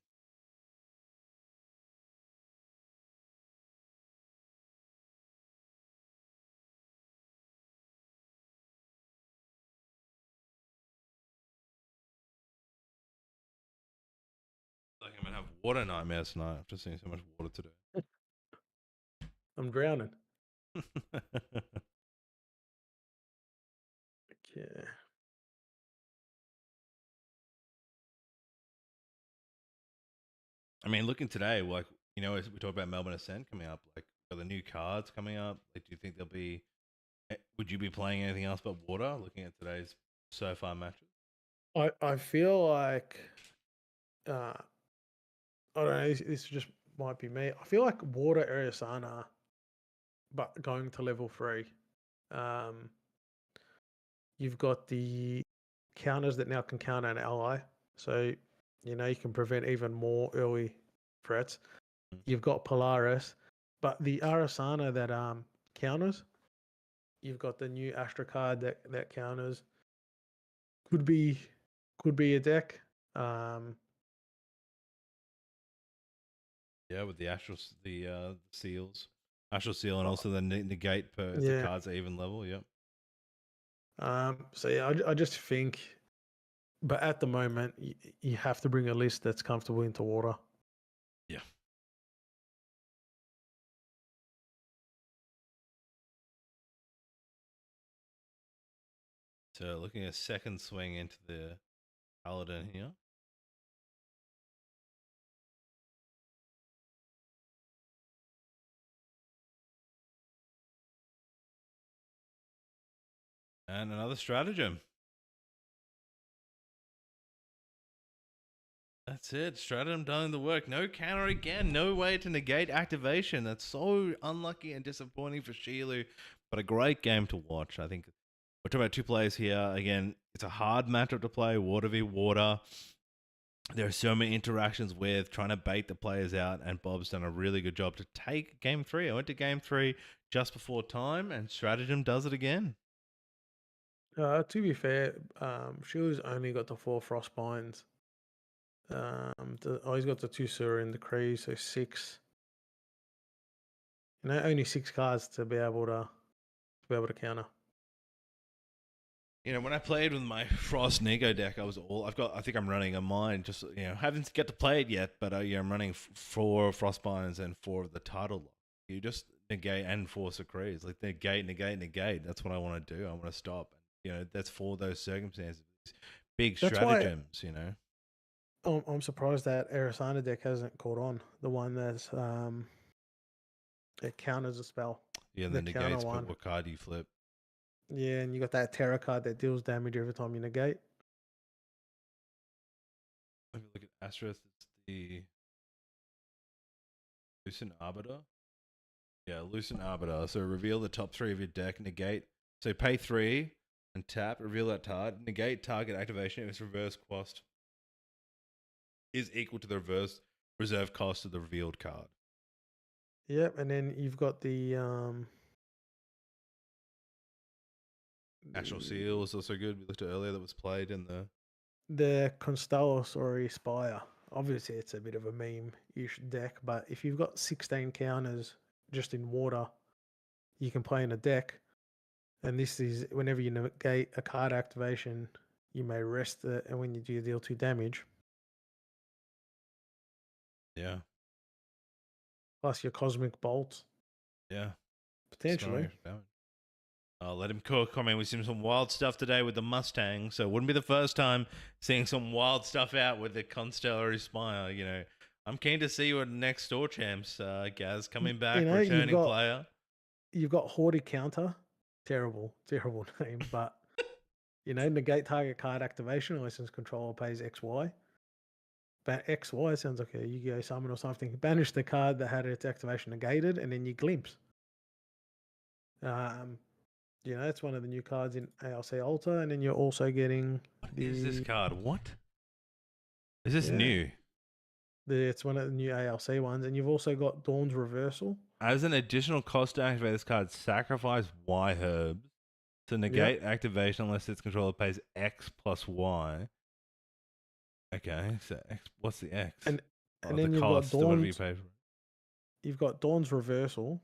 Like I'm going to have water nightmares tonight after seeing so much water today. I'm drowning. Okay. I mean, looking today, like, as we talk about Melbourne Ascent coming up, like, are the new cards coming up? Like, do you think there'll be... Would you be playing anything else but water, looking at today's so far matches? I feel like... I don't know, this just might be me. I feel like water Aerosana, but going to level 3. You've got the counters that now can counter an ally. So, you can prevent even more early threats. You've got Polaris, but the Arasana that counters, you've got the new Astra card that counters. Could be a deck. Yeah, with the astral, the seals, astral seal, and also the negate per the cards at even level. Yep. So yeah, I just think, but at the moment, you have to bring a list that's comfortable into water. Yeah. So looking at a second swing into the Paladin here. And another stratagem. That's it. Stratagem doing the work. No counter again. No way to negate activation. That's so unlucky and disappointing for Shilu. But a great game to watch. I think we're talking about 2 players here. Again, it's a hard matchup to play. Water v water. There are so many interactions with trying to bait the players out, and Bob's done a really good job to take game 3. I went to game 3 just before time, and Stratagem does it again. To be fair, Shilu's only got the 4 Frostbinds. He's got the 2 Sura and the Kree, so 6. Only 6 cards to be able to counter. When I played with my Frost Nego deck, I think I'm running a mine. Just haven't get to play it yet, but I'm running 4 Frostbinds and 4 of the title lock. You just negate and force a crease, like negate. That's what I want to do. I want to stop. That's for those circumstances. big That's why stratagems, you know. I'm surprised that Aerosana deck hasn't caught on. The one that's it counters a spell. Yeah, and The the counter negates one. what card you flip. Yeah, and you got that terror card that deals damage every time you negate. If you look at Astros, it's the Lucent Arbiter. Yeah, Lucent Arbiter. So reveal the top 3 of your deck, negate. So pay 3 and tap, reveal that card, negate target activation if its reverse cost is equal to the reverse reserve cost of the revealed card. Yep, and then you've got the Astral Seal is also good. We looked at earlier that was played in the Constellus or Aspire. Obviously, it's a bit of a meme-ish deck, but if you've got 16 counters just in water, you can play in a deck. And this is whenever you negate a card activation, you may rest it, and when you do, deal 2 damage. Yeah. Plus your Cosmic Bolt. Yeah. Potentially. Let him cook. I mean, we've seen some wild stuff today with the Mustang, so it wouldn't be the first time seeing some wild stuff out with the Constellatory Spire. You know, I'm keen to see you at next door champs, Gaz, coming back, returning player. You've got Hoarded Counter. Terrible name, but you know, negate target card activation unless its controller pays XY. But XY sounds like a Yu-Gi-Oh summon or something. Banish the card that had its activation negated, and then you glimpse. You know, it's one of the new cards in ALC Alta, and then you're also getting What is this card? What? Is this new? It's one of the new ALC ones, and you've also got Dawn's Reversal. As an additional cost to activate this card, sacrifice Y herbs to negate activation unless its controller pays X plus Y. Okay, so X. What's the X? And then you've got Dawn's. Pay for. You've got Dawn's Reversal.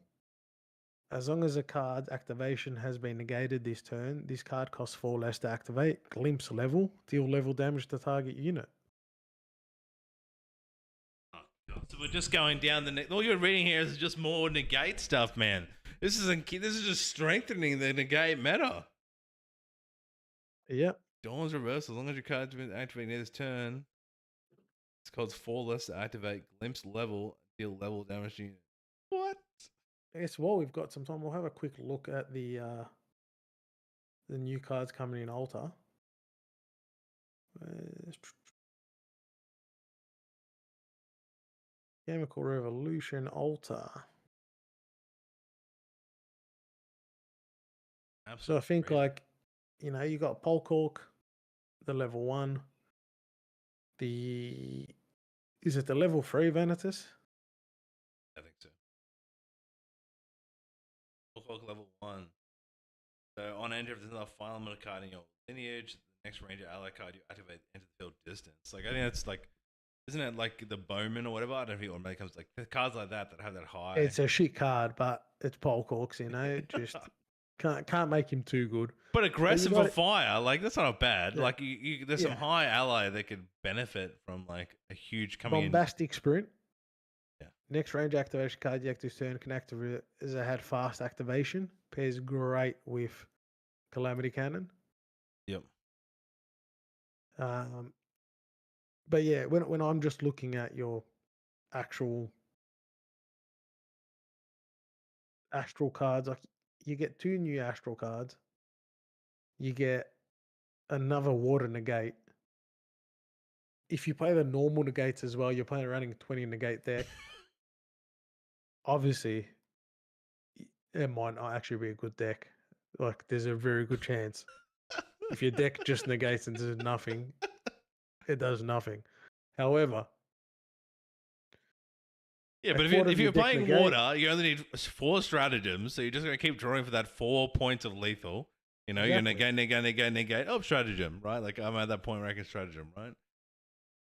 As long as a card's activation has been negated this turn, this card costs 4 less to activate. Glimpse level, deal level damage to target unit. Oh, God. So we're just going down the. All you're reading here is just more negate stuff, man. This is just strengthening the negate meta. Yep. Dawn's Reversal. As long as your card's been activated this turn, it's called 4 less to activate. Glimpse level, deal level damage to unit. What? I guess while we've got some time, we'll have a quick look at the new cards coming in Alta. Chemical Revolution Alta. Absolutely. So I think like, you know, you got Polkork, the level 1. Is it the level 3 Vanitas? I think so. Level 1. So on enter, if there's another final element card in your lineage, the next ranger ally card you activate enter the field distance. Like I think that's like, isn't it like the Bowman or whatever? I don't know if it automatically comes like the cards like that have that high. It's a shit card, but it's Polkorks, you know. Just can't make him too good. But aggressive for fire, like that's not bad. Yeah. Like there's some high ally that could benefit from like a huge coming Bombastic Sprint. Yeah. Next range activation card you active turn can activate as it had fast activation. Pairs great with Calamity Cannon. Yep. But yeah, when I'm just looking at your actual astral cards, like you get 2 new astral cards. You get another water negate. If you play the normal negates as well, you're playing running 20 negate deck. Obviously, it might not actually be a good deck. Like, there's a very good chance. If your deck just negates and does nothing, it does nothing. However, yeah, but if you're playing water, you only need 4 stratagems, so you're just going to keep drawing for that 4 points of lethal. You know, you're negate. Oh, stratagem, right? Like I'm at that point where I can stratagem, right?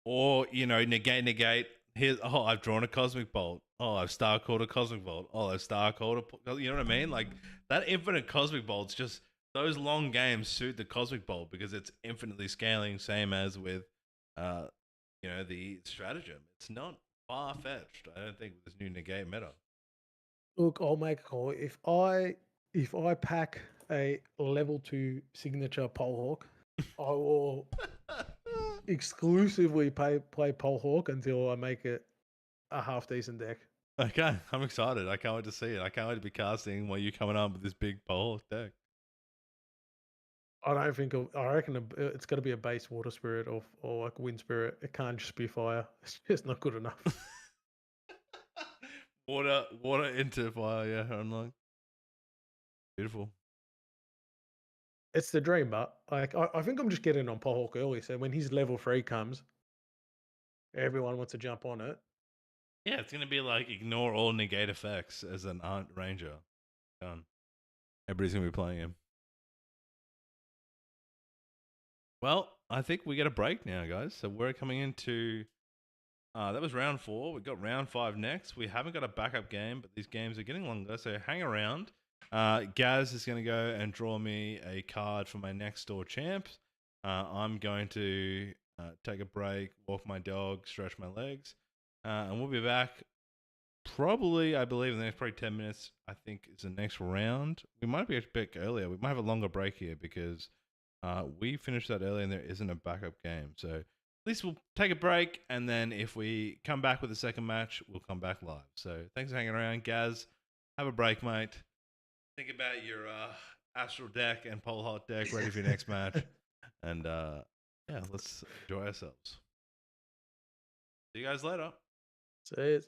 Or you know, negate. Here's I've drawn a cosmic bolt. Oh, I've star called a cosmic bolt. Oh, I've star called a. You know what I mean? Like that infinite cosmic bolts. Just those long games suit the cosmic bolt because it's infinitely scaling, same as with, you know, the stratagem. It's not far fetched, I don't think, with this new negate meta. Look, I'll make a call. If I pack a level 2 signature Polhawk I will exclusively play Pole Hawk until I make it a half decent deck. Okay, I'm excited. I can't wait to see it. I can't wait to be casting while you coming up with this big Pole Hawk deck. I don't think I reckon it's got to be a base water spirit or like wind spirit. It can't just be fire. It's just not good enough. water into fire. Yeah, unlock. Beautiful. It's the dream, but like I think I'm just getting on Pole Hawk early. So when his level 3 comes, everyone wants to jump on it. Yeah, it's gonna be like ignore all negate effects as an Ant Ranger. Done. Everybody's gonna be playing him. Well, I think we get a break now, guys. So we're coming into that was round 4. We got round 5 next. We haven't got a backup game, but these games are getting longer, so hang around. Gaz is going to go and draw me a card for my next door champs. I'm going to take a break, walk my dog, stretch my legs, and we'll be back. Probably, I believe, in the next probably 10 minutes. I think is the next round. We might be a bit earlier. We might have a longer break here because we finished that early and there isn't a backup game. So at least we'll take a break, and then if we come back with a second match, we'll come back live. So thanks for hanging around, Gaz. Have a break, mate. Think about your Astral deck and Pole Hot deck ready for your next match. And yeah, let's enjoy ourselves. See you guys later. See you.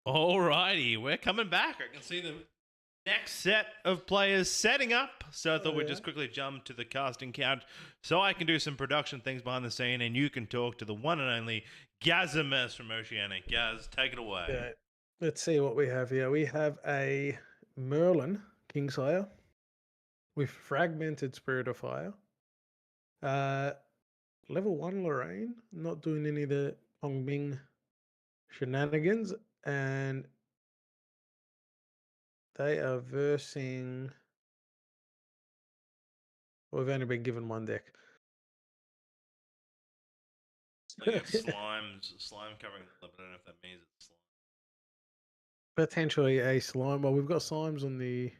Alrighty, we're coming back. I can see the next set of players setting up. So I thought we'd just quickly jump to the casting couch so I can do some production things behind the scene and you can talk to the one and only Gazimus from Oceanic. Gaz, take it away. Yeah. Let's see what we have here. We have a Merlin Kingslayer with Fragmented Spirit of Fire. Level 1 Lorraine, not doing any of the Hongming shenanigans, and they are versing. We've only been given one deck. I think it's slime covering the lip. I don't know if that means it's slime. Potentially a slime. Well, we've got slimes on the.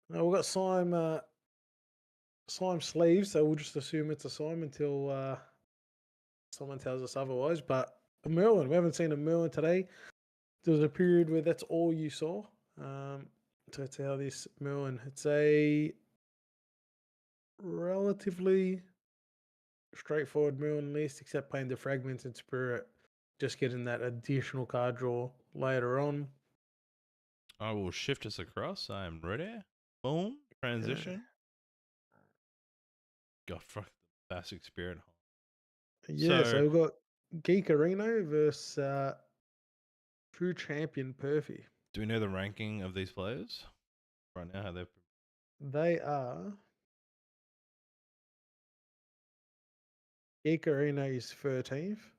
No, we've got slime sleeves, so we'll just assume it's a slime until someone tells us otherwise. But a Merlin, we haven't seen a Merlin today. There was a period where that's all you saw. So that's how this Merlin. It's a relatively straightforward Merlin list, except playing the Fragmented Spirit, just getting that additional card draw later on. I will shift us across. I am ready. Boom. Transition. God, fuck the classic spirit. Yeah, so we've got Gearino versus True Champion Perfy. Do we know the ranking of these players right now? How they're... They are. Gearino is 13th.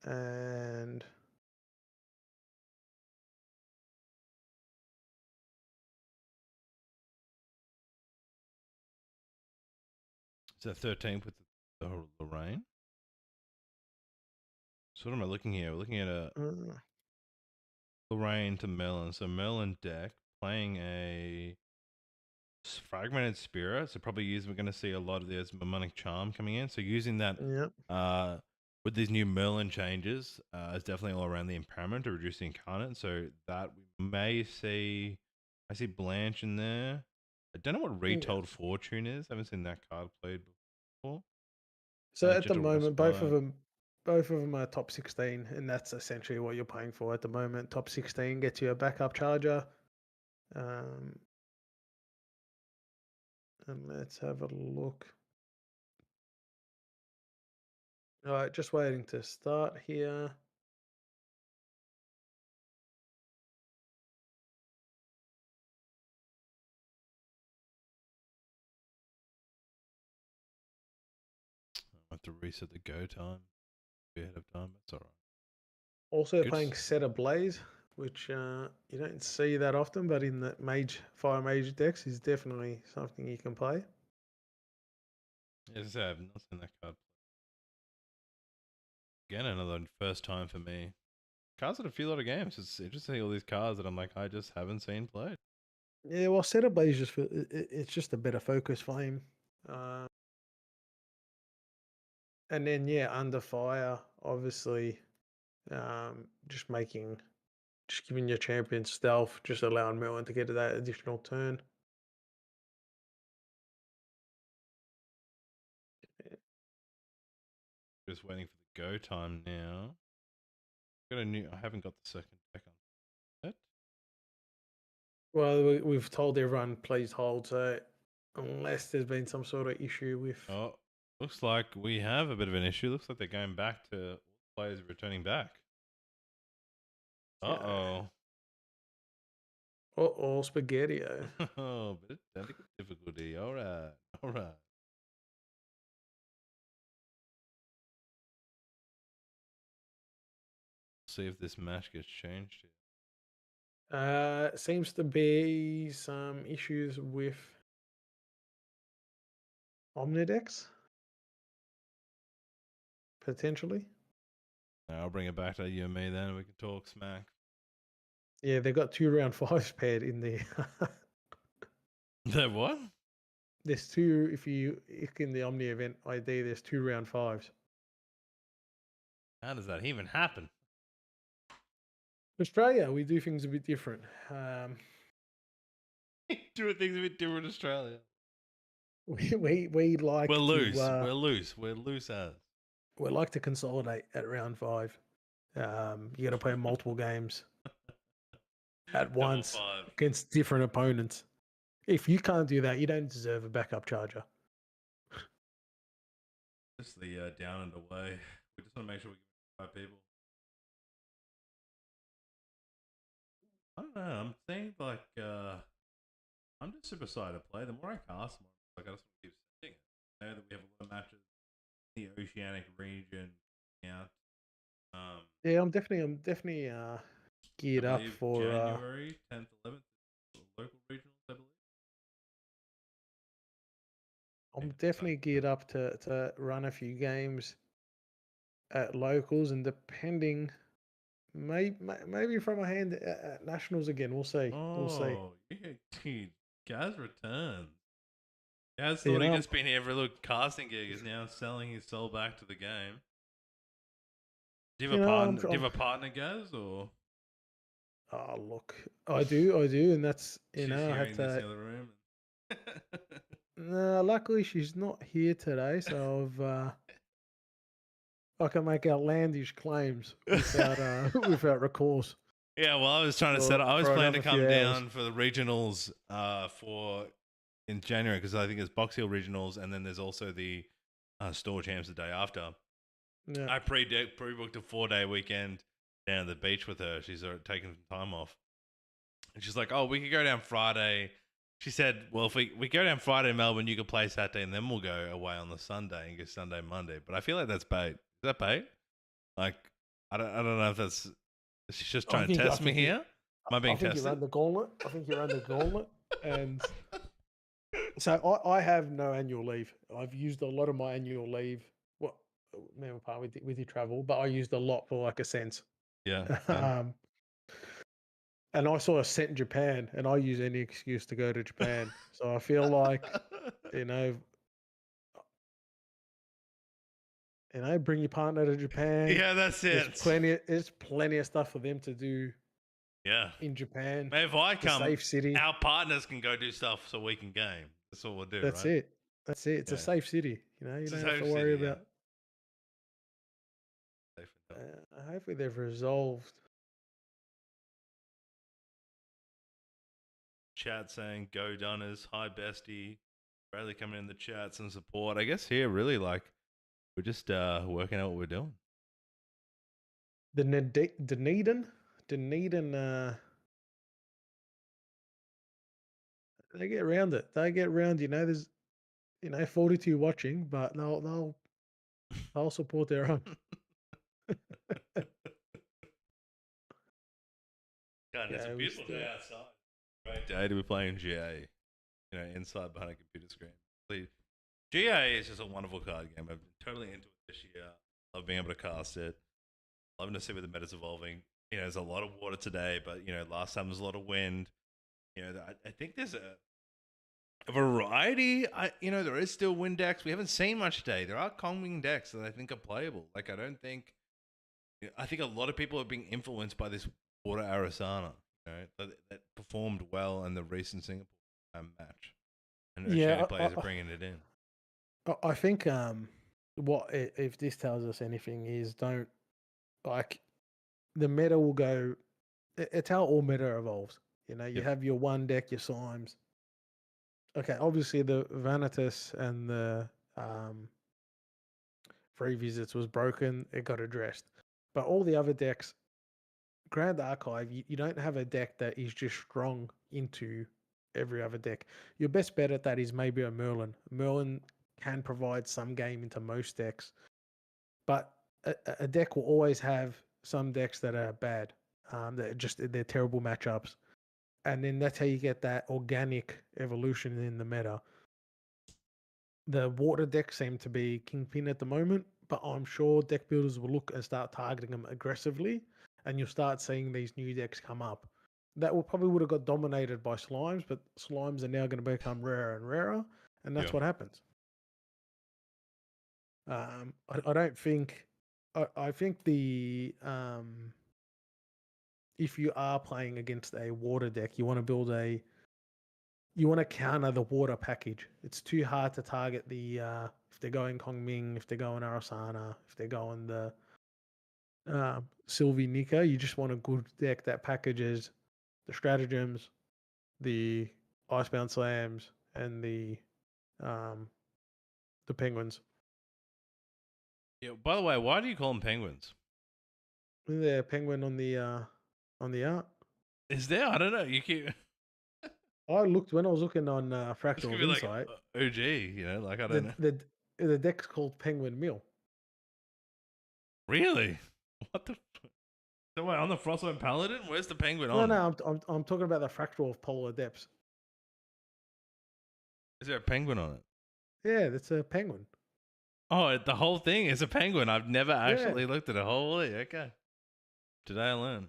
And is that 13th with the Lorraine? So what am I looking here? We're looking at a Lorraine to Merlin. So Merlin deck playing a Fragmented Spirit. So probably we're going to see a lot of this Mnemonic Charm coming in. So using that with these new Merlin changes, it's definitely all around the impairment to reduce the incarnate. So that we may see, I see Blanche in there. I don't know what Retold Fortune is. I haven't seen that card played before. So at the moment, both of them are top 16, and that's essentially what you're paying for at the moment. Top 16 gets you a backup charger. And let's have a look. All right, just waiting to start here. I have to reset the go time ahead of time. That's all right. Also playing Set Ablaze, which you don't see that often, but in the Fire Mage decks is definitely something you can play. Yes, I have not seen that card. Again, another first time for me. Cards at a few lot of games. It's interesting all these cards that I'm like, I just haven't seen played. Yeah, well, Set Ablaze it's just a better focus flame. And then Under Fire, obviously, just giving your champion stealth, just allowing Merlin to get to that additional turn. Just waiting for the go time now. I haven't got the second deck on yet. Well, we've told everyone please hold, so unless there's been some sort of issue with. Oh, looks like we have a bit of an issue. Looks like they're going back to players returning back. Uh-oh. Uh-oh, Spaghetti-O. Oh, bit of technical difficulty. All right. See if this match gets changed. Seems to be some issues with Omnidex, potentially. I'll bring it back to you and me then, and we can talk smack. Yeah, they've got 2 round 5s paired in there. That what? There's 2, if in the Omni event ID, there's 2 round 5s. How does that even happen? Australia, we do things a bit different. Do things a bit different in Australia. we like We're to loose. We're loose. We're loose as. we like to consolidate at round 5. You got to play multiple games at once 5. against different opponents. If you can't do that, you don't deserve a backup charger. Just the down and away. We just want to make sure we get the right people. I don't know. I'm saying like I'm just super excited to play. The more I cast, the more like I just want to keep sitting. I know that we have a lot of matches in the Oceanic region. Yeah. Yeah, I'm definitely geared up for January 10th, 11th, local regionals, I believe. I'm definitely geared up to run a few games at locals, and depending, maybe from a hand at nationals again. We'll see. We'll see. Oh, yeah, dude. Gaz returns. Gaz You thought he'd know, just been here for a little casting gig. Is now selling his soul back to the game. Do you have a partner? Do you have a partner, Gaz, or? Oh, look, I do, and that's She's I here have in this to. other room. No, luckily she's not here today, so I can make outlandish claims without recourse. Yeah, well, I was trying to set up. I was for planning to another few come hours. down for the regionals for in January because I think there's Box Hill regionals and then there's also the store champs the day after. Yeah. I pre-booked a 4-day weekend down at the beach with her. She's taking some time off, and she's like, "Oh, we could go down Friday." She said, "Well, if we go down Friday in Melbourne, you could play Saturday, and then we'll go away on the Sunday and go Sunday, Monday." But I feel like that's bait. Is that bait? Like, I don't know if that's. She's just trying to test me here. Am I being tested? I think you ran the gauntlet. I think you ran the gauntlet, and so I have no annual leave. I've used a lot of my annual leave. Well, maybe part with your travel, but I used a lot for like a cent. Yeah. And I saw a cent in Japan, and I use any excuse to go to Japan. So I feel like, bring your partner to Japan. Yeah, that's it. There's plenty of stuff for them to do. Yeah. In Japan. Maybe if I come, safe city. Our partners can go do stuff so we can game. That's what we'll do. That's right? it. That's it. It's a safe city. You don't have to worry about. Hopefully they've resolved. Chat saying go Dunners, hi bestie. Bradley coming in the chat, some support. I guess here really like we're just working out what we're doing. The Dunedin, they get around it. They get around. There's 42 watching, but they'll support their own. God, it's a beautiful day outside. Great day to be playing GA. Inside behind a computer screen. GA is just a wonderful card game. I've been totally into it this year. Love being able to cast it. Loving to see where the meta's evolving. There's a lot of water today, but last time there was a lot of wind. I think there's a variety. There is still wind decks. We haven't seen much today. There are calming decks that I think are playable. Like I think a lot of people are being influenced by this water Arasana. That performed well in the recent Singapore match. And Oceanic players are bringing it in. I think what if this tells us anything is don't like the meta will go. It's how all meta evolves. You have your one deck, your Slimes. Okay, obviously the Vanitas and the Free Visits was broken. It got addressed, but all the other decks, Grand Archive, you don't have a deck that is just strong into every other deck. Your best bet at that is maybe a Merlin. Merlin can provide some game into most decks, but a deck will always have some decks that are bad. They're terrible matchups, and then that's how you get that organic evolution in the meta. The water decks seem to be kingpin at the moment, but I'm sure deck builders will look and start targeting them aggressively, and you'll start seeing these new decks come up. That probably would have got dominated by Slimes, but Slimes are now going to become rarer and rarer, and that's what happens. I don't think. I think the if you are playing against a water deck, you want to build a you want to counter the water package. It's too hard to target the if they're going Kongming, if they're going Arasana, if they're going the Sylvie Nika. You just want a good deck that packages the stratagems, the Icebound Slams, and the penguins. Yeah. By the way, why do you call them penguins? The penguin on the art. Is there? I don't know. You keep. I looked when I was looking on This Fractal could of be like Insight. OG. You know, like I don't know. The deck's called Penguin Mill. Really? What the? So wait, on the Frostbite Paladin, where's the penguin No, on? no, I'm talking about the Fractal of Polar Depths. Is there a penguin on it? Yeah, that's a penguin. Oh, the whole thing is a penguin. I've never actually looked at it. Holy, okay. Today I learned.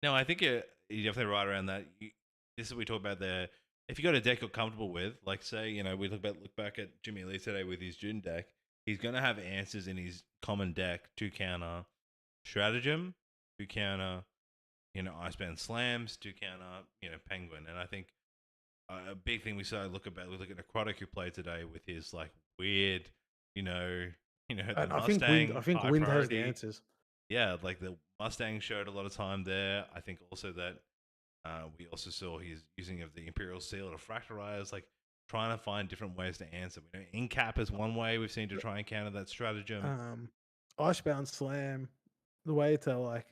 No, I think you're definitely right around that. This is what we talk about there. If you got a deck you're comfortable with, like say, we look back at Jimmy Lee today with his June deck, he's going to have answers in his common deck to counter Stratagem, to counter, Icebound Slams, to counter, Penguin. And I think a big thing we look at Necrotic who played today with his like weird, the Mustang. I think Wind has the answers. Yeah, like the Mustang showed a lot of time there. I think also that we also saw his using of the Imperial Seal to fractalize, like trying to find different ways to answer. We know Incap is one way we've seen to try and counter that stratagem. Icebound Slam, the way to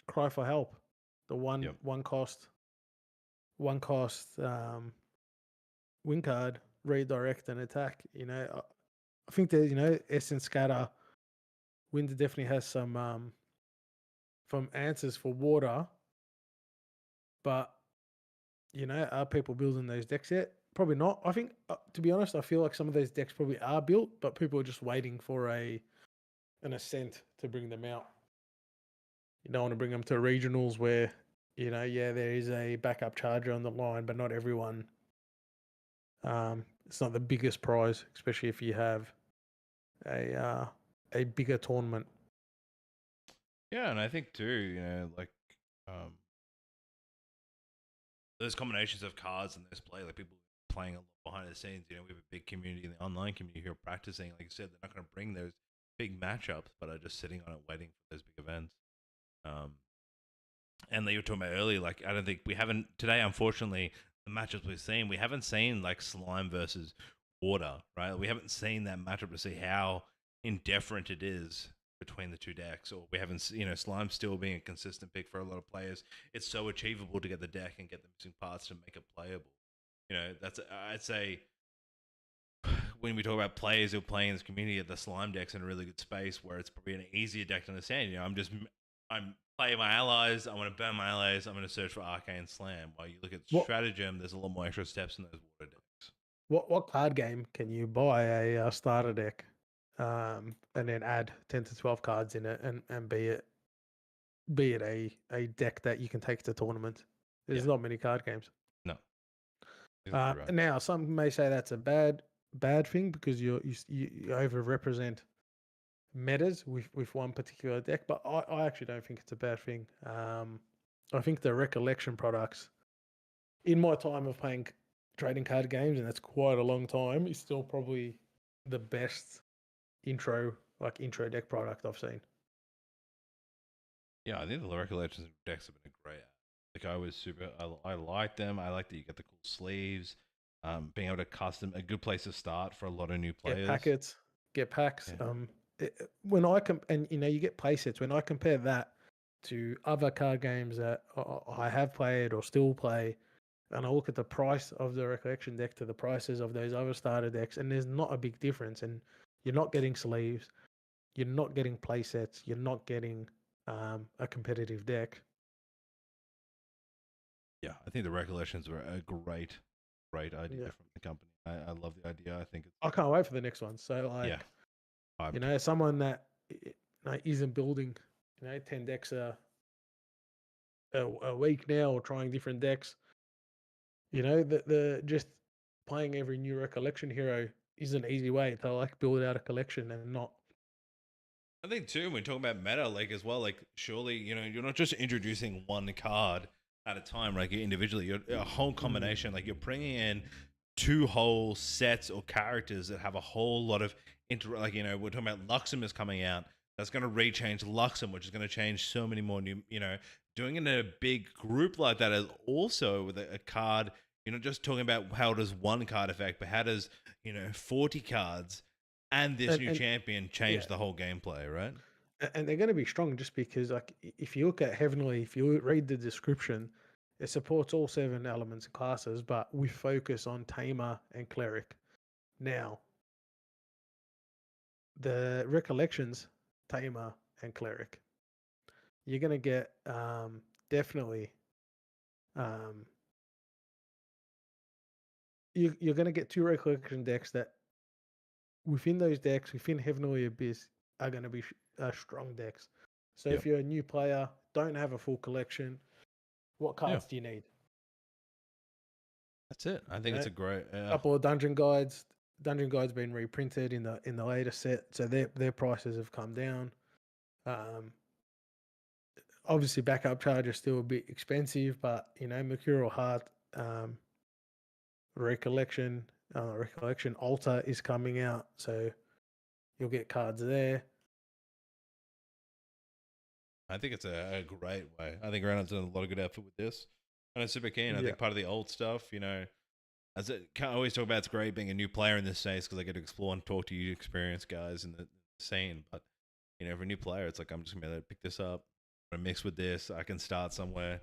cry for help. The one cost win card, redirect and attack. I think that Essence Scatter, Wind definitely has some answers for water, but are people building those decks yet? Probably not. I think, to be honest, I feel like some of those decks probably are built, but people are just waiting for an ascent to bring them out. You don't want to bring them to regionals where there is a backup charger on the line, but not everyone. It's not the biggest prize, especially if you have a bigger tournament. Yeah, and I think too, those combinations of cards and this play, like people playing a lot behind the scenes. We have a big community in the online community who are practicing. Like you said, they're not going to bring those big matchups, but are just sitting on it waiting for those big events. And you were talking about earlier, like I don't think we haven't today, unfortunately, the matchups we've seen, we haven't seen like Slime versus Water, right? We haven't seen that matchup to see how indifferent it is between the two decks, or we haven't, Slime still being a consistent pick for a lot of players. It's so achievable to get the deck and get the missing parts to make it playable. That's, I'd say, when we talk about players who are playing in this community, the Slime deck's in a really good space where it's probably an easier deck to understand. I'm playing my allies, I want to burn my allies, I'm going to search for Arcane Slam. While you look at Stratagem, there's a lot more extra steps in those water decks. What card game can you buy a starter deck and then add 10 to 12 cards in it and be it a deck that you can take to tournament? There's not many card games. No. Right. Now, some may say that's a bad thing because you overrepresent metas with one particular deck, but I actually don't think it's a bad thing. I think the recollection products, in my time of playing trading card games, and that's quite a long time, is still probably the best intro deck product I've seen. Yeah, I think the recollections decks have been a great. Like I like them. I like that you get the cool sleeves. Being able to custom, a good place to start for a lot of new players. Get packs. Yeah. When I you get play sets. When I compare that to other card games that I have played or still play, and I look at the price of the recollection deck to the prices of those other starter decks, and there's not a big difference. And you're not getting sleeves, you're not getting play sets, you're not getting a competitive deck. Yeah, I think the recollections were a great idea from the company. I love the idea. I think I can't wait for the next one. So someone that isn't building 10 decks a week now or trying different decks, the just playing every new recollection hero is an easy way to build out a collection and not. I think too, when we talk about meta, as well, surely, you're not just introducing one card at a time, like individually. You're a whole combination. Like you're bringing in two whole sets or characters that have a whole lot of like we're talking about Luximus coming out. That's going to rechange Luxem, which is going to change so many more new. Doing it in a big group like that is also with a card. You're not just talking about how does one card affect, but how does 40 cards and this new champion change the whole gameplay, right? And they're going to be strong just because, like, if you look at Heavenly, if you read the description, it supports all 7 elements and classes, but we focus on Tamer and Cleric. Now, the Recollections, Tamer and Cleric. You're going to get definitely you're going to get 2 Recollection decks that within those decks, within Heavenly Abyss, are going to be strong decks. So if you're a new player, don't have a full collection, what cards do you need? That's it. I think it's a great couple of dungeon guides. Dungeon guides been reprinted in the later set, so their prices have come down. Obviously, backup charge is still a bit expensive, but Mercurial Heart, Recollection Altar is coming out, so you'll get cards there. I think it's a great way. I think Groundhog's done a lot of good effort with this, and I'm super keen. I think part of the old stuff, as it can't always talk about, it's great being a new player in this space because I get to explore and talk to you experienced guys in the scene. But for a new player, it's like I'm just gonna pick this up, I'm gonna mix with this. I can start somewhere.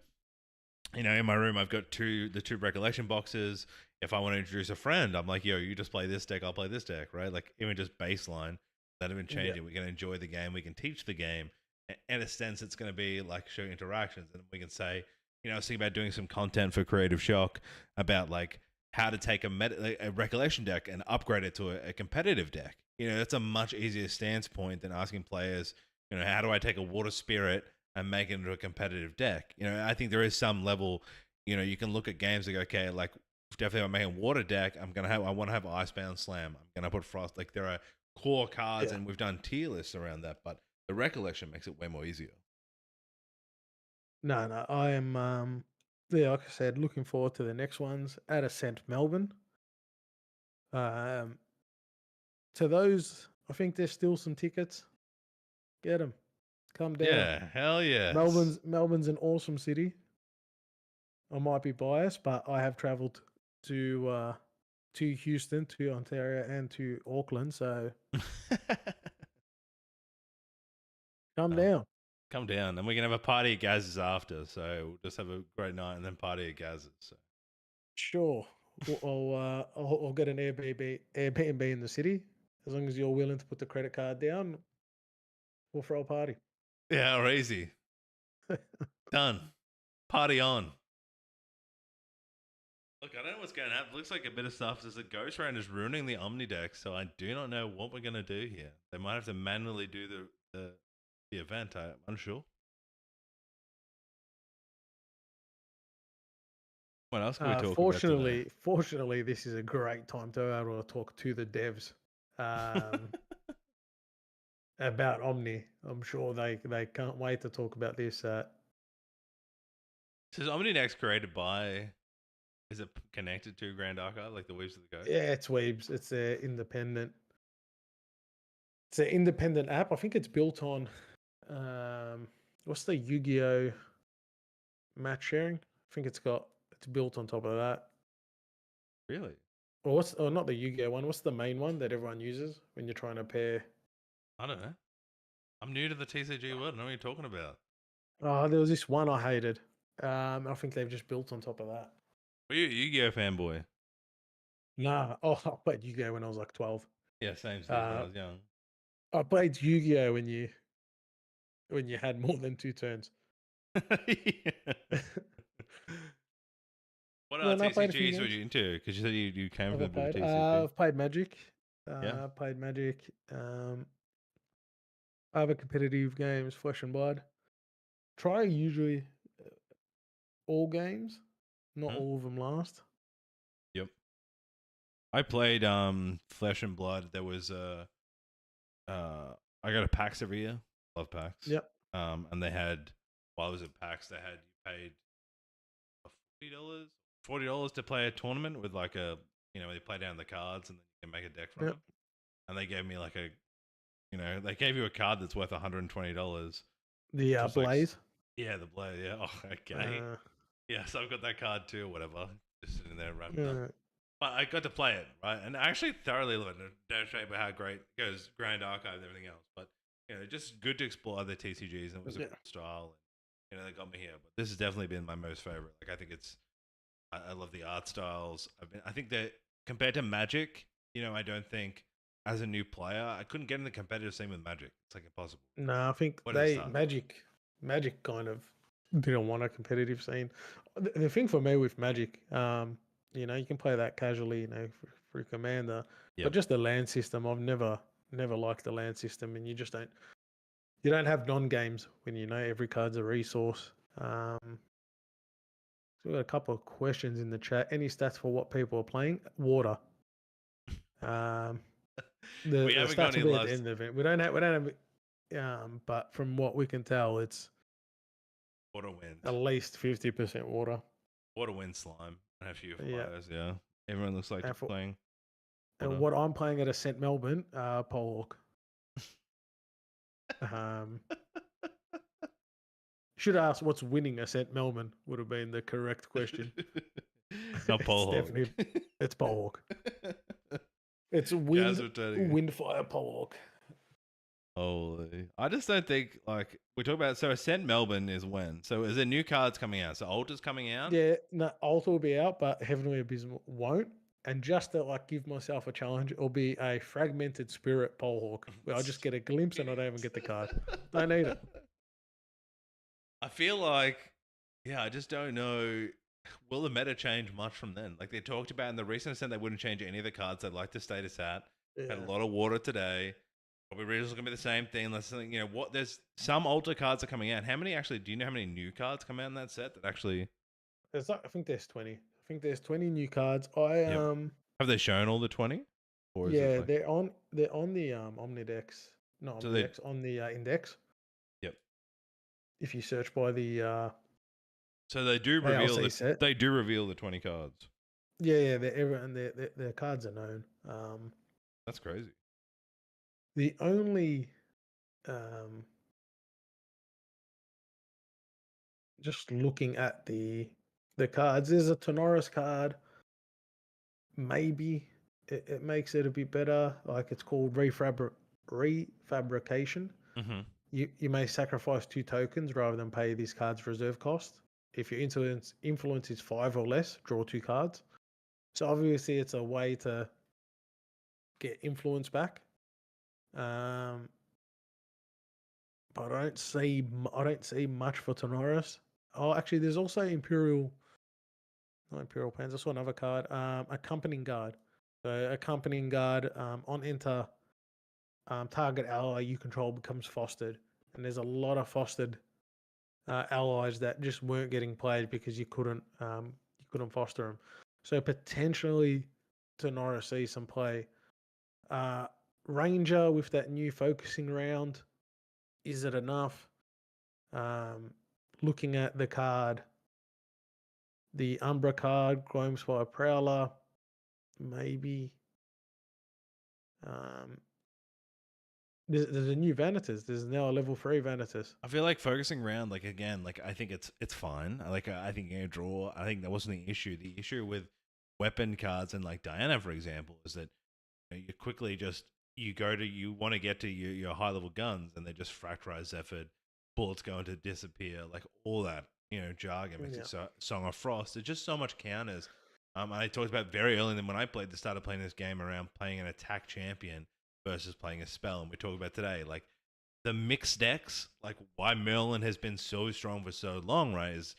In my room, I've got the two recollection boxes. If I want to introduce a friend, I'm like, yo, you just play this deck, I'll play this deck, right? Like even just baseline, not even change it. We can enjoy the game, we can teach the game. In a sense, it's going to be like show interactions, and we can say, I was thinking about doing some content for Creative Shock about like how to take a recollection deck and upgrade it to a competitive deck. That's a much easier stance point than asking players, how do I take a water spirit and make it into a competitive deck? I think there is some level, you can look at games and go, okay, like definitely I'm making a water deck. I want to have Icebound Slam. I'm going to put Frost. Like there are core cards, and we've done tier lists around that, but the recollection makes it way more easier. No, I am, like I said, looking forward to the next ones at Ascent Melbourne. To those, I think there's still some tickets. Get them. Come down. Yeah, hell yeah. Melbourne's an awesome city. I might be biased, but I have travelled to Houston, to Ontario, and to Auckland. So come down. Come down, and we can have a party at Gaz's after. So we'll just have a great night and then party at Gaz's. So. Sure, I'll get an Airbnb in the city. As long as you're willing to put the credit card down, we'll throw a party. Yeah, or easy. Done. Party on. Look, I don't know what's going to happen. Looks like a bit of stuff. There's a Ghost Round is ruining the Omni deck, so I do not know what we're going to do here. They might have to manually do the event. I'm unsure. What else can we talk about? Fortunately, this is a great time to be able to talk to the devs about Omni. I'm sure they can't wait to talk about this. So is Omni next created by? Is it connected to Grand Archive, like the Weebs of the Ghost? Yeah, it's Weebs. It's an independent. It's an independent app. I think it's built on. What's the Yu-Gi-Oh match sharing? I think it's built on top of that. Really? Or not the Yu-Gi-Oh one? What's the main one that everyone uses when you're trying to pair? I don't know. I'm new to the TCG world. I don't know what you're talking about. Oh, there was this one I hated. I think they've just built on top of that. Were you a Yu-Gi-Oh fanboy? Nah. Oh, I played Yu-Gi-Oh when I was like 12. Yeah, same thing when I was young. I played Yu-Gi-Oh when you had more than 2 turns. What TCGs were you into? Because you said you came from the TCG. I've played Magic. Yeah. I've played Magic. Other competitive games, Flesh and Blood. Try usually all games. Not all of them last. Yep. I played Flesh and Blood. There was I got a PAX every year. Love PAX. Yep. And they had, while I was at PAX, you paid $40 to play a tournament with like a, they play down the cards and then you can make a deck from Yep. them. And they gave me like a, they gave you a card that's worth $120. The Just like Blaze. Yeah, the Blaze. Yeah. Oh, okay. Yeah, so I've got that card too, or whatever. Just sitting there wrapped up. But I got to play it, right? And I actually thoroughly love it. Don't show about how great it goes, Grand Archive and everything else. But, just good to explore other TCGs. And it was a cool style. And, they got me here. But this has definitely been my most favorite. Like, I think I love the art styles. I think that compared to Magic, I don't think as a new player, I couldn't get in the competitive scene with Magic. It's like impossible. No, I think Magic kind of didn't want a competitive scene. The thing for me with Magic, you can play that casually, for Commander, but just the land system, I've never liked the land system, and you don't have non-games when every card's a resource. So we've got a couple of questions in the chat. Any stats for what people are playing? Water. The stats will be at the end of it. We don't have. But from what we can tell, it's water wind. At least 50% water. Water wind slime. And a few flyers. Yeah. Everyone looks like they're playing. And what I'm playing at a St. Melbourne, Polhawk. Should ask what's winning a St. Melbourne would have been the correct question. Not Polhawk. It's Polhawk. It's Windfire Polhawk. Holy. I just don't think, we talk about, so Ascent Melbourne is when? So is there new cards coming out? So Altar's coming out? Yeah, no, Altar will be out, but Heavenly Abysmal won't. And just to give myself a challenge, it'll be a Fragmented Spirit Polhawk, where I just get a glimpse and I don't even get the card. Don't need it. I feel like, I just don't know. Will the meta change much from then? Like they talked about in the recent Ascent, they wouldn't change any of the cards. They'd like to stay to sat. Had a lot of water today. Probably Readers going to be the same thing. Unless something, there's some Altar cards are coming out. Do you know how many new cards come out in that set that actually? I think there's 20. I think there's 20 new cards. Have they shown all the 20? Or is they're on the Omnidex. No, Omnidex, on the index. Yep. If you search by the so they do reveal the 20 cards. Yeah, their cards are known. That's crazy. The only just looking at the cards, there's a Tenoris card. Maybe it makes it a bit better. Like it's called Refabrication. Mm-hmm. You may sacrifice 2 tokens rather than pay this card's reserve cost. If your influence is 5 or less, draw 2 cards. So obviously it's a way to get influence back. But I don't see much for Tenoris. Oh, actually, there's also not Imperial Plans. I saw another card. Accompanying Guard. So Accompanying Guard on enter, target ally you control becomes fostered, and there's a lot of fostered allies that just weren't getting played because you couldn't foster them. So potentially Tenoris see some play. Ranger with that new focusing round, is it enough? Looking at the card, the Umbra card, Gloamspire Prowler, maybe. There's a new Vanitas. There's now a level 3 Vanitas. I feel like focusing round, I think it's fine. I think you draw. I think that wasn't the issue. The issue with weapon cards and Diana, for example, is that you quickly you want to get to your high level guns and they just fracturize effort, bullets going to disappear, all that jargon makes it Song of Frost. There's just so much counters. I talked about very early when I started playing this game around playing an attack champion versus playing a spell, and we talked about today the mixed decks, why Merlin has been so strong for so long, right? Is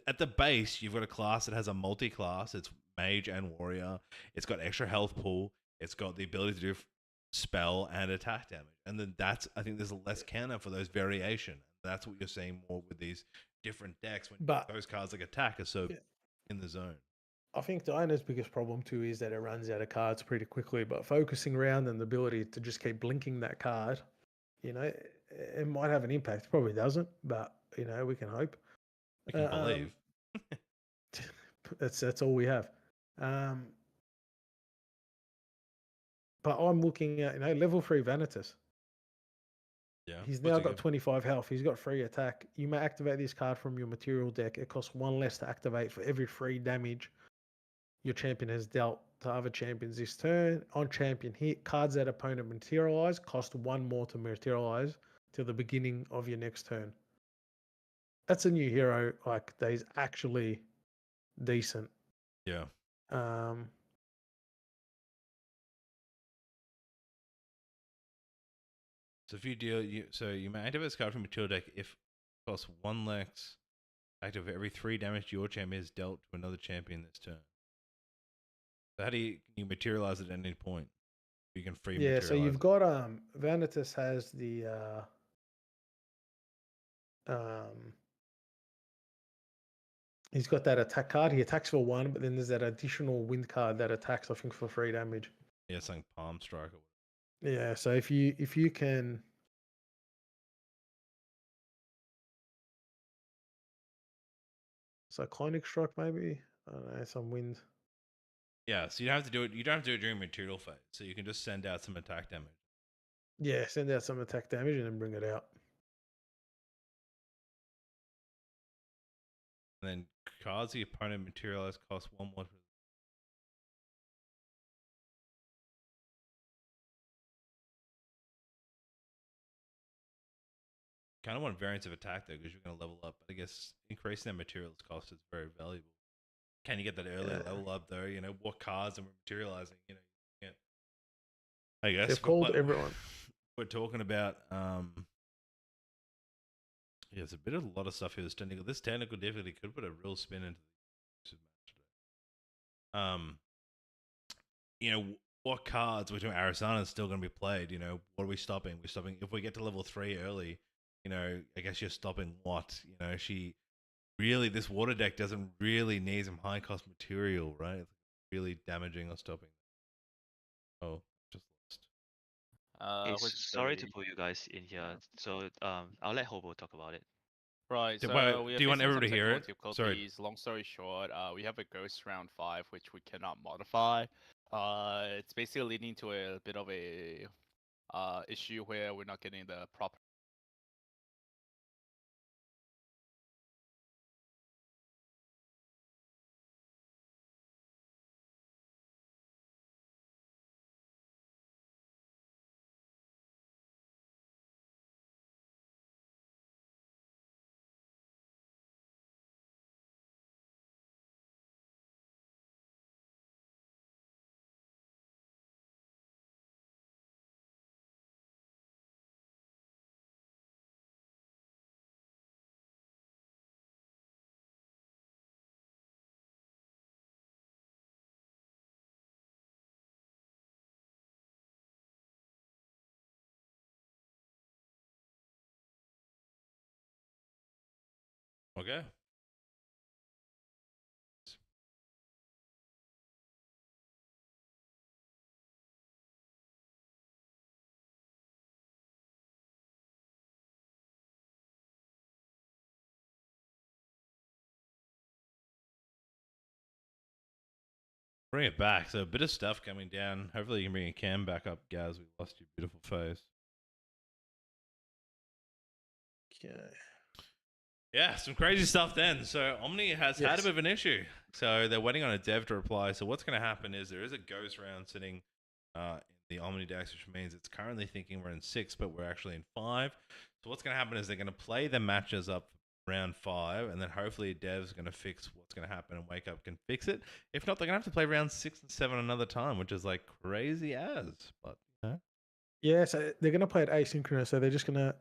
at the base you've got a class that has a multi-class. It's mage and warrior. It's got extra health pool. It's got the ability to do spell and attack damage. And then I think there's less counter for those variation. That's what you're seeing more with these different decks when those cards attack are so in the zone. I think Diana's biggest problem too is that it runs out of cards pretty quickly, but focusing around and the ability to just keep blinking that card, it might have an impact. Probably doesn't, but we can hope. We can believe. That's all we have. But I'm looking at level 3 Vanitas. Yeah. He's What's now it got give? 25 health. He's got 3 attack. You may activate this card from your material deck. It costs 1 less to activate for every 3 damage your champion has dealt to other champions this turn. On champion hit, cards that opponent materialize cost 1 more to materialize till the beginning of your next turn. That's a new hero. Like, that is actually decent. Yeah. So if you deal, you may activate this card from your material deck if it costs 1 less. Active every 3 damage your champion has dealt to another champion this turn. So how do you materialize it at any point? You can free materialize. So you've got Vanitas has the he's got that attack card. He attacks for 1, but then there's that additional wind card that attacks, I think, for 3 damage. Yeah, something Palm Strike or whatever. Yeah, so if you can Cyclonic Strike maybe? I don't know, some wind. Yeah, so you don't have to do it. You don't have to do it during material phase. So you can just send out some attack damage. Yeah, send out some attack damage and then bring it out. And then cards the opponent materialize cost 1 more. Kind of want variants of attack though, because you're going to level up. But I guess increasing their materials cost is very valuable. Can you get that earlier level up though? What cards are materializing? You can't. I guess they've called everyone. We're talking about yeah, it's a lot of stuff here. This technical difficulty could put a real spin into the match today. What cards between Arizona is still going to be played? What are we stopping? We're stopping if we get to level 3 early. I guess you're stopping what? This water deck doesn't really need some high cost material, right? It's really damaging or stopping. Oh, just lost. Sorry to put you guys in here. So I'll let Hobo talk about it. Right, Do so you want everybody to hear it? Sorry. Long story short, we have a ghost round 5, which we cannot modify. It's basically leading to a bit of a issue where we're not getting the proper. Okay. Bring it back. So a bit of stuff coming down. Hopefully you can bring a cam back up, Gaz. We lost your beautiful face. Okay. Yeah, some crazy stuff then. So Omni has had a bit of an issue. So they're waiting on a dev to reply. So what's going to happen is there is a ghost round sitting in the Omni decks, which means it's currently thinking we're in 6, but we're actually in 5. So what's going to happen is they're going to play the matches up round 5, and then hopefully dev's going to fix what's going to happen, and Wake Up can fix it. If not, they're going to have to play round 6 and 7 another time, which is like crazy as. But yeah, so they're going to play it asynchronous. So they're just going to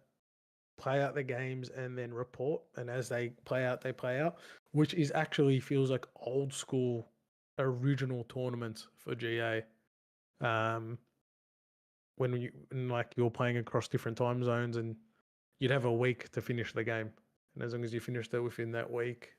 play out the games and then report, and as they play out, which is actually feels like old school original tournaments for GA. When you're playing across different time zones, and you'd have a week to finish the game, and as long as you finished it within that week,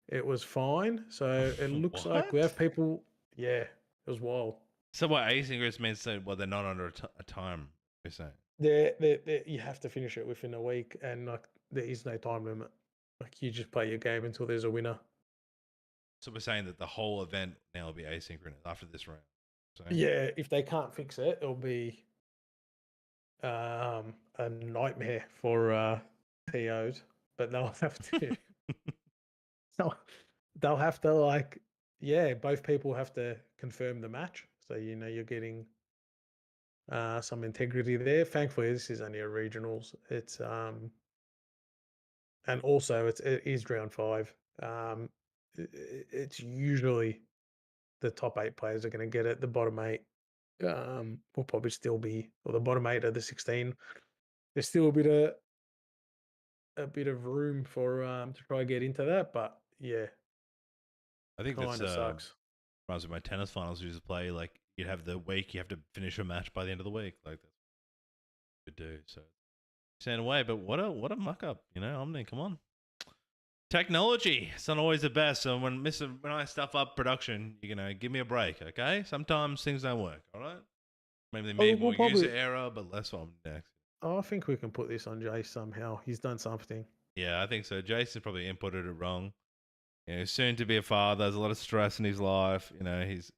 it was fine. So it looks like we have people. Yeah, it was wild. So what asynchronous means? So they're not under a time. You're saying you have to finish it within a week, and like there is no time limit. Like you just play your game until there's a winner. So we're saying that the whole event now will be asynchronous after this round. So Yeah, if they can't fix it, it'll be a nightmare for TOs. But they'll have to. They'll have to both people have to confirm the match, so you're getting some integrity there. Thankfully, this is only a regionals. It's and also it is round 5. It's usually the top 8 players are going to get it. The bottom 8 will probably still be, or the bottom 8 of the 16. There's still a bit of room for to try and get into that, but yeah, I think kind that's of sucks. reminds me of my tennis finals. You used to play like you'd have the week, you have to finish a match by the end of the week. Like that's what you do. So stand away, but what a muck up, Omni, come on. Technology, it's not always the best. So when I stuff up production, give me a break, okay? Sometimes things don't work, all right? Maybe they made more user error, but less on next. I think we can put this on Jace somehow. He's done something. Yeah, I think so. Jason probably inputted it wrong. Soon to be a father. There's a lot of stress in his life. He's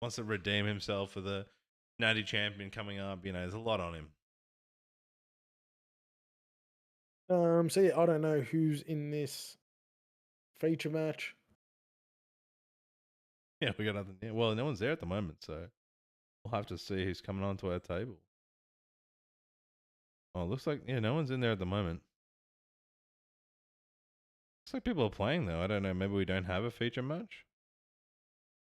wants to redeem himself for the Natty Champion coming up. There's a lot on him. So yeah, I don't know who's in this feature match. Yeah, we got nothing. Yeah, well, no one's there at the moment, so we'll have to see who's coming onto our table. Oh, it looks like no one's in there at the moment. Looks like people are playing though. I don't know. Maybe we don't have a feature match.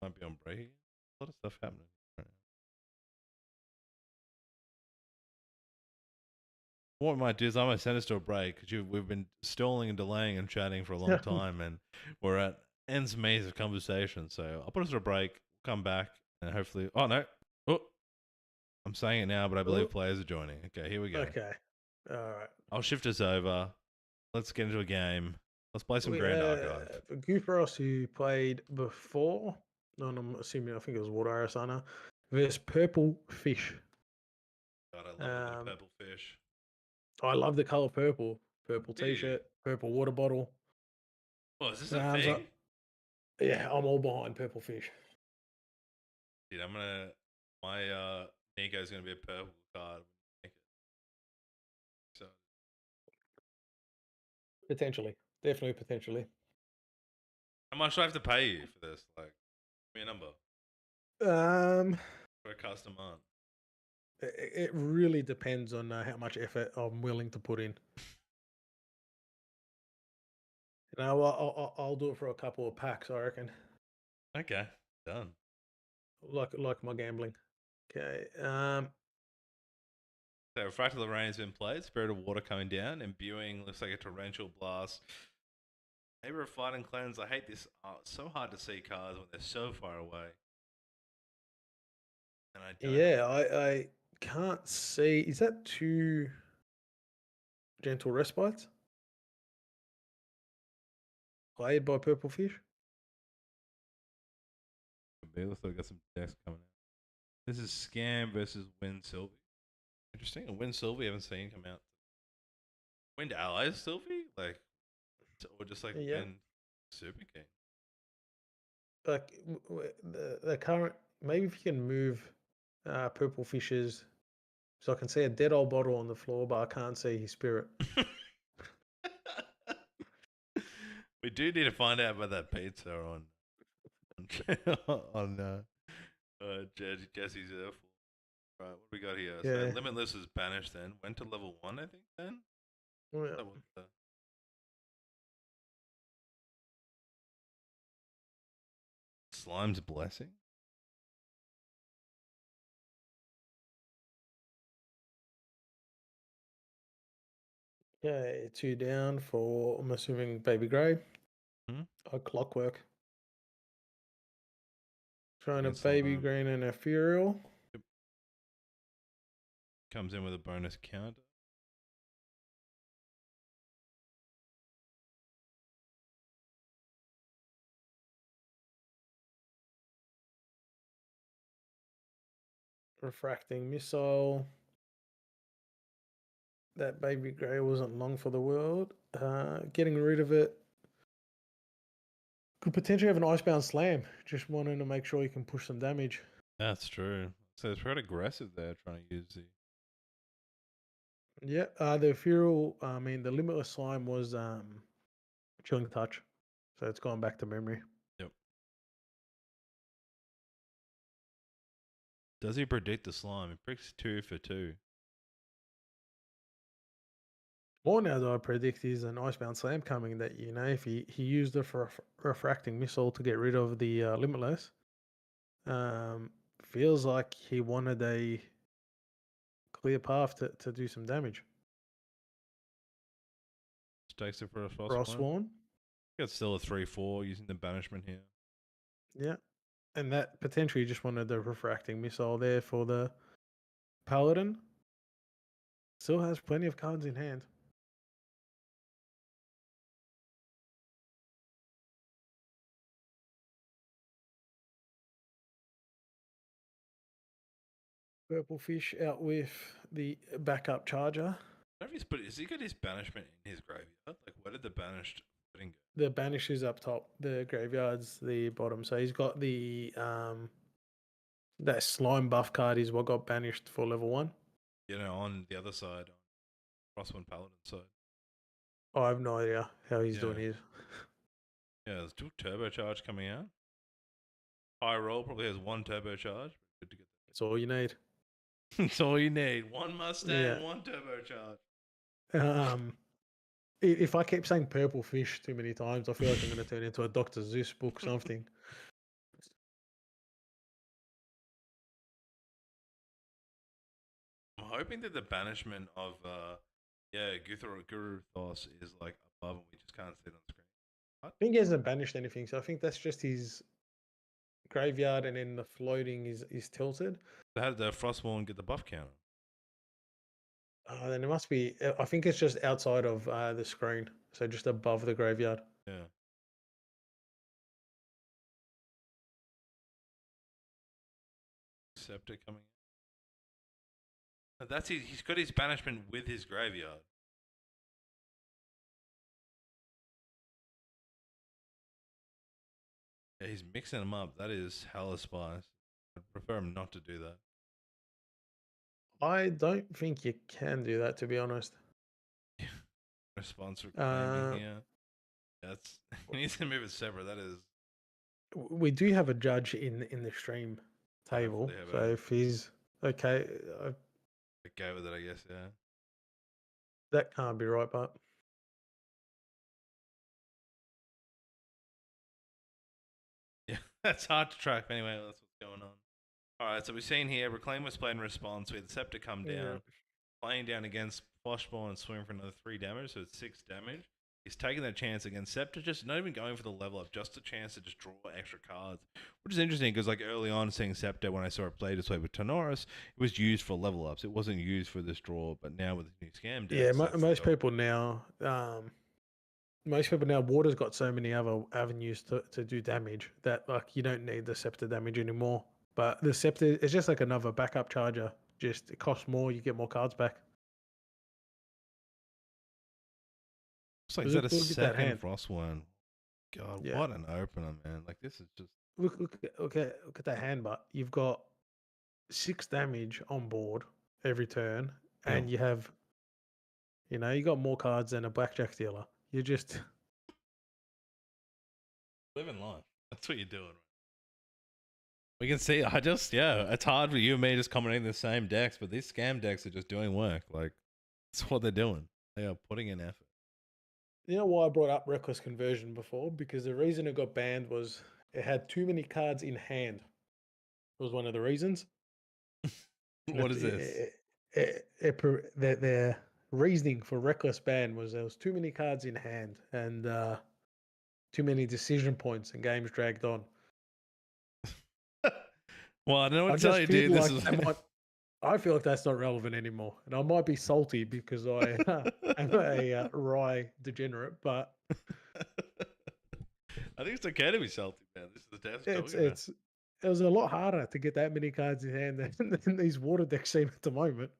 Might be on break. A lot of stuff happening right now. What we might do is I might send us to a break because we've been stalling and delaying and chatting for a long time, and we're at ends means of conversation. So I'll put us to a break, come back, and hopefully. Oh no! Oh, I'm saying it now, but I believe players are joining. Okay, here we go. Okay, all right. I'll shift us over. Let's get into a game. Let's play some Grand Archive. Quorx, who played before, and I'm assuming I think it was Water Arasana, versus Purple Fish. God, I love the purple fish. I love the color purple. Purple t-shirt, purple water bottle. Oh, is this a thing? Yeah, I'm all behind Purple Fish. Dude, my Nico's gonna be a purple card. So potentially, definitely potentially. How much do I have to pay you for this? Like, give me a number. For a custom art. It really depends on how much effort I'm willing to put in. I'll do it for a couple of packs, I reckon. Okay, done. Like my gambling. Okay. So Fractal Rain has been played. Spirit of Water coming down. Imbuing looks like a torrential blast. Neighbor of Fighting Cleanse. I hate this. Oh, it's so hard to see cards when they're so far away. And I can't see. Is that 2 Gentle Respites? Played by Purple Fish? Looks like I got some decks coming out. This is Scam versus Wind Sylvie. Interesting. And Wind Sylvie, I haven't seen come out. Wind Allies Sylvie? Like, or just like Wind Super King? Like, the current. Maybe if you can move Purple Fish's. So I can see a dead old bottle on the floor, but I can't see his spirit. We do need to find out about that pizza on Jesse's Earth. Right, what do we got here? Yeah. So Limitless is banished then. Went to level 1, I think, then? Yeah. Slime's Blessing? Okay, 2 down for, I'm assuming, Baby Grey. Clockwork. Trying a Baby Green and a Furial. Yep. Comes in with a bonus counter. Refracting Missile. That Baby Grey wasn't long for the world. Getting rid of it. Could potentially have an Icebound Slam. Just wanting to make sure you can push some damage. That's true. So it's pretty aggressive there, trying to use the. Yeah, the Ethereal, the Limitless Slime was Chilling Touch. So it's gone back to memory. Yep. Does he predict the slime? He predicts 2 for 2. More now, though, I predict is an Icebound Slam coming that, if he used the refracting missile to get rid of the Limitless, feels like he wanted a clear path to do some damage. Takes it for a Frost Sworn. It's still a 3/4 using the banishment here. Yeah. And that potentially just wanted the refracting missile there for the Paladin. Still has plenty of cards in hand. Purple Fish out with the backup charger. Has he got his banishment in his graveyard? Like, where did the banished pudding go? The banish is up top. The graveyard's the bottom. So he's got the that slime buff card is what got banished for level 1. On the other side, on Frostwind Paladin side. Oh, I have no idea how he's doing his. Yeah, there's 2 turbocharge coming out. High roll probably has 1 turbocharge. Good to get that. That's all you need. That's all you need. 1 Mustang, 1 turbocharge. If I keep saying purple fish too many times, I feel like I'm going to turn into a Dr. Zeus book something. I'm hoping that the banishment of Guruthos is like above and we just can't see it on screen. I think he hasn't banished anything, so I think that's just his graveyard, and then the floating is tilted. So how did the Frostborn get the buff counter? Then it must be. I think it's just outside of the screen, so just above the graveyard. Yeah. Scepter coming in. That's he's got his banishment with his graveyard. Yeah, he's mixing them up. That is hella spice. I'd prefer him not to do that. I don't think you can do that, to be honest. Response reclaiming here. That's he needs to move it separate. That is. We do have a judge in the stream table, so if he's okay, go with it, I guess. Yeah. That can't be right, but. Yeah, that's hard to track. But anyway, that's what's going on. All right, so we've seen here Reclaim was played in response. We had the Scepter come down, playing down against Foshball and swing for another 3 damage, so it's 6 damage. He's taking that chance against Scepter, just not even going for the level up, just a chance to just draw extra cards, which is interesting because like early on seeing Scepter, when I saw it played this way with Tenoris, it was used for level ups. It wasn't used for this draw, but now with the new scam decks, yeah, most people now. Most people now, Water's got so many other avenues to do damage that like you don't need the Scepter damage anymore. But the Scepter is just like another backup charger. Just it costs more, you get more cards back. It's like, is that a second Frost one? God, yeah. What an opener, man. Like this is just look at that hand, but you've got 6 damage on board every turn, and you have you got more cards than a blackjack dealer. You're just living life. That's what you're doing. We can see, it's hard for you and me just commenting the same decks, but these scam decks are just doing work. Like, that's what they're doing. They are putting in effort. You know why I brought up Reckless Conversion before? Because the reason it got banned was it had too many cards in hand. It was one of the reasons. What is this? Their reasoning for Reckless ban was there was too many cards in hand and too many decision points and games dragged on. Well, I don't know what to tell you, dude. I feel like that's not relevant anymore. And I might be salty because I am a Rye degenerate, but I think it's okay to be salty, man. This is the test. It was a lot harder to get that many cards in hand than these Water decks seem at the moment.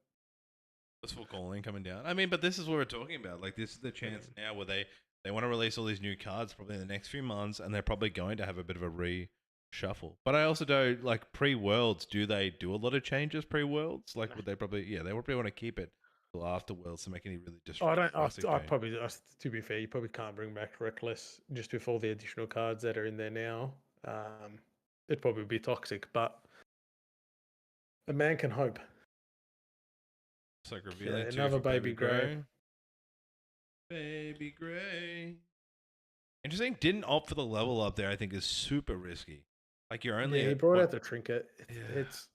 That's for calling coming down. I mean, but this is what we're talking about. Like, this is the chance now where they they want to release all these new cards probably in the next few months, and they're probably going to have a bit of a reshuffle. But I also don't like pre-worlds. Do they do a lot of changes pre-worlds? Like, would they probably? Yeah, they would probably want to keep it till after worlds to make any really I don't. drastic I change. probably. To be fair, you probably can't bring back Reckless just with all the additional cards that are in there now. It'd probably be toxic, but a man can hope. It's like revealing two another for Baby Grey. Baby Grey. Interesting. Didn't opt for the level up there. I think is super risky. Like you're only. Yeah, he brought out the trinket. It's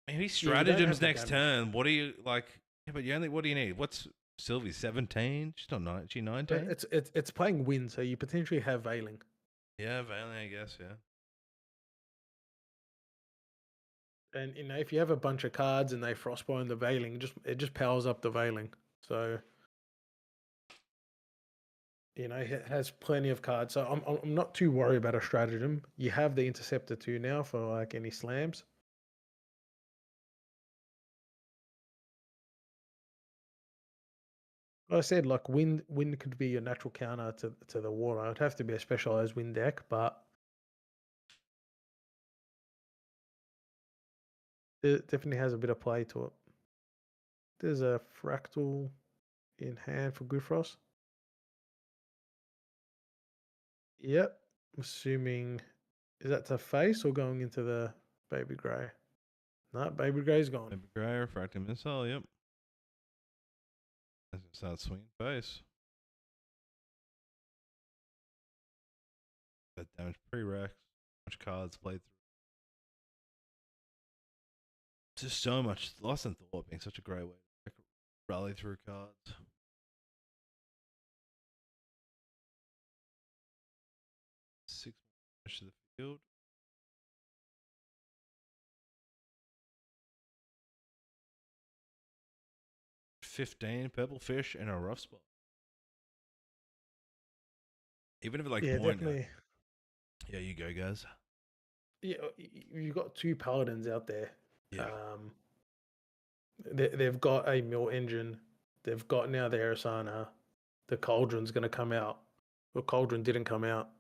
maybe you don't have stratagems the next damage. turn. What do you like? Yeah, but you only. What do you need? What's Sylvie 17? She's not 9. She 19. It's playing wind, so you potentially have Veiling. Yeah, Veiling, I guess. Yeah. And if you have a bunch of cards and they frostbone the Veiling, it just powers up the Veiling. So it has plenty of cards. So I'm not too worried about a stratagem. You have the Interceptor too now for like any slams. I said like wind could be your natural counter to the water. It'd have to be a specialized wind deck, but it definitely has a bit of play to it. There's a fractal in hand for Gufros. Yep. I'm assuming, is that to face or going into the Baby Grey? No, Baby Grey's gone. Baby Grey, refracting missile. Yep. As it starts swinging face. That damage pre-rex. Much cards played through. Just so much lost in thought being such a great way to rally through cards. Six more damage to the field. $15 purple fish in a rough spot. Even if it like point. Definitely. Yeah, you go, guys. Yeah, you've got two paladins out there. Yeah. They've got a mill engine. They've got now the Arisana. The Cauldron's going to come out. Well, Cauldron didn't come out.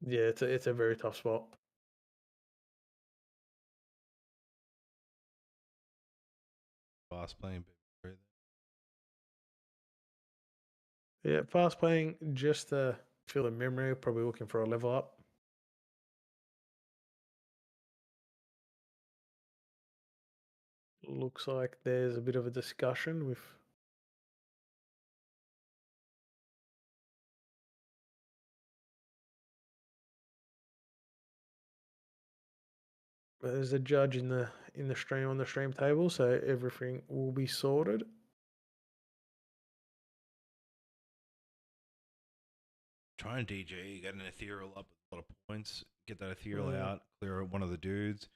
Yeah, it's a very tough spot. Fast playing. Yeah, fast playing just to fill the memory. Probably looking for a level up. Looks like there's a bit of a discussion with. There's a judge in the stream on the stream table, so everything will be sorted. Try and DG, get an ethereal up with a lot of points, get that ethereal out, clear one of the dudes.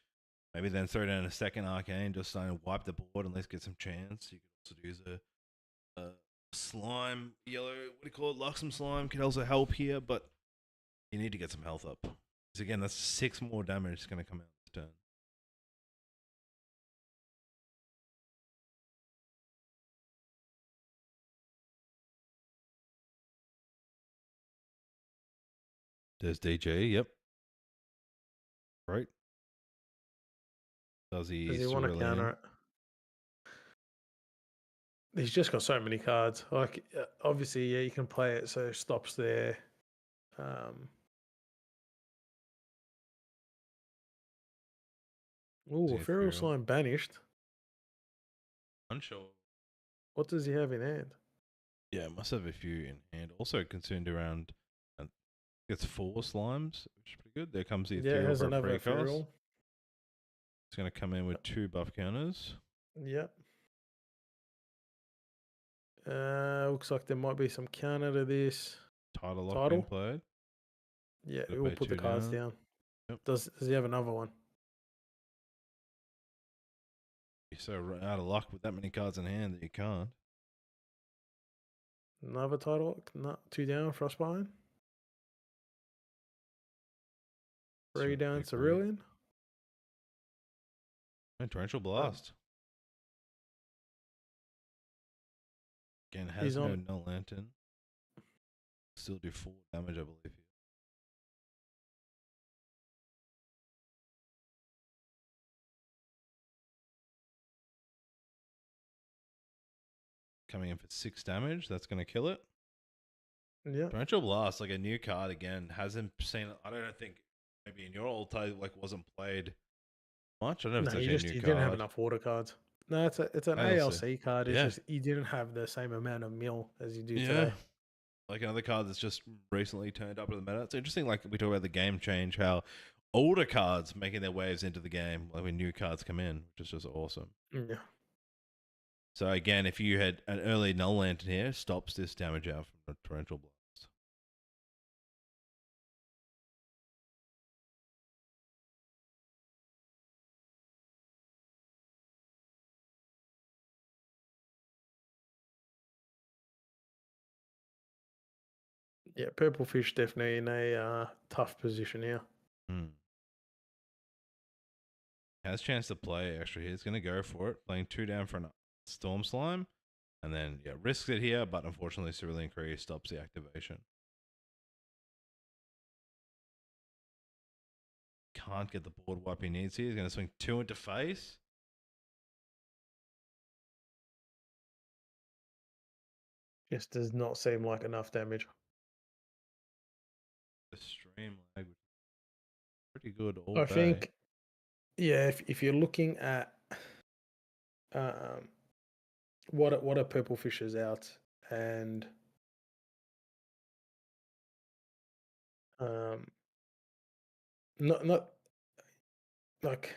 Maybe then throw down a second arcane, just trying to wipe the board and let's get some chance. You could also use a slime, yellow, what do you call it? Luxem slime can also help here, but you need to get some health up. Because again, that's 6 more damage going to come out this turn. There's DJ, yep. Right. Does he want to counter it? He's just got so many cards. Like, obviously, yeah, you can play it, so it stops there. Feral Slime banished. Unsure. What does he have in hand? Yeah, must have a few in hand. Also concerned around, it's 4 slimes, which is pretty good. There comes the ethereal. Yeah, it has another ethereal. It's going to come in with 2 buff counters. Yep. Looks like there might be some counter to this. Title lock being played. Yeah, we'll put the cards down. Yep. Does he have another one? You're so out of luck with that many cards in hand that you can't. Another title, not 2 down, Frostbite. 3 down, Cerulean. And Torrential Blast. Again, has He's no on. null lantern. Still do 4 damage, I believe. Coming in for 6 damage. That's going to kill it. Yeah. Torrential Blast, like a new card again, hasn't seen. I don't think maybe in your old type like wasn't played much. I don't know if No, it's you actually just a new you card. didn't have enough water cards. No, it's an ALC. ALC card. It's Yeah. just you didn't have the same amount of mill as you do Yeah. today. Like another card that's just recently turned up to the meta. It's interesting, like we talk about the game change, how older cards making their waves into the game, like when new cards come in, which is just awesome. Yeah. So again, if you had an early null lantern here, stops this damage out from the torrential blast. Yeah, Purple Fish definitely in a tough position here. Has a chance to play extra here. He's going to go for it, playing 2 down for a Storm Slime, and then risks it here, but unfortunately Cerulean Crease stops the activation. Can't get the board wipe he needs here. He's going to swing 2 into face. Just does not seem like enough damage. The stream lag was pretty good all I day. think, yeah, if you're looking at what are Purple Fishes out and not like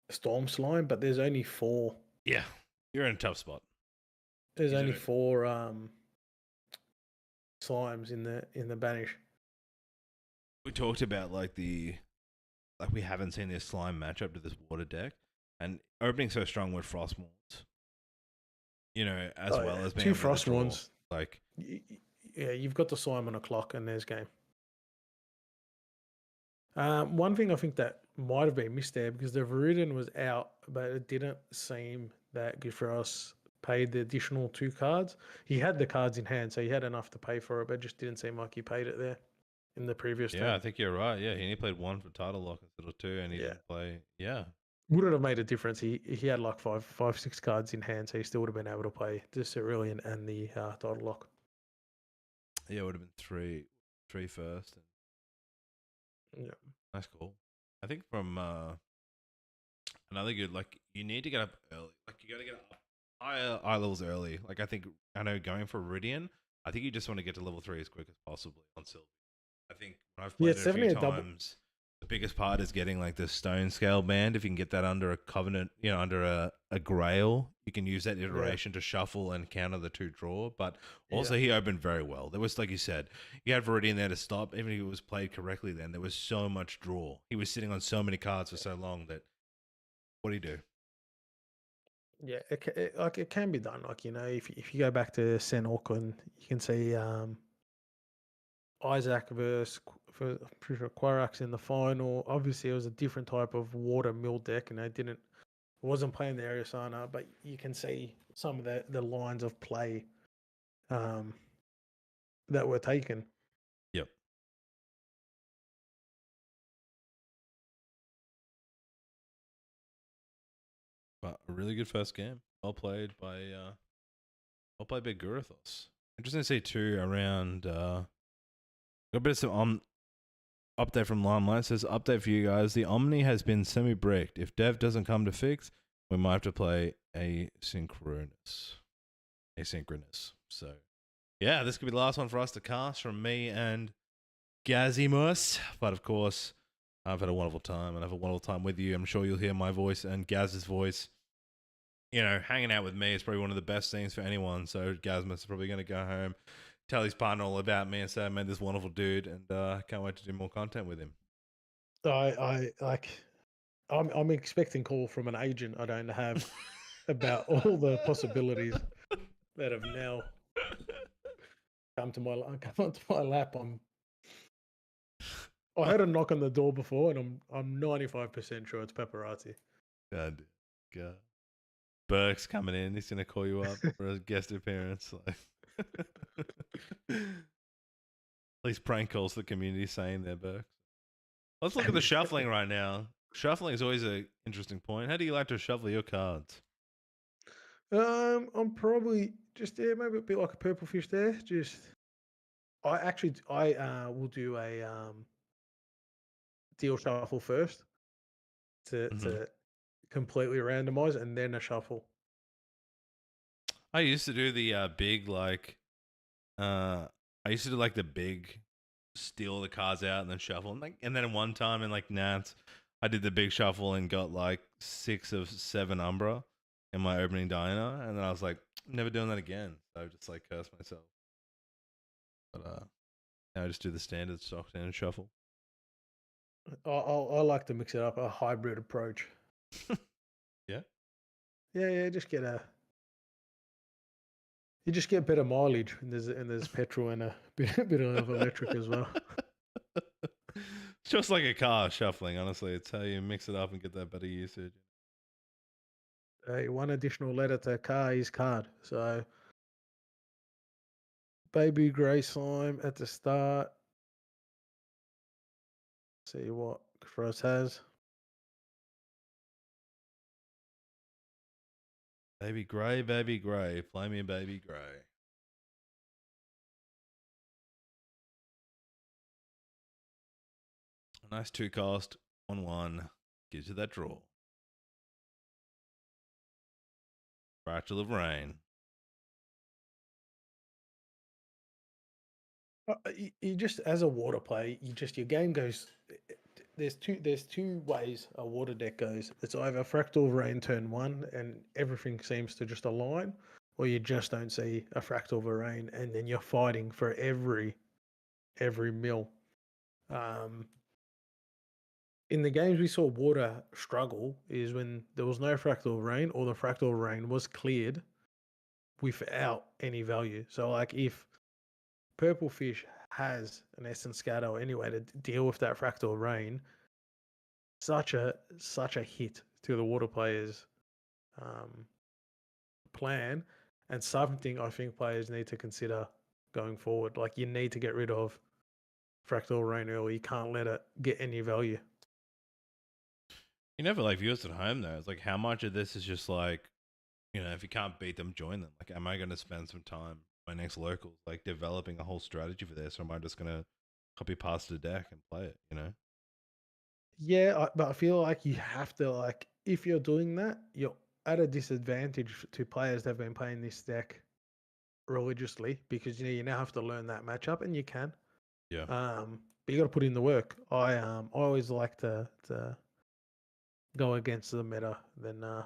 Storm Slime, but there's only 4. Yeah, you're in a tough spot. There's He's only in a- 4 slimes in the banish. We talked about like we haven't seen this slime matchup to this water deck, and opening so strong with Frostmourns, as well as being 2 able to draw, Frostmourns. like Yeah, you've got the slime on a clock, and there's game. One thing I think that might have been missed there because the Viridian was out, but it didn't seem that Giffros paid the additional 2 cards. He had the cards in hand, so he had enough to pay for it, but it just didn't seem like he paid it there in the previous yeah, turn. I think you're right. Yeah, he only played 1 for title lock instead of 2, and he Yeah. didn't play. Yeah, Wouldn't have made a difference. He had like 6 cards in hand, so he still would have been able to play the Cerulean and the title lock. yeah, it would have been 3 first. Yeah. Nice call. I think from another good, like you need to get up early. Like you got to get up higher eye levels early. Like I know going for Viridian, I think you just want to get to level 3 as quick as possible on Sylvie. I think when I've played it a few times, the biggest part is getting like the stone scale band. If you can get that under a covenant, under a grail, you can use that iteration to shuffle and counter the 2 draw. But also he opened very well. There was, like you said, you had Viridian there to stop. Even if it was played correctly, then there was so much draw. He was sitting on so many cards for so long that what do you do? Yeah, it can be done. Like if you go back to Sen Auckland, you can see Isaac versus Quorx in the final. Obviously, it was a different type of water mill deck, and wasn't playing the Arizona, but you can see some of the lines of play that were taken. Yep. But a really good first game. Well played by Guruthos. Interesting to see too around got a bit of some update from Limelight. Says update for you guys. The Omni has been semi-bricked. If Dev doesn't come to fix, we might have to play asynchronous. So yeah, this could be the last one for us to cast from me and Gazimus. But of course, I've had a wonderful time, and I have a wonderful time with you. I'm sure you'll hear my voice and Gaz's voice. Hanging out with me is probably one of the best things for anyone. So Gazimus is probably going to go home, tell his partner all about me, and say I made this wonderful dude, and can't wait to do more content with him. I'm expecting call from an agent I don't have about all the possibilities that have now come to my lap. I heard a knock on the door before, and I'm 95% sure it's paparazzi. God. Burke's coming in. He's gonna call you up for a guest appearance. Like, at least prank calls the community saying they're Burke. Let's look at the shuffling right now. Shuffling is always an interesting point. How do you like to shuffle your cards? I'm probably just maybe a bit like a purple fish there. Just I will do a deal shuffle first to completely randomize, and then a shuffle. I used to do the big like I used to do like the big steal the cards out and then shuffle and then one time in like Nats I did the big shuffle and got like 6 of 7 Umbra in my opening diner, and then I was like, never doing that again. So I just like cursed myself. But now I just do the standard stock standard shuffle. I like to mix it up, a hybrid approach. Yeah. Yeah, you just get better mileage, and there's petrol and a bit of electric as well. It's just like a car shuffling, honestly. It's how you mix it up and get that better usage. One additional letter to car is card. So baby grey slime at the start. See what Frost has. Baby grey, play me baby grey. A nice 2 cost, 1/1. Gives you that draw. Fractal of Rain. You just, as a water player, your game goes. There's two ways a water deck goes. It's either Fractal of Rain turn 1 and everything seems to just align, or you just don't see a Fractal of Rain and then you're fighting for every mill. In the games we saw water struggle is when there was no Fractal of Rain, or the Fractal of Rain was cleared without any value. So like if Purple Fish has an Essence Scatter or any way to deal with that Fractal Rain, such a hit to the water players' plan, and something I think players need to consider going forward. Like, you need to get rid of Fractal Rain early. You can't let it get any value. You never like viewers at home though. It's like, how much of this is just like, you know, if you can't beat them, join them. Like, am I going to spend some time my next locals like developing a whole strategy for this, or am I just going to copy past the deck and play it? You know? Yeah, but I feel like you have to, like, if you're doing that, you're at a disadvantage to players that have been playing this deck religiously, because you now have to learn that matchup, and you can. Yeah. But you got to put in the work. I always like to go against the meta. Then I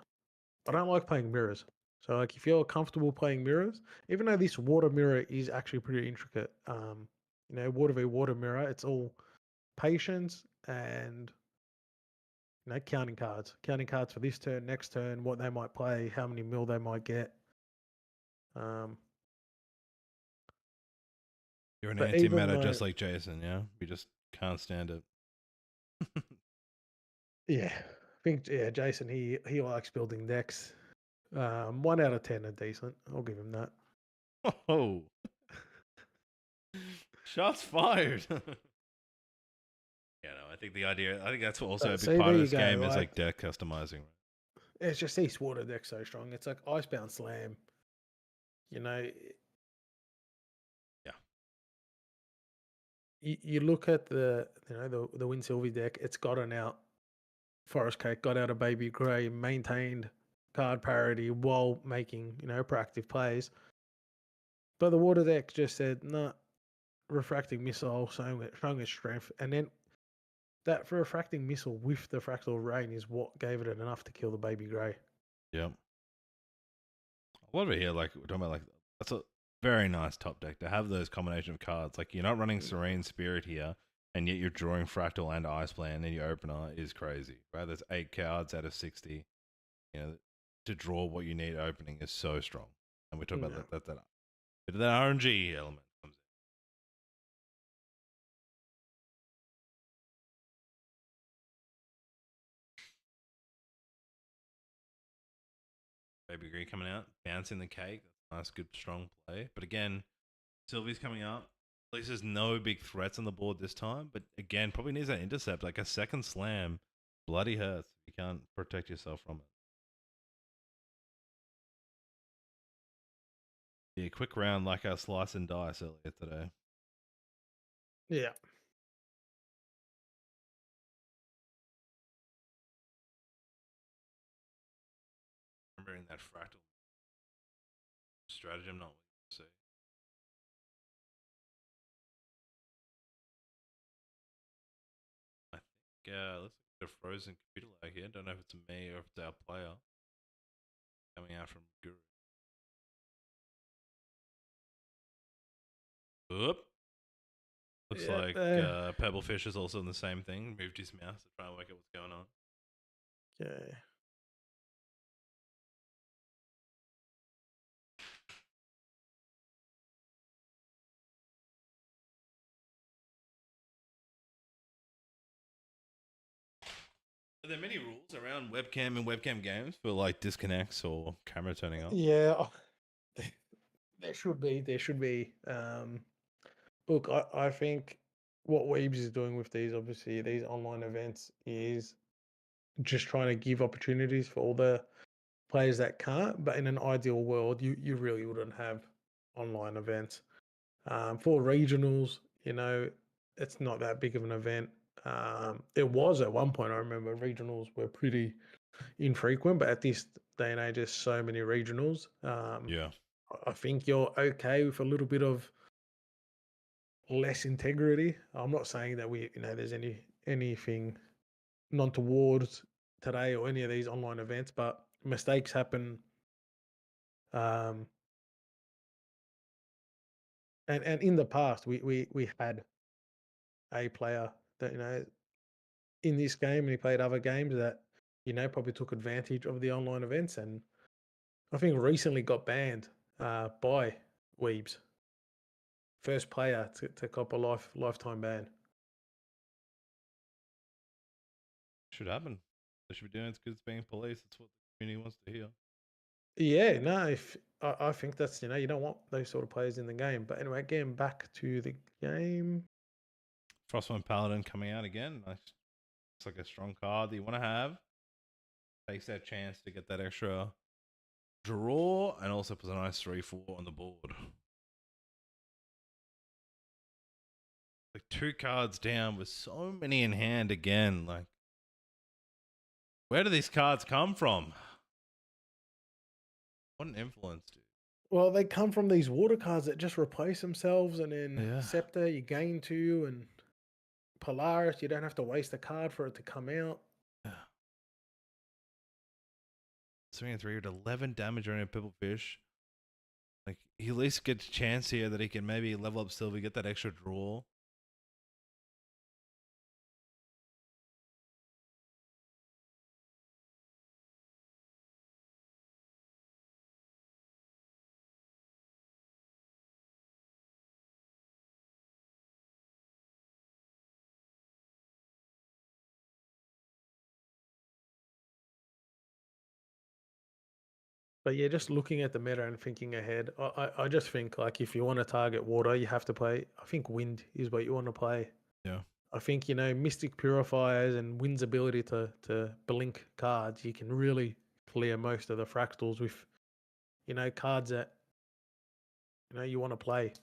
don't like playing mirrors. So like, if you're comfortable playing mirrors, even though this water mirror is actually pretty intricate, water v water mirror, it's all patience and counting cards for this turn, next turn, what they might play, how many mil they might get. You're an anti-meta just like Jason, yeah? We just can't stand it. Yeah, I think Jason, he likes building decks. 1 out of 10 are decent. I'll give him that. Oh, shots fired. Yeah, no, I think that's also a big part of this game is like deck customizing. It's just East Water deck so strong. It's like Icebound Slam. Yeah. You look at the Win Sylvie deck. It's gotten out. Forest Cake got out a Baby Grey, maintained card parity while making proactive plays. But the Water deck just said, "Nah, Refracting Missile, showing its strength," and then that Refracting Missile with the Fractal Rain is what gave it enough to kill the Baby Grey. Yep. A lot of it here, like we're talking about, like that's a very nice top deck to have those combination of cards. Like, you're not running Serene Spirit here, and yet you're drawing Fractal and Ice Plan, and your opener is crazy, right? There's 8 cards out of 60. To draw what you need opening is so strong, and we're talking about that bit of that RNG element comes Baby Green coming out, bouncing the cake. That's a nice, good, strong play. But again, Sylvie's coming up. At least there's no big threats on the board this time. But again, probably needs that intercept. Like a second slam, bloody hurts. You can't protect yourself from it. Yeah, quick round like our slice and dice earlier today. Yeah. Remembering that fractal stratagem, not what you see. I think looks like a frozen computer lag here. Don't know if it's me or if it's our player coming out from Guru. Oop. Looks like Pebblefish is also in the same thing. Moved his mouse to try and work out what's going on. Okay. Are there many rules around webcam and webcam games for like disconnects or camera turning off? Yeah, there should be. There should be. Look, I think what Weebs is doing with these, obviously, these online events is just trying to give opportunities for all the players that can't. But in an ideal world, you really wouldn't have online events. For regionals, it's not that big of an event. It was at one point, I remember regionals were pretty infrequent, but at this day and age, there's so many regionals. Yeah. I think you're okay with a little bit of less integrity. I'm not saying that there's anything non towards today or any of these online events, but mistakes happen. And in the past, we had a player that in this game, and he played other games that probably took advantage of the online events, and I think recently got banned by Weebs. First player to cop a lifetime ban. Should happen. They should be doing it as good as being police. That's what the community wants to hear. Yeah, no, if I think that's you don't want those sort of players in the game. But anyway, getting back to the game. Frostbite Paladin coming out again. Nice. It's like a strong card that you want to have. Takes that chance to get that extra draw and also puts a nice 3-4 on the board. Like 2 cards down with so many in hand again. Like, where do these cards come from? What an influence, dude. Well, they come from these water cards that just replace themselves, and then Scepter, you gain 2, and Polaris, you don't have to waste a card for it to come out. Yeah. 3-3 with 11 damage on a Pibblefish. Like, he at least gets a chance here that he can maybe level up Sylvie, get that extra draw. But yeah, just looking at the meta and thinking ahead, I just think like if you want to target water, you have to play. I think wind is what you want to play. Yeah. I think Mystic Purifiers and Wind's ability to blink cards, you can really clear most of the fractals with cards that you want to play.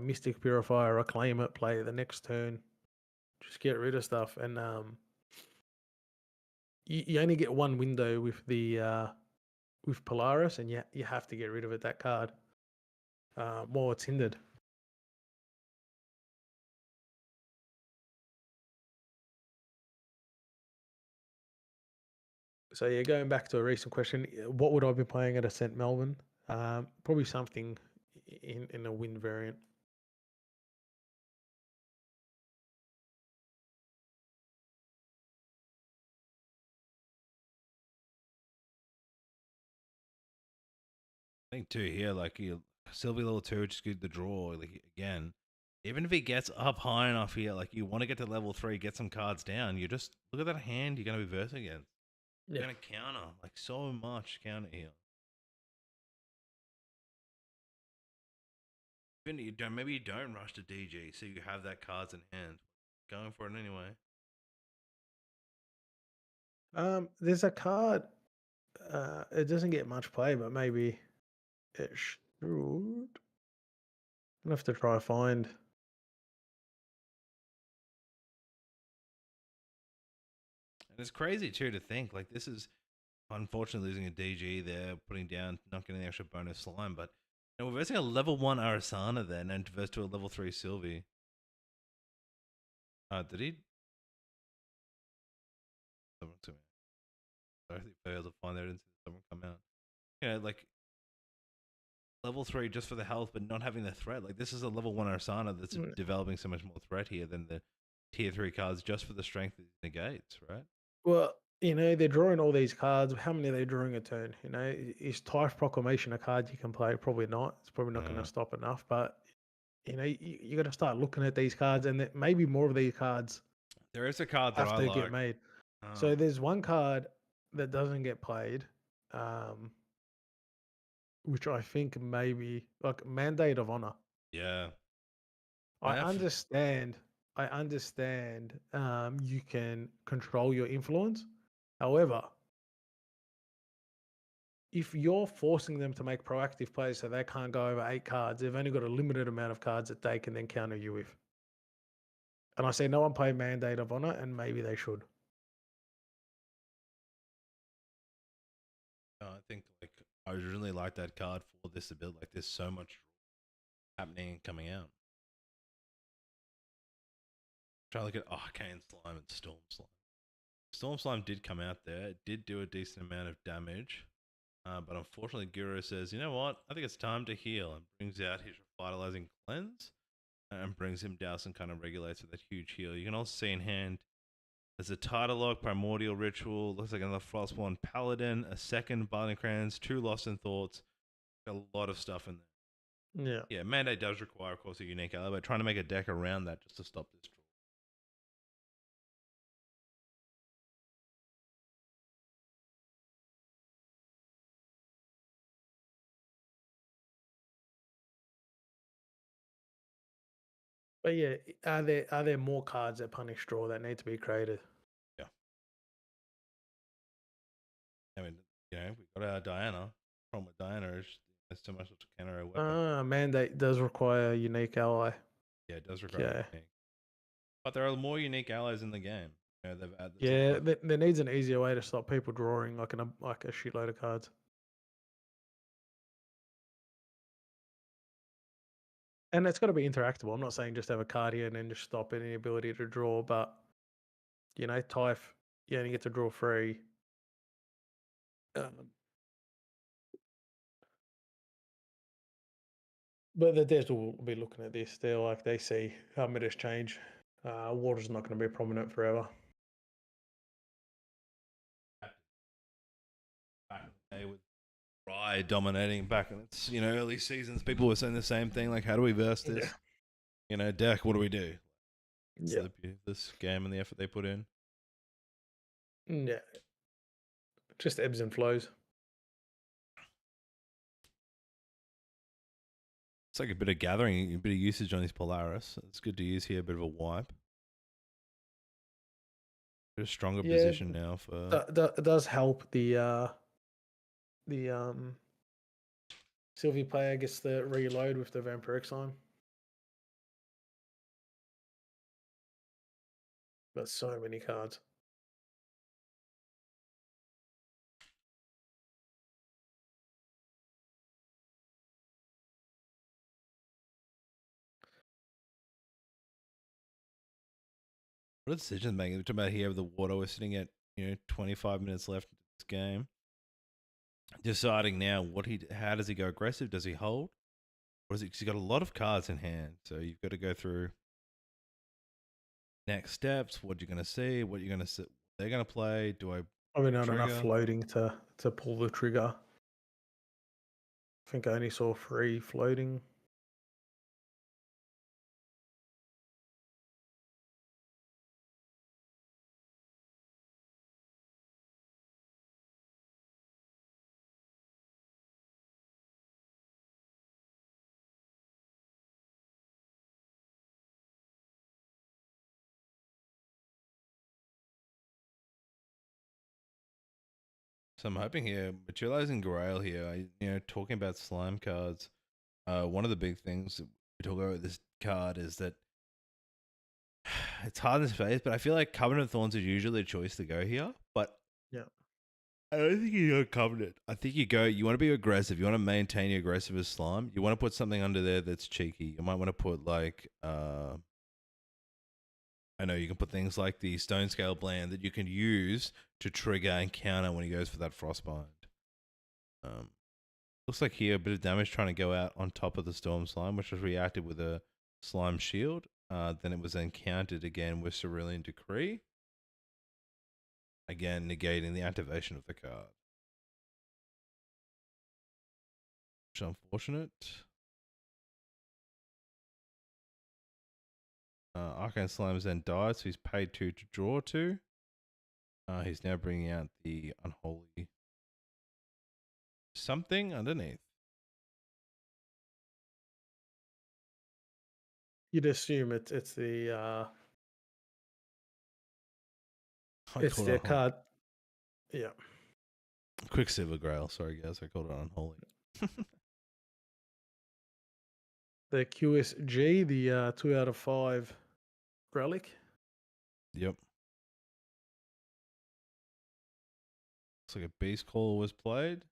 Mystic Purifier, reclaim it, play it the next turn, just get rid of stuff, and you only get one window with the with Polaris, and you have to get rid of it, that card, while it's hindered. So yeah, going back to a recent question, what would I be playing at Ascent Melbourne? Probably something in a wind variant. I think too here, like Sylvie level 2 just get the draw. Like again, even if he gets up high enough here, like you want to get to level 3, get some cards down. You just look at that hand you're gonna be versing against. You're gonna counter like so much counter here. Maybe you don't rush to DG, so you have that cards in hand. Going for it anyway. There's a card. It doesn't get much play, but maybe it should. I'll have to try find. And it's crazy too to think like this is unfortunately losing a DG there, putting down, not getting the extra bonus slime, but we're versing a level 1 Arasana then and verse to a level 3 Sylvie. Did he? Someone to me. I think I able to find there. I didn't see someone come out. Like level 3 just for the health, but not having the threat. Like this is a level 1 Arasana that's developing so much more threat here than the tier 3 cards just for the strength it negates, right? Well, they're drawing all these cards. How many are they drawing a turn? Is Typh Proclamation a card you can play? Probably not. It's probably not going to stop enough. But you got to start looking at these cards, and maybe more of these cards. There is a card that have I to like. Get made. So there's one card that doesn't get played, which I think maybe like Mandate of Honor. Yeah. I understand. You can control your influence. However, if you're forcing them to make proactive plays so they can't go over 8 cards, they've only got a limited amount of cards that they can then counter you with. And I say no one played Mandate of Honor, and maybe they should. I think like I originally liked that card for this ability. Like there's so much happening and coming out. Try to look at Arcane Slime and Storm Slime. Storm Slime did come out there. It did do a decent amount of damage. But unfortunately, Gearino says, you know what? I think it's time to heal. And brings out his Revitalizing Cleanse. And brings him down and kind of regulates with that huge heal. You can also see in hand, there's a Title Lock, Primordial Ritual. Looks like another Frostborn Paladin. A second Barley Crayons. 2 Lost in Thoughts. A lot of stuff in there. Yeah. Yeah, Mandate does require, of course, a unique ally, but trying to make a deck around that just to stop this draw. But yeah, are there more cards that punish draw that need to be created? Yeah. I mean, we've got our Diana. The problem with Diana is there's so much to counter our weapon. Mandate does require a unique ally. Yeah, it does require a unique. But there are more unique allies in the game. They've added there needs an easier way to stop people drawing like a shitload of cards. And it's got to be interactable. I'm not saying just have a card here and then just stop any ability to draw, but Typh, you only get to draw 3. But the devs will be looking at this. They see how metas change. Water's not going to be prominent forever. With Rye dominating back in its early seasons, people were saying the same thing. Like, how do we verse this? Deck. What do we do? Yeah. The beauty of this game and the effort they put in. Yeah. Just ebbs and flows. It's like a bit of gathering, a bit of usage on these Polaris. It's good to use here, a bit of a wipe. A stronger position now for. That does help the Sylvie player gets the reload with the Vampiric Slime. But so many cards. What a decision making. We're talking about here with the water. We're sitting at 25 minutes left in this game. Deciding now how does he go aggressive? Does he hold? Or is he? Because he's got a lot of cards in hand, so you've got to go through next steps. What you're going to see? What you're going to see? They're going to play. Do I? Probably not enough floating to pull the trigger. I think I only saw 3 floating. So I'm hoping here, materializing Grail here. Talking about slime cards. One of the big things that we talk about with this card is that it's hard in space, but I feel like Covenant of Thorns is usually a choice to go here. But Yeah. I don't think you go Covenant. I think you want to be aggressive. You want to maintain your aggressive as slime. You want to put something under there that's cheeky. You might want to put like I know you can put things like the Stone Scale Bland that you can use to trigger and counter when he goes for that Frostbind. Looks like here a bit of damage trying to go out on top of the Storm Slime, which was reacted with a Slime Shield. Then it was encountered again with Cerulean Decree. Again, negating the activation of the card. Which is unfortunate. Arcane Slimes then died, so he's paid 2 to draw 2. He's now bringing out the Unholy something underneath. You'd assume it's the it's their card. Yeah. Quicksilver Grail. Sorry, guys, I called it Unholy. The QSG, the 2 out of 5 relic. Yep. Looks like a Beast Caller was played.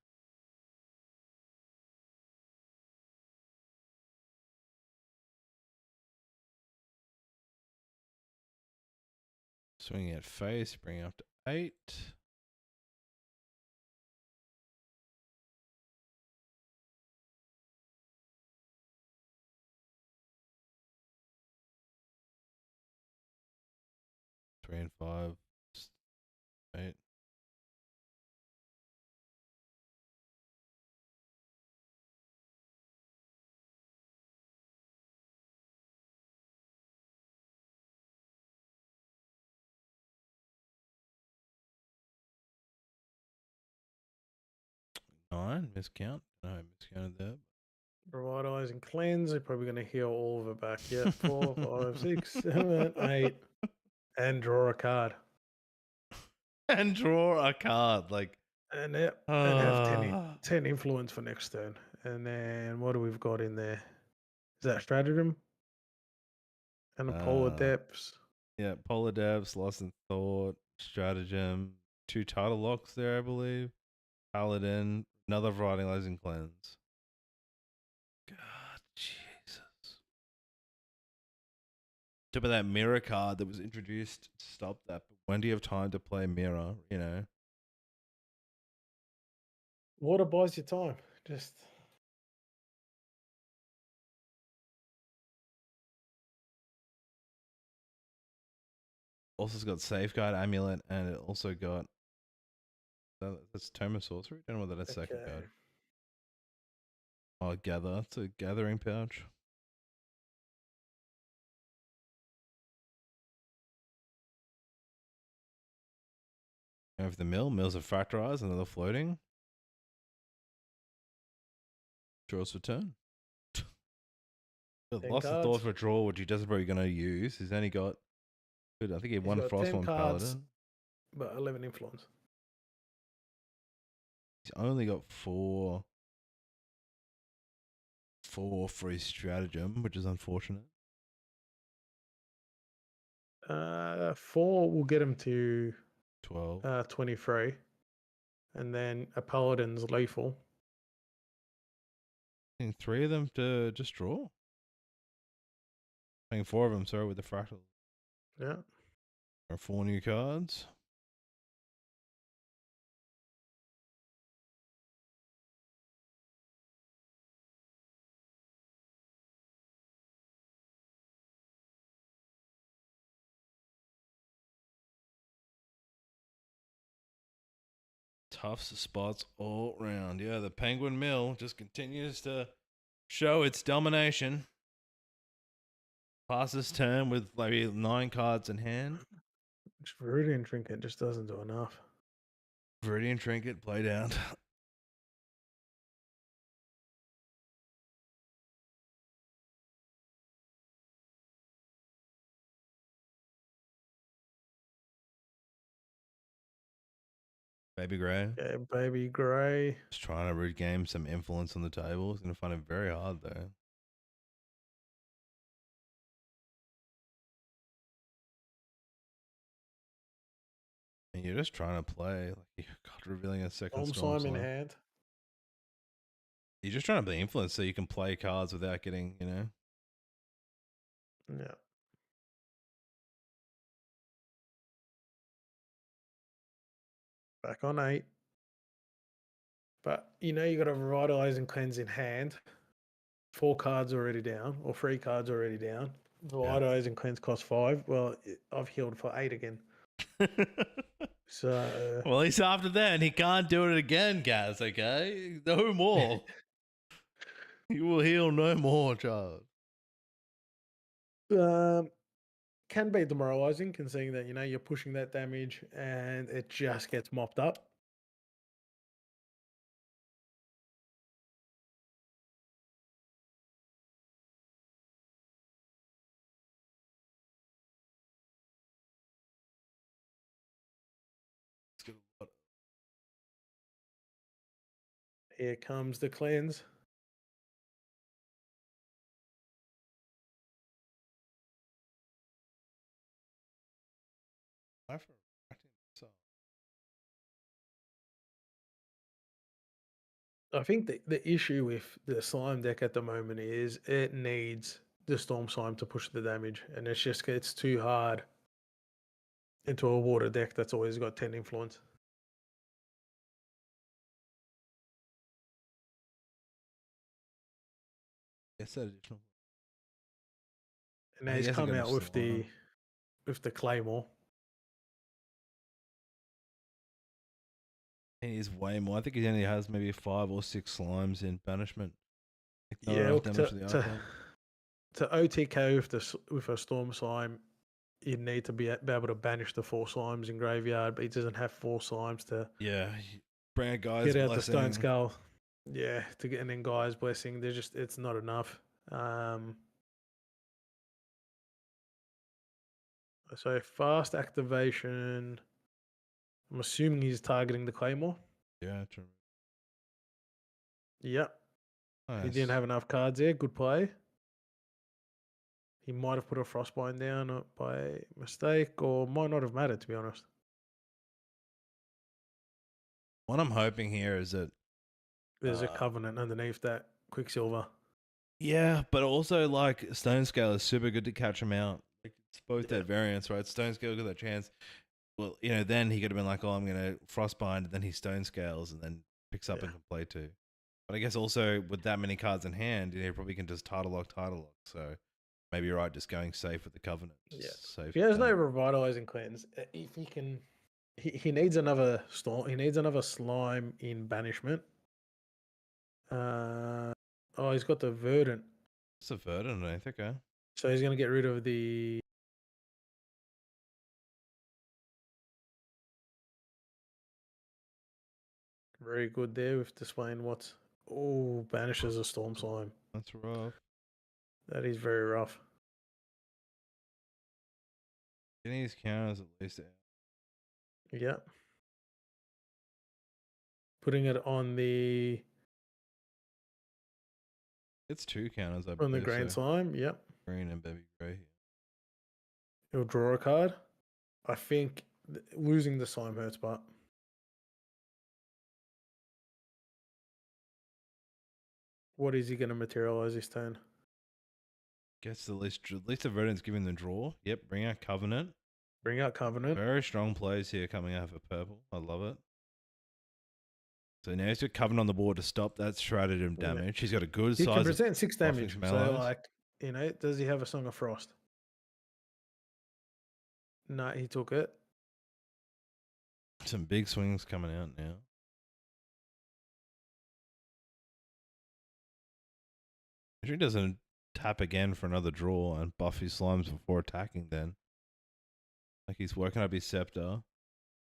Swinging at face, bringing up to 8. Three and 5. 8. Nine, miscount. No, miscounted there. Revitalize and cleanse. They're probably going to heal all of it back. Yeah, 4, 5, 6, 7, 8, and draw a card. And draw a card. And have 10 influence for next turn. And then what do we've got in there? Is that stratagem? And a polar depths. Yeah, Polar Depths, Lost in Thought, Stratagem, 2 title locks there, I believe. Paladin, another Revitalizing Cleanse. God, Jesus. Tip of that mirror card that was introduced to stop that. But when do you have time to play mirror, Water buys you time. Just Also, it's got Safeguard, Amulet, and it also got. That's Tome of Sorcery? I don't know whether that's second card. Oh, Gather. It's a Gathering Pouch. Over the Mills of Fractalize, another floating. Draws for turn. Lost of Thought for draw, which he doesn't probably going to use. He's only got. I think he had one Frostborn Paladin. But 11 influence. He's only got 4 for his stratagem, which is unfortunate. 4 will get him to 12. 23. And then a Paladin's lethal. I think 3 of them to just draw. I think 4 of them, sorry, with the fractal. Yeah. Or 4 new cards. Tough spots all round. Yeah, the Penguin Mill just continues to show its domination. Passes turn with maybe 9 cards in hand. Viridian Trinket just doesn't do enough. Viridian Trinket played out. Baby Grey. Yeah, Baby Grey. Just trying to regain some influence on the table. He's going to find it very hard, though. And you're just trying to play. Like, God, revealing a second Storm Slime in Slime. hand. You're just trying to be influenced so you can play cards without getting, you know. Yeah. Back on 8. But you know you got a Revitalize and Cleanse in hand. 4 cards already down, or 3 cards already down. Revitalize and Cleanse cost 5. Well, I've healed for 8 again. So well, at least after that, he can't do it again, Gaz. Okay, no more. You will heal no more, child. Can be demoralizing, considering that you're pushing that damage and it just gets mopped up. Here comes the cleanse. I think the issue with the slime deck at the moment is it needs the Storm Slime to push the damage, and it's too hard into a water deck that's always got 10 influence. Yes, that additional. And now he's come out with the Claymore. He is way more. I think he only has maybe 5 or 6 slimes in banishment. Yeah, look, to OTK with a Storm Slime, you need to be able to banish the 4 slimes in graveyard, but he doesn't have 4 slimes to bring a guy's get out blessing. the Stone Skull. Yeah, to get in Guy's Blessing. It's not enough. So fast activation. I'm assuming he's targeting the Claymore. Yeah, true. Yep. Nice. He didn't have enough cards there. Good play. He might have put a Frostbind down by mistake, or might not have mattered, to be honest. What I'm hoping here is that there's a Covenant underneath that Quicksilver. Yeah, but also like Stone Scale is super good to catch him out. Like, it's both that variance, right? Stone Scale got that chance. Well, then he could have been like, "Oh, I'm gonna Frostbind," and then he Stone Scales, and then picks up and can play 2. But I guess also with that many cards in hand, he probably can just title lock. So maybe you're right, just going safe with the Covenant. Yeah. Safe. If he has no Revitalizing Cleanse, if he can, he needs another storm. He needs another slime in banishment. He's got the Verdant. It's a Verdant, I think. So he's going to get rid of the. Very good there with displaying what's. Oh, banishes a Storm Slime. That's rough. That is very rough. Getting these counters at least. Yeah. Putting it on the. It's 2 counters, I believe. On the Grand Slime, yep. Green and Baby Grey. He'll draw a card. I think losing the slime hurts, but. What is he going to materialize this turn? Guess at least the Verdant's giving the draw. Yep, bring out Covenant. Bring out Covenant. Very strong plays here coming out for purple. I love it. So now he's got Covenant on the board to stop that stratagem damage. He's got a good size. He can present 6 damage. So, does he have a Song of Frost? No, he took it. Some big swings coming out now. If he doesn't tap again for another draw and buff his slimes before attacking, then. Like he's working up his Scepter.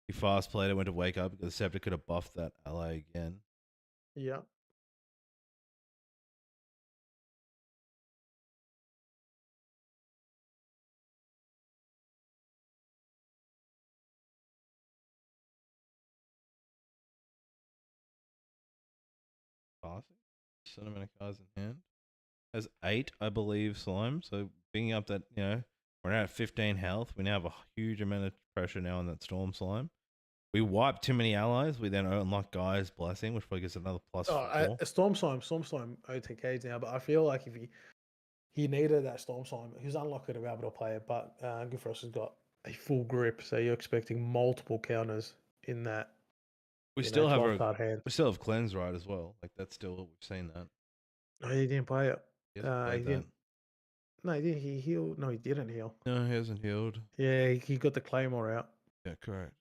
He fast played it, went to wake up because the Scepter could have buffed that ally again. Yeah. certain amount of cards in hand. Has 8, I believe, slime. So being up that, we're now at 15 health. We now have a huge amount of pressure now on that storm slime. We wipe too many allies. We then unlock Guy's Blessing, which probably gives another plus 4. A Storm Slime OTKs now, but I feel like if he needed that Storm Slime, he's unlucky to be able to play it, but Good For Us has got a full grip, so you're expecting multiple counters in that. We still have 12 card hand. we still have Cleanse Right as well. Like that's still we've seen that. Oh, he didn't play it. He hasn't played that. No, he didn't. He healed. No, he didn't heal. No, he hasn't healed. Yeah, he got the Claymore out. Yeah, correct.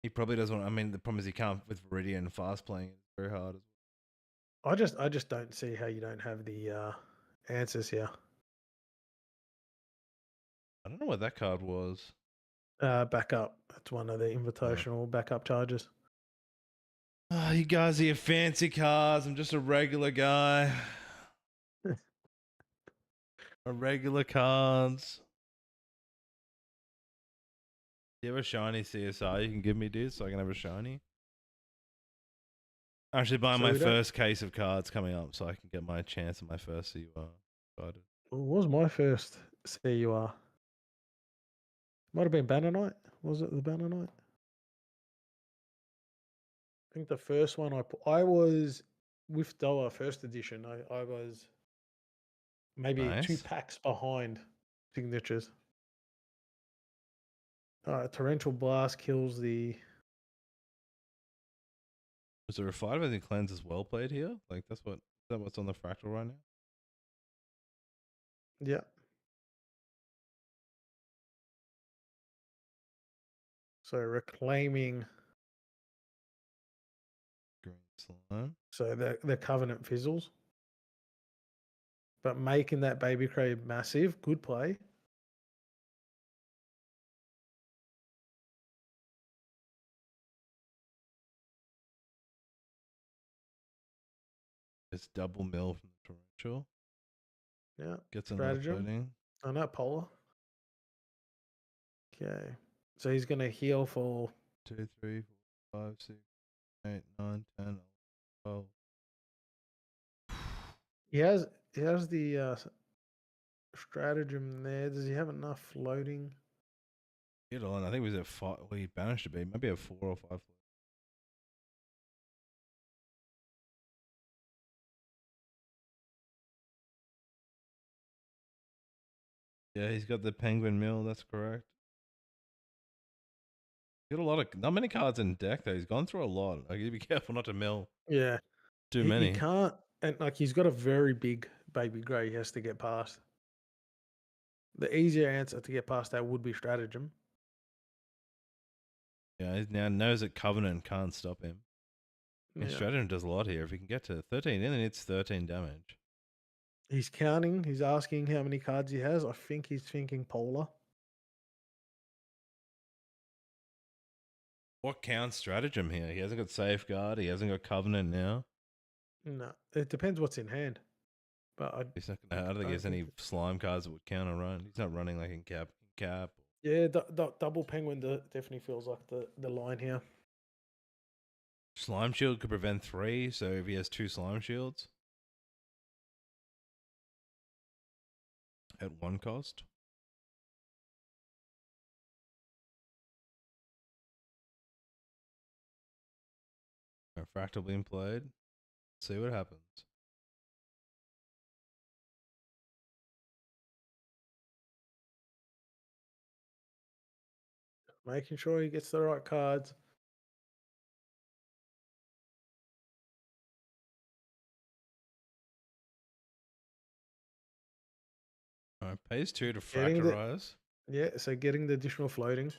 He probably doesn't want. I mean, the problem is he can't with Viridian fast playing. It's very hard. I just don't see how you don't have the answers here. I don't know what that card was. Backup. That's one of the invitational backup charges. Oh, you guys are your fancy cards. I'm just a regular guy. A regular cards. Do you have a shiny CSR you can give me, dude, so I can have a shiny? I'm actually buying my first case of cards coming up so I can get my chance at my first CUR. Excited. What was my first CUR? Might have been Banner Knight. Was it the Banner Knight? I think the first one I was with Doa first edition. I was maybe 2 packs behind signatures. Torrential Blast kills the. Was there a 5? I think Cleanse is well played here. Like is that what's on the fractal right now? Yeah. So reclaiming. Green slime. So the Covenant fizzles. But making that Baby Crab massive, good play. It's double mill from the torrential. Yeah. Gets another floating. Oh, not Polar. Okay. So he's going to heal for 2, 3, 4, 5, 6, 8, 9, 10, 12. He has the stratagem there. Does he have enough floating? I think it was at 5. Well, he banished to be. Maybe a 4 or 5. Yeah, he's got the Penguin Mill. That's correct. He's got not many cards in deck though. He's gone through a lot. Like, you be careful not to mill. Yeah. Too many. He can't, and he's got a very big Baby Grey he has to get past. The easier answer to get past that would be stratagem. Yeah, he now knows that Covenant can't stop him. Yeah. Stratagem does a lot here. If he can get to 13, then it's 13 damage. He's counting. He's asking how many cards he has. I think he's thinking Polar. What counts stratagem here? He hasn't got Safeguard. He hasn't got Covenant now. No, it depends what's in hand. But he's not gonna. I don't think there's any slime cards that would count a run. He's not running like in cap. Yeah, double Penguin definitely feels like the line here. Slime Shield could prevent 3, so if he has 2 Slime Shields at 1 cost. Fractal being played. Let's see what happens. Making sure he gets the right cards. Alright, pays 2 to fractalize. Yeah, so getting the additional floating.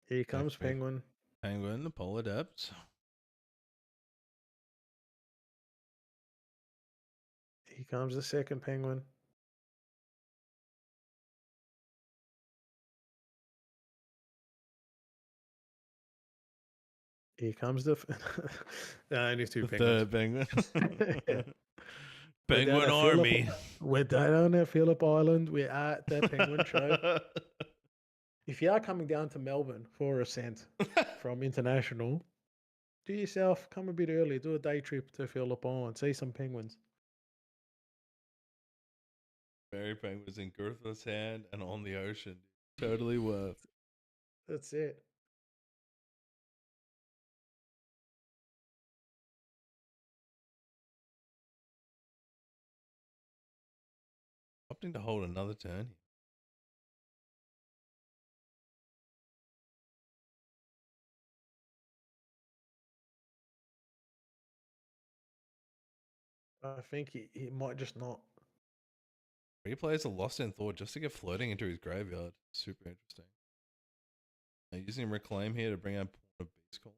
Here comes Penguin. Penguin, the Polar Depths. Here comes the second Penguin. Here comes the only 2 penguins. Third Penguin. Yeah. Penguin Army. We're down at Phillip Island. We're at the Penguin Show. if you are coming down to Melbourne for Ascent from International, do yourself come a bit early, do a day trip to Phillip Island, see some penguins. Fairy penguins in Gurtha's hand and on the ocean. Totally worth. That's it. Opting to hold another turn here. I think he might just not. Replays a Lost in Thought just to get floating into his graveyard. Super interesting. Now using Reclaim here to bring out Pawn of Beast Call.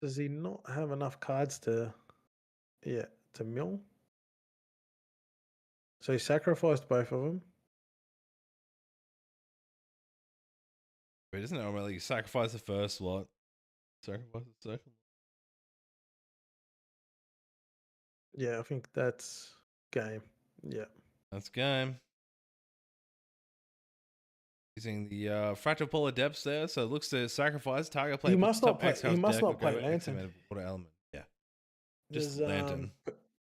Does he not have enough cards to mill? So he sacrificed both of them. Wait, isn't it normally you sacrifice the first lot, sacrifice the second? Yeah, I think that's game. Yeah. That's game. Using the Fractal Polar Depths there, so it looks to sacrifice target player. He must not play. He must not play X Lantern. amount of water element. Yeah, just There's, Lantern.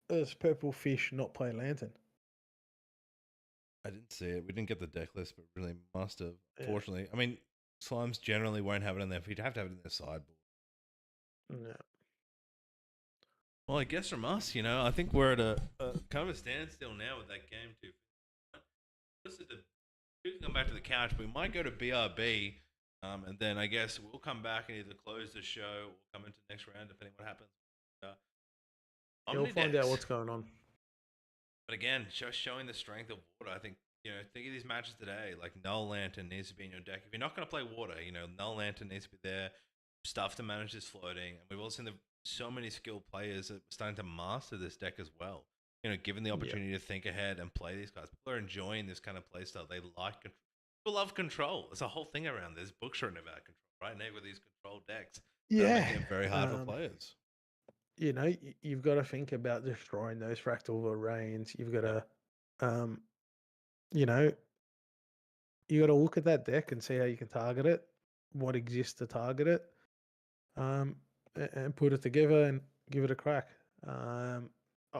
There's Purple Fish not play Lantern. I didn't see it. We didn't get the deck list, but really must have. Yeah. Fortunately, I mean, Slimes generally won't have it in there. He'd have to have it in their sideboard. Yeah. Well, I guess from us, I think we're at a kind of a standstill now with that game too. We can come back to the couch, but we might go to BRB, and then I guess we'll come back and either close the show or come into the next round, depending what happens. You'll find out what's going on. But again, just showing the strength of water. I think, think of these matches today, like Null Lantern needs to be in your deck. If you're not going to play water, Null Lantern needs to be there. Stuff to manage this floating. And we've also seen so many skilled players that are starting to master this deck as well. Given the opportunity to think ahead and play these guys. People are enjoying this kind of play style. They like control. People love control. There's a whole thing around this. Books written about control, right? Now with these control decks. Yeah. Making it very hard for players. You've got to think about destroying those fractal rains. You've got to, you got to look at that deck and see how you can target it, what exists to target it, and put it together and give it a crack.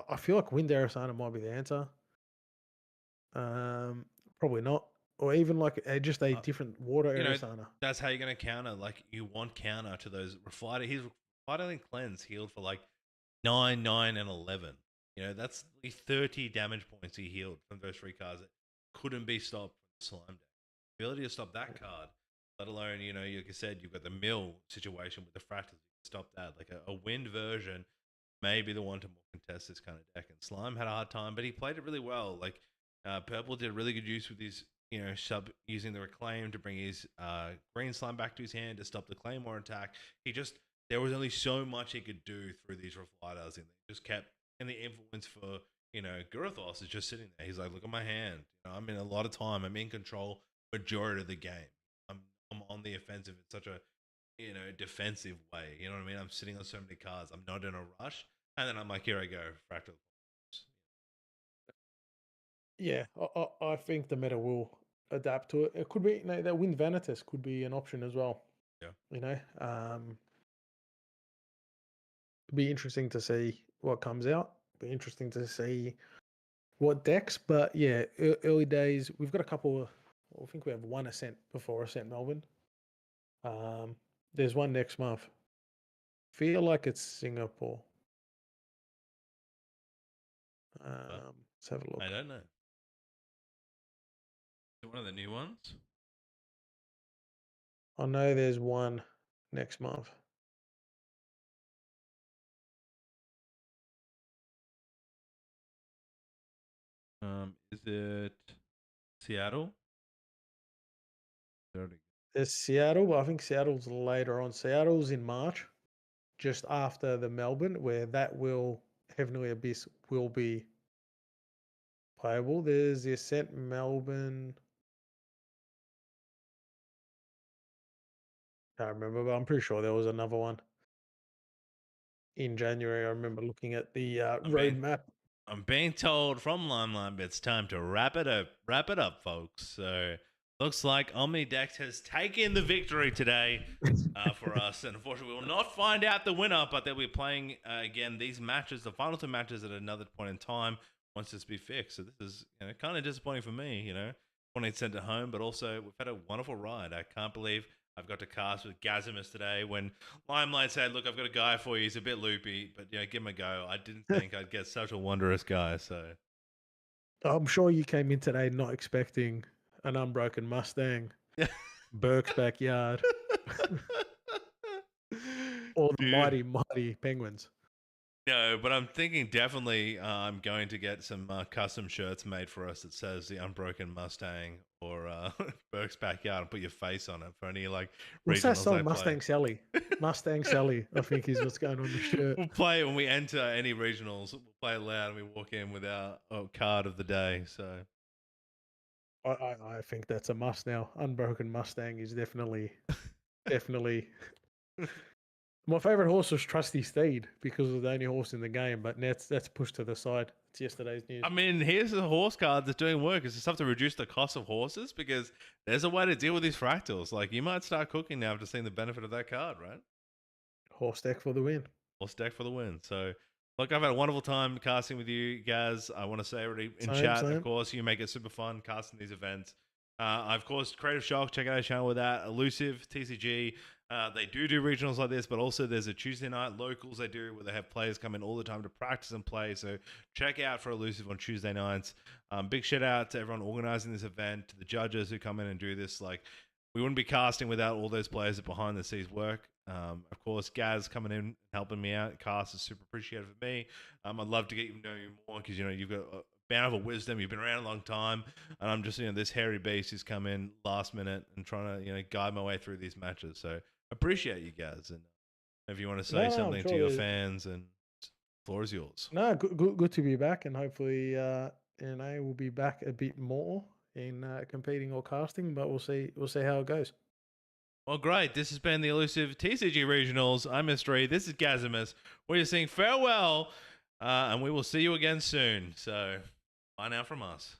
I feel like Wind Aerosana might be the answer. Probably not. Or even like just a different water Aerosana. That's how you're going to counter. Like, you want counter to those Reflighter. His Reflighter Cleanse healed for like 9, 9, and 11. That's 30 damage points he healed from those 3 cards that couldn't be stopped from the Slime deck. The ability to stop that card, let alone, like I said, you've got the mill situation with the Fractals. You can stop that. Like a wind version may be the one to more contest this kind of deck. And Slime had a hard time, but he played it really well. Like, Purple did really good use with his, using the Reclaim to bring his green Slime back to his hand to stop the Claymore attack. There was only so much he could do through these Reflighters, and they just kept, and the influence for, Gurathos is just sitting there. He's like, look at my hand. I'm in a lot of time. I'm in control majority of the game. I'm on the offensive in such a, defensive way. You know what I mean? I'm sitting on so many cards. I'm not in a rush. And then I'm like, here I go, Fractal. Yeah, I think the meta will adapt to it. It could be, that Wind Vanitas could be an option as well. Yeah. It'd be interesting to see what comes out. Be interesting to see what decks. But yeah, early days. We've got a couple of. I think we have one Ascent before Ascent Melbourne. There's one next month. Feel like it's Singapore. Let's have a look. I don't know. Is it one of the new ones? I know there's one next month. Is it Seattle? There's Seattle, but I think Seattle's later on. Seattle's in March, just after the Melbourne, where Heavenly Abyss will be playable. There's the Ascent Melbourne. Can't remember, but I'm pretty sure there was another one in January. I remember looking at the road map. I'm being told from Limelight it's time to wrap it up, folks. So looks like Omnidex has taken the victory today for us, and unfortunately, we will not find out the winner. But they'll be playing again these matches, the final 2 matches, at another point in time once this be fixed. So this is kind of disappointing for me. Wanting to send it home, but also we've had a wonderful ride. I can't believe I've got to cast with Gazimus today when Limelight said, look, I've got a guy for you. He's a bit loopy, but give him a go. I didn't think I'd get such a wondrous guy. So I'm sure you came in today not expecting an unbroken Mustang, Burke's backyard, or the Dude. mighty Penguins. No, but I'm thinking definitely I'm going to get some custom shirts made for us that says the Unbroken Mustang or Burke's Backyard and put your face on it for any What's regionals that song? I Mustang play. Sally. Mustang Sally, I think is what's going on the shirt. We'll play it when we enter any regionals. We'll play it loud and we walk in with our card of the day. So I think that's a must now. Unbroken Mustang is definitely. My favorite horse was Trusty Steed because it was the only horse in the game, but now that's pushed to the side. It's yesterday's news. I mean, here's a horse card that's doing work. It's just have to reduce the cost of horses because there's a way to deal with these fractals. Like you might start cooking now after seeing the benefit of that card, right? Horse deck for the win. Horse deck for the win. So, look, I've had a wonderful time casting with you, Gaz. I want to say already in chat, Same. of course, you make it super fun casting these events. Of course, Creative Shock, check out our channel with that. Illusive, TCG. They do regionals like this, but also there's a Tuesday night locals they do where they have players come in all the time to practice and play. So check out for Illusive on Tuesday nights. Big shout out to everyone organizing this event, to the judges who come in and do this. Like, we wouldn't be casting without all those players that behind the scenes work. Of course, Gaz coming in, helping me out. Cast is super appreciated for me. I'd love to get you know you more because you've got a bountiful wisdom. You've been around a long time, and I'm just this hairy beast who's come in last minute and trying to guide my way through these matches. So appreciate you guys, and if you want to say something to your fans, and the floor is yours. No, good to be back, and hopefully, we'll be back a bit more in competing or casting, but we'll see how it goes. Well, great. This has been the Illusive TCG Regionals. I'm MrReeeee. This is Gazimus. We're saying farewell, and we will see you again soon. So, bye now from us.